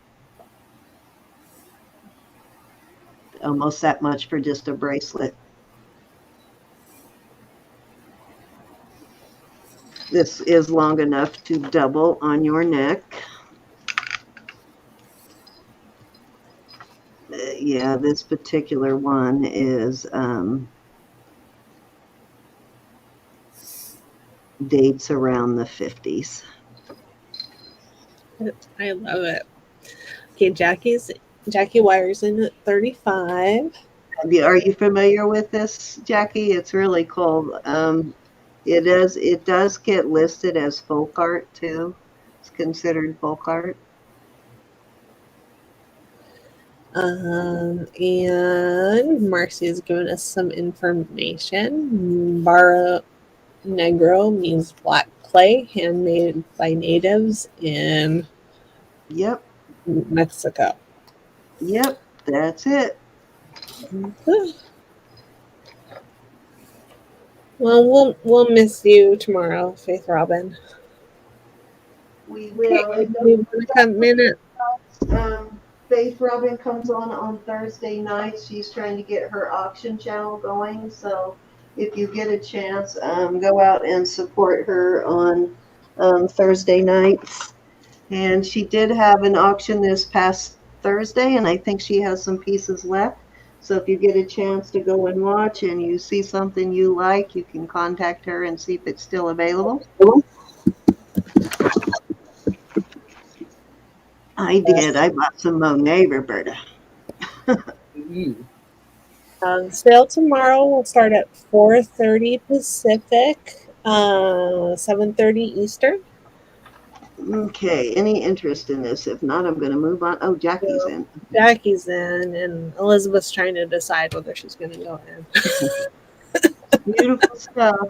Almost that much for just a bracelet. This is long enough to double on your neck. Yeah, this particular one is dates around the 50s. I love it. Okay, Jackie Wire's in at 35. Are you familiar with this, Jackie? It's really cool. It does get listed as folk art too. It's considered folk art. And Marcy's given us some information. Barro Negro means black clay, handmade by natives in Mexico. Yep, that's it. Well, we'll miss you tomorrow, Faith Robin. We will. Faith Robin comes on Thursday nights. She's trying to get her auction channel going. So if you get a chance, go out and support her on Thursday nights. And she did have an auction this past Thursday, and I think she has some pieces left. So if you get a chance to go and watch and you see something you like, you can contact her and see if it's still available. I did. I bought some Monet, Roberta. Sale tomorrow will start at 4:30 Pacific, 7:30 Eastern. Okay, any interest in this? If not, I'm going to move on. Oh, Jackie's in. Jackie's in, and Elizabeth's trying to decide whether she's going to go in. Beautiful stuff.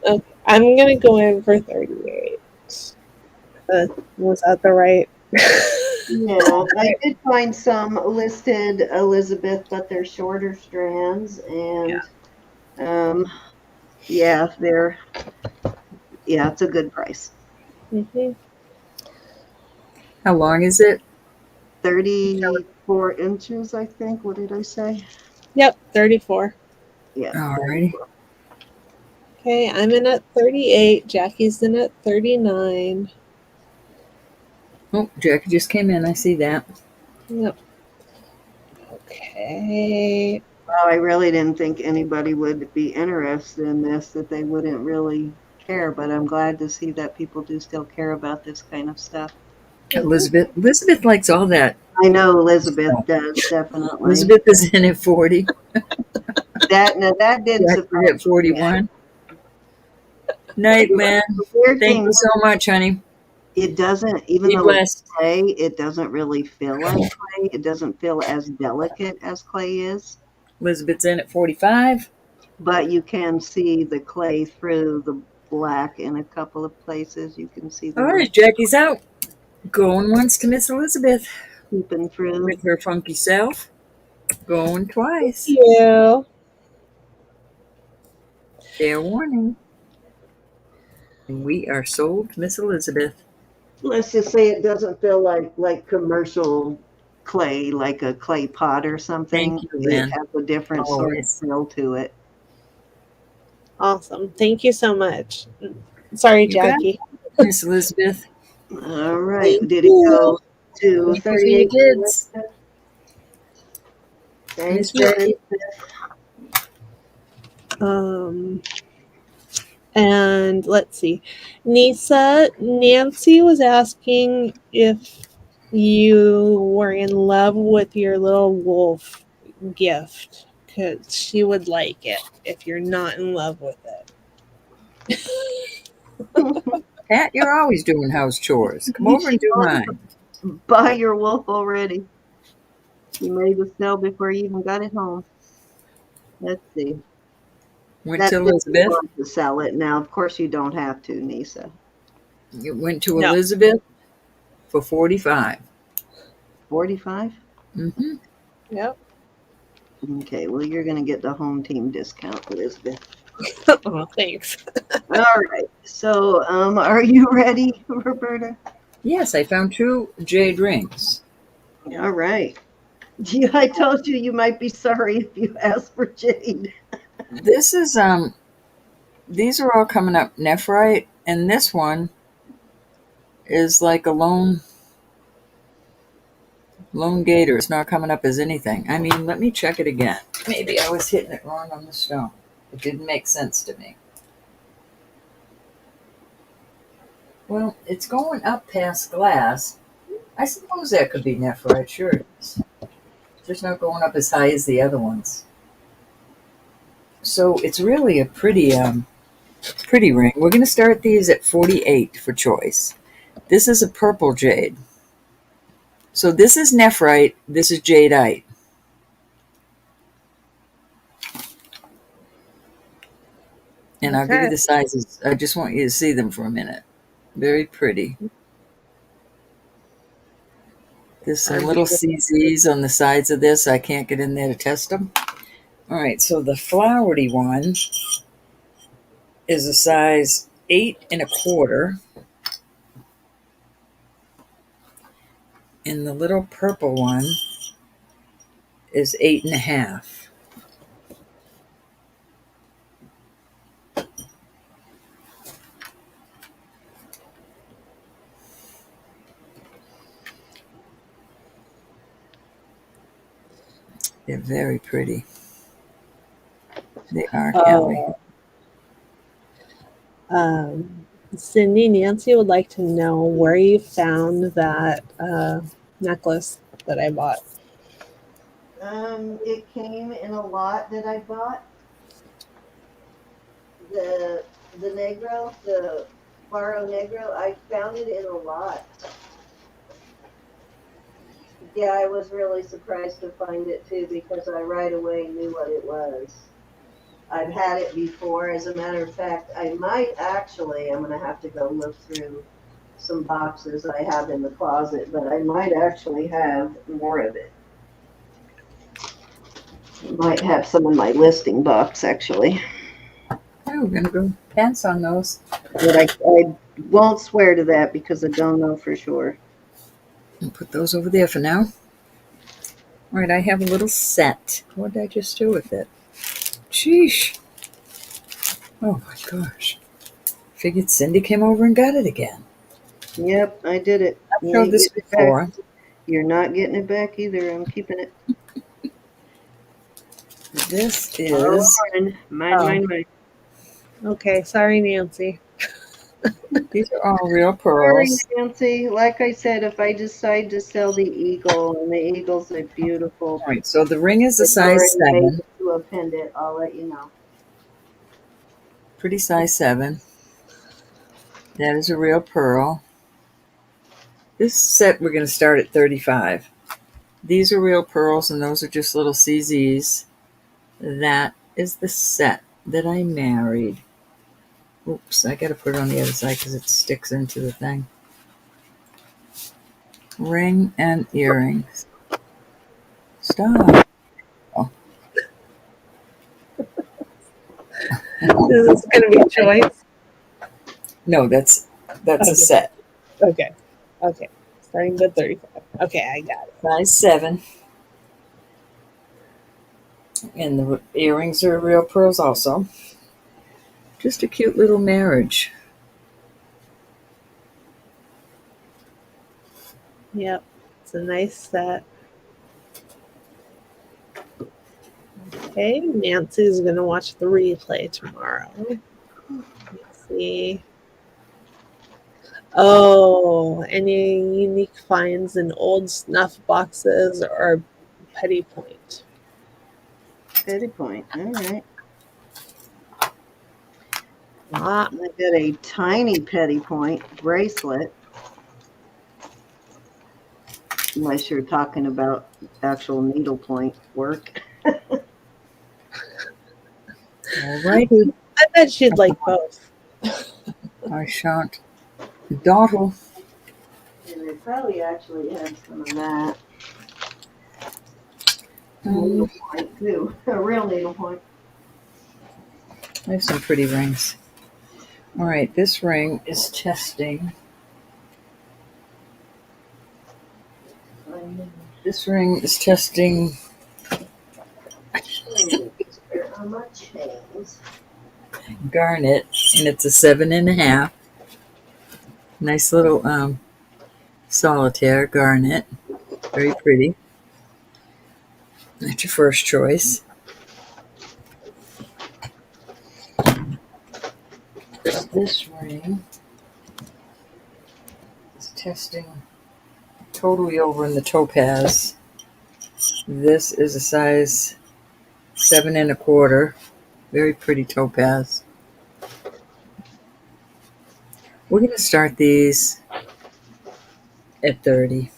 Okay, I'm going to go in for 38. Was that the right? Yeah, I did find some listed, Elizabeth, but they're shorter strands, and it's a good price. Mm-hmm. How long is it? 34 inches, I think. What did I say? Yep, 34. Yeah. Alrighty. Okay, I'm in at 38. Jackie's in at 39. Oh, Jackie just came in. I see that. Yep. Okay. Well, I really didn't think anybody would be interested in this, that they wouldn't really care, but I'm glad to see that people do still care about this kind of stuff. Elizabeth likes all that. I know Elizabeth does, definitely. Elizabeth is in at 40. That didn't Jackie surprise at me. 41. Night, man. The weird Thank thing, you so much, honey. it doesn't, even Be though it's blessed. clay, it doesn't really feel like clay. It doesn't feel as delicate as clay is, Elizabeth's in at 45. but you can see the clay through the black in a couple of places. You can see the All little right, Jackie's out. Going once to Miss Elizabeth peeping through. with her funky self. Going twice. You. Fair warning. We are sold, Miss Elizabeth. Let's just say it doesn't feel like commercial clay, like a clay pot or something. Thank you, It Lynn. has a different sort of Always. feel to it. Awesome. Thank you so much. Sorry, You got Jackie. Miss Elizabeth. All right. Thank Did it you. go to Thank you for your 38? kids. Thanks, Miss Jackie. And let's see. Nancy was asking if you were in love with your little wolf gift, because she would like it if you're not in love with it. Pat, you're always doing house chores. Come over and do mine. Buy your wolf already. You made the sale before you even got it home. Let's see. Went That's to if you Elizabeth. want to sell it. Now, of course, you don't have to, Nisa. It went to No. Elizabeth for 45. 45? Mm-hmm. Yep. Okay, well, you're going to get the home team discount, Elizabeth. Oh, thanks. All right. So, are you ready, Roberta? Yes, I found 2 jade rings. All right. Yeah, I told you might be sorry if you asked for jade. This is these are all coming up nephrite, and this one is like a lone gator. It's not coming up as anything. I mean, let me check it again. Maybe I was hitting it wrong on the stone. It didn't make sense to me. Well, it's going up past glass. I suppose that could be nephrite. Sure it is. It's just not going up as high as the other ones. So it's really a pretty ring. We're going to start these at 48 for choice. This is a purple jade. So this is nephrite. This is jadeite. And I'll give you the sizes. I just want you to see them for a minute. Very pretty. There's some little CZs on the sides of this. I can't get in there to test them. All right, so the flowery one is a size 8 1/4. And the little purple one is 8 1/2. They're very pretty. They are, Kelly. Cindy, Nancy would like to know where you found that necklace that I bought. It came in a lot that I bought. The Negro, the Faro Negro, I found it in a lot. Yeah, I was really surprised to find it too because I right away knew what it was. I've had it before. As a matter of fact, I'm going to have to go look through some boxes I have in the closet, but I might actually have more of it. I might have some in my listing box, actually. Oh, we're going to go pass on those. But I won't swear to that because I don't know for sure. And put those over there for now. All right, I have a little set. What did I just do with it? Sheesh. Oh my gosh. Figured Cindy came over and got it again. Yep, I did it. I've You showed ain't this getting it back. before. You're not getting it back either. I'm keeping it. This Oh, is, mine. Okay, sorry, Nancy. these are all real Sorry, pearls. Nancy. Like I said, if I decide to sell the eagle, and the eagle's a beautiful, All right, so the ring is a it's size already made 7. to a pendant, I'll let you know. Pretty size 7. That is a real pearl. This set, we're going to start at 35. These are real pearls, and those are just little CZs. That is the set that I married. Oops, I got to put it on the other side because it sticks into the thing. Ring and earrings. Stop. Oh, This is going to be choice. no, that's a Okay. set. Okay. Okay. Starting with 35. Okay, I got it. Size 7. And the earrings are real pearls also. Just a cute little marriage. Yep. It's a nice set. Okay, Nancy's going to watch the replay tomorrow. Let's see. Oh, any unique finds in old snuff boxes or petty point? Petty point. All right. Ah, I got a tiny petty point bracelet. Unless you're talking about actual needlepoint work. Alrighty. I bet she'd like both. I shan't dawdle. And they probably actually had some of that. Um, Needlepoint too. A real needlepoint. I have some pretty rings. All right, this ring is testing. This ring is testing On my chains. garnet, and it's a 7.5. Nice little solitaire garnet. Very pretty. That's your first choice. This ring is testing totally over in the topaz. This is a size 7.25. Very pretty topaz. We're going to start these at 30.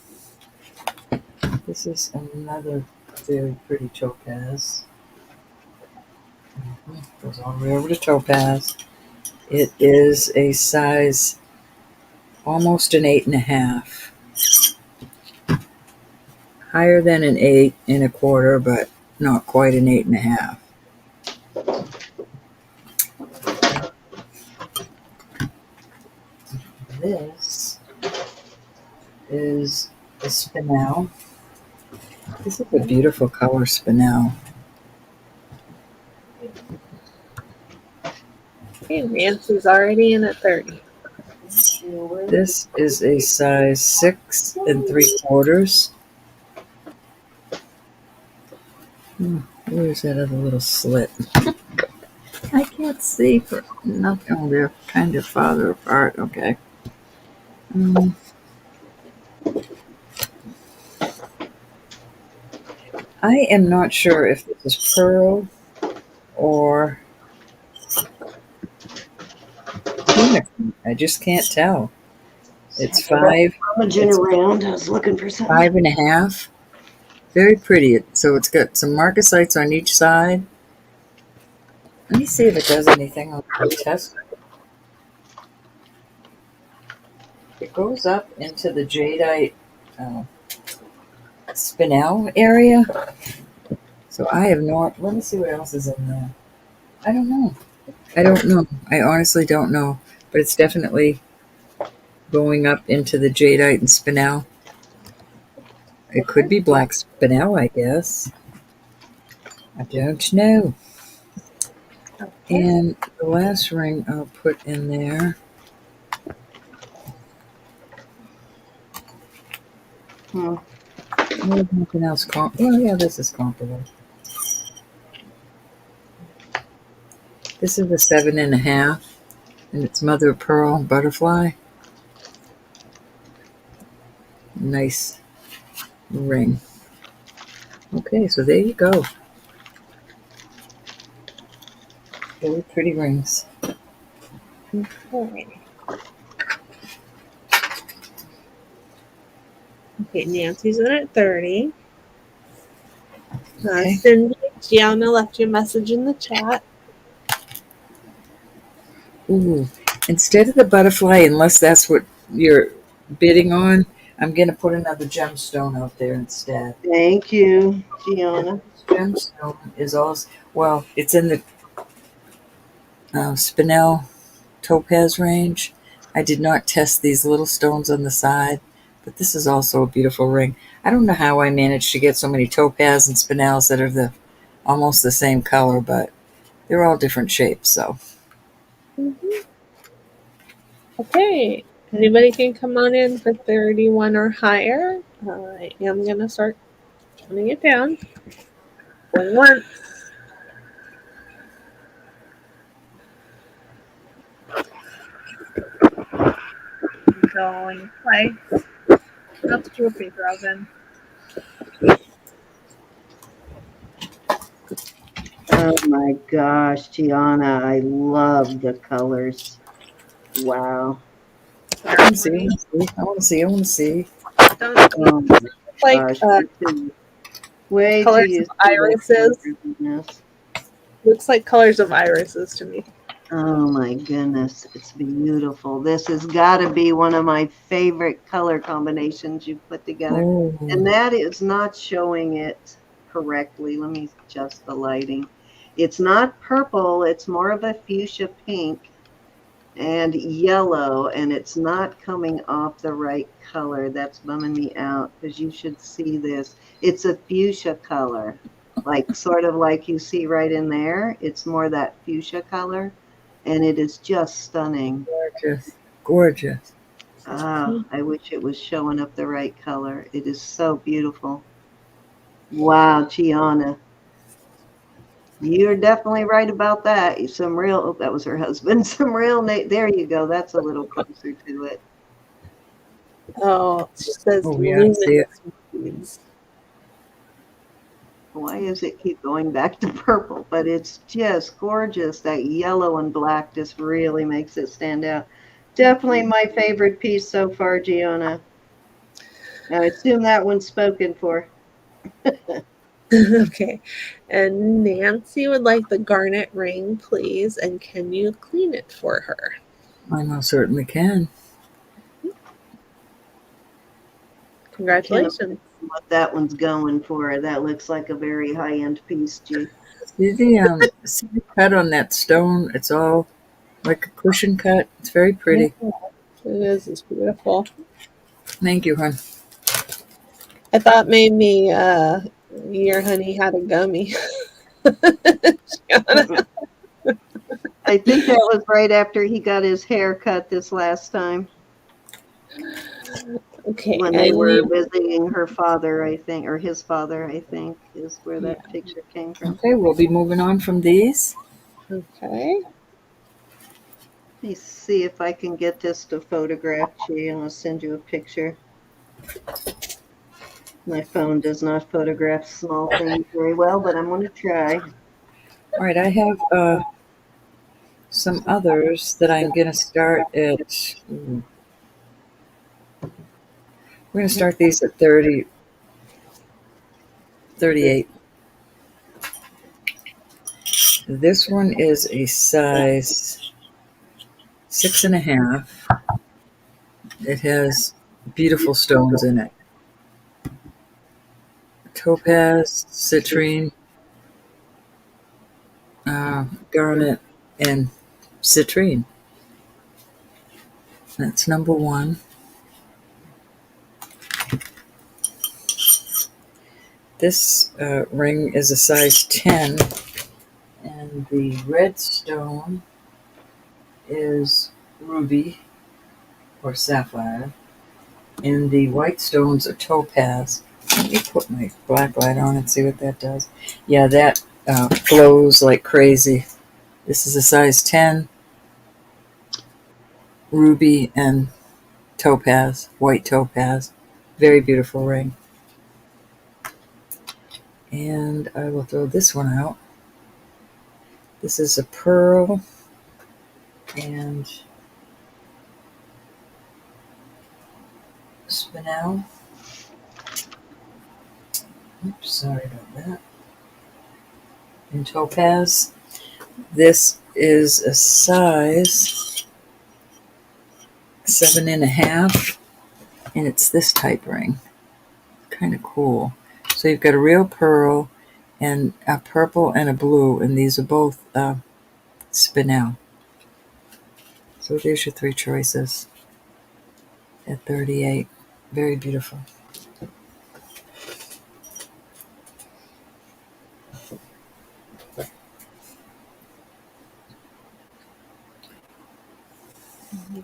This is another very pretty topaz. Goes all the way over to topaz. It is a size almost an 8.5. Higher than an 8.25, but not quite an 8.5. This is a spinel. This is a beautiful color spinel. Okay, Nancy's already in at 30. This is a size 6.75. Where's that other little slit? I can't see for nothing. Oh, they're kind of farther apart. Okay. I am not sure if this is pearl or unicorn. I just can't tell. It's 5. Rummaging It's around. I was looking for something. 5.5. Very pretty. So it's got some marcasites on each side. Let me see if it does anything on the test. It goes up into the jadeite spinel area. So I have no. Let me see what else is in there. I don't know. I honestly don't know. But it's definitely going up into the jadeite and spinel. It could be black spinel, I guess. I don't know. Okay. And the last ring I'll put in there. Hmm. There's nothing else oh yeah, this is comparable. This is a 7.5, and it's mother of pearl butterfly. Nice ring. Okay, so there you go. Very pretty rings. Okay. Okay, Nancy's in at 30. Okay. Cindy, Gianna left you a message in the chat. Ooh, instead of the butterfly, unless that's what you're bidding on, I'm going to put another gemstone out there instead. Thank you, Gianna. This gemstone is also, well, it's in the spinel topaz range. I did not test these little stones on the side, but this is also a beautiful ring. I don't know how I managed to get so many topaz and spinels that are almost the same color, but they're all different shapes, so. Okay, anybody can come on in for 31 or higher. I am going to start counting it down. Going once. Going twice. That's two paper oven. Oh my gosh, Gianna, I love the colors. Wow. I want to see, I want to see, I want to see. Oh my Like gosh, way too colors of used to irises. this. Looks like colors of irises to me. Oh my goodness, it's beautiful. This has got to be one of my favorite color combinations you've put together. Oh, And that is not showing it correctly. Let me adjust the lighting. It's not purple, it's more of a fuchsia pink and yellow, and it's not coming off the right color. That's bumming me out because you should see this. It's a fuchsia color, like sort of like you see right in there. It's more that fuchsia color, and it is just stunning. gorgeous, gorgeous. Ah, I wish it was showing up the right color. It is so beautiful. Wow, Gianna. You're definitely right about that. Some real, oh, that was her husband. Some real, there you go. That's a little closer to it. Oh, she says Oh yeah, I see it. luminous beads. Why does it keep going back to purple? But it's just gorgeous. That yellow and black just really makes it stand out. Definitely my favorite piece so far, Gianna. I assume that one's spoken for. Okay. And Nancy would like the garnet ring, please. And can you clean it for her? I most certainly can. Congratulations. What that one's going for. That looks like a very high-end piece, G. See the cut on that stone? It's all like a cushion cut. It's very pretty. It is. It's beautiful. Thank you, hon. I thought maybe your honey had a gummy. I think that was right after he got his hair cut this last time. Okay. When they were visiting her father, I think, or his father, I think, is where that picture came from. Okay, we'll be moving on from these. Okay. Let me see if I can get this to photograph you, and I'll send you a picture. My phone does not photograph small things very well, but I'm going to try. All right, I have some others that I'm going to start at. We're going to start these at 38. This one is a size 6.5. It has beautiful stones in it. Topaz, citrine, garnet, and citrine. That's number one. This ring is a size 10, and the red stone is ruby or sapphire, and the white stones are topaz. Let me put my black light on and see what that does. Yeah, that glows like crazy. This is a size 10, ruby and topaz, white topaz. Very beautiful ring. And I will throw this one out. This is a pearl and spinel. Oops, sorry about that. And topaz. This is a size 7.5, and it's this type ring. Kind of cool. So you've got a real pearl and a purple and a blue, and these are both spinel. So there's your 3 choices at 38. Very beautiful.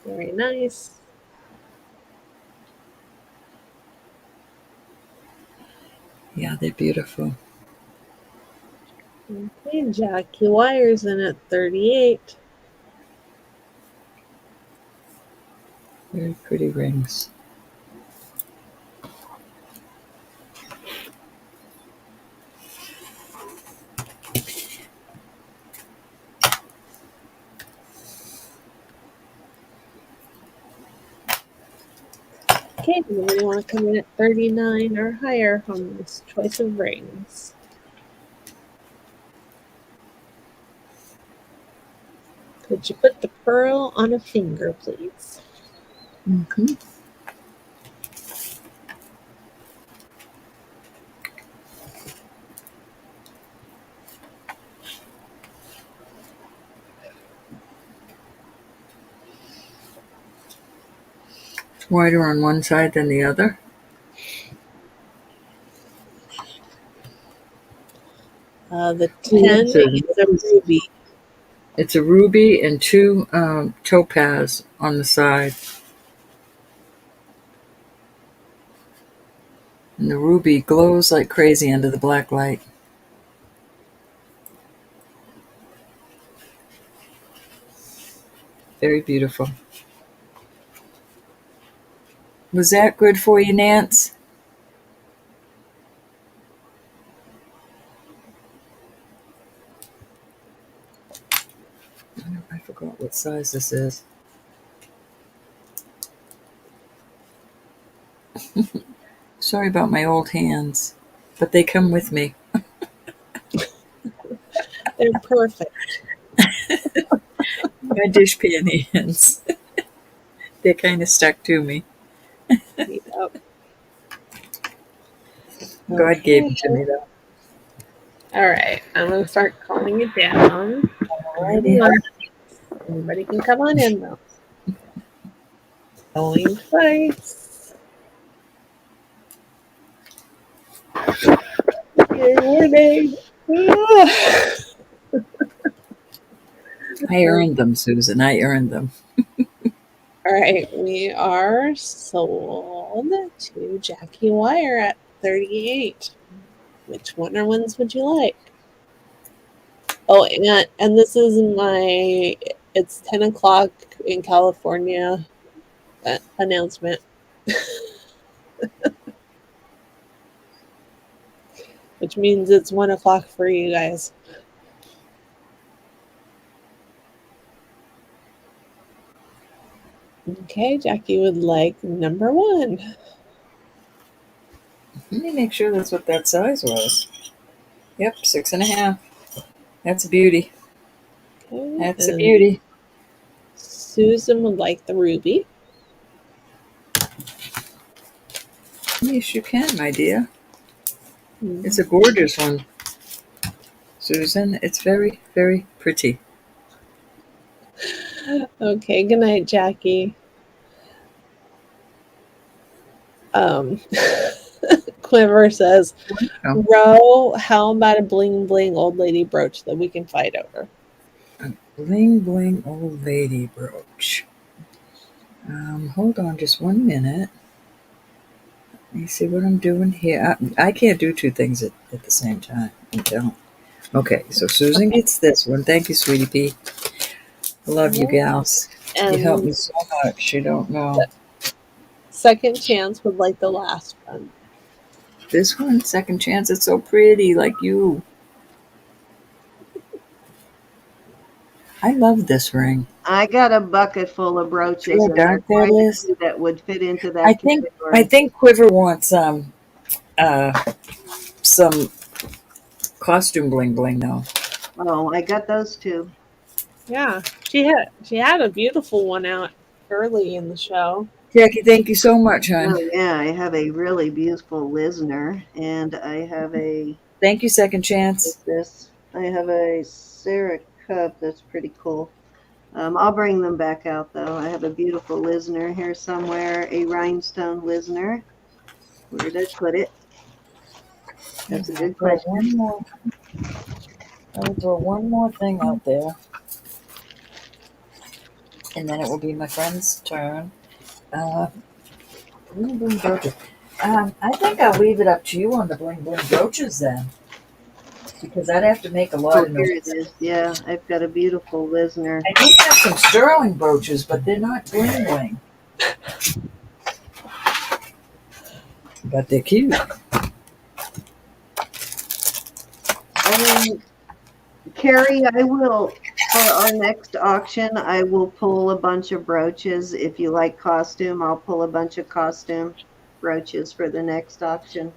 Very nice. Yeah, they're beautiful. Okay, Jackie Wire's in at 38. Very pretty rings. Okay, does anybody want to come in at 39 or higher on this choice of rings? Could you put the pearl on a finger, please? Mm-hmm. It's wider on one side than the other. The 10 is a ruby. It's a ruby and 2 topaz on the side. And the ruby glows like crazy under the black light. Very beautiful. Was that good for you, Nance? I forgot what size this is. Sorry about my old hands, but they come with me. They're perfect. My dishpan hands. They're kind of stuck to me. Yep. God gave them to me, though. All right, I'm going to start calling it down. Alrighty. Everybody can come on in, though. Going twice. Good morning. I earned them, Susan. I earned them. All right, we are sold to Jackie Wire at 38. Which one or ones would you like? Oh, and this is it's 10 o'clock in California announcement. Which means it's 1 o'clock for you guys. Okay, Jackie would like number 1. Let me make sure that's what that size was. Yep, 6.5. That's a beauty. Okay, That's a and beauty. Susan would like the ruby. Yes, you can, my dear. It's a gorgeous one, Susan. It's very, very pretty. Okay, good night, Jackie. Quiver says, Oh, Ro, how about a bling bling old lady brooch that we can fight over? bling bling old lady brooch. Hold on just 1 minute. Let me see what I'm doing here. I can't do two things at the same time. I don't. Okay, so Susan gets this one. Thank you, sweetie pea. I love you gals. You help And me so much. You don't know. Second Chance would like the last one. This one, second chance. It's so pretty, like you. I love this ring. I got a bucket full of See brooches, how and there are dark that quite a is? few that would fit into I that think I category. think Quiver wants uh some costume bling bling though. Oh, I got those too. Yeah, she had a beautiful one out early in the show. Jackie, thank you so much, hon. Oh yeah, I have a really beautiful Lisner, and I have a Thank you, second chance. what's this? I have a Sarah cup that's pretty cool. I'll bring them back out though. I have a beautiful Lisner here somewhere, a rhinestone Lisner. Where did I put it? That's a good question. I will throw one more thing out there, and then it will be my friend's turn. Uh, bling bling brooches. I think I'll leave it up to you on the bling bling brooches then, because I'd have to make a lot Oh, of here it noise. is. Yeah, I've got a beautiful Lisner. I do have some sterling brooches, but they're not bling bling. But they're cute. Carrie, I will, for our next auction, I will pull a bunch of brooches. If you like costume, I'll pull a bunch of costume brooches for the next auction.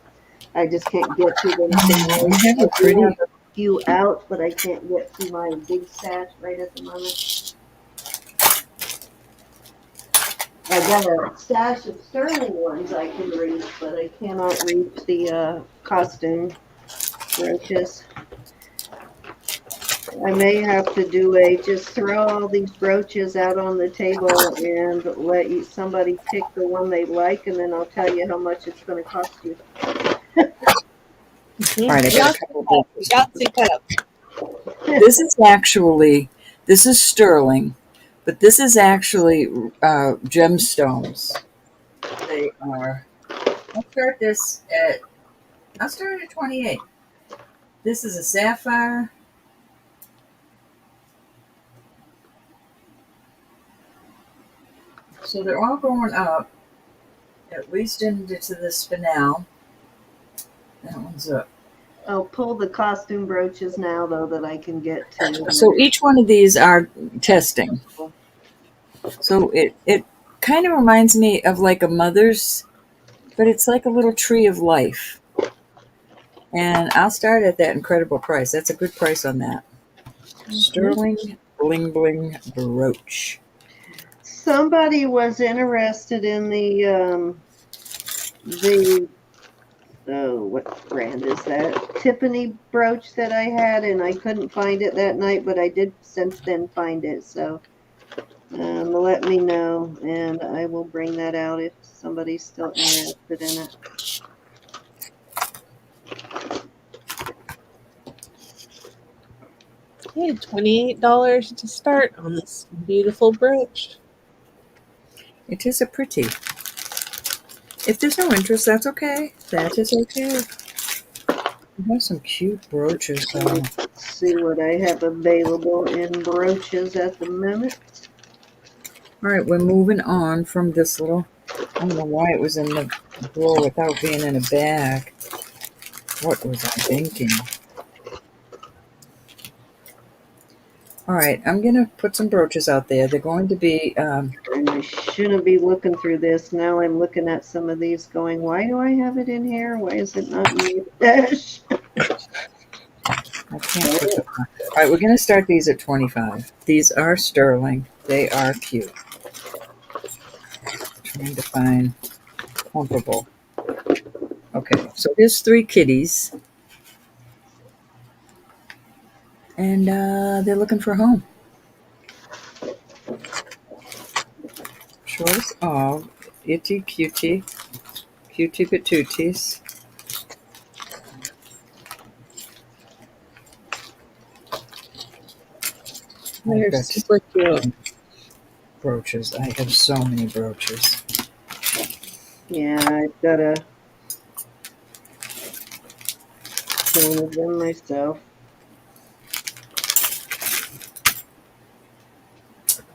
I just can't get to them I tonight. have I a do have pretty. a few out, but I can't get to my big stash right at the moment. I got a stash of sterling ones I can reach, but I cannot reach the costume brooches. I may have to do just throw all these brooches out on the table and let somebody pick the one they like, and then I'll tell you how much it's going to cost you. All right, I got a couple of brooches. Yahtzee cup. This is sterling, but this is actually gemstones. They are. I'll start this at. I'll start at 28. This is a sapphire. So they're all going up, at least into the spinel. That one's up. I'll pull the costume brooches now, though, that I can get to. So each one of these are testing. So it kind of reminds me of like a mother's, but it's like a little tree of life. And I'll start at that incredible price. That's a good price on that. Sterling bling bling brooch. Somebody was interested in the oh, what brand is that? Tiffany brooch that I had, and I couldn't find it that night, but I did since then find it. So let me know, and I will bring that out if somebody's still interested in it. Okay, $28 to start on this beautiful brooch. It is a pretty. If there's no interest, that's okay. That is okay. We have some cute brooches though. Let's see what I have available in brooches at the moment. All right, we're moving on from this little. I don't know why it was in the drawer without being in a bag. What was I thinking? All right, I'm gonna put some brooches out there. They're going to be. And I shouldn't be looking through this. Now I'm looking at some of these going, why do I have it in here? Why is it not in the dash? I can't put the. All right, we're gonna start these at 25. These are sterling. They are cute. Trying to find comparable. Okay, so here's three kitties, and they're looking for a home. Choice of itty cutie, cutie patooties. They're got super cute. brooches. I have so many brooches. Yeah, I've got a ton of them myself.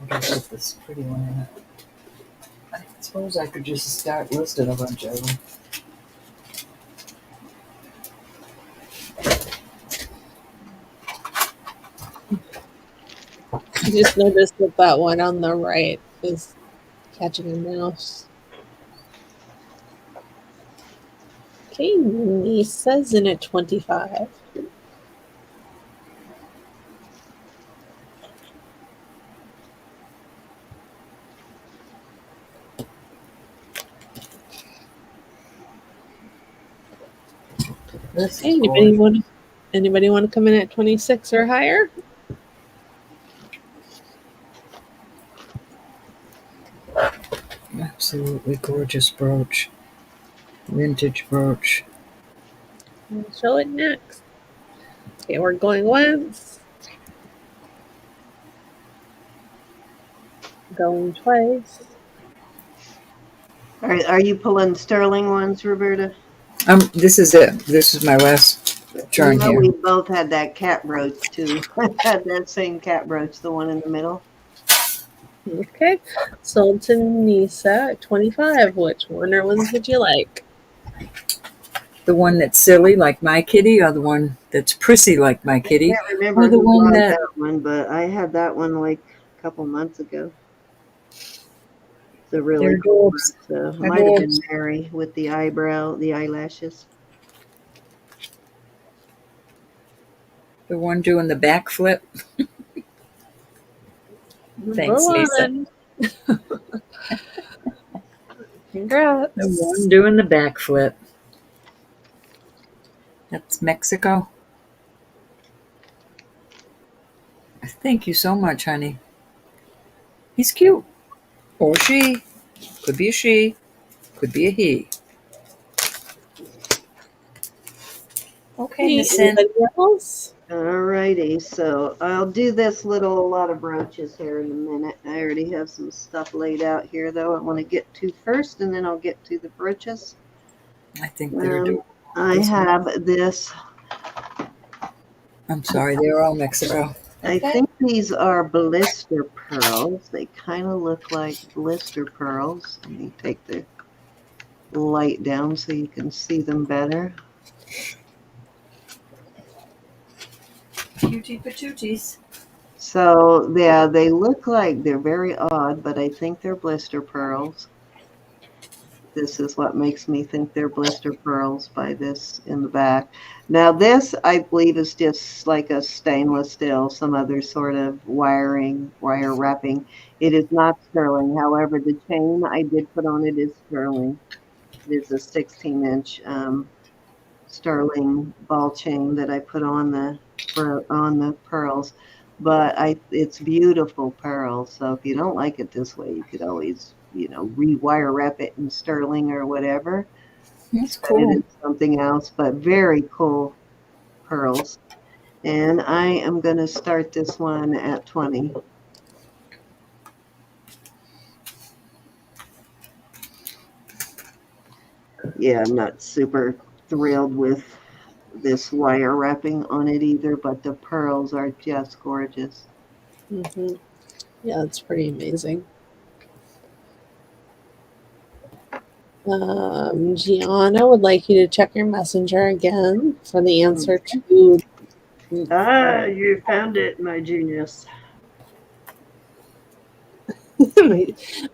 I'll just put this pretty one in it. I suppose I could just start listing a bunch of them. I just noticed that that one on the right is catching a mouse. Okay, Lisa's in at 25. This Hey, is anybody want to come in at 26 or higher? absolutely gorgeous brooch. Vintage brooch. I'll show it next. Okay, we're going once. Going twice. Are you pulling sterling ones, Roberta? This is it. This is my last turn here. We both had that cat brooch too. I had that same cat brooch, the one in the middle. Okay, sold to Nisa at 25. Which Warner ones would you like? The one that's silly like my kitty, or the one that's prissy like my I kitty, can't remember or the who one bought that that one, but I had that one like a couple months ago. It's a really they're cool one. adorbs. So it might have been Adorbs. Mary with the eyelashes. The one doing the backflip. Thanks, Lisa. Congrats. The one doing the backflip. That's Mexico. Thank you so much, honey. He's cute. Or she. Could be a she. Could be a he. Okay, Hey, Miss Sin. anybody else? Alrighty, so I'll do this lot of brooches here in a minute. I already have some stuff laid out here, though, I want to get to first, and then I'll get to the brooches. I think they're adorable. I have this. I'm sorry, they're all Mexico. I think these are blister pearls. They kind of look like blister pearls. Let me take the light down so you can see them better. Cutie patooties. So, yeah, they look like they're very odd, but I think they're blister pearls. This is what makes me think they're blister pearls by this in the back. Now, this, I believe, is just like a stainless steel, some other sort of wire wrapping. It is not sterling. However, the chain I did put on it is sterling. It is a 16-inch sterling ball chain that I put on the pearls. But it's beautiful pearls. So if you don't like it this way, you could always, rewire wrap it in sterling or whatever. That's Set it cool. in something else, but very cool pearls. And I am going to start this one at 20. Yeah, I'm not super thrilled with this wire wrapping on it either, but the pearls are just gorgeous. Mm-hmm. Yeah, it's pretty amazing. Gianna would like you to check your messenger again for the answer to. You found it, my genius.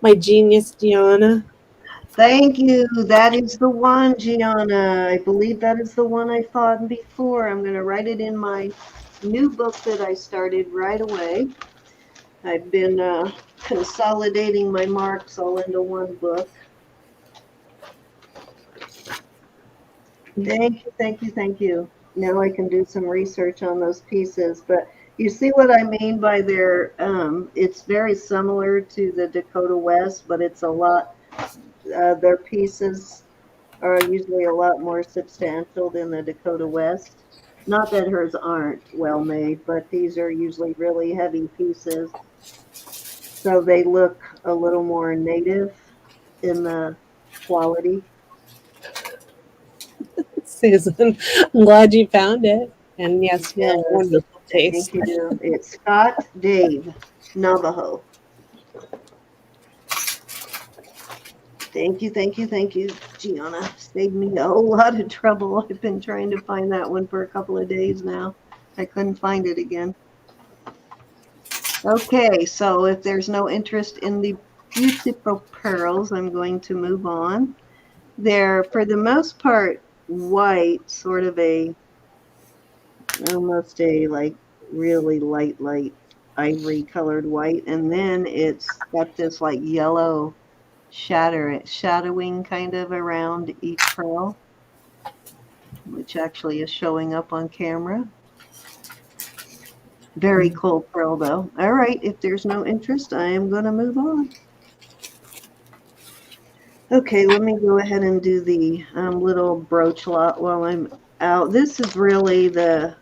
my genius, Gianna. Thank you. That is the one, Gianna. I believe that is the one I thought before. I'm going to write it in my new book that I started right away. I've been consolidating my marks all into one book. Thank you. Now I can do some research on those pieces. But you see what I mean by it's very similar to the Dakota West, but it's a lot, their pieces are usually a lot more substantial than the Dakota West. Not that hers aren't well made, but these are usually really heavy pieces. So they look a little more native in the quality. Susan, I'm glad you found it. And yes, you have Yes, wonderful thank taste. you. It's Scott Dave Navajo. Thank you, thank you, thank you, Gianna. Saved me a whole lot of trouble. I've been trying to find that one for a couple of days now. I couldn't find it again. Okay, so if there's no interest in the beautiful pearls, I'm going to move on. They're, for the most part, white, sort of almost a like really light ivory colored white. And then it's got this like yellow shadowing kind of around each pearl, which actually is showing up on camera. Very cool pearl though. All right, if there's no interest, I am going to move on. Okay, let me go ahead and do the little brooch lot while I'm out. This is really the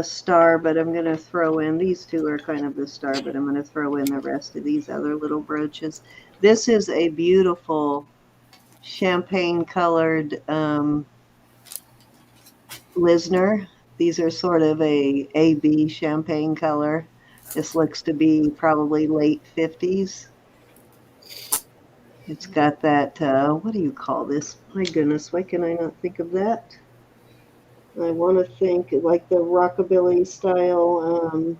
star, but I'm going to throw in, these two are kind of the star, but I'm going to throw in the rest of these other little brooches. This is a beautiful champagne colored Lisner. These are sort of a AB champagne color. This looks to be probably late 50s. It's got that, what do you call this? My goodness, why can I not think of that? I want to think like the rockabilly style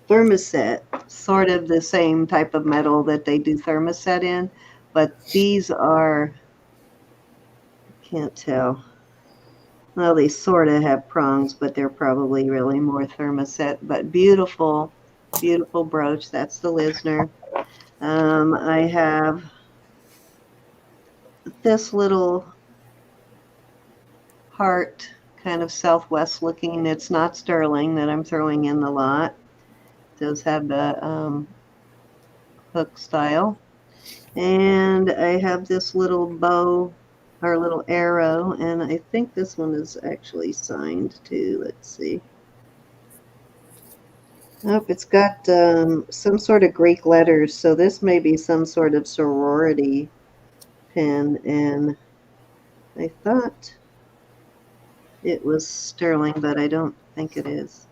thermoset, sort of the same type of metal that they do thermoset in, but these are, I can't tell. Well, they sort of have prongs, but they're probably really more thermoset, but beautiful, beautiful brooch. That's the Lisner. I have this little heart, kind of southwest looking. It's not sterling that I'm throwing in the lot. It does have the hook style. And I have this little bow or little arrow, and I think this one is actually signed too. Let's see. Oh, it's got some sort of Greek letters, so this may be some sort of sorority pin, and I thought it was sterling, but I don't think it is.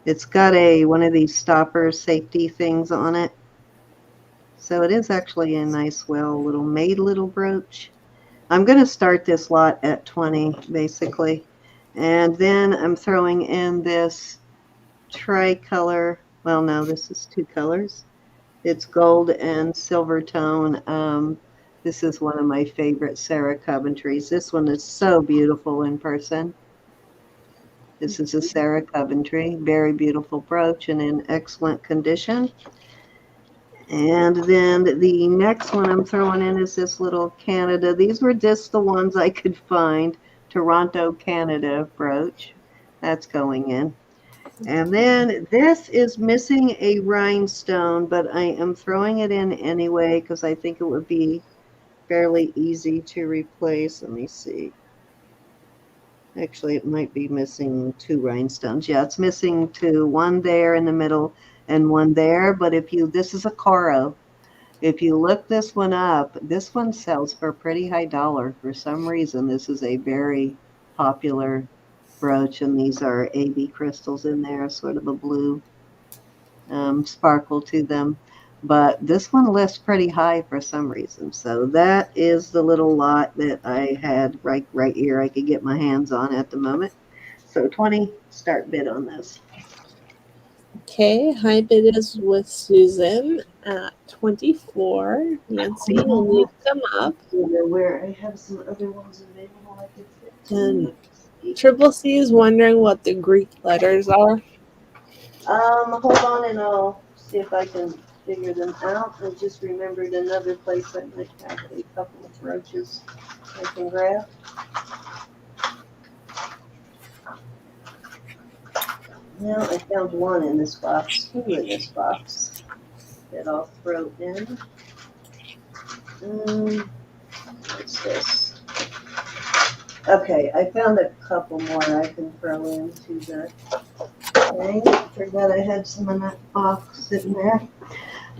It's got one of these stopper safety things on it. So it is actually a nice, well, little brooch. I'm going to start this lot at 20, basically. And then I'm throwing in this tricolor. Well, no, this is two colors. It's gold and silver tone. This is one of my favorite Sarah Coventry's. This one is so beautiful in person. This is a Sarah Coventry, very beautiful brooch and in excellent condition. And then the next one I'm throwing in is this little Canada. These were just the ones I could find. Toronto, Canada brooch. That's going in. And then this is missing a rhinestone, but I am throwing it in anyway because I think it would be fairly easy to replace. Let me see. Actually, it might be missing two rhinestones. Yeah, it's missing two, one there in the middle and one there. But this is a Coro. If you look this one up, this one sells for a pretty high dollar. For some reason, this is a very popular brooch, and these are AB crystals in there, sort of a blue sparkle to them. But this one lists pretty high for some reason. So that is the little lot that I had right here I could get my hands on at the moment. So 20 start bid on this. Okay, high bid is with Susan at 24. Nancy, you'll need to come up. Where I have some other ones available I could fit to. Triple C is wondering what the Greek letters are. Hold on and I'll see if I can figure them out. I just remembered another place I might have a couple of brooches I can grab. Now I found one in this box, two in this box that I'll throw in. What's this? Okay, I found a couple more I can throw into the thing. Forgot I had some in that box sitting there.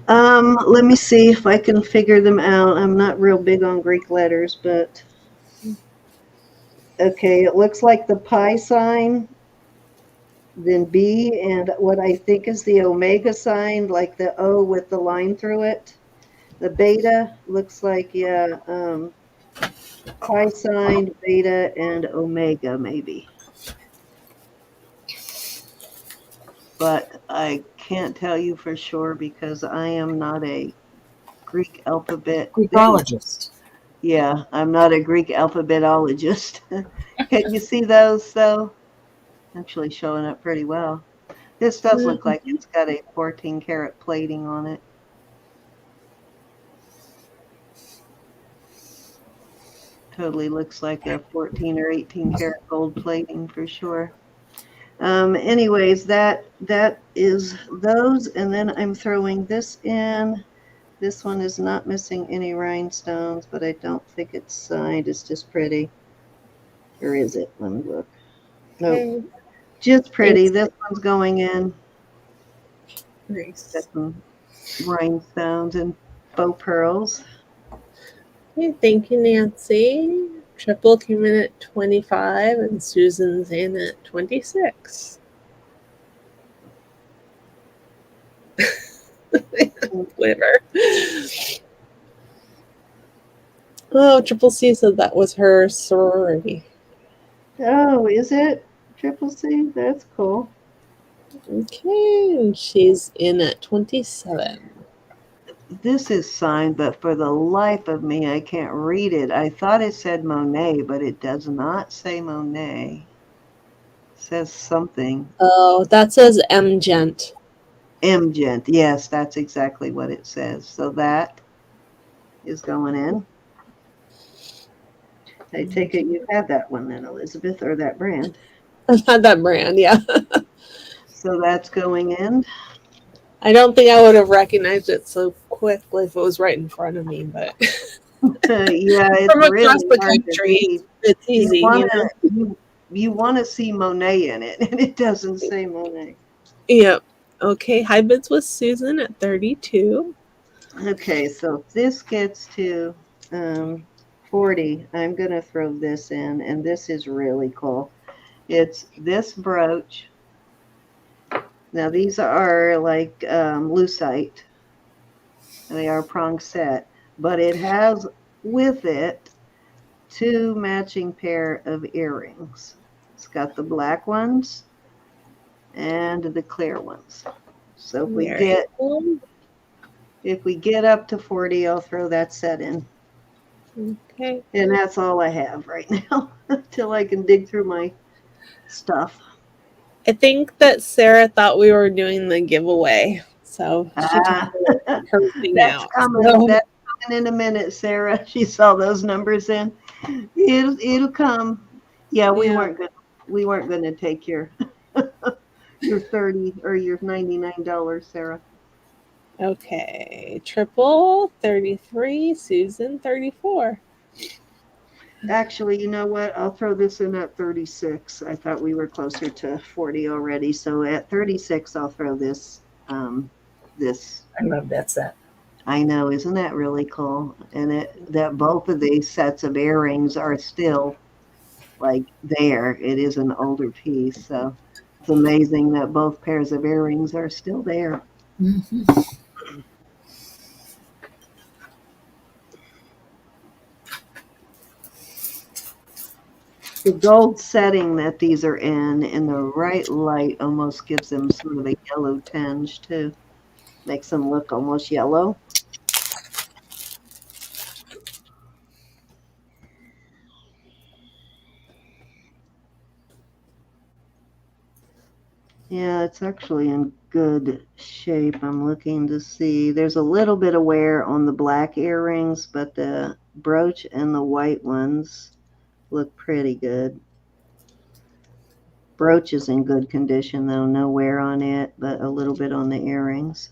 Let me see if I can figure them out. I'm not real big on Greek letters, but okay, it looks like the pi sign, then B, and what I think is the omega sign, like the O with the line through it. The beta looks like, yeah, pi sign, beta, and omega, maybe. But I can't tell you for sure because I am not a Greek alphabet. Greekologist. Yeah, I'm not a Greek alphabetologist. Can you see those though? Actually showing up pretty well. This does look like it's got a 14 karat plating on it. Totally looks like a 14 or 18 karat gold plating for sure. Anyways, that is those, and then I'm throwing this in. This one is not missing any rhinestones, but I don't think it's signed. It's just pretty. Or is it? Let me look. Nope. Just pretty. This one's going in. Nice. Got some rhinestones and faux pearls. Okay, thank you, Nancy. Triple came in at 25 and Susan's in at 26. Whatever. Oh, Triple C said that was her sorority. Oh, is it? Triple C? That's cool. Okay, and she's in at 27. This is signed, but for the life of me, I can't read it. I thought it said Monet, but it does not say Monet. It says something. Oh, that says M Gent. Gent. Yes, that's exactly what it says. So that is going in. I take it you've had that one then, Elizabeth, or that brand. I've had that brand, yeah. So that's going in. I don't think I would have recognized it so quickly if it was right in front of me, but Yeah, it's from across really the hard to country, read. it's easy. You want to see Monet in it, and it doesn't say Monet. Yep. Okay, high bids with Susan at 32. Okay, so if this gets to 40, I'm going to throw this in, and this is really cool. It's this brooch. Now, these are like lucite, and they are prong set, but it has with it two matching pair of earrings. It's got the black ones and the clear ones. So if we get up to 40, I'll throw that set in. Okay. And that's all I have right now until I can dig through my stuff. I think that Sarah thought we were doing the giveaway, so she took her thing That's out. coming. So, That's coming in a minute, Sarah. She saw those numbers in. It'll come. Yeah, we weren't gonna take your your 30 or your $99, Sarah. okay, triple 33, Susan 34. Actually, you know what? I'll throw this in at 36. I thought we were closer to 40 already. So at 36, I'll throw this. This. I love that set. I know, isn't that really cool? And that both of these sets of earrings are still like there. It is an older piece, so it's amazing that both pairs of earrings are still there. Mm-hmm. The gold setting that these are in the right light almost gives them sort of a yellow tinge too. Makes them look almost yellow. Yeah, it's actually in good shape. I'm looking to see. There's a little bit of wear on the black earrings, but the brooch and the white ones look pretty good. Brooch is in good condition though, no wear on it, but a little bit on the earrings.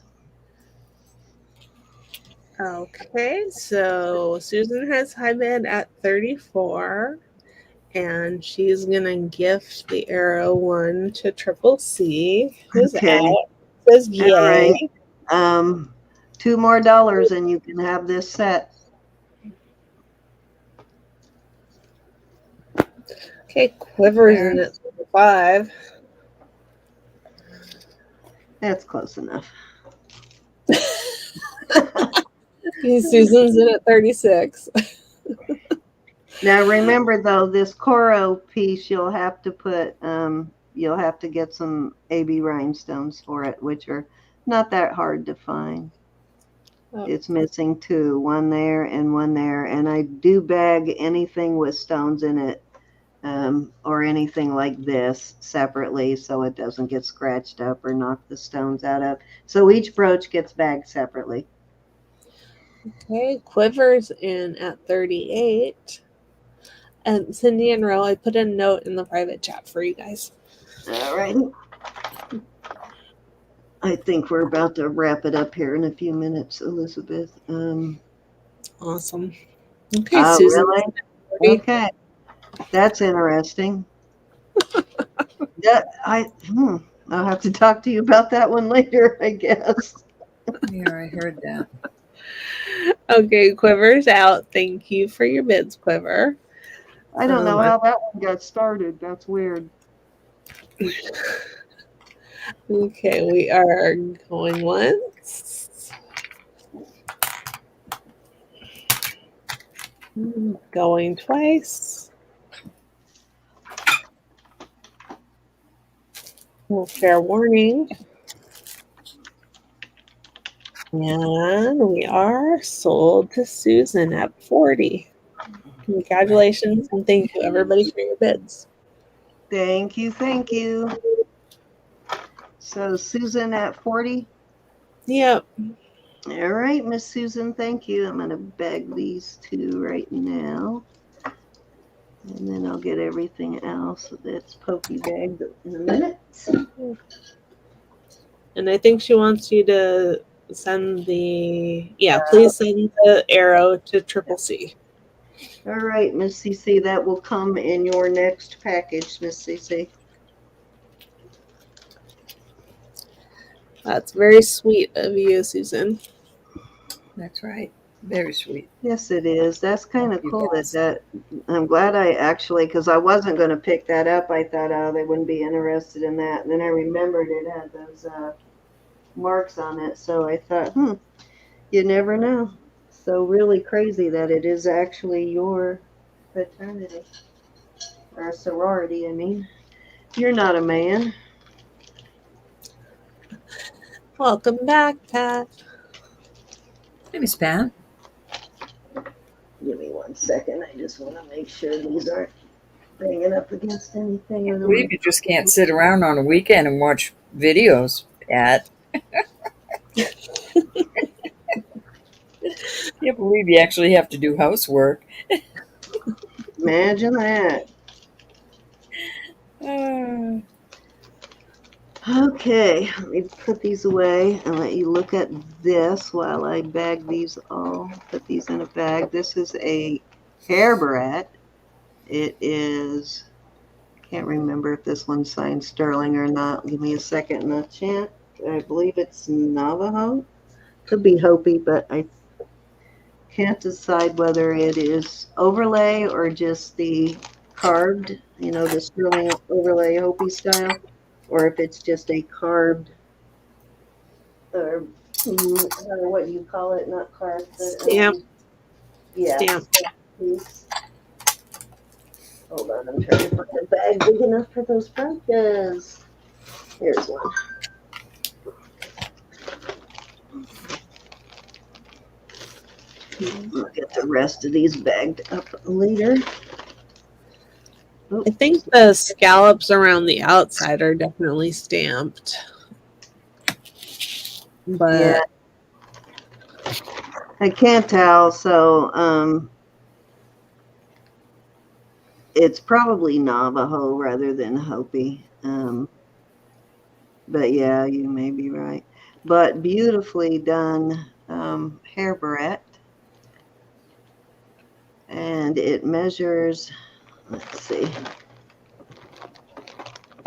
Okay, so Susan has high bid at 34, and she's gonna gift the arrow one to Triple C, who's Okay. out. Says All yay. right. $2 more and you can have this set. Okay, Quivers There. in at 5. That's close enough. Susan's in at 36. Now remember though, this Coro piece you'll have to put you'll have to get some AB rhinestones for it, which are not that hard to find. Oh. It's missing 2, one there and one there, and I do bag anything with stones in it or anything like this separately so it doesn't get scratched up or knock the stones out of. So each brooch gets bagged separately. Okay, Quivers in at 38. And Cindy and Ro, I put a note in the private chat for you guys. All right. I think we're about to wrap it up here in a few minutes, Elizabeth. Awesome. Okay, Susan. Really? Okay. That's interesting. I'll have to talk to you about that one later, I guess. Yeah, I heard that. Okay, Quiver's out. Thank you for your bids, Quiver. I don't know how that one got started. That's weird. Okay, we are going once. Going twice. Well, fair warning. And we are sold to Susan at 40. Congratulations and thank you everybody for your bids. Thank you. Thank you. So Susan at 40? Yep. All right, Miss Susan, thank you. I'm going to bag these 2 right now. And then I'll get everything else that's pokey bagged in a minute. And I think she wants you to send please send the arrow to Triple C. All right, Miss CC, that will come in your next package, Miss CC. That's very sweet of you, Susan. That's right. Very sweet. Yes, it is. That's kind of You cool guys. that I'm glad I actually, because I wasn't going to pick that up. I thought, oh, they wouldn't be interested in that. And then I remembered it had those marks on it. So I thought, you never know. So really crazy that it is actually your fraternity or sorority. I mean, you're not a man. Welcome back, Pat. Hey, Miss Pat. Give me 1 second. I just want to make sure these aren't banging up against anything. I believe you just can't sit around on a weekend and watch videos, Pat. Can't believe you actually have to do housework. Imagine that. Okay, let me put these away and let you look at this while I bag these all. Put these in a bag. This is a hair barrette. It is, can't remember if this one's signed sterling or not. Give me a second and I'll check. I believe it's Navajo. Could be Hopi, but I can't decide whether it is overlay or just the carved, the sterling overlay Hopi style, or if it's just a carved, or I don't know what you call it, not carved, but Stamp. yeah. Stamp. Piece. Hold on, I'm trying to find a bag big enough for those brooches. Here's one. I'll get the rest of these bagged up later. I think the scallops around the outside are definitely stamped. But yeah, I can't tell, so it's probably Navajo rather than Hopi. But yeah, you may be right. But beautifully done hair barrette. And it measures, let's see,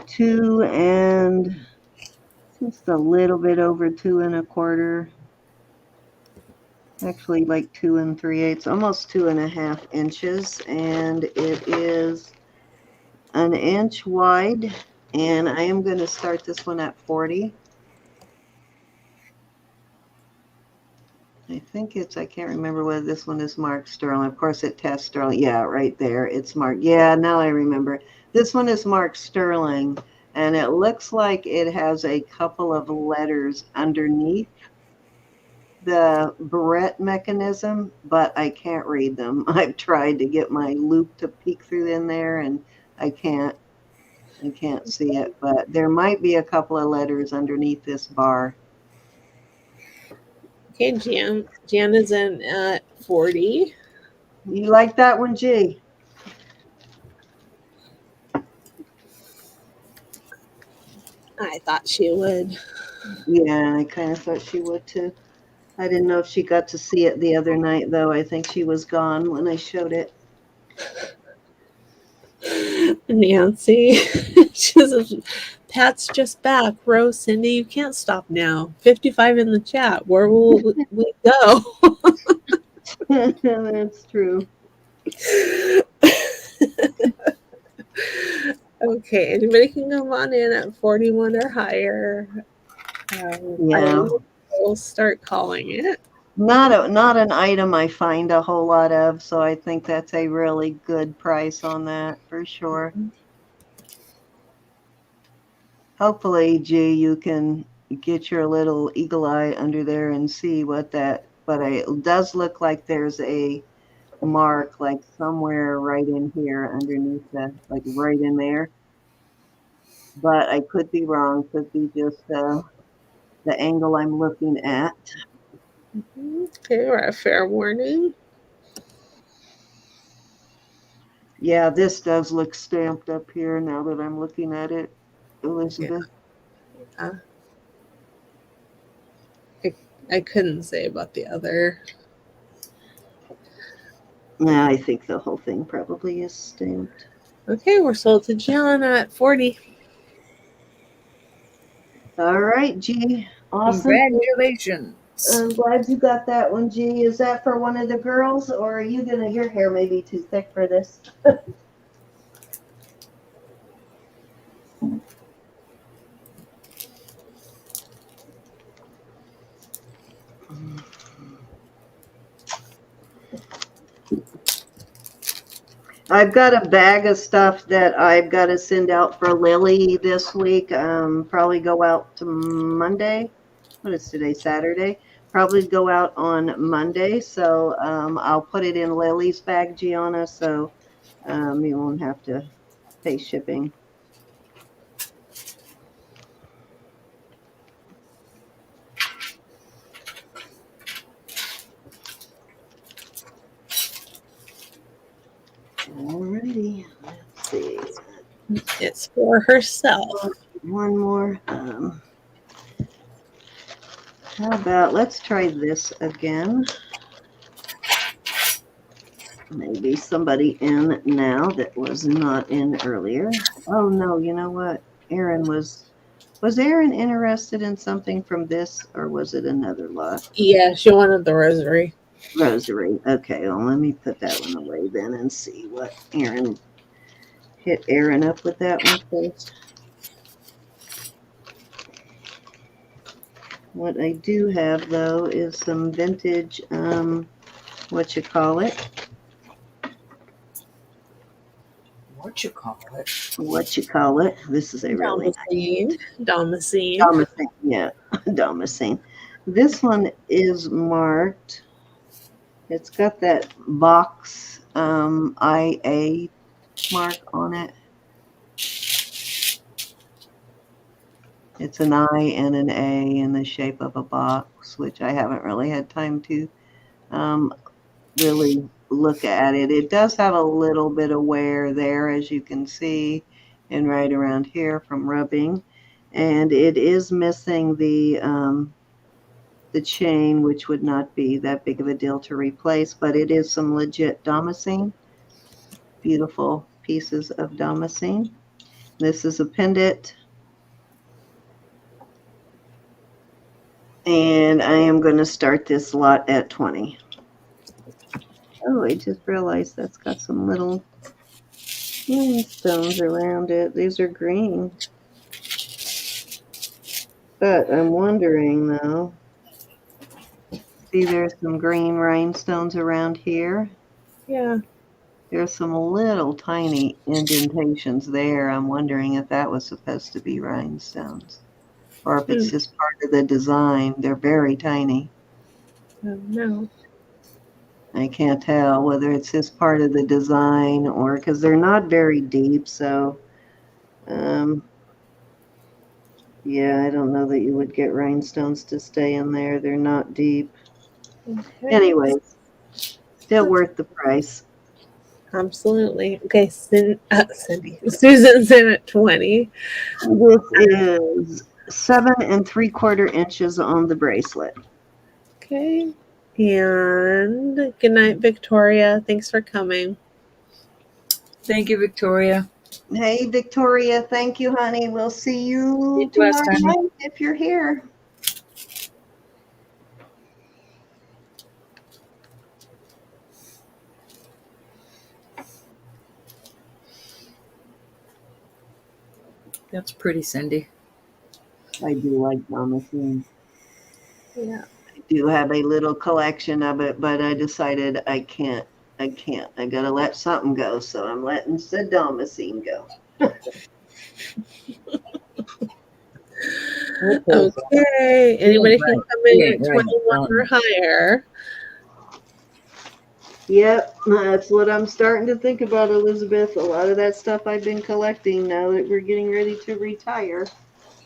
2 and just a little bit over 2 1/4. Actually, like 2 3/8, almost 2.5 inches, and it is an inch wide. And I am going to start this one at 40. I think it's, I can't remember whether this one is marked sterling. Of course, it tests sterling. Yeah, right there. It's marked. Yeah, now I remember. This one is marked sterling, and it looks like it has a couple of letters underneath the barrette mechanism, but I can't read them. I've tried to get my loop to peek through in there, and I can't see it, but there might be a couple of letters underneath this bar. Okay, Jan is in at 40. You like that one, G? I thought she would. Yeah, I kind of thought she would too. I didn't know if she got to see it the other night, though. I think she was gone when I showed it. Nancy. She says, Pat's just back. Rose, Cindy, you can't stop now. 55 in the chat. Where will we go? That's true. Okay, anybody can come on in at 41 or higher. Yeah. We'll start calling it. Not an item I find a whole lot of, so I think that's a really good price on that for sure. Hopefully, G, you can get your little eagle eye under there and see what that, but it does look like there's a mark like somewhere right in here underneath the, like right in there. But I could be wrong, could be just the angle I'm looking at. Okay, we're at fair warning. Yeah, this does look stamped up here now that I'm looking at it, Elizabeth. Yeah. I couldn't say about the other. Yeah, I think the whole thing probably is stamped. Okay, we're sold to John at 40. All right, G. Awesome. Congratulations. I'm glad you got that one, G. Is that for one of the girls, or are you gonna, your hair may be too thick for this? I've got a bag of stuff that I've got to send out for Lily this week. Probably go out to Monday. What is today? Saturday. Probably go out on Monday. So I'll put it in Lily's bag, Gianna, so you won't have to pay shipping. Alrighty. Let's see. It's for herself. One more. How about, let's try this again. Maybe somebody in now that was not in earlier. Oh no, you know what? Was Aaron interested in something from this, or was it another lot? Yeah, she wanted the rosary. Rosary. Okay, well, let me put that one away then and see what Aaron, hit Aaron up with that one first. What I do have, though, is some vintage, what you call it? What you call it? What you call it? This is a really Damascene. Damascene. Damascene, yeah, Damascene. This one is marked. It's got that box IA mark on it. It's an I and an A in the shape of a box, which I haven't really had time to really look at it. It does have a little bit of wear there, as you can see, and right around here from rubbing. And it is missing the chain, which would not be that big of a deal to replace, but it is some legit Damascene. Beautiful pieces of damascene. This is a pendant. And I am going to start this lot at 20. Oh, I just realized that's got some little stones around it. These are green. But I'm wondering, though, see there's some green rhinestones around here. Yeah. There's some little tiny indentations there. I'm wondering if that was supposed to be rhinestones or if it's just part of the design. They're very tiny. Oh, no. I can't tell whether it's just part of the design or because they're not very deep. So, yeah, I don't know that you would get rhinestones to stay in there. They're not deep. Okay. Anyways, still worth the price. Absolutely. Okay, Cindy. Susan's in at 20. This is 7 3/4 inches on the bracelet. Okay. And good night, Victoria. Thanks for coming. Thank you, Victoria. Hey, Victoria. Thank you, honey. We'll see you Be blessed, tomorrow honey. night if you're here. That's pretty, Cindy. I do like damascene. Yeah. I do have a little collection of it, but I decided I can't. I gotta let something go, so I'm letting the damascene go. Okay. Anybody can come in at Right. 21 or higher. Yep, that's what I'm starting to think about, Elizabeth. A lot of that stuff I've been collecting now that we're getting ready to retire.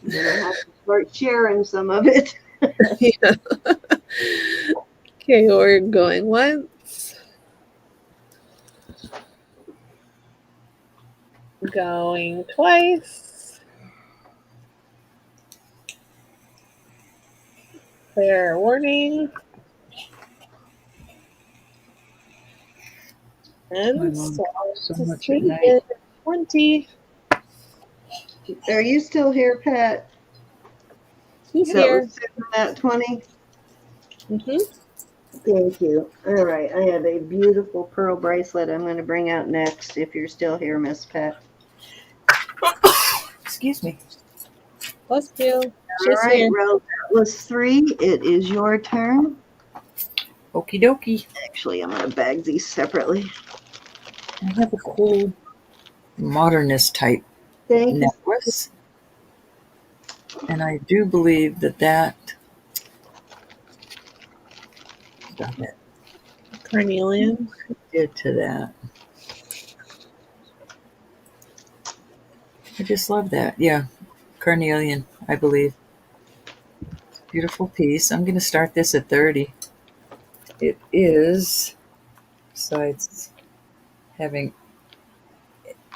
I'm gonna have to start sharing some of it. Yeah. Okay, we're going once. Going twice. Fair warning. And so much at night. 20. Are you still here, Pat? He's That here. was sitting at 20. Mm-hmm. Thank you. All right, I have a beautiful pearl bracelet I'm going to bring out next. If you're still here, Miss Pat. Excuse me. Bless you. All She's right, here. Rose, that was 3. It is your turn. Okie dokie. Actually, I'm going to bag these separately. I have a cool modernist type Thank you. necklace. And I do believe that stop it, Carnelian. did to that. I just love that. Yeah. Carnelian, I believe. It's a beautiful piece. I'm going to start this at 30. It is, besides having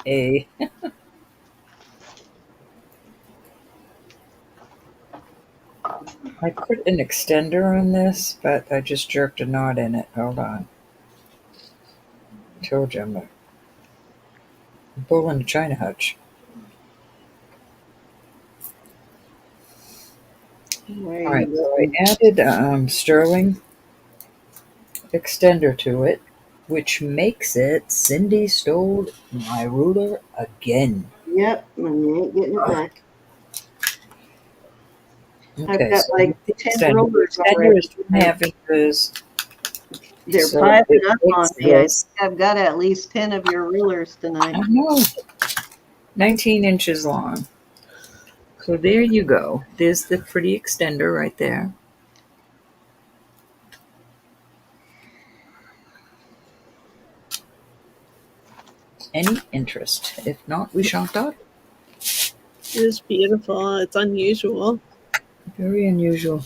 a I put an extender on this, but I just jerked a knot in it. Hold on. Told you I'm a bull in a china hutch. All right, so I added sterling extender to it, which makes it Cindy stole my ruler again. Yep, I ain't getting it back. Okay, I've got so like the 10 rulers already. extender is 2.5 inches. They're So piling it up on makes me. I this- think I've got at least 10 of your rulers tonight. I know. 19 inches long. So there you go. There's the pretty extender right there. Any interest? If not, we shall talk. It is beautiful. It's unusual. Very unusual.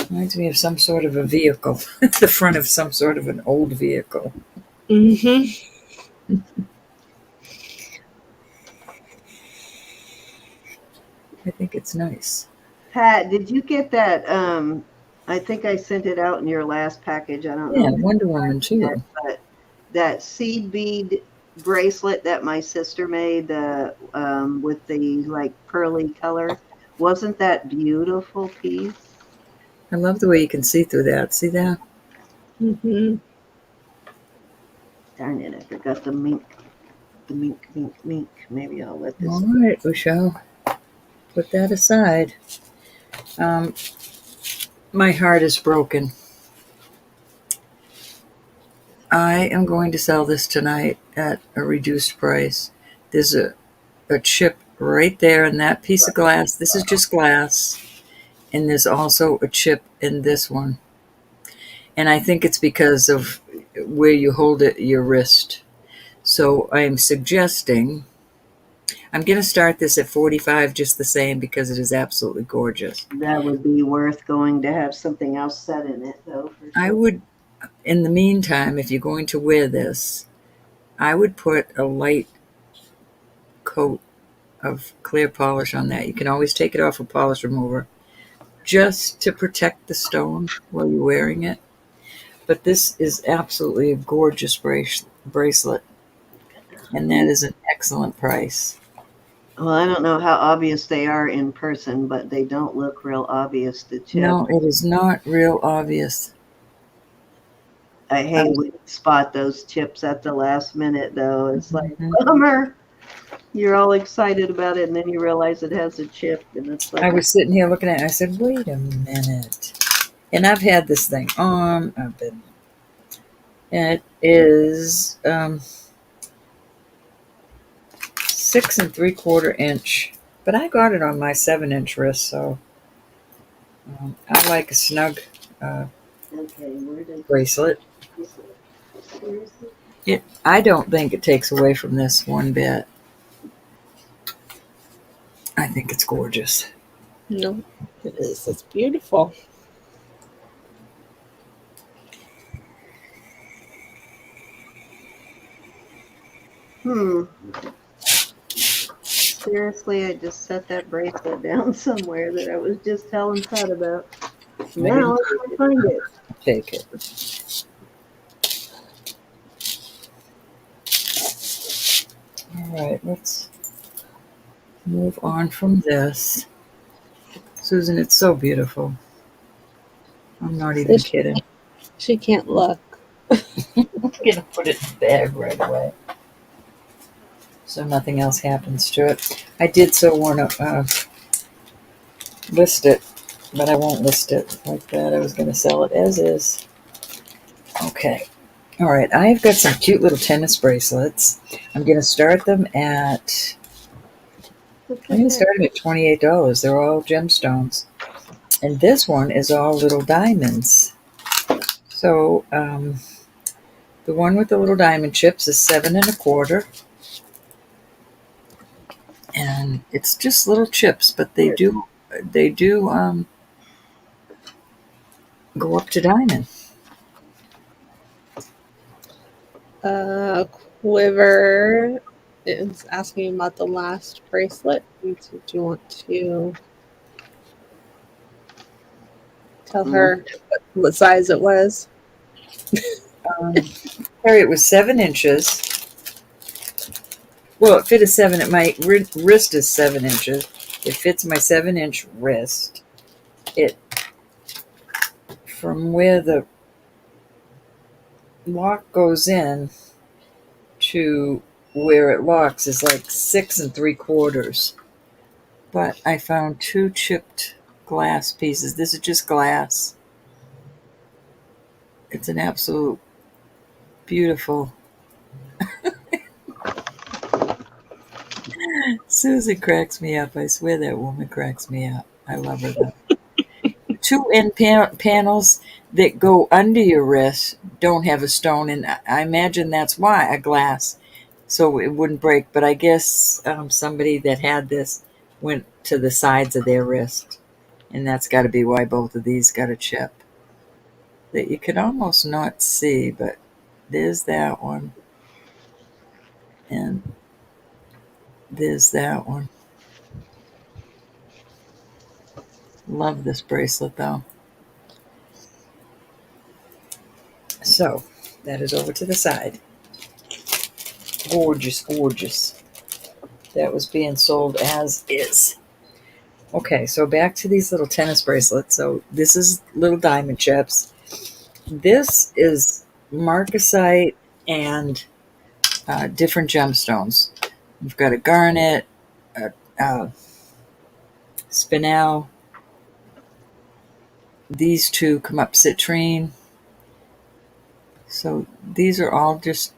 Reminds me of some sort of a vehicle. The front of some sort of an old vehicle. Mm-hmm. I think it's nice. Pat, did you get that? I think I sent it out in your last package. I don't Yeah, know. Wonder Woman too. But that seed bead bracelet that my sister made with the like pearly color. Wasn't that beautiful piece? I love the way you can see through that. See that? Mm-hmm. Darn it, I forgot the mink. The mink, mink, mink. Maybe I'll let this. All right, we shall put that aside. My heart is broken. I am going to sell this tonight at a reduced price. There's a chip right there in that piece of glass. This is just glass. And there's also a chip in this one. And I think it's because of where you hold it, your wrist. So I'm suggesting I'm going to start this at 45 just the same because it is absolutely gorgeous. That would be worth going to have something else set in it, though. For sure. I would, in the meantime, if you're going to wear this, I would put a light coat of clear polish on that. You can always take it off a polish remover just to protect the stone while you're wearing it. But this is absolutely a gorgeous bracelet, and that is an excellent price. Well, I don't know how obvious they are in person, but they don't look real obvious, the chip. No, it is not real obvious. I hate when you spot those chips at the last minute, though. It's like, bummer. You're all excited about it, and then you realize it has a chip, and it's like. I was sitting here looking at it, and I said, wait a minute. And I've had this thing on. It is 6 3/4 inch, but I got it on my 7-inch wrist, so I like a snug bracelet. I don't think it takes away from this one bit. I think it's gorgeous. No, it is. It's beautiful. Seriously, I just set that bracelet down somewhere that I was just telling Todd about. Now I can't find it. Take it. All right, let's move on from this. Susan, it's so beautiful. I'm not even kidding. She can't look. I'm going to put it in the bag right away so nothing else happens to it. I did so want to list it, but I won't list it like that. I was going to sell it as is. Okay. All right. I've got some cute little tennis bracelets. I'm going to start them at $28. They're all gemstones. And this one is all little diamonds. So the one with the little diamond chips is 7 1/4. And it's just little chips, but they do go up to diamond. Quiver is asking about the last bracelet. Do you want to tell her what size it was? Harry, it was 7 inches. Well, it fit a 7. My wrist is 7 inches. It fits my 7-inch wrist. It from where the lock goes in to where it locks is like 6 3/4. But I found 2 chipped glass pieces. This is just glass. It's an absolute beautiful. Susan cracks me up. I swear that woman cracks me up. I love her though. 2 end panels that go under your wrist don't have a stone, and I imagine that's why, a glass, so it wouldn't break. But I guess somebody that had this went to the sides of their wrist, and that's got to be why both of these got a chip that you can almost not see. But there's that one, and there's that one. Love this bracelet though. So that is over to the side. Gorgeous, gorgeous. That was being sold as is. Okay, so back to these little tennis bracelets. So this is little diamond chips. This is marcasite and different gemstones. You've got a garnet, a spinel. These two come up citrine. So these are all just,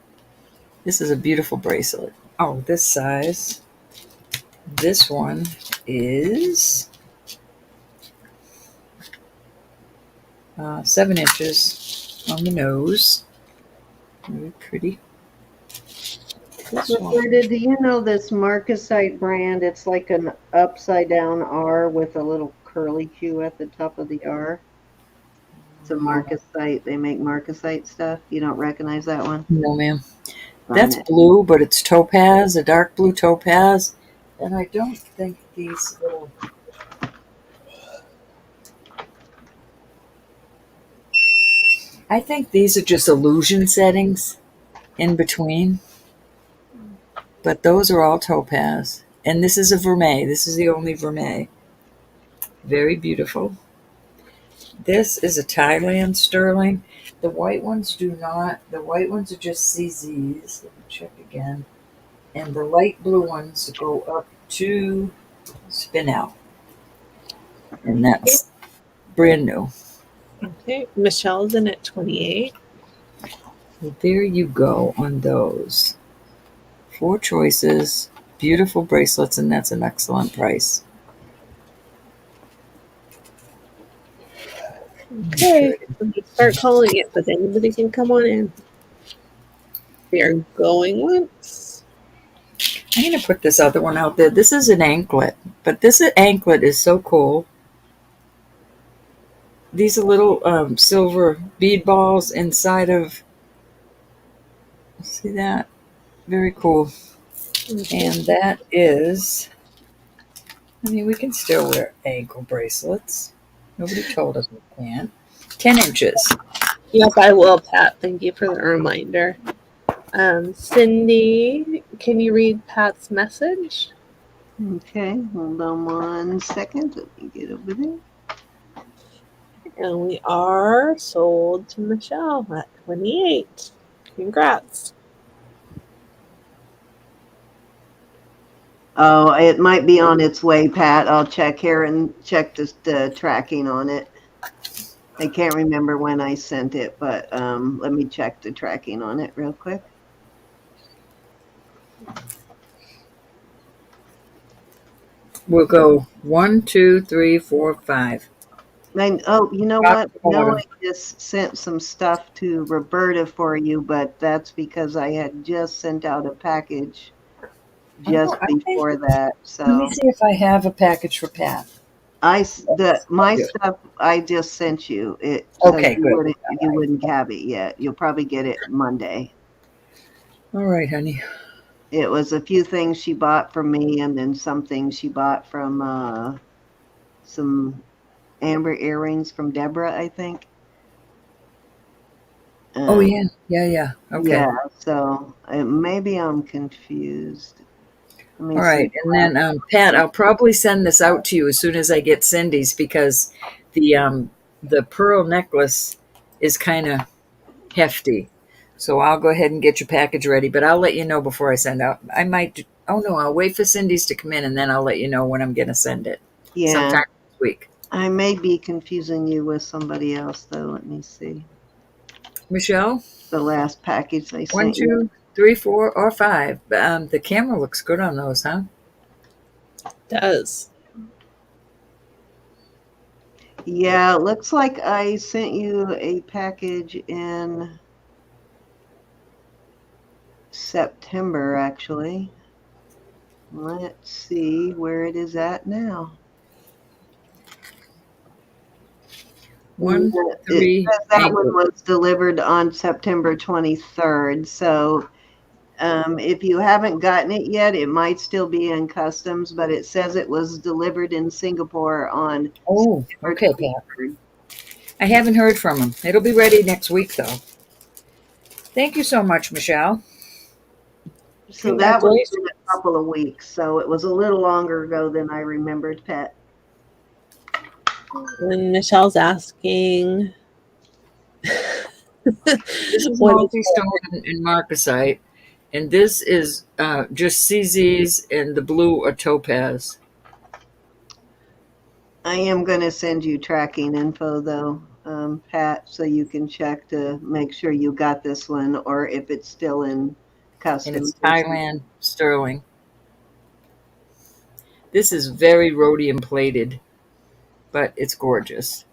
this is a beautiful bracelet. Oh, this size. This one is 7 inches on the nose. Very pretty. This one. Roberta, do you know this marcasite brand? It's like an upside down R with a little curly Q at the top of the R. It's a marcasite. They make marcasite stuff. You don't recognize that one? No, ma'am. Darn That's it. blue, but it's topaz, a dark blue topaz. And I don't think these little... I think these are just illusion settings in between. But those are all topaz. And this is a vermeil. This is the only vermeil. Very beautiful. This is a Thailand sterling. The white ones do not. The white ones are just CZs. Let me check again. And the light blue ones go up to spinel. And that's brand new. Okay, Michelle's in at 28. So there you go on those. 4 choices, beautiful bracelets, and that's an excellent price. Okay, let me start calling it, but anybody can come on in. We are going once. I'm going to put this other one out there. This is an anklet, but this anklet is so cool. These are little silver bead balls inside of, see that? Very cool. And that is, I mean, we can still wear ankle bracelets. Nobody told us we can't. 10 inches. Yes, I will, Pat. Thank you for the reminder. Cindy, can you read Pat's message? Okay, hold on 1 second. Let me get over there. And we are sold to Michelle at 28. Congrats. Oh, it might be on its way, Pat. I'll check here and check the tracking on it. I can't remember when I sent it, but let me check the tracking on it real quick. We'll go 1, 2, 3, 4, 5. Oh, you know Top what? No, bottom. I just sent some stuff to Roberta for you, but that's because I had just sent out a package just Oh, I think- before that. Let me So see if I have a package for Pat. my Yeah. stuff I just sent you. So Okay, good. you wouldn't have it yet. You'll probably get it Monday. All right, honey. It was a few things she bought from me, and then some things she bought from some amber earrings from Deborah, I think. Oh, yeah. Yeah. Okay. Yeah, so maybe I'm confused. Let me All right. see. And then, Pat, I'll probably send this out to you as soon as I get Cindy's because the pearl necklace is kind of hefty. So I'll go ahead and get your package ready, but I'll let you know before I send out. I might, oh no, I'll wait for Cindy's to come in and then I'll let you know when I'm going to send it. Yeah, Sometime this week. I may be confusing you with somebody else, though. Let me see. Michelle? The last package I 1, sent you. 2, 3, 4, or 5. The camera looks good on those, huh? Does. Yeah, it looks like I sent you a package in September, actually. Let's see where it is at now. 1, It 3, says that ankle. one was delivered on September 23rd. So if you haven't gotten it yet, it might still be in customs, but it says it was delivered in Singapore on Oh, September okay, Pat. 23rd. I haven't heard from him. It'll be ready next week, though. Thank you so much, Michelle. So that was Congratulations. in a couple of weeks. So it was a little longer ago than I remembered, Pat. And Michelle's asking, This is what is multi-stone and marcasite, and this is just CZs and the blue or topaz. I am going to send you tracking info though, Pat, so you can check to make sure you got this one or if it's still in And customs. it's Thailand sterling. This is very rhodium plated, but it's gorgeous.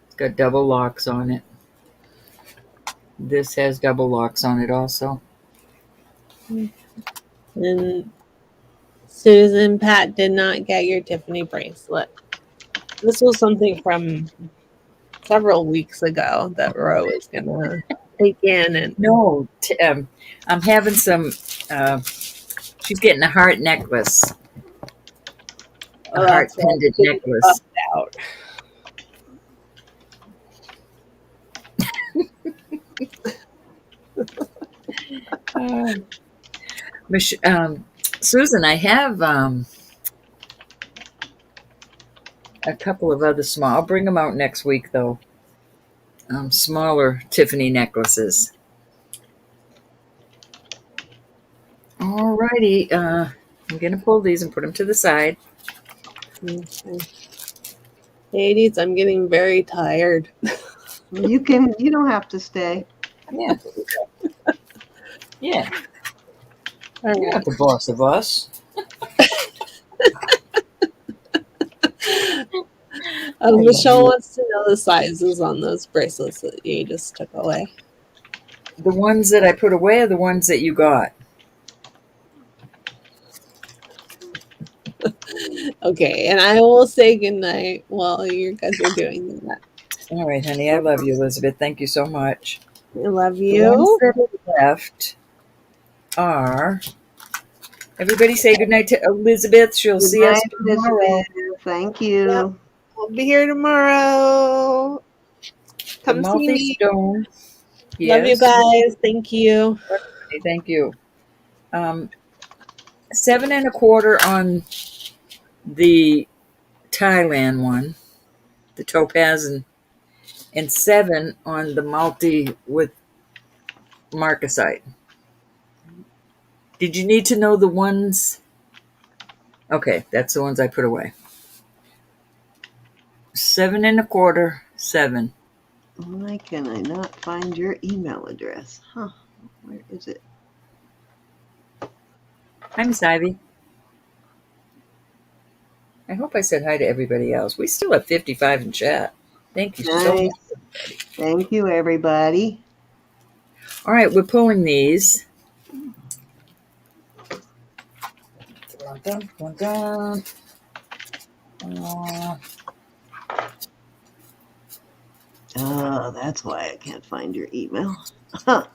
It's got double locks on it. This has double locks on it also. And Susan, Pat did not get your Tiffany bracelet. This was something from several weeks ago that Ro is gonna take in, and No, I'm having some. She's getting a heart necklace, a Oh, heart that's right. pendant Getting necklace. buffed out. Susan, I have a couple of other small. I'll bring them out next week, though. Smaller Tiffany necklaces. Alrighty, I'm gonna pull these and put them to the side. ladies, I'm getting very tired. You don't have to stay. Yeah, yeah. All You're not right. the boss of us. I love Michelle you. wants to know the sizes on those bracelets that you just took away. The ones that I put away are the ones that you got. Okay, and I will say goodnight while you guys are doing that. All right, honey. I love you, Elizabeth. Thank you so much. I love The ones you. that are left are. Everybody say goodnight to Elizabeth. She'll Good see us night, tomorrow. Elizabeth. Thank Yep, you. I'll be here tomorrow. The Come see me. multi-stone. Love you Yes. guys. Thank you. Okay, thank you. 7 1/4 on the Thailand one, the topaz, and 7 on the multi with marcasite. Did you need to know the ones? Okay, that's the ones I put away. 7 1/4, 7. Why can I not find your email address? Huh? Where is it? Hi, Miss Ivy. I hope I said hi to everybody else. We still have 55 in chat. Thank you so Nice. much. Thank you, everybody. All right, we're pulling these. Dun, dun, dun. Oh, that's why I can't find your email. Huh.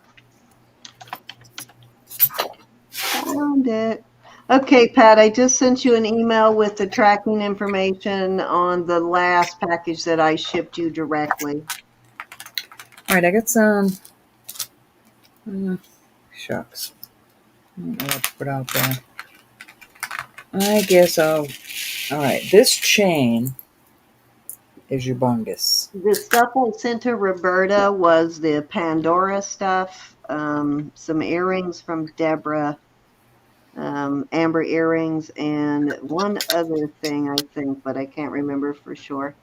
Found it. Okay, Pat, I just sent you an email with the tracking information on the last package that I shipped you directly. All right, I got some. Shucks. I don't know what to put out there. I guess I'll. All right, this chain is humongous. The stuff I sent to Roberta was the Pandora stuff, some earrings from Deborah, amber earrings, and one other thing I think, but I can't remember for sure.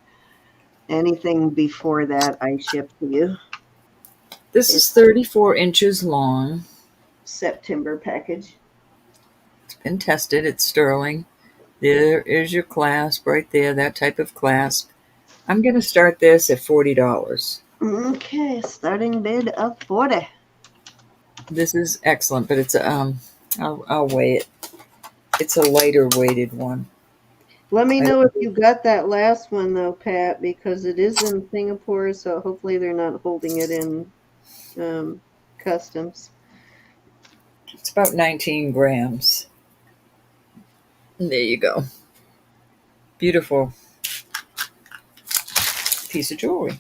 Anything before that I shipped to you. This is 34 inches long. September package. It's been tested. It's sterling. There is your clasp right there, that type of clasp. I'm going to start this at $40. Okay, starting bid of 40. This is excellent, but it's I'll weigh it. It's a lighter weighted one. Let me know if you got that last one though, Pat, because it is in Singapore, so hopefully they're not holding it in customs. It's about 19 grams. There you go. Beautiful piece of jewelry.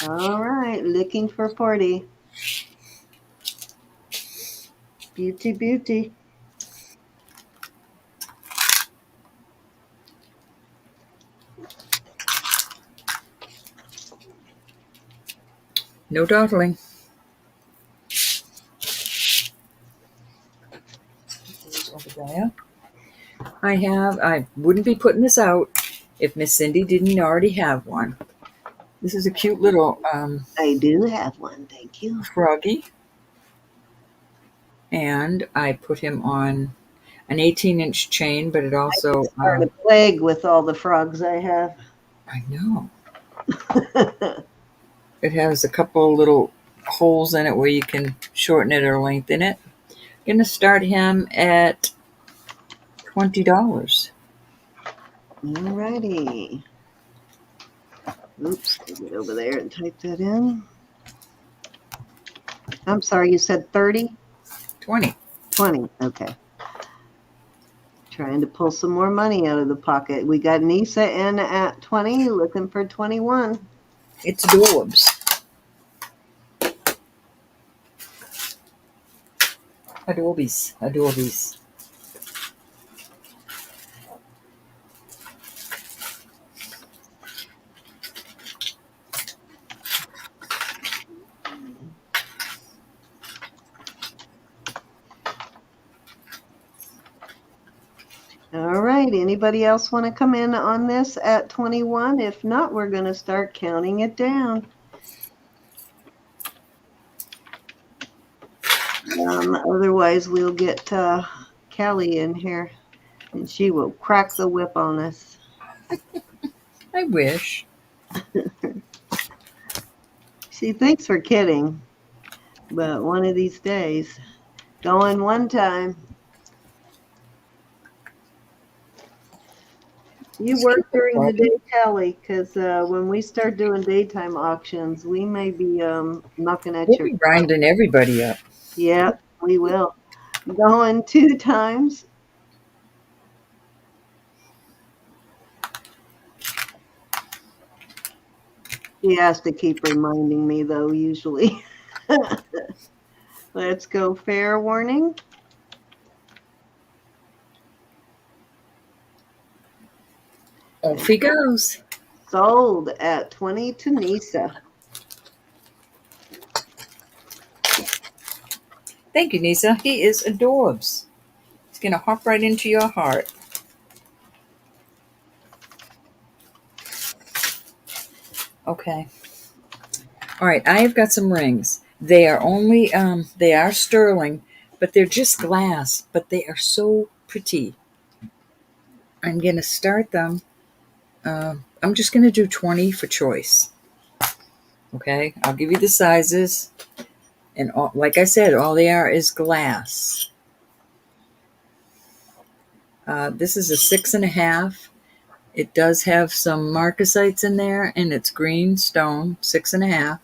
All right, looking for 40. Beauty, beauty. No dawdling. Over there. I wouldn't be putting this out if Miss Cindy didn't already have one. This is a cute little I do have one, thank you. froggy. And I put him on an 18-inch chain, but it also, Start a plague with all the frogs I have. I know, it has a couple little holes in it where you can shorten it or lengthen it. I'm going to start him at $20. Alrighty. Oops, I'll get over there and type that in. I'm sorry, you said 30? 20. 20, okay. Trying to pull some more money out of the pocket. We got Nisa in at 20, looking for 21. It's adorbs. Adorbies. Adorbies. All right, anybody else want to come in on this at 21? If not, we're going to start counting it down. Otherwise, we'll get Callie in here, and she will crack the whip on us. I wish. She thinks we're kidding, but one of these days, going one time. You work during the day, Callie, because when we start doing daytime auctions, we may be knocking at We'll your be grinding everybody up. Yeah, we will. Going 2 times. He has to keep reminding me, though, usually. Let's go fair warning. Off he goes. Sold at 20 to Nisa. Thank you, Nisa. He is adorbs. He's going to hop right into your heart. Okay. All right, I have got some rings. They are only, they are sterling, but they're just glass, but they are so pretty. I'm going to start them. I'm just going to do 20 for choice. Okay, I'll give you the sizes. And all, like I said, all they are is glass. This is a 6.5. It does have some marcasites in there, and it's green stone, 6.5.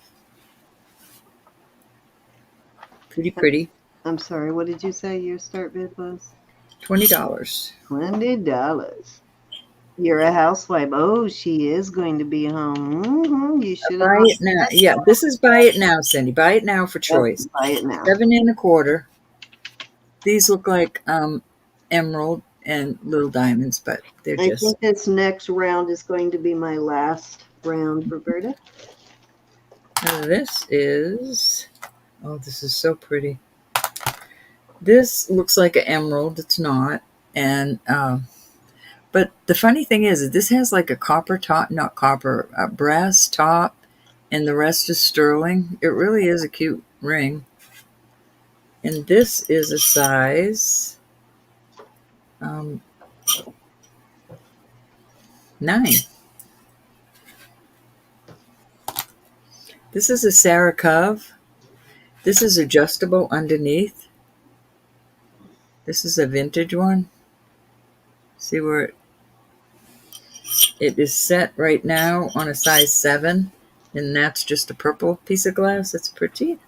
Pretty pretty. I'm sorry, what did you say your start bid was? $20. $20. You're a housewife. Oh, she is going to be home. Mm-hmm. You should have Buy it now. Yeah, this is buy it now, Cindy. Buy it now for choice. buy it now. 7.25. These look like emerald and little diamonds, but they're I just. think this next round is going to be my last round, Roberta. This is. Oh, this is so pretty. This looks like an emerald. It's not, and but the funny thing is, this has like a copper top, not copper, a brass top, and the rest is sterling. It really is a cute ring. And this is a size 9. This is a Sarah Cove. This is adjustable underneath. This is a vintage one. See where it is set right now on a size 7, and that's just a purple piece of glass. It's pretty.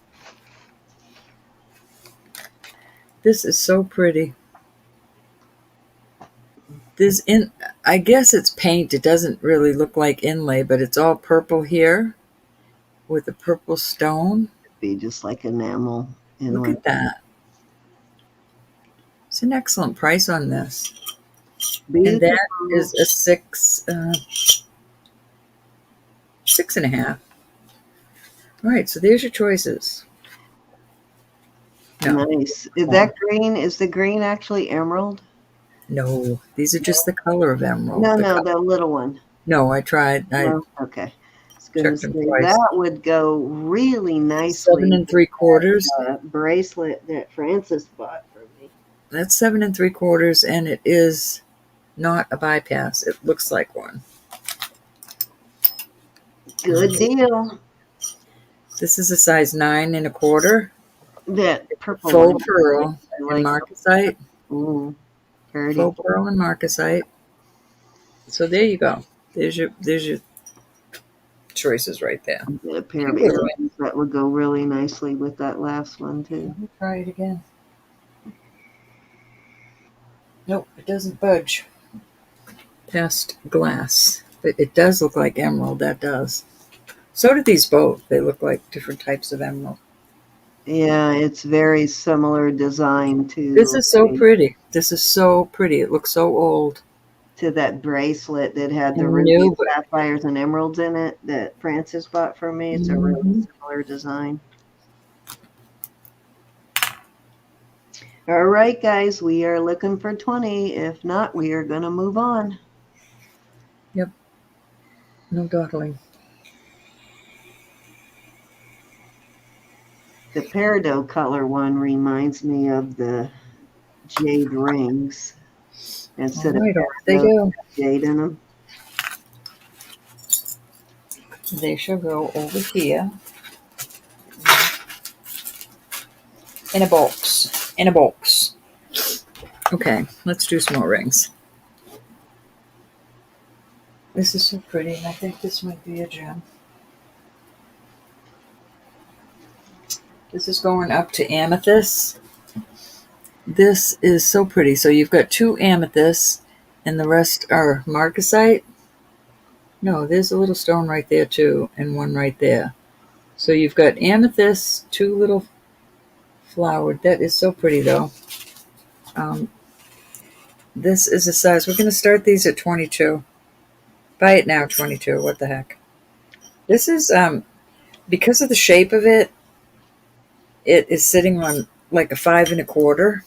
This is so pretty. This I guess it's paint. It doesn't really look like inlay, but it's all purple here. with a purple stone. Be just like enamel Look inlay. at that. It's an excellent price on this. And that is a 6.5. All right, so there's your choices. No, Nice. Is that green? Is the green actually emerald? no, these are just the color of emerald. No, no, the little one. No, I tried. I No? Okay. I was going to checked them say twice. that would go really nicely 7 3/4. with the bracelet that Francis bought for me. That's 7 3/4, and it is not a bypass. It looks like one. Good deal. This is a size 9 1/4. That purple Faux one. pearl I and like. marcasite. Ooh, pretty. Faux pearl and marcasite. So there you go. There's your choices right there. Get a pair of earrings that would go really nicely with that last one too. Let me try it again. Nope, it doesn't budge past glass. But it does look like emerald, that does. So do these both. They look like different types of emerald. Yeah, it's very similar design to. This is so pretty. This is so pretty. It looks so old. To that bracelet that had the I ruby, knew it. sapphires, and emeralds in it that Francis bought for me. It's a really similar design. All right, guys, we are looking for 20. If not, we are going to move on. Yep. No dawdling. The peridot color one reminds me of the jade rings. Instead All right, of off they go. jade in them. They shall go over here in a box. In a box. Okay, let's do some more rings. This is so pretty, and I think this might be a gem. This is going up to amethyst. This is so pretty. So you've got 2 amethysts, and the rest are marcasite. No, there's a little stone right there too, and one right there. So you've got amethyst, 2 little flowered. That is so pretty, though. This is a size. We're going to start these at 22. Buy it now, 22. What the heck? This is, because of the shape of it, it is sitting on like a 5 1/4.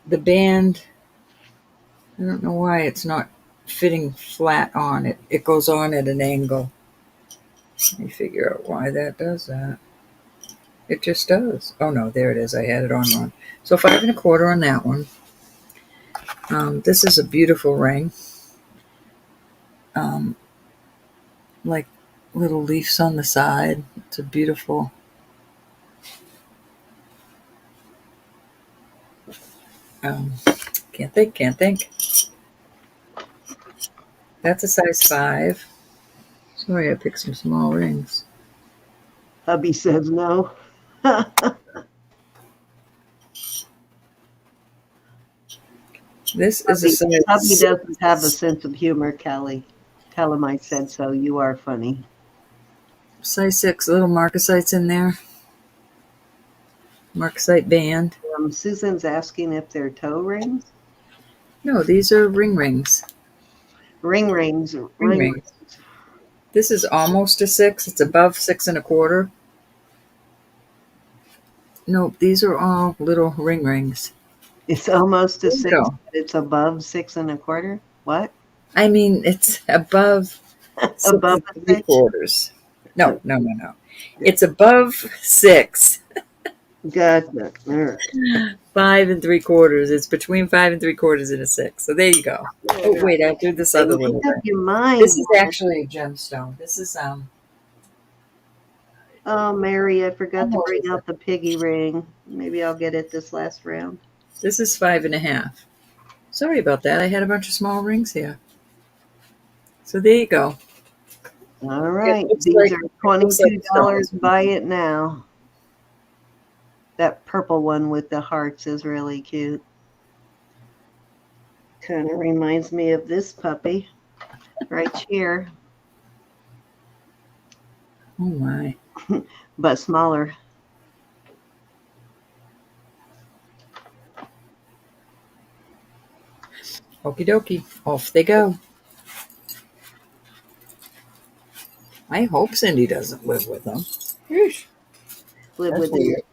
The band, I don't know why it's not fitting flat on it. It goes on at an angle. Let me figure out why that does that. It just does. Oh no, there it is. I had it on wrong. So 5 1/4 on that one. This is a beautiful ring. Like little leaves on the side. It's a beautiful. Can't think. That's a size 5. Sorry, I picked some small rings. Hubby says no. This is a size. Hubby doesn't have a sense of humor, Kelly. Tell him I said so. You are funny. Size 6, little marcasites in there. Marcasite band. Susan's asking if they're toe rings. No, these are ring rings. Ring rings. Ring rings. This is almost a 6. It's above 6 1/4. Nope, these are all little ring rings. It's almost a 6. Bingo. But it's above 6 1/4. What? I mean, it's above Above 6 the 6? 3/4. No. It's above 6. Gotcha. All right. 5 3/4. It's between 5 3/4 and a 6. So there you go. Oh wait, I'll do this other one. Make up your mind. This is actually a gemstone. This is Oh, Mary, I forgot to bring out the piggy ring. Maybe I'll get it this last round. This is 5 1/2. Sorry about that. I had a bunch of small rings here. So there you go. All right. looks These like- are $22. Buy it now. That purple one with the hearts is really cute. Kind of reminds me of this puppy right here. Oh my. but smaller. Okie dokie. Off they go. I hope Cindy doesn't live with them. Yeesh. Live That's with it. weird.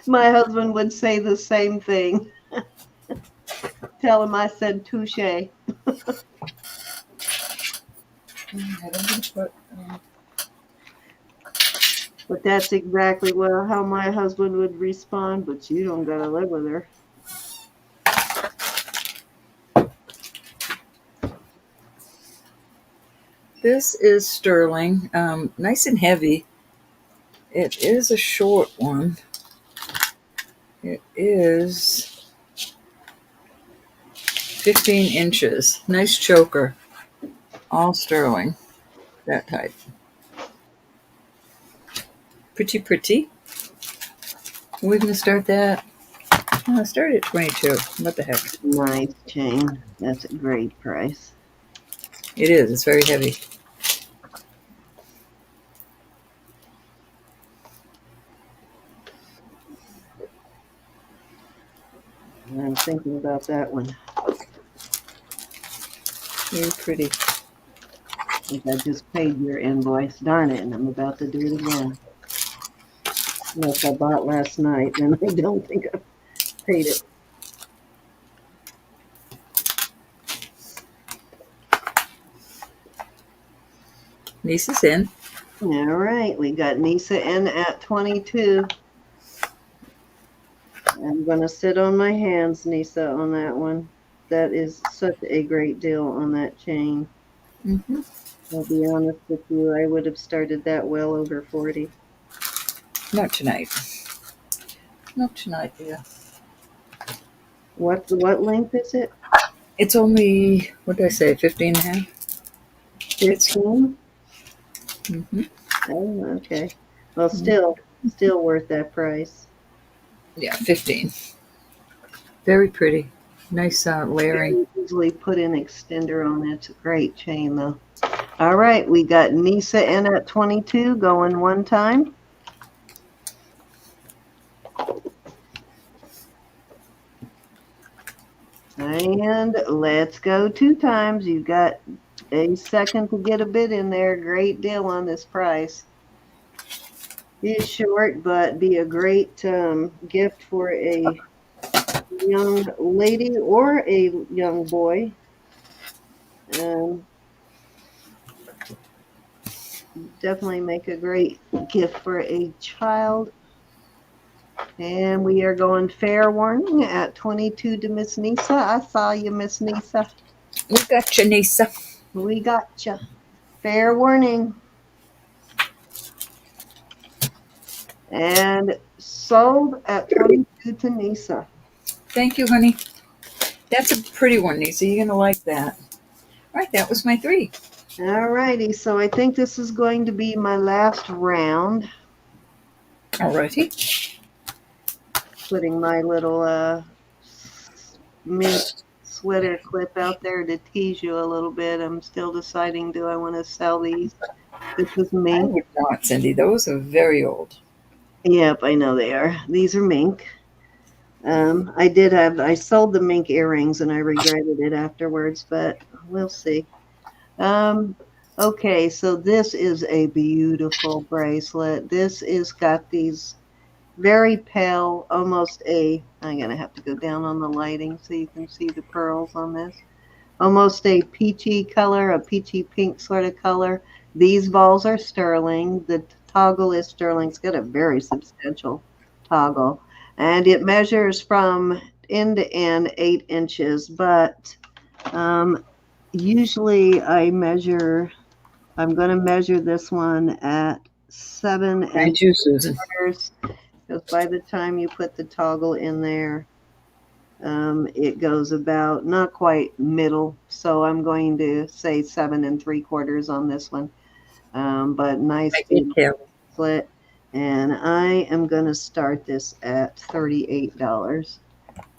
My husband would say the same thing. Tell him I said touche. I don't put, But that's exactly how my husband would respond. But you don't gotta live with her. This is sterling, nice and heavy. It is a short one. It is 15 inches. Nice choker. All sterling. That type. Pretty, pretty. We're going to start that. Start at 22. What the heck? Nice chain. That's a great price. It is. It's very heavy. I'm thinking about that one. Very pretty. I think I just paid your invoice. Darn it, and I'm about to do it again. Unless I bought last night, then I don't think I paid it. Niece's in. All right, we got Nisa in at 22. I'm going to sit on my hands, Nisa, on that one. That is such a great deal on that chain. Mm-hmm. I'll be honest with you, I would have started that well over 40. Not tonight. Not tonight, dear. What length is it? It's only, what did I say, 15 and a half? 15? Mm-hmm. Oh, okay. Well, still worth that price. Yeah, 15. Very pretty. Nice layering. Very easily put an extender on it. It's a great chain, though. All right, we got Nisa in at 22 going one time. And let's go two times. You've got a second to get a bid in there. Great deal on this price. Is short, but be a great gift for a young lady or a young boy. Definitely make a great gift for a child. And we are going fair warning at 22 to Miss Nisa. I saw you, Miss Nisa. We got you, Nisa. We got you. Fair warning. And sold at 22 to Nisa. Thank you, honey. That's a pretty one, Nisa. You're going to like that. All right, that was my 3. All righty. So I think this is going to be my last round. All righty. Putting my little mint sweater clip out there to tease you a little bit. I'm still deciding, do I want to sell these? This is I mink. would not, Cindy. Those are very old. Yep, I know they are. These are mink. I sold the mink earrings and I regretted it afterwards, but we'll see. Okay, so this is a beautiful bracelet. This is got these very pale, I'm going to have to go down on the lighting so you can see the pearls on this. Almost a peachy color, a peachy pink sort of color. These balls are sterling. The toggle is sterling. It's got a very substantial toggle. And it measures from end to end 8 inches. But usually I'm going to measure this one at 7 Thank you, Susan. quarters. Because by the time you put the toggle in there, it goes about not quite middle. So I'm going to say 7 3/4 on this one. But nice bracelet. And I am going to start this at $38.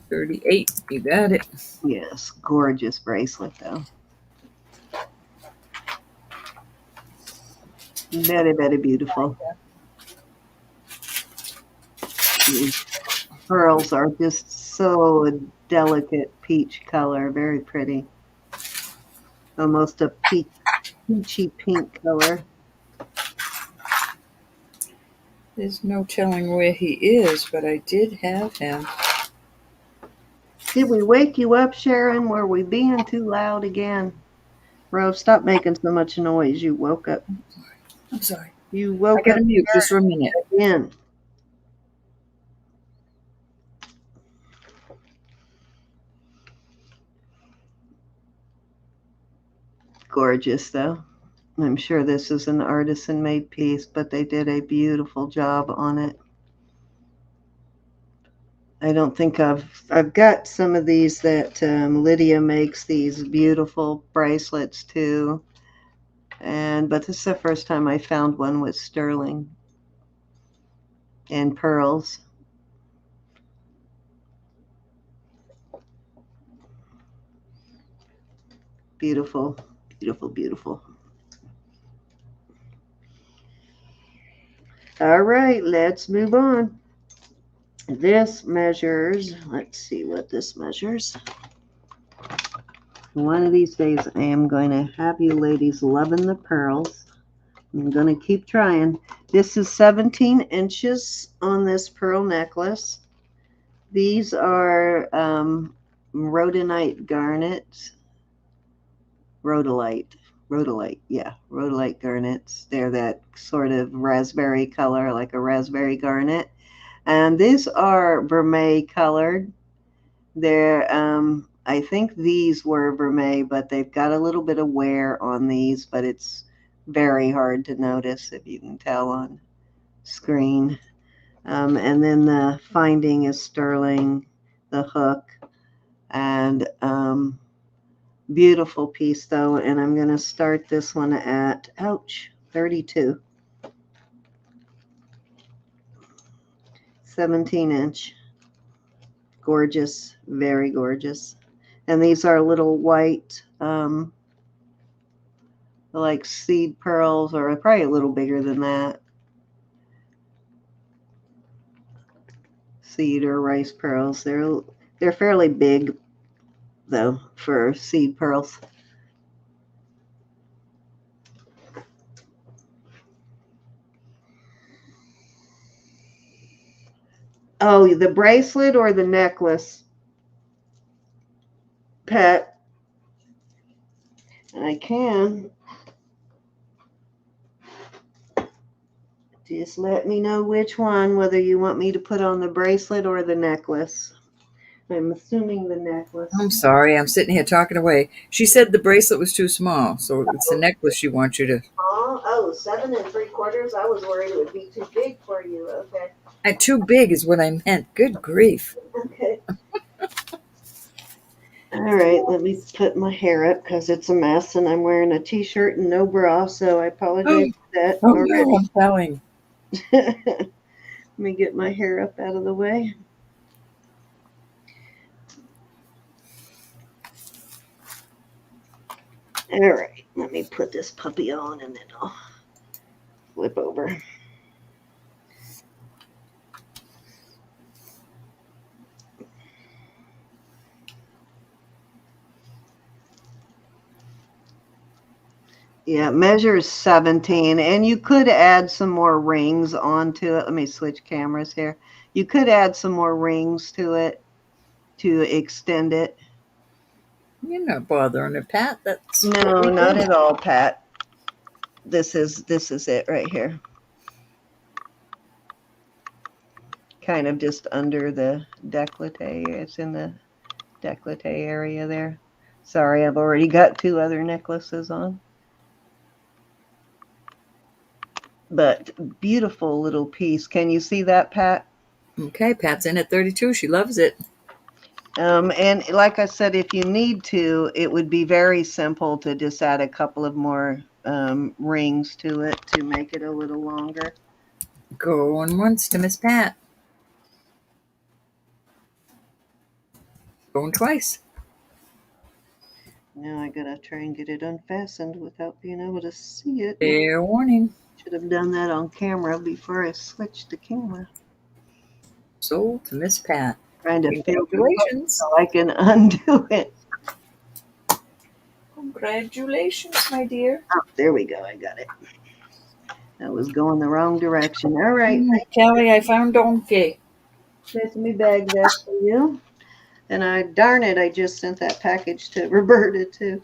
38. You got it. Yes, gorgeous bracelet though. Very, very beautiful. The pearls are just so a delicate peach color, very pretty. Almost a peachy pink color. There's no telling where he is, but I did have him. Did we wake you up, Sharon? Were we being too loud again? Rose, stop making so much noise. You woke up. I'm sorry. You I woke got up to mute just for a minute. again. Gorgeous, though. I'm sure this is an artisan-made piece, but they did a beautiful job on it. I don't think I've got some of these that Lydia makes these beautiful bracelets too, but this is the first time I found one with sterling and pearls. Beautiful, beautiful, beautiful. All right, let's move on. This measures, let's see what this measures. One of these days I am going to have you ladies loving the pearls. I'm going to keep trying. This is 17 inches on this pearl necklace. These are rhodonite garnets. Rhodolite, yeah, rhodolite garnets. They're that sort of raspberry color, like a raspberry garnet. And these are vermeil colored. They're, I think these were vermeil, but they've got a little bit of wear on these, but it's very hard to notice if you can tell on screen. And then the finding is sterling, the hook, and beautiful piece though. And I'm going to start this one at, ouch, 32. 17-inch. Gorgeous, very gorgeous. And these are little white, like seed pearls, or probably a little bigger than that. Seed or rice pearls. They're fairly big though for seed pearls. Oh, the bracelet or the necklace, Pet? I can. Just let me know which one, whether you want me to put on the bracelet or the necklace. I'm assuming the necklace. I'm sorry. I'm sitting here talking away. She said the bracelet was too small, so it's the necklace she wants you to. Oh, 7 3/4. I was worried it would be too big for you. Okay. Too big is what I meant. Good grief. Okay. All right, let me put my hair up because it's a mess and I'm wearing a t-shirt and no bra, so I apologize for that Oh, already. no, I'm telling. Let me get my hair up out of the way. All right, let me put this puppy on and then I'll flip over. Yeah, measures 17, and you could add some more rings onto it. Let me switch cameras here. You could add some more rings to it to extend it. You're not bothering her, Pat. That's No, not at all, Pat. This is it right here. Kind of just under the décolleté. It's in the décolleté area there. Sorry, I've already got 2 other necklaces on. But beautiful little piece. Can you see that, Pat? Okay, Pat's in at 32. She loves it. And like I said, if you need to, it would be very simple to just add a couple of more rings to it to make it a little longer. Going once to Miss Pat. Going twice. Now I gotta try and get it unfastened without being able to see it. Fair warning. Should have done that on camera before I switched the camera. Sold to Miss Pat. Trying to feel Congratulations. so I can undo it. Congratulations, my dear. Oh, there we go. I got it. That was going the wrong direction. All right. Kelly, I found Donkey. There's my bag there for you. And darn it, I just sent that package to Roberta too.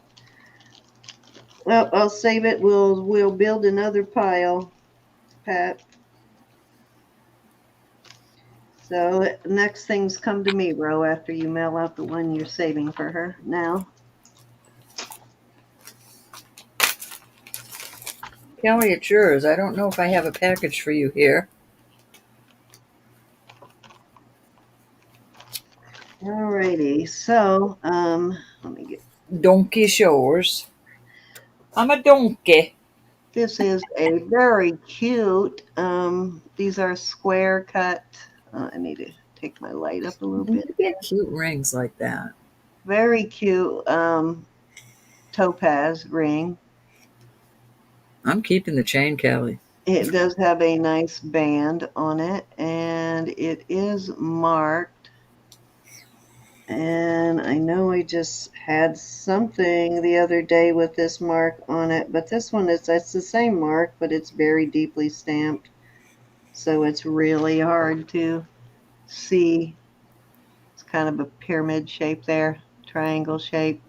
Well, I'll save it. We'll build another pile, Pat. So next things come to me, Ro, after you mail out the one you're saving for her now. Kelly, it's yours. I don't know if I have a package for you here. Alrighty, so let me get. Donkey Shores. I'm a donkey. This is a very cute. These are square cut. I need to take my light up a little bit. You get cute rings like that. Very cute topaz ring. I'm keeping the chain, Kelly. It does have a nice band on it, and it is marked. And I know I just had something the other day with this mark on it, but this one it's the same mark, but it's very deeply stamped. So it's really hard to see. It's kind of a pyramid shape there, triangle shape.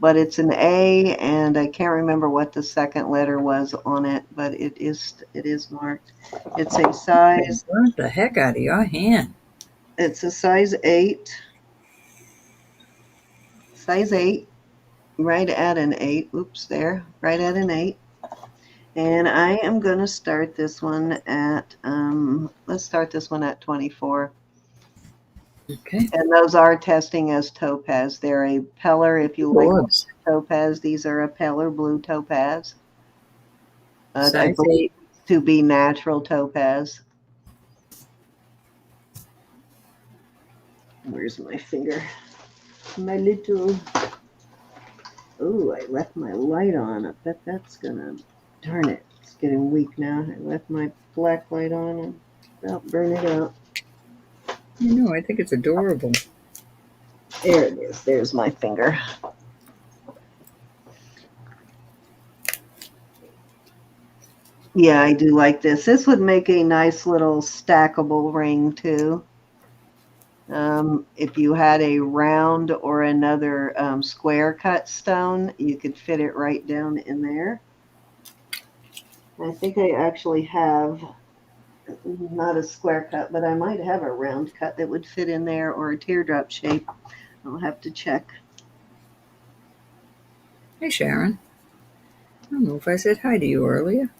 But it's an A, and I can't remember what the second letter was on it, but it is marked. It's a size. Burnt the heck out of your hand. It's a size 8. Size 8, right at an 8. Oops, there, right at an 8. And I am going to start this one at, let's start this one at 24. Okay. And those are testing as topaz. They're a Peller, if you like Good. topaz. These are a Peller blue topaz. I Size believe 8. to be natural topaz. Where's my finger? My little. Oh, I left my light on. I bet that's gonna. Darn it. It's getting weak now. I left my black light on and about burn it out. You know, I think it's adorable. There it is. There's my finger. Yeah, I do like this. This would make a nice little stackable ring too. If you had a round or another square cut stone, you could fit it right down in there. I think I actually have not a square cut, but I might have a round cut that would fit in there, or a teardrop shape. I'll have to check. Hey, Sharon. I don't know if I said hi to you earlier.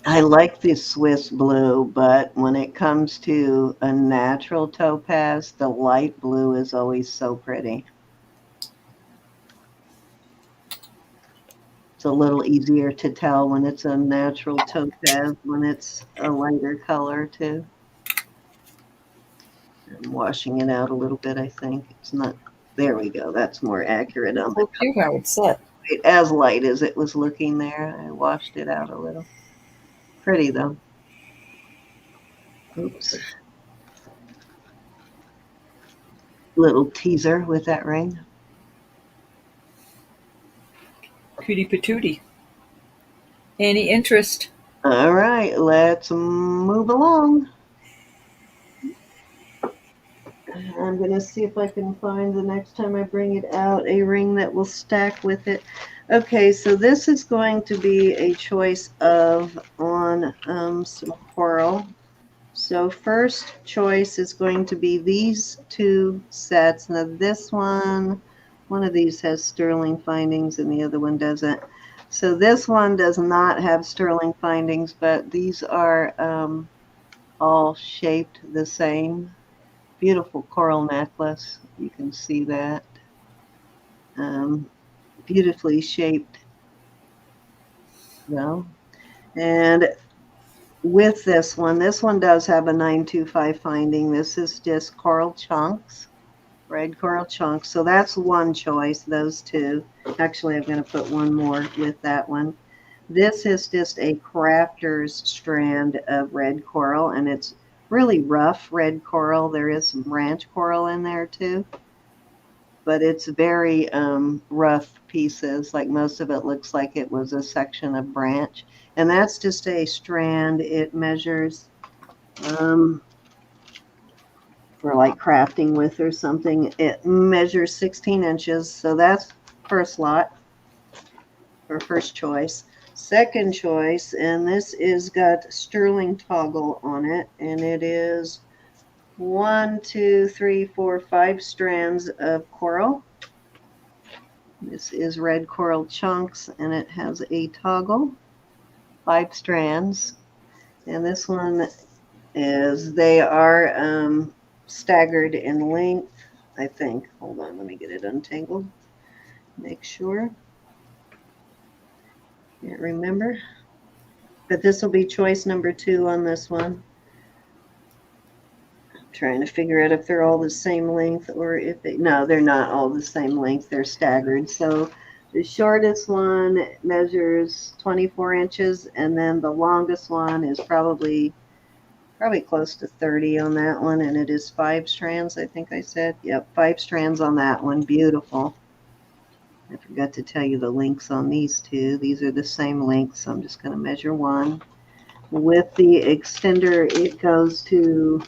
I like the Swiss blue, but when it comes to a natural topaz, the light blue is always so pretty. It's a little easier to tell when it's a natural topaz, when it's a lighter color too. I'm washing it out a little bit, I think. It's not, there we go. That's more accurate on the So cute how it's set. as light as it was looking there. I washed it out a little. Pretty though. Oops. Little teaser with that ring. Cutie patootie. Any interest? All right, let's move along. I'm going to see if I can find the next time I bring it out a ring that will stack with it. Okay, so this is going to be a choice of on some coral. So first choice is going to be these two sets. Now this one of these has sterling findings and the other one doesn't. So this one does not have sterling findings, but these are all shaped the same. Beautiful coral necklace. You can see that. Beautifully shaped Well, and with this one does have a 925 finding. This is just coral chunks, red coral chunks. So that's one choice, those two. Actually, I'm going to put one more with that one. This is just a crafter's strand of red coral, and it's really rough red coral. There is some ranch coral in there too, but it's very rough pieces. Like most of it looks like it was a section of branch. And that's just a strand. It measures for like crafting with or something. It measures 16 inches. So that's first lot or first choice. Second choice, and this is got sterling toggle on it, and it is 1, 2, 3, 4, 5 strands of coral. This is red coral chunks, and it has a toggle, 5 strands. And this one is, they are staggered in length, I think. Hold on, let me get it untangled. Make sure. Can't remember. But this will be choice number 2 on this one. I'm trying to figure out if they're all the same length or if they, no, they're not all the same length. They're staggered. So the shortest one measures 24 inches, and then the longest one is probably close to 30 on that one, and it is 5 strands, I think I said. Yep, 5 strands on that one. Beautiful. I forgot to tell you the lengths on these two. These are the same lengths, so I'm just going to measure one. With the extender, it goes to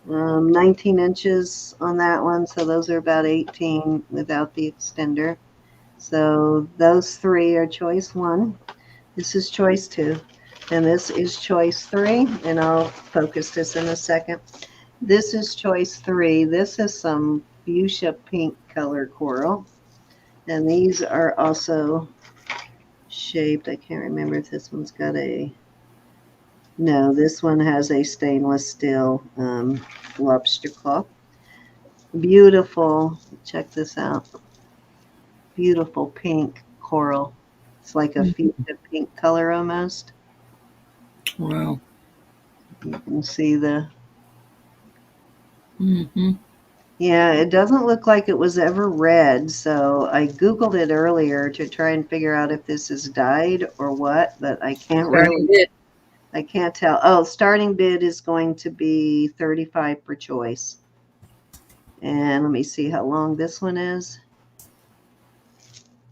19 inches on that one, so those are about 18 without the extender. So those 3 are choice 1. This is choice 2. And this is choice 3, and I'll focus this in a second. This is choice 3. This is some fuchsia pink color coral. And these are also shaped. I can't remember if this one's got a, no, this one has a stainless steel lobster claw. Beautiful. Check this out. Beautiful pink coral. It's like a fuchsia pink color almost. Wow. You can see the, Mm-hmm. yeah, it doesn't look like it was ever red. So I Googled it earlier to try and figure out if this is dyed or what, but I can't really, I can't tell. Oh, starting bid is going to be 35 per choice. And let me see how long this one is.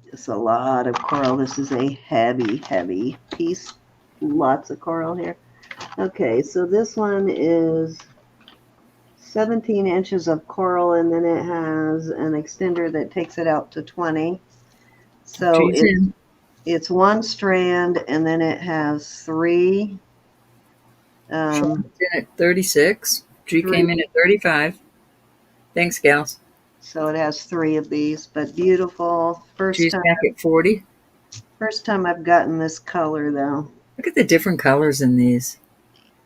It's a lot of coral. This is a heavy, heavy piece. Lots of coral here. Okay, so this one is 17 inches of coral, and then it has an extender that takes it out to 20. So it's one strand, and then it has 3. In at 36. G 3. came in at 35. Thanks, gals. So it has 3 of these, but beautiful. G's back at 40. First time I've gotten this color, though. Look at the different colors in these.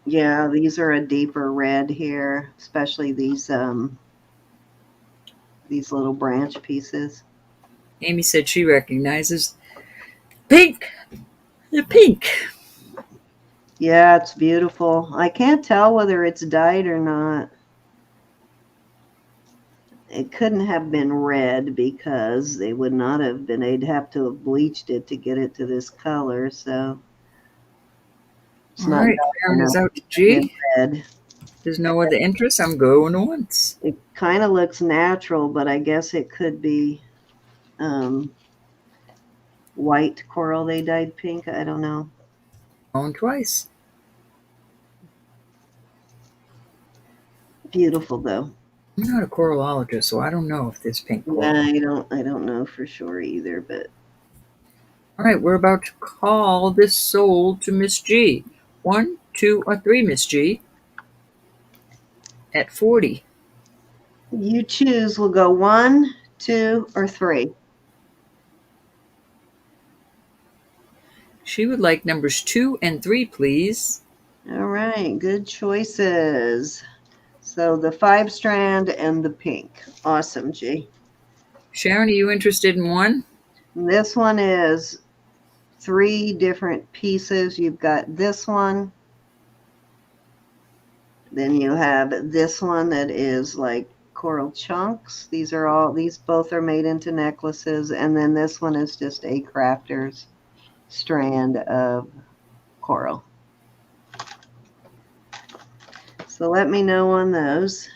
Yeah, these are a deeper red here, especially these little branch pieces. Amy said she recognizes pink. The pink. Yeah, it's beautiful. I can't tell whether it's dyed or not. It couldn't have been red because they would not have been. They'd have to have bleached it to get it to this color. So it's All not right, Karen is out to G. red. There's no other interest. I'm going once. It kind of looks natural, but I guess it could be white coral they dyed pink. I don't know. Going twice. Beautiful though. I'm not a coralologist, so I don't know if there's pink coral. Yeah, I don't know for sure either, but all right, we're about to call this sold to Miss G. 1, 2, or 3, Miss G. At 40. You choose. We'll go 1, 2, or 3. She would like numbers 2 and 3, please. All right, good choices. So the 5 strand and the pink. Awesome, G. Sharon, are you interested in 1? This one is 3 different pieces. You've got this one, then you have this one that is like coral chunks. These both are made into necklaces, and then this one is just a crafter's strand of coral. So let me know on those.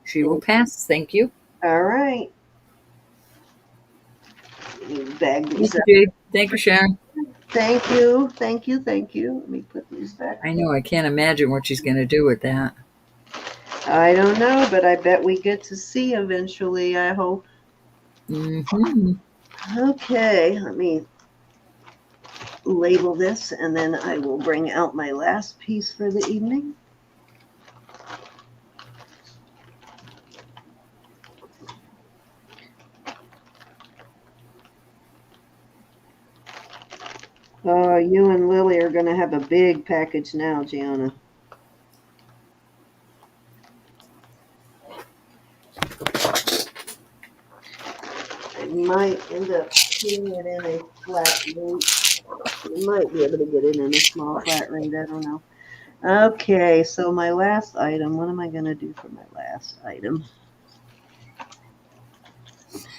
She will pass. Thank you. All right. Bag these up. Thank you, Sharon. Thank you. Thank you. Thank you. Let me put these back. I know. I can't imagine what she's going to do with that. I don't know, but I bet we get to see eventually, I hope. Mm-hmm. Okay, let me label this, and then I will bring out my last piece for the evening. Oh, you and Lily are going to have a big package now, Gianna. I might end up putting it in a flat rate. You might be able to get it in a small flat rate. I don't know. Okay, so my last item. What am I going to do for my last item?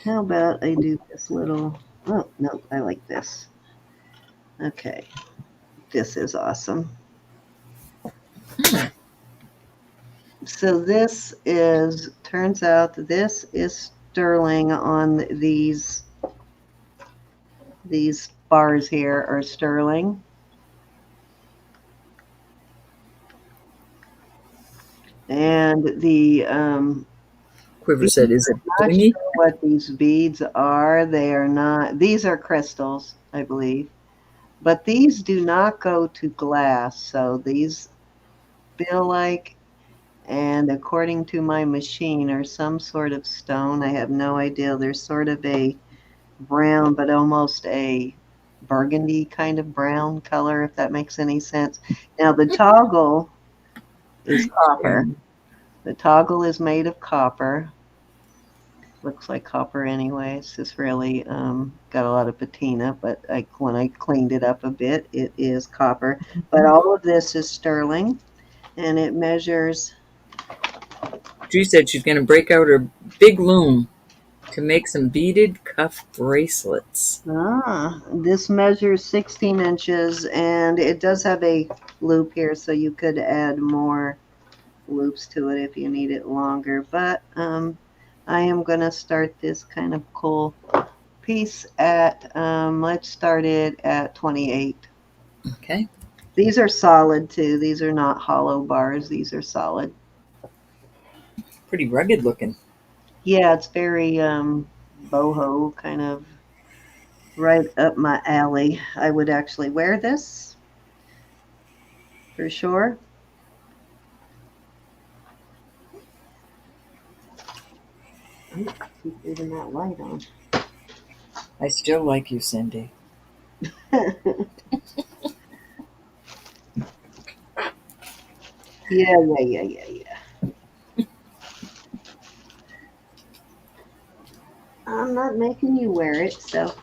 How about I do this little... Oh, no, I like this. Okay, this is awesome. So this is, turns out this is sterling on these bars here are sterling. And the Quiver said, "Is it I'm not blingy?" sure what these beads are. They are not, these are crystals, I believe. But these do not go to glass. So these feel like, and according to my machine, are some sort of stone. I have no idea. They're sort of a brown, but almost a burgundy kind of brown color, if that makes any sense. Now the toggle is copper. The toggle is made of copper. Looks like copper anyway. It's just really got a lot of patina, but when I cleaned it up a bit, it is copper. But all of this is sterling, and it measures... She said she's going to break out her big loom to make some beaded cuff bracelets. This measures 16 inches, and it does have a loop here, so you could add more loops to it if you need it longer. But I am going to start this kind of cool piece at, let's start it at 28. Okay. These are solid too. These are not hollow bars. These are solid. Pretty rugged looking. Yeah, it's very boho, kind of right up my alley. I would actually wear this for sure. Keep leaving that light on. I still like you, Cindy. Yeah. I'm not making you wear it, so.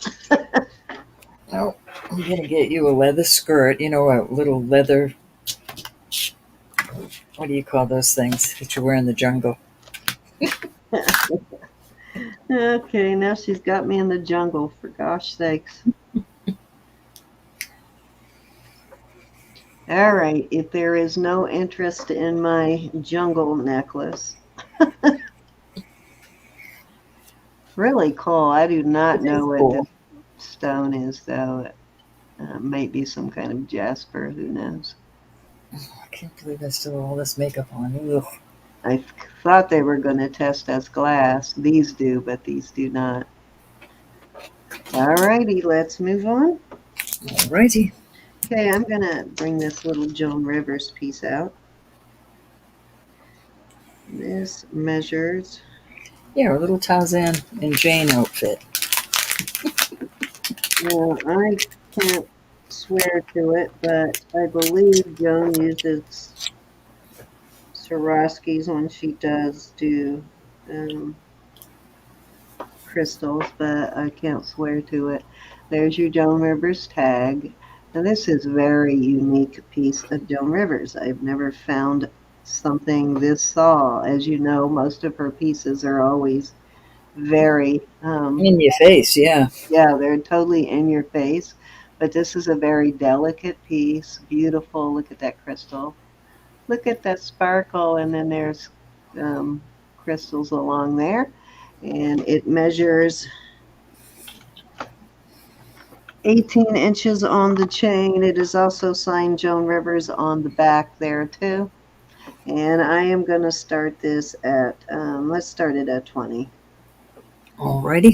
Oh, I'm going to get you a leather skirt, you know, a little leather, what do you call those things that you wear in the jungle? Okay, now she's got me in the jungle, for gosh sakes. All right, if there is no interest in my jungle necklace. Really cool. I do not know what Cool. this stone is, though. It might be some kind of jasper. Who knows? I can't believe I still have all this makeup on. Ugh. I thought they were going to test as glass. These do, but these do not. All righty, let's move on. All righty. Okay, I'm going to bring this little Joan Rivers piece out. This measures... Yeah, a little Tarzan and Jane outfit. Well, I can't swear to it, but I believe Joan uses Swarovskis when she does do crystals, but I can't swear to it. There's your Joan Rivers tag. And this is a very unique piece of Joan Rivers. I've never found something this tall. As you know, most of her pieces are always very, In your face, yeah. yeah, they're totally in your face. But this is a very delicate piece. Beautiful. Look at that crystal. Look at that sparkle. And then there's um, crystals along there. And it measures 18 inches on the chain. It is also signed Joan Rivers on the back there too. And I am going to start this at, let's start it at 20. Alrighty.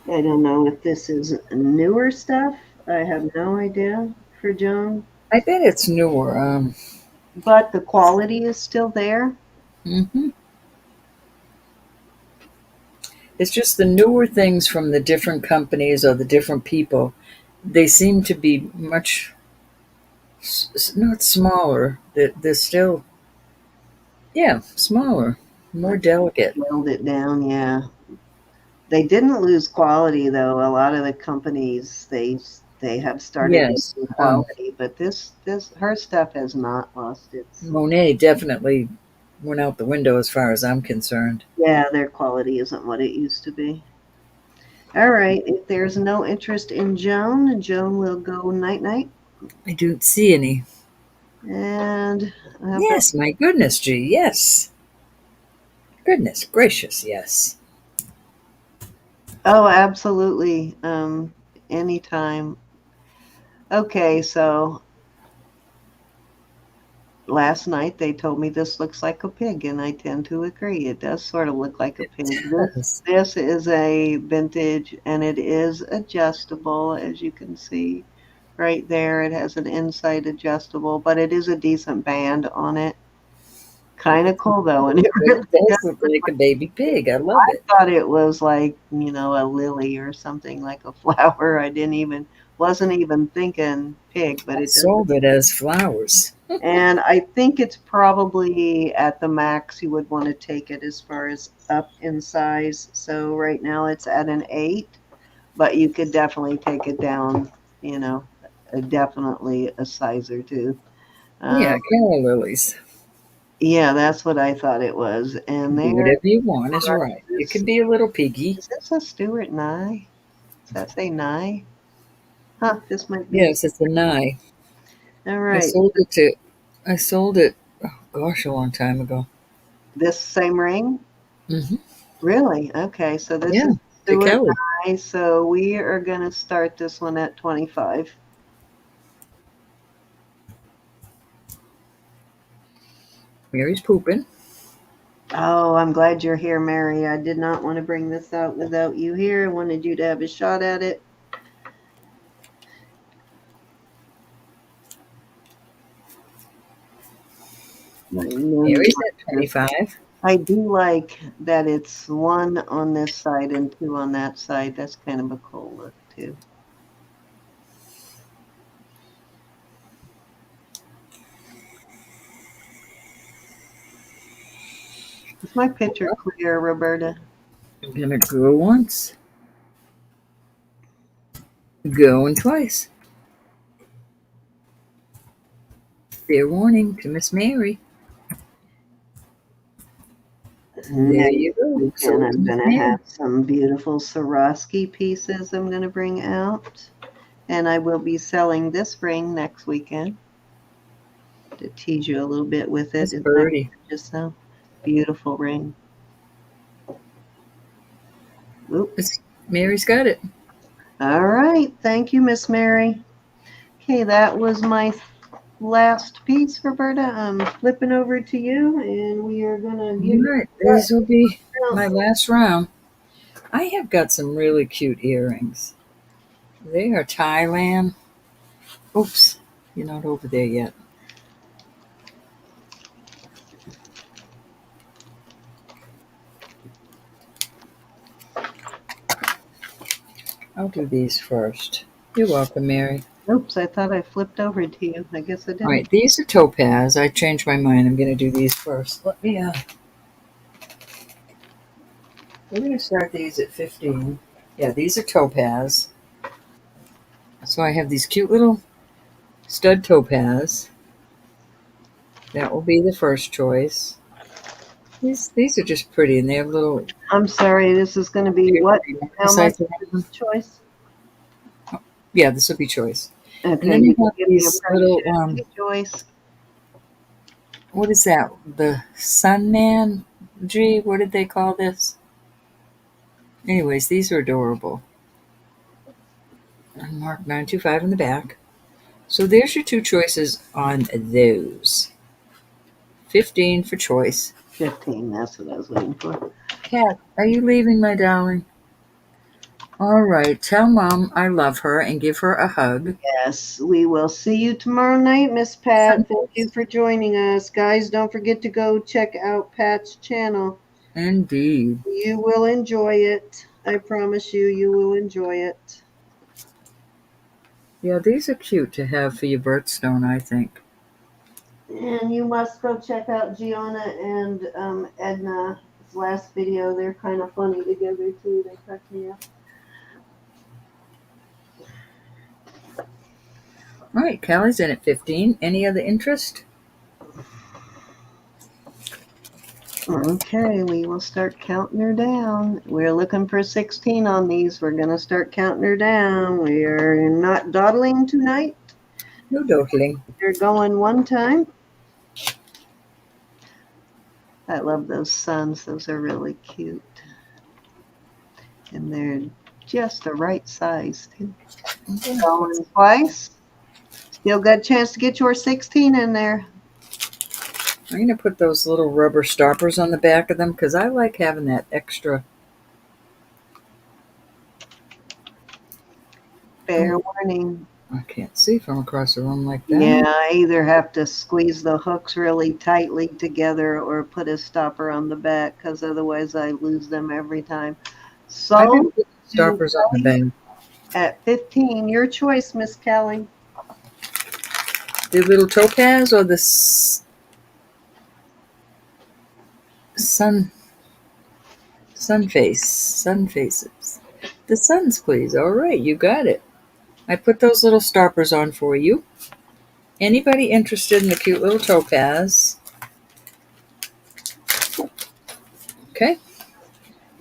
I don't know if this is newer stuff. I have no idea for Joan, I bet it's newer. but the quality is still there. Mhm. It's just the newer things from the different companies or the different people. They seem to be much not smaller. They're still, yeah, smaller, more delicate. Nailed it down, yeah. They didn't lose quality though. A lot of the companies they have started Yes, losing quality, but this her stuff has not lost its. Monet definitely went out the window as far as I'm concerned. Yeah, their quality isn't what it used to be. All right, if there's no interest in Joan, Joan will go night night. I don't see any. And how about, Yes, my goodness, gee, yes. Goodness gracious, yes. oh, absolutely. Anytime. Okay, so last night they told me this looks like a pig, and I tend to agree. It does sort of look like a pig. Yes. This is a vintage, and it is adjustable, as you can see right there. It has an inside adjustable, but it is a decent band on it. Kind of cool though, and it really It does does look look like a like. baby pig. I love I it. thought it was like, a lily or something like a flower. I didn't even wasn't even thinking pig, but I it does. sold it as flowers. And I think it's probably at the max you would want to take it as far as up in size. So right now it's at an 8, but you could definitely take it down, you know, definitely a size or two. Yeah, Um, calla lilies. yeah, that's what I thought it was. And Do there, whatever you want is right. It could be a little piggy. is this a Stuart Nye? Does that say Nye? Huh, this might be. Yes, it's a nye. All I right. sold it to I sold it, oh gosh, a long time ago. This same ring? Hmm. Really? Okay, so this Yeah, is to Stuart Kelly. Nye. So we are going to start this one at 25. Mary's pooping. Oh, I'm glad you're here, Mary. I did not want to bring this out without you here. I wanted you to have a shot at it. I know you Mary's like at this. 25. I do like that it's 1 on this side and 2 on that side. That's kind of a cool look, too. Is my picture clear, Roberta? I'm gonna go once, going twice. Fair warning to Miss Mary. There Next you go. weekend, Sold to I'm Miss going to have Mary. some beautiful Swarovski pieces I'm going to bring out. And I will be selling this ring next weekend to tease you a little bit with it. Miss Isn't that Birdie. gorgeous, though? Beautiful ring. Oop. Mary's got it. All right. Thank you, Miss Mary. Okay, that was my last piece, Roberta. I'm flipping over to you, and we are going to All give you right, that this will be count. my last round. I have got some really cute earrings. They are Thailand. Oops, you're not over there yet. I'll do these first. You're welcome, Mary. Oops, I thought I flipped over to you. I guess I All right, didn't. these are topaz. I changed my mind. I'm going to do these first. We're going to start these at 15. Yeah, these are topaz. So I have these cute little stud topaz. That will be the first choice. These are just pretty, and they have little. I'm sorry, this is going to be what? How much Besides is this choice? yeah, this will be choice. And Okay, then you you can have give me a these price little. check, Joyce. What is that? The Sunman? Gee, what did they call this? Anyways, these are adorable. Mark 925 in the back. So there's your two choices on those. 15 for choice. 15, that's what I was waiting for. Kat, are you leaving, my darling? All right. Tell Mom I love her and give her a hug. Yes, we will see you tomorrow night, Miss Pat. Thank you for joining us. Guys, don't forget to go check out Pat's channel. Indeed. You will enjoy it. I promise you, you will enjoy it. Yeah, these are cute to have for your birthstone, I think. And you must go check out Gianna and Edna's last video. They're kind of funny together, too. They crack me up. All right, Callie's in at 15. Any other interest? Okay, we will start counting her down. We're looking for 16 on these. We're going to start counting her down. We are not dawdling tonight. No dawdling. They're going one time. I love those suns. Those are really cute. And they're just the right size, too. Going twice. Still got a chance to get your 16 in there. I'm going to put those little rubber stoppers on the back of them because I like having that extra. Fair warning. I can't see from across the room like that. Yeah, I either have to squeeze the hooks really tightly together or put a stopper on the back because otherwise I lose them every time. I So, didn't put stoppers on the back. at 15, your choice, Miss Kelly. The little topaz or the sun faces. The suns, please. All right, you got it. I put those little stoppers on for you. Anybody interested in the cute little topaz? Okay,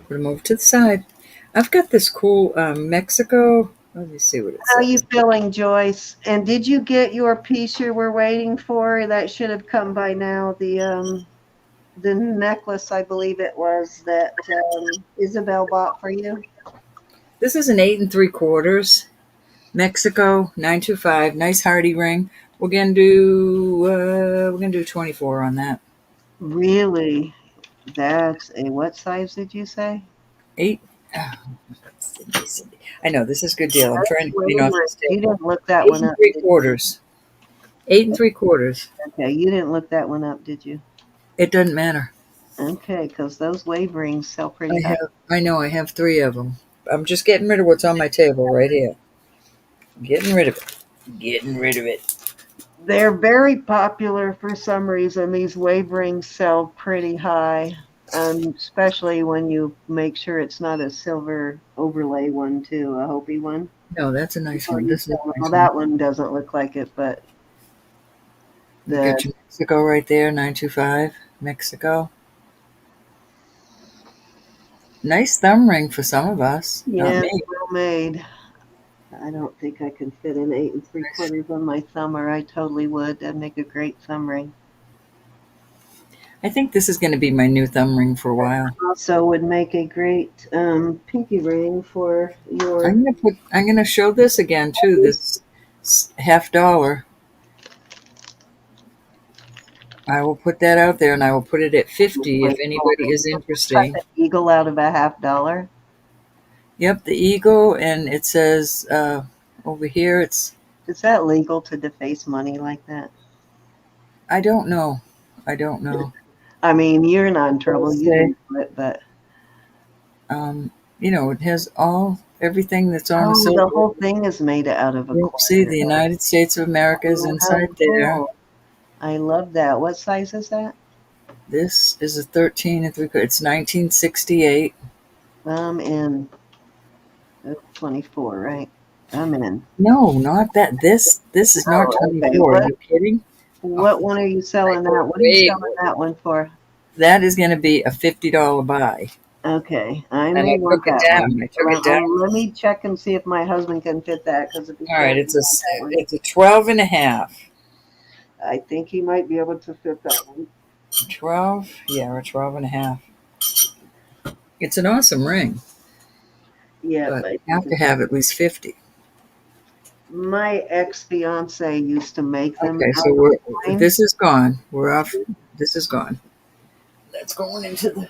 put them over to the side. I've got this cool Mexico. Let me see what it How you says. feeling, Joyce? And did you get your piece you were waiting for? That should have come by now. The necklace, I believe it was, that Isabel bought for you. This is an 8 3/4 Mexico 925. Nice hardy ring. We're gonna do 24 on that. Really? That's a what size did you say? 8. Oh, Cindy. I know this is a good deal. I'm trying to Wait clean a off minute. this You table. didn't look that 8 one up. 3/4. 8 3/4. Okay, you didn't look that one up, did you? It doesn't matter. Okay, because those wave rings sell pretty high. I know. I have 3 of them. I'm just getting rid of what's on my table right here. Getting rid of it. Getting rid of it. They're very popular for some reason. These wave rings sell pretty high, especially when you make sure it's not a silver overlay one, too, a Hopi one. No, that's a nice one. This is a nice Well, one. that one doesn't look like it, but You got your Mexico right there, 925 Mexico. Nice thumb ring for some of us. Not yeah, me. well made. I don't think I can fit an 8 3/4 on my thumb, or I totally would. That'd make a great thumb ring. I think this is going to be my new thumb ring for a while. Also, would make a great pinky ring for your. I'm going to show this again too. This $50. I will put that out there, and I will put it at 50 if anybody is Cut interested. the eagle out of a $50. Yep, the eagle, and it says over here. It's. Is that legal to deface money like that? I don't know. I don't know. I mean, you're not in trouble. You Okay. didn't do it, but You know, it has all. everything that's on the Oh, silver. the whole thing is made out of a You'll see the quarter. United States of America is Oh, how inside there. cool. I love that. What size is that? This is a 13 and 3/4. It's 1968. I'm in 24, right? I'm in. No, not that. This is not Oh, okay. 24. Are you kidding? Oh, What one are you I selling go that? What are you way selling more. that one for? That is going to be a $50 buy. Okay, I And may I want took it that one. down. I took it down. Let me check and see if my husband can fit that, because if he All can, right, I want that one. it's a 12 and a half. I think he might be able to fit that one. 12? Yeah, or 12 and a half. It's an awesome ring, Yeah, but I you think have to have at least 50. my ex-fiance used to make them Okay, out so of wine. this is gone. We're off. This is gone. That's going into the.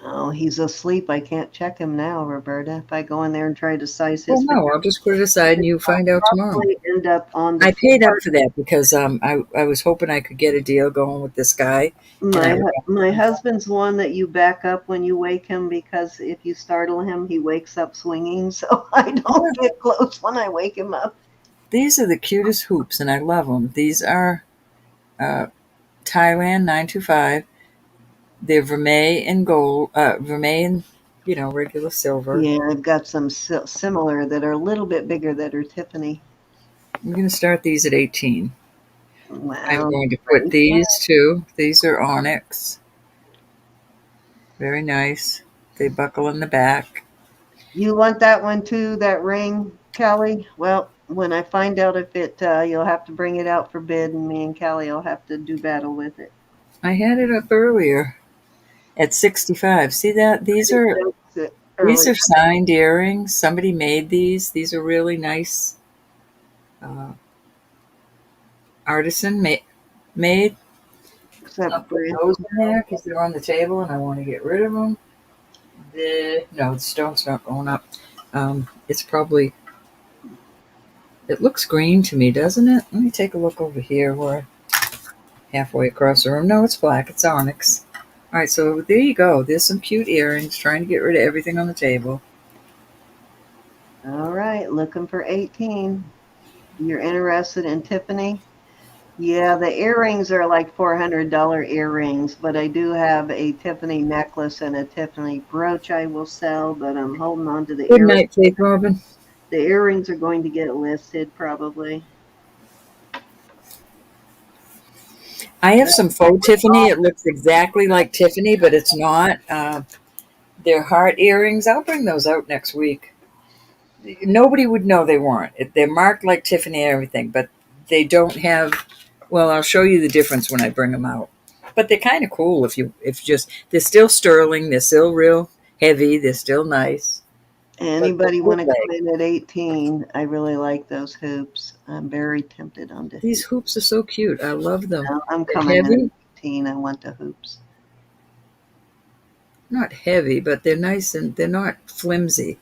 Oh, he's asleep. I can't check him now, Roberta. If I go in there and try to size Well, his no, I'll just put it aside and you find out tomorrow. probably end up on the I paid up floor. for that because I was hoping I could get a deal going with this guy, and I My husband's one that you back up when you wake him, because if you startle him, he wakes up swinging. So I don't get close when I wake him up. these are the cutest hoops, and I love them. These are Thailand 925. They're vermeil and gold, vermeil and regular silver. Yeah, I've got some similar that are a little bit bigger that are Tiffany. I'm going to start these at 18. I'm Wow. going to put these too. These are onyx. Very nice. They buckle in the back. You want that one too, that ring, Kelly? Well, when I find out if you'll have to bring it out for bid, and me and Kelly will have to do battle with it. I had it up earlier at 65. See that? These Early. are signed earrings. Somebody made these. These are really nice. Uh, artisan made. Except I'll put for those in there because they're on the table and I want to get rid of them. No, the stone's not going up. It's probably. It looks green to me, doesn't it? Let me take a look over here. We're halfway across the room. No, it's black. It's onyx. All right, so there you go. There's some cute earrings. Trying to get rid of everything on the table. All right, looking for 18. You're interested in Tiffany? Yeah, the earrings are like $400 earrings, but I do have a Tiffany necklace and a Tiffany brooch I will sell, but I'm holding on to the Good earrings. night, Faith Robin. The earrings are going to get listed probably. I have some faux Tiffany. It looks exactly like Tiffany, but it's not. They're heart earrings. I'll bring those out next week. Nobody would know they weren't. They're marked like Tiffany and everything, but they don't have. Well, I'll show you the difference when I bring them out. But they're kind of cool if just they're still sterling. They're still real heavy. They're still nice. But the Anybody want to bootleg, come in at 18? I really like those hoops. I'm very tempted on the these hoops. hoops are so cute. I love them. I'm They're coming in heavy, at 18. I want the hoops. not heavy, but they're nice and they're not flimsy.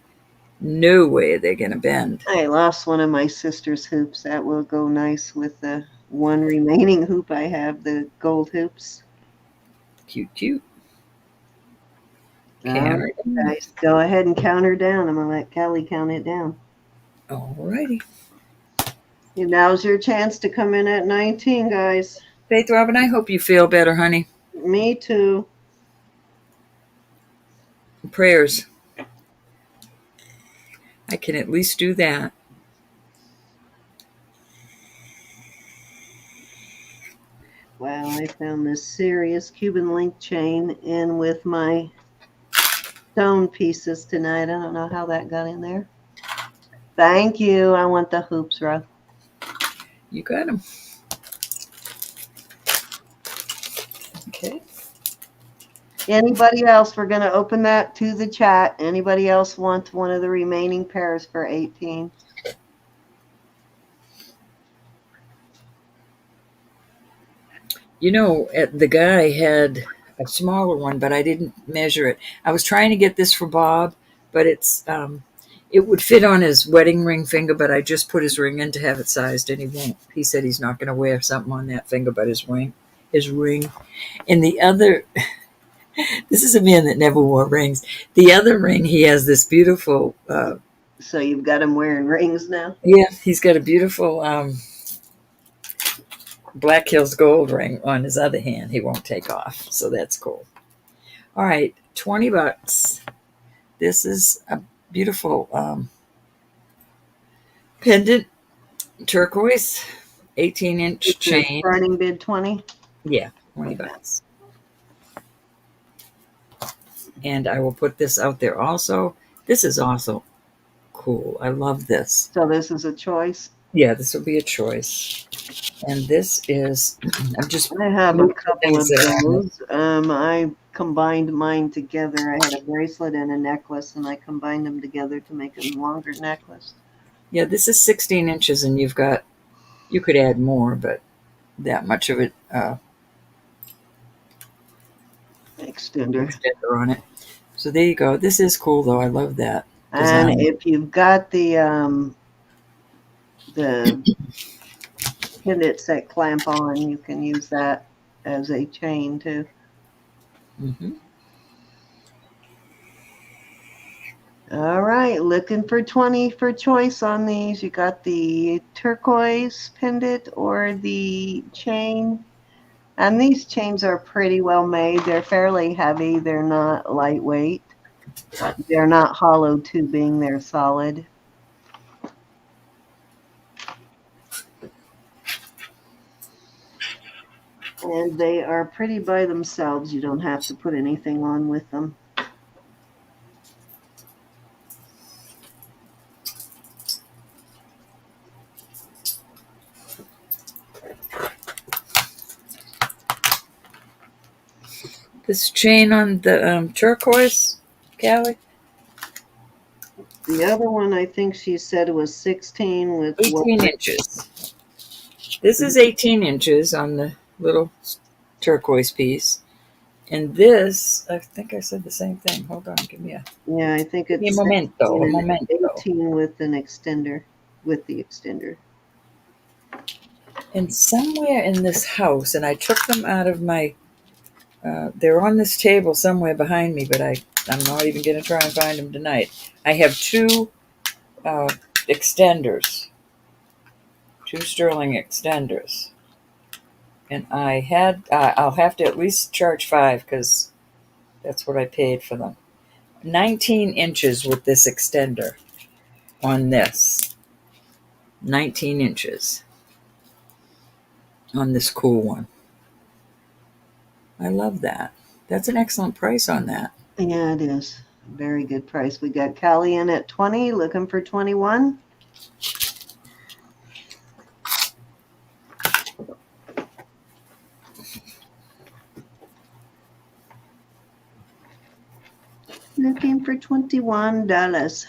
No way they're gonna bend. I lost one of my sister's hoops. That will go nice with the one remaining hoop I have, the gold hoops. Cute, cute. All right, Karen. guys, go ahead and count her down. I'm going to let Kelly count it down. Alrighty. And now's your chance to come in at 19, guys. Faith Robin, I hope you feel better, honey. Me too. Prayers. I can at least do that. Wow, I found this serious Cuban link chain in with my stone pieces tonight. I don't know how that got in there. Thank you. I want the hoops, Ruth. You got them. Okay. Anybody else? We're going to open that to the chat. Anybody else want one of the remaining pairs for 18? The guy had a smaller one, but I didn't measure it. I was trying to get this for Bob, but it would fit on his wedding ring finger, but I just put his ring in to have it sized, and he won't. He said he's not going to wear something on that finger but his ring. And the This is a man that never wore rings. The other ring, he has this beautiful. So you've got him wearing rings now? Yeah, he's got a beautiful Black Hills gold ring on his other hand. He won't take off, so that's cool. All right, $20. This is a beautiful pendant, turquoise, 18-inch chain. Starting bid 20. Yeah, $20. And I will put this out there also. This is also cool. I love this. So this is a choice. Yeah, this will be a choice. And this is, I'm just, I have a couple of things that are on those. I combined mine together. I had a bracelet and a necklace, and I combined them together to make a longer necklace. yeah, this is 16 inches, and you've got, you could add more, but that much of it Extender. extender on it. So there you go. This is cool, though. I love that And design. if you've got the pendants that clamp on, you can use that as a chain too. Mm-hmm. All right, looking for 20 for choice on these. You got the turquoise pendant or the chain. And these chains are pretty well made. They're fairly heavy. They're not lightweight. They're not hollow tubing. They're solid. And they are pretty by themselves. You don't have to put anything on with them. This chain on the turquoise, Callie? The other one, I think she said it was 16 with 18 inches. This is 18 inches on the little turquoise piece. And this, I think I said the same thing. Hold on, give me a... Yeah, I think it's Un momento, un momento. 18 with an extender, with the extender. And somewhere in this house, and I took them out of my... they're on this table somewhere behind me, but I'm not even going to try and find them tonight. I have two extenders. Two sterling extenders. And I had... I'll have to at least charge $5 because that's what I paid for them. 19 inches with this extender on this. 19 inches on this cool one. I love that. That's an excellent price on that. Yeah, it is. Very good price. We got Callie in at 20, looking for 21. Looking for $21.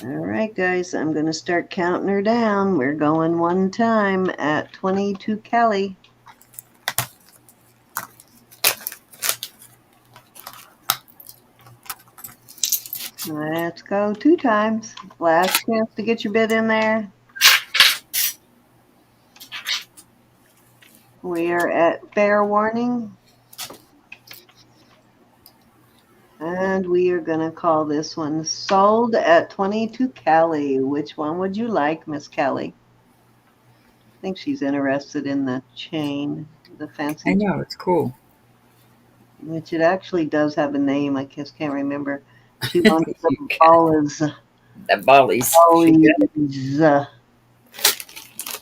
All right, guys, I'm going to start counting her down. We're going one time at 22 Callie. Let's go 2 times. Last chance to get your bid in there. We are at fair warning. And we are going to call this one sold at 22 Callie. Which one would you like, Miss Kelly? I think she's interested in the chain, the fancy. I know, it's cool. Which it actually does have a name. I just can't remember. She wants the balls. The bollies. Ballies.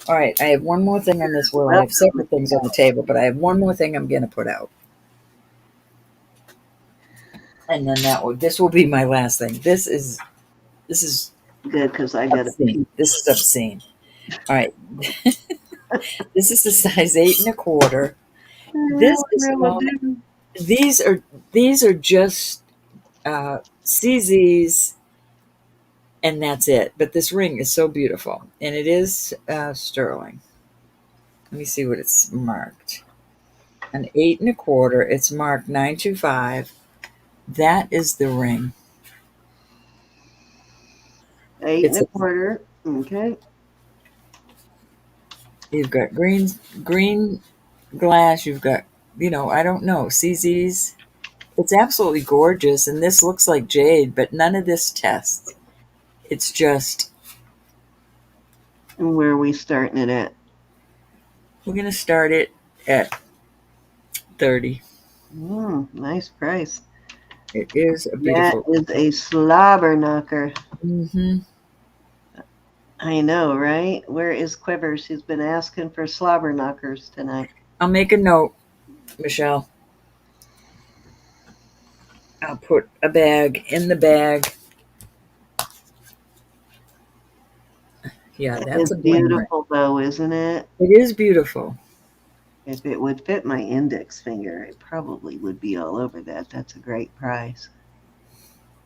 All right, I have one more thing on this. Well, I have several things on the table, but I have one more thing I'm going to put out. And then this will be my last thing. This is Good, because I got obscene. This is obscene. All right. This is the size 8 1/4. This is these are just CZs, and that's it. But this ring is so beautiful, and it is sterling. Let me see what it's marked. An 8 1/4. It's marked 925. That is the ring. 8 1/4. Okay. You've got green glass. You've got I don't know. CZ's, it's absolutely gorgeous, and this looks like jade, but none of this tests. It's just, And where are we starting it at? we're going to start it at 30. Nice price. It is a That beautiful. is a slobber knocker. Mm-hmm. I know, right? Where is Quivers? She's been asking for slobber knockers tonight. I'll make a note, Michelle. I'll put a bag in the bag. Yeah, that's It's a bling ring. beautiful, though, isn't it? It is beautiful. If it would fit my index finger, it probably would be all over that. That's a great price.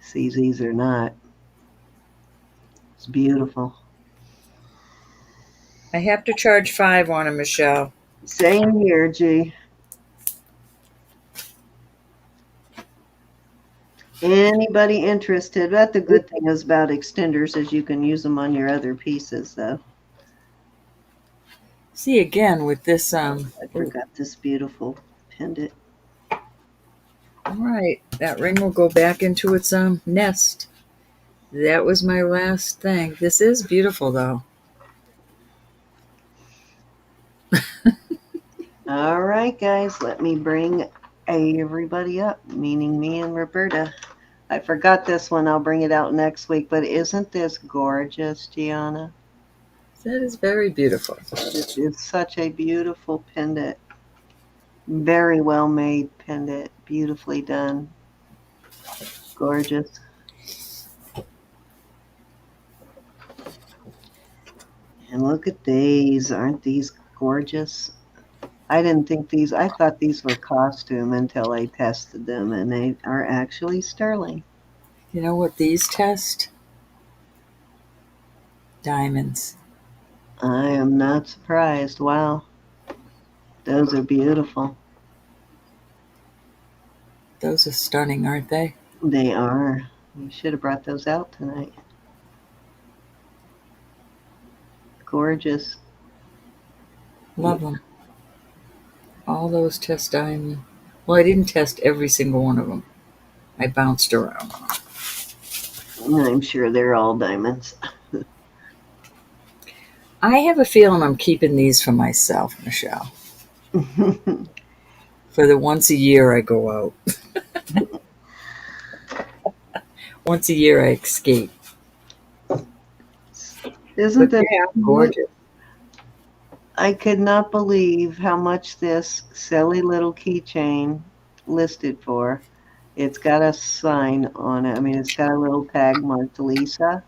CZs or not. It's beautiful. I have to charge 5 on them, Michelle. Same here, G. Anybody interested? But the good thing is about extenders is you can use them on your other pieces, though. See, again, with this, I forgot this beautiful pendant. all right, that ring will go back into its nest. That was my last thing. This is beautiful, though. All right, guys, let me bring everybody up, meaning me and Roberta. I forgot this one. I'll bring it out next week, but isn't this gorgeous, Gianna? That is very beautiful. This is such a beautiful pendant. Very well made pendant. Beautifully done. Gorgeous. And look at these. Aren't these gorgeous? I didn't think these, I thought these were costume until I tested them, and they are actually sterling. You know what these test? Diamonds. I am not surprised. Wow. Those are beautiful. Those are stunning, aren't they? They are. You should have brought those out tonight. Gorgeous. Love them. All those test diamond. Well, I didn't test every single one of them. I bounced around. I'm sure they're all diamonds. I have a feeling I'm keeping these for myself, Michelle. For the once a year I go out. Once a year I escape. Isn't But this yeah, gorgeous? I could not believe how much this silly little keychain listed for. It's got a sign on it. I mean, it's got a little tag marked Lisa.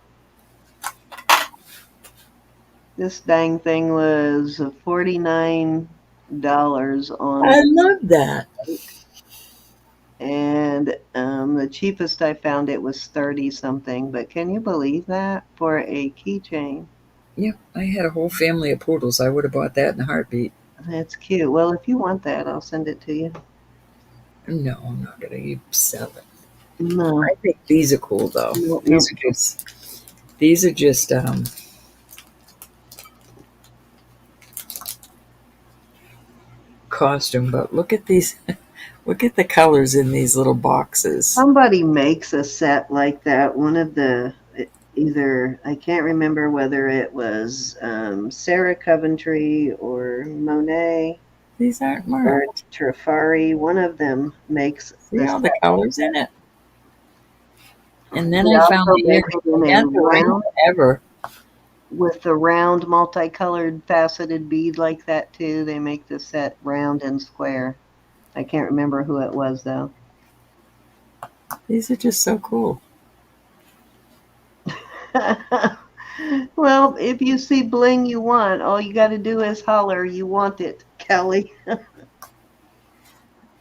This dang thing was $49 on, I love that. and the cheapest I found it was 30 something. But can you believe that for a keychain? Yep, I had a whole family of poodles. I would have bought that in a heartbeat. That's cute. Well, if you want that, I'll send it to you. No, I'm not going to sell it. No. I think these are cool, though. No, These are just costume, but look at these. Look at the colors in these little boxes. Somebody makes a set like that. One of the either I can't remember whether it was Sarah Coventry or Monet These aren't or marked. Trifari. One of them makes See all the set. colors in it. And then They I found also the make earring. them in That's the ring round ever. with the round multicolored faceted bead like that too. They make the set round and square. I can't remember who it was though. These are just so cool. Well, if you see bling you want, all you got to do is holler, you want it, Kelly.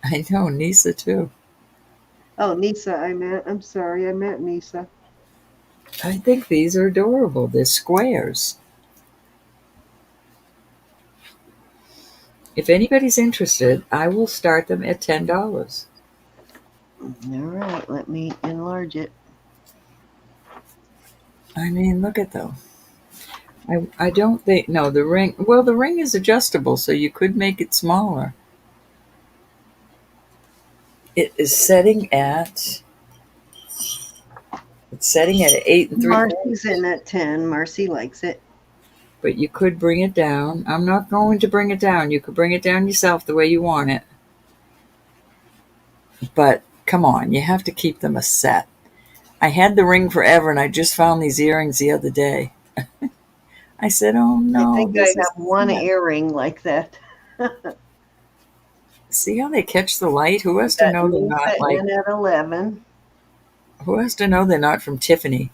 I know, Nisa too. Oh, Nisa, I'm sorry, I meant Nisa. I think these are adorable. They're squares. If anybody's interested, I will start them at $10. All right, let me enlarge it. I mean, look at them. I don't think, no, the ring, well, the ring is adjustable, so you could make it smaller. It is setting at. It's setting at 8 3/4. Marcy's in at 10. Marcy likes it. But you could bring it down. I'm not going to bring it down. You could bring it down yourself the way you want it. But come on, you have to keep them a set. I had the ring forever, and I just found these earrings the other day. I said, "Oh no, I think I this is have one not." earring like that. See how they catch the light? Who has to Got know they're not Nisa like? in at 11. Who has to know they're not from Tiffany?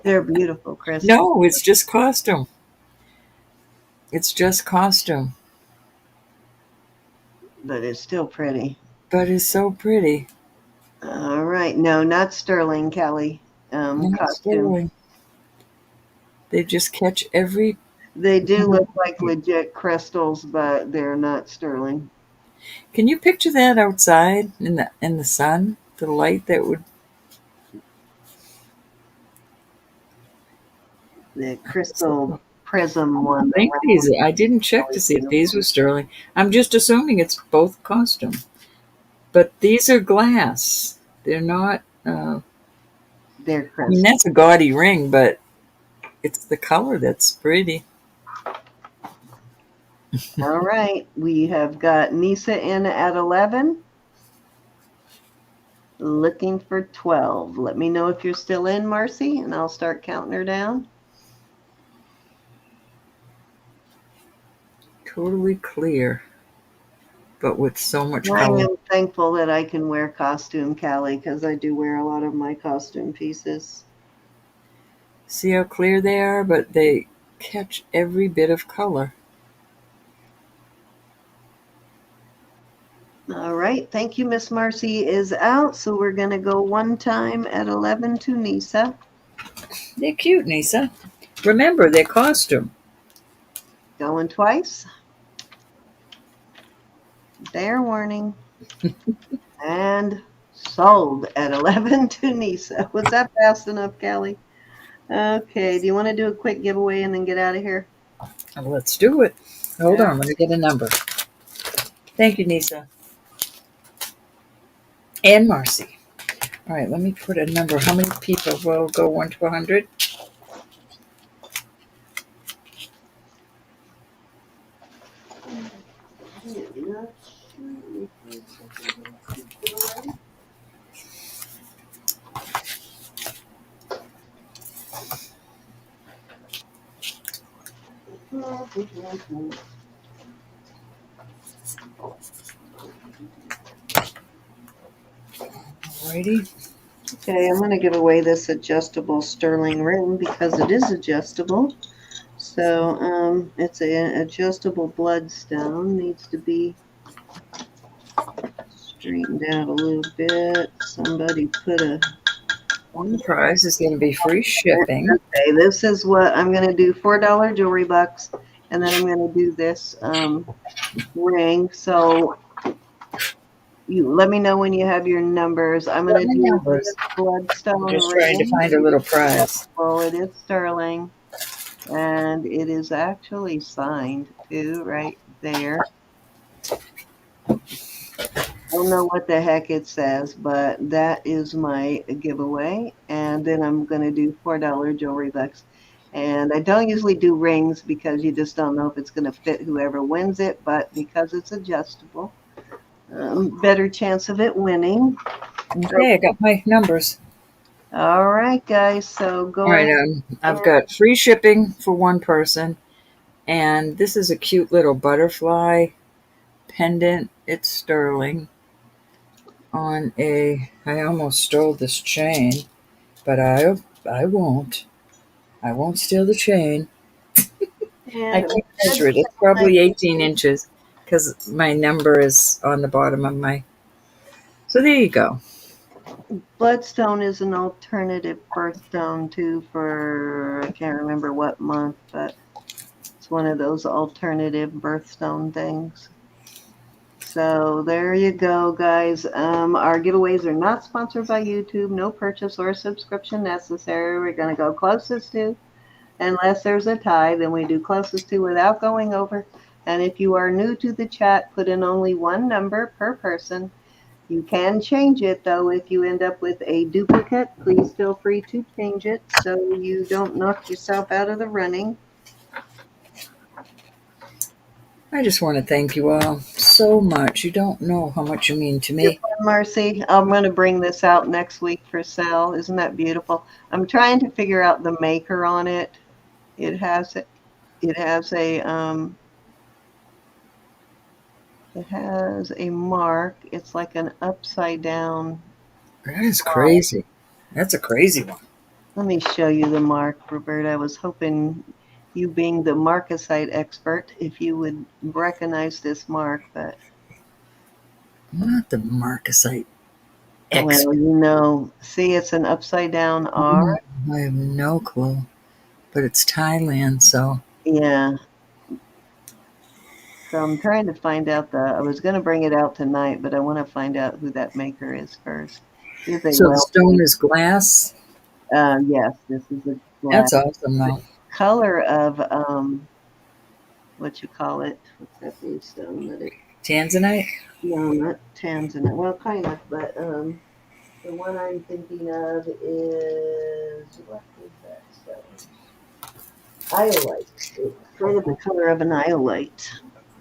They're beautiful, Chris. No, it's just costume. It's just costume, But it's still pretty. but it's so pretty. All right. No, not sterling, Kelly. Not Costume. sterling. They just catch every. They do look like legit crystals, but they're not sterling. Can you picture that outside in the sun? The light that would. The crystal prism one. I think these. I didn't check to see if these were sterling. I'm just assuming it's both costume. But these are glass. They're not. They're I mean, crystal. that's a gaudy ring, but it's the color that's pretty. All right. We have got Nisa in at 11. Looking for 12. Let me know if you're still in, Marcy, and I'll start counting her down. Totally clear, but with so much I color. am thankful that I can wear costume, Callie, because I do wear a lot of my costume pieces. See how clear they are, but they catch every bit of color. All right. Thank you, Miss Marcy is out, so we're going to go one time at 11 to Nisa. They're cute, Nisa. Remember, they're costume. Going twice. Fair warning. And sold at 11 to Nisa. Was that fast enough, Callie? Okay. Do you want to do a quick giveaway and then get out of here? Let's do it. Hold on, let me get a number. Thank you, Nisa. And Marcy. All right, let me put a number. How many people will go 1 to 100? Alrighty. Okay, I'm going to give away this adjustable sterling ring because it is adjustable. So it's an adjustable bloodstone. Needs to be straightened out a little bit. Somebody put a... One prize is going to be free shipping. Okay, this is what I'm going to do. $4 jewelry bucks. And then I'm going to do this ring. So you let me know when you have your numbers. I'm going to do numbers. this bloodstone I'm just ring. trying to find a little prize. Well, it is sterling. And it is actually signed too, right there. I don't know what the heck it says, but that is my giveaway. And then I'm going to do $4 jewelry bucks. And I don't usually do rings because you just don't know if it's going to fit whoever wins it. But because it's adjustable, better chance of it winning. Okay, I got my numbers. All right, guys. So go All right, ahead. I've got free shipping for one person. And this is a cute little butterfly pendant. It's sterling. On a, I almost stole this chain, but I won't. I won't steal the chain. I can't measure it. It's probably 18 inches because my number is on the bottom of my. So there you go. Bloodstone is an alternative birthstone too for, I can't remember what month, but it's one of those alternative birthstone things. So there you go, guys. Our giveaways are not sponsored by YouTube. No purchase or subscription necessary. We're going to go closest to. Unless there's a tie, then we do closest to without going over. And if you are new to the chat, put in only one number per person. You can change it, though. If you end up with a duplicate, please feel free to change it so you don't knock yourself out of the running. I just want to thank you all so much. You don't know how much you mean to me. Marcy, I'm going to bring this out next week for sale. Isn't that beautiful? I'm trying to figure out the maker on it. It has a mark. It's like an upside down. That is crazy. That's a crazy one. Let me show you the mark, Roberta. I was hoping, you being the marcasite expert, if you would recognize this mark, but I'm not the marcasite well, expert. see, it's an upside down R. I have no clue. But it's Thailand, so. Yeah. So I'm trying to find out I was going to bring it out tonight, but I want to find out who that maker is first. So the stone is glass? Yes, this is a glass. That's awesome, though. Color of, what you call it? What's that blue stone? Tanzanite? No, not Tanzanite. Well, kind of, but the one I'm thinking of is, what is that stone? Iolite. It's kind of the color of an iolite.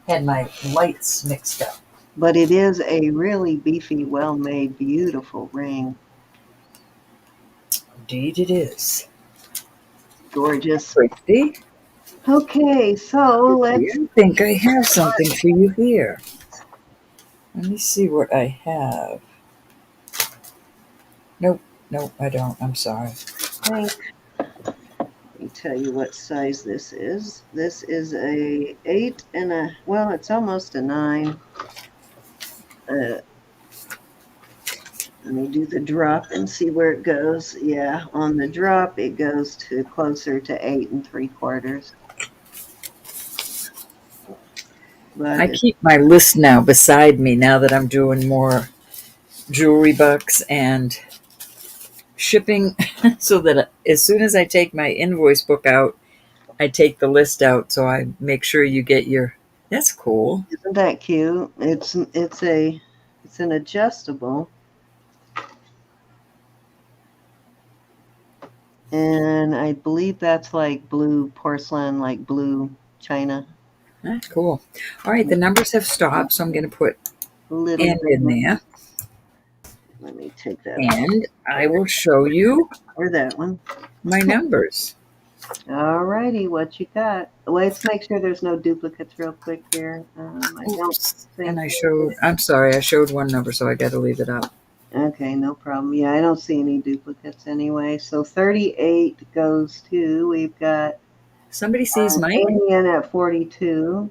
Had my lights mixed up. But it is a really beefy, well-made, beautiful ring. Indeed it is. Gorgeous. Pretty. Okay, so let's... I think I have something for you here. Let me see what I have. Nope, I don't. I'm sorry. Let me tell you what size this is. This is a 8 and a... Well, it's almost a 9. Let me do the drop and see where it goes. Yeah, on the drop, it goes to closer to 8 3/4. But I keep my list now beside me now that I'm doing more jewelry bucks and shipping so that as soon as I take my invoice book out, I take the list out so I make sure you get your. That's cool. Isn't that cute? It's an adjustable. And I believe that's like blue porcelain, like blue china. That's cool. All right, the numbers have stopped, so I'm going to put Little end in there. Let me take that And I will show you or that one. my numbers. All righty, what you got? Let's make sure there's no duplicates real quick here. I don't think. And I'm sorry, I showed one number, so I got to leave it up. Okay, no problem. Yeah, I don't see any duplicates anyway. So 38 goes to, we've got Somebody sees Mike? Amy in at 42.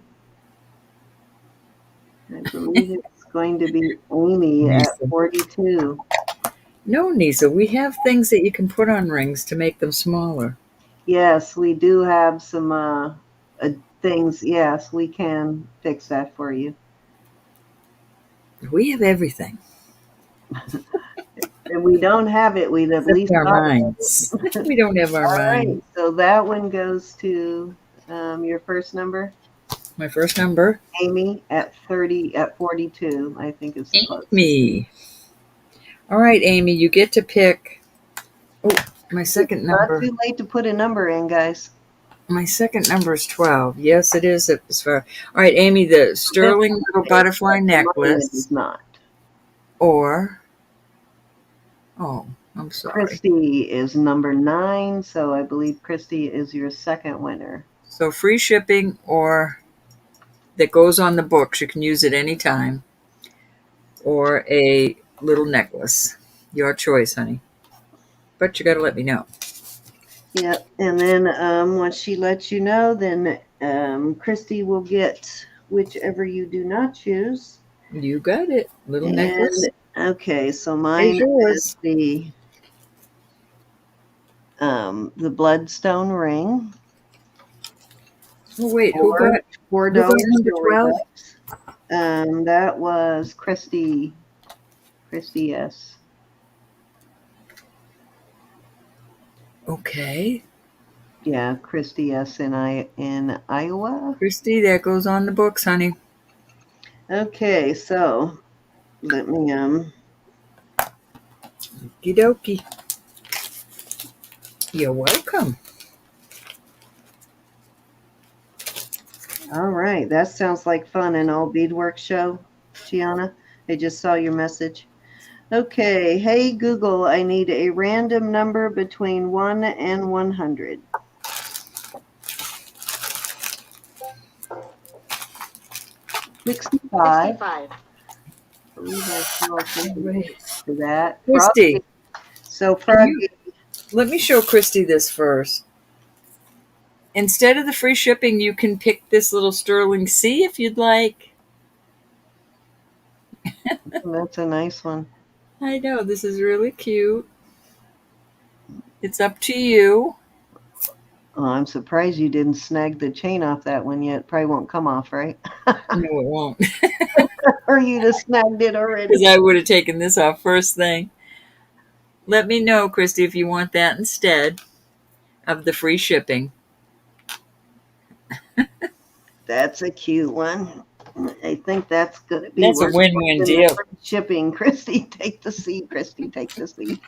I believe it's going to be Amy at 42. No, Nisa, we have things that you can put on rings to make them smaller. Yes, we do have some things. Yes, we can fix that for you. We have everything. If we don't have it, we'd at least our minds. We don't have our minds. Right, so that one goes to your first number. My first number? Amy at 42, I think is Amy. All right, Amy, you get to pick. Oh, my second number. Not too late to put a number in, guys. My second number is 12. Yes, it is. All right, Amy, the sterling little butterfly necklace. Is not. Or, I'm sorry. Christy is number 9, so I believe Christy is your second winner. So free shipping or that goes on the books. You can use it anytime. Or a little necklace. Your choice, honey. But you got to let me know. Yep. And then once she lets you know, then Christy will get whichever you do not choose. You got it. Little necklace. Okay, so mine is the bloodstone ring. Oh, wait, who got number 12? That was Christy. Christy S. Okay. Yeah, Christy S. in Iowa. Christy, that goes on the books, honey. Okay, so let me Okie dokie. You're welcome. all right, that sounds like fun. An all beadwork show, Gianna. I just saw your message. Okay, hey Google, I need a random number between 1 and 100. $65. I believe I saw All something right. to that. Christy, Froggy. So can you Froggy, let me show Christy this first. Instead of the free shipping, you can pick this little sterling C if you'd like. that's a nice one. I know, this is really cute. It's up to you. Oh, I'm surprised you didn't snag the chain off that one yet. Probably won't come off, right? No, it won't. Or you just snagged it already. Because I would have taken this off first thing. Let me know, Christy, if you want that instead of the free shipping. That's a cute one. I think that's going to be That's a worth win-win more than the deal. free shipping. Christy, take the seat. Christy, take the seat.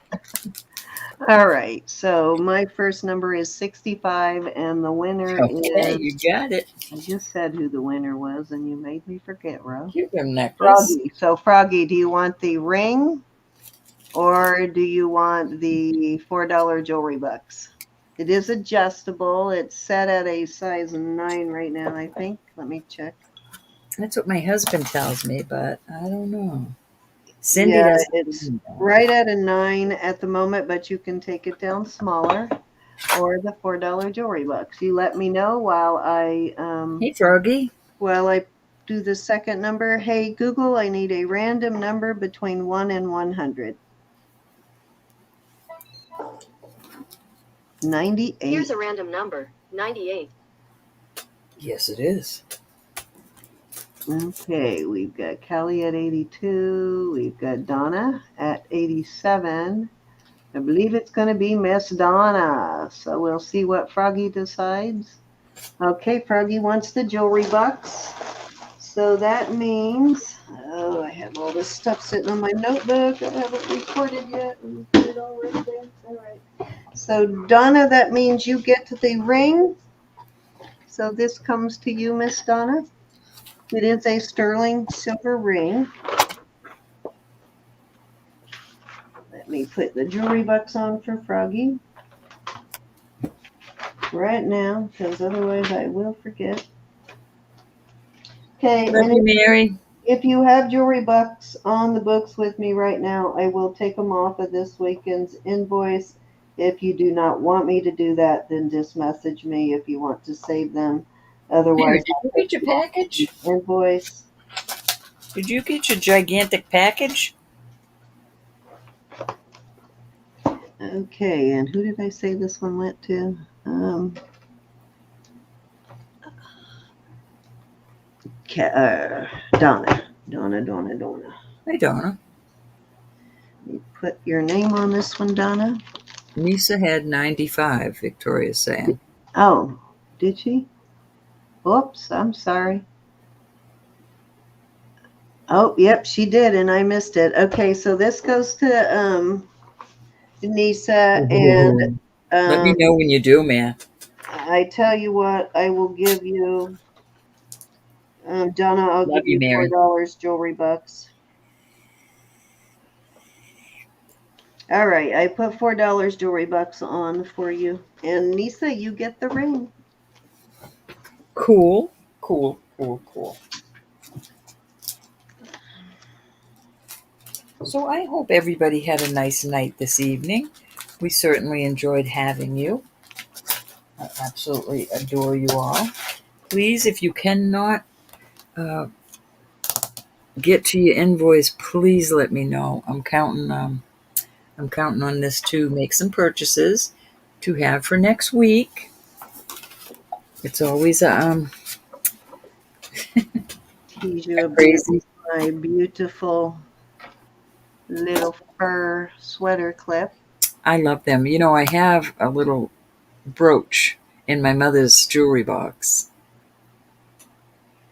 All right. So my first number is 65, and the winner Okay, is. you got it. I just said who the winner was, and you made me forget, Ro. Cucumber necklace. Froggy. So, Froggy, do you want the ring or do you want the $4 jewelry bucks? It is adjustable. It's set at a size 9 right now, I think. Let me check. That's what my husband tells me, but I don't know. Cindy Yeah, doesn't. it's right at a 9 at the moment, but you can take it down smaller or the $4 jewelry bucks. You let me know while I Hey, Froggy. do the second number. Hey, Google, I need a random number between 1 and 100. 98. Here's a random number, 98. Yes, it is. Okay, we've got Kelly at 82. We've got Donna at 87. I believe it's going to be Miss Donna. So we'll see what Froggy decides. Okay, Froggy wants the jewelry box. So that means, oh, I have all this stuff sitting on my notebook. I haven't recorded yet. And put it all right there. All right. So Donna, that means you get the ring. So this comes to you, Miss Donna. It is a sterling silver ring. Let me put the jewelry box on for Froggy right now, because otherwise I will forget. Okay, Love you, and Mary. if you have jewelry bucks on the books with me right now, I will take them off of this weekend's invoice. If you do not want me to do that, then just message me if you want to save them. Mary, Otherwise, did you get your package? invoice. Did you get your gigantic package? Okay, and who did I say this one went to? Donna. Hey, Donna. You put your name on this one, Donna. Lisa had 95, Victoria's saying. Oh, did she? Oops, I'm sorry. Oh, yep, she did, and I missed it. Okay, so this goes to Nisa, and Let me know when you do, man. I tell you what, I will give you, Donna, I'll Love give you, you Mary. $4 jewelry bucks. All right, I put $4 jewelry bucks on for you, and Nisa, you get the ring. Cool. So I hope everybody had a nice night this evening. We certainly enjoyed having you. I absolutely adore you all. Please, if you cannot get to your invoice, please let me know. I'm counting on this to make some purchases to have for next week. It's always Tease you a bit crazy. with my beautiful little fur sweater clip. I love them. You know, I have a little brooch in my mother's jewelry box.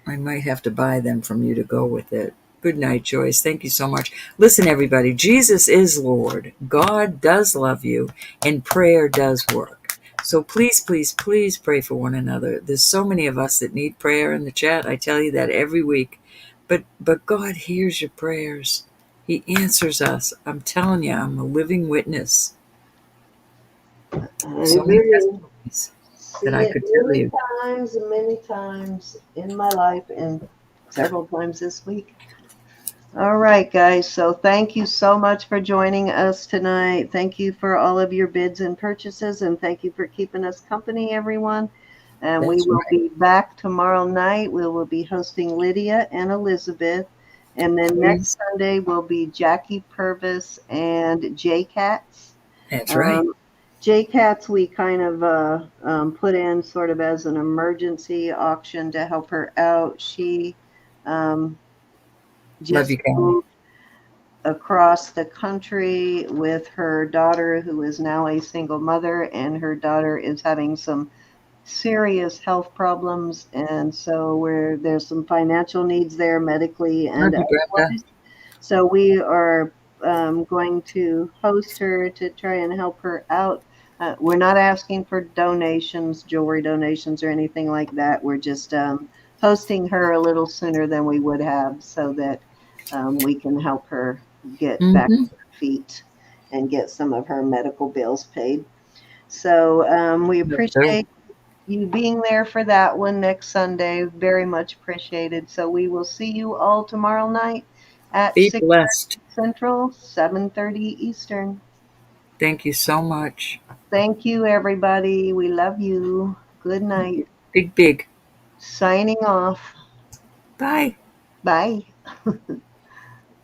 I might have to buy them from you to go with it. Good night, Joyce. Thank you so much. Listen, everybody, Jesus is Lord. God does love you, and prayer does work. So please, please, please pray for one another. There's so many of us that need prayer in the chat. I tell you that every week. But God hears your prayers. He answers us. I'm telling you, I'm a living witness. I've So many really testimonies that seen I it could tell you. many times in my life and several times this week. All right, guys. So thank you so much for joining us tonight. Thank you for all of your bids and purchases, and thank you for keeping us company, everyone. And we That's will right. be back tomorrow night. We will be hosting Lydia and Elizabeth. And then next Please. Sunday will be Jackie Purvis and J Cats. That's right. J Cats, we kind of put in sort of as an emergency auction to help her out. She um, Love just you, Kelly. moved across the country with her daughter, who is now a single mother, and her daughter is having some serious health problems. And so there's some financial needs there, medically Love and you, Brenda. otherwise. So we are going to host her to try and help her out. We're not asking for donations, jewelry donations, or anything like that. We're just hosting her a little sooner than we would have so that we can help her get back Mm-hmm. on her feet and get some of her medical bills paid. So we So appreciate you being there for that one next Sunday. Very much appreciated. So we will see you all tomorrow night at be 6 blessed. Central, 7:30 Eastern. Thank you so much. Thank you, everybody. We love you. Good night. Big, big. Signing off. Bye. Bye.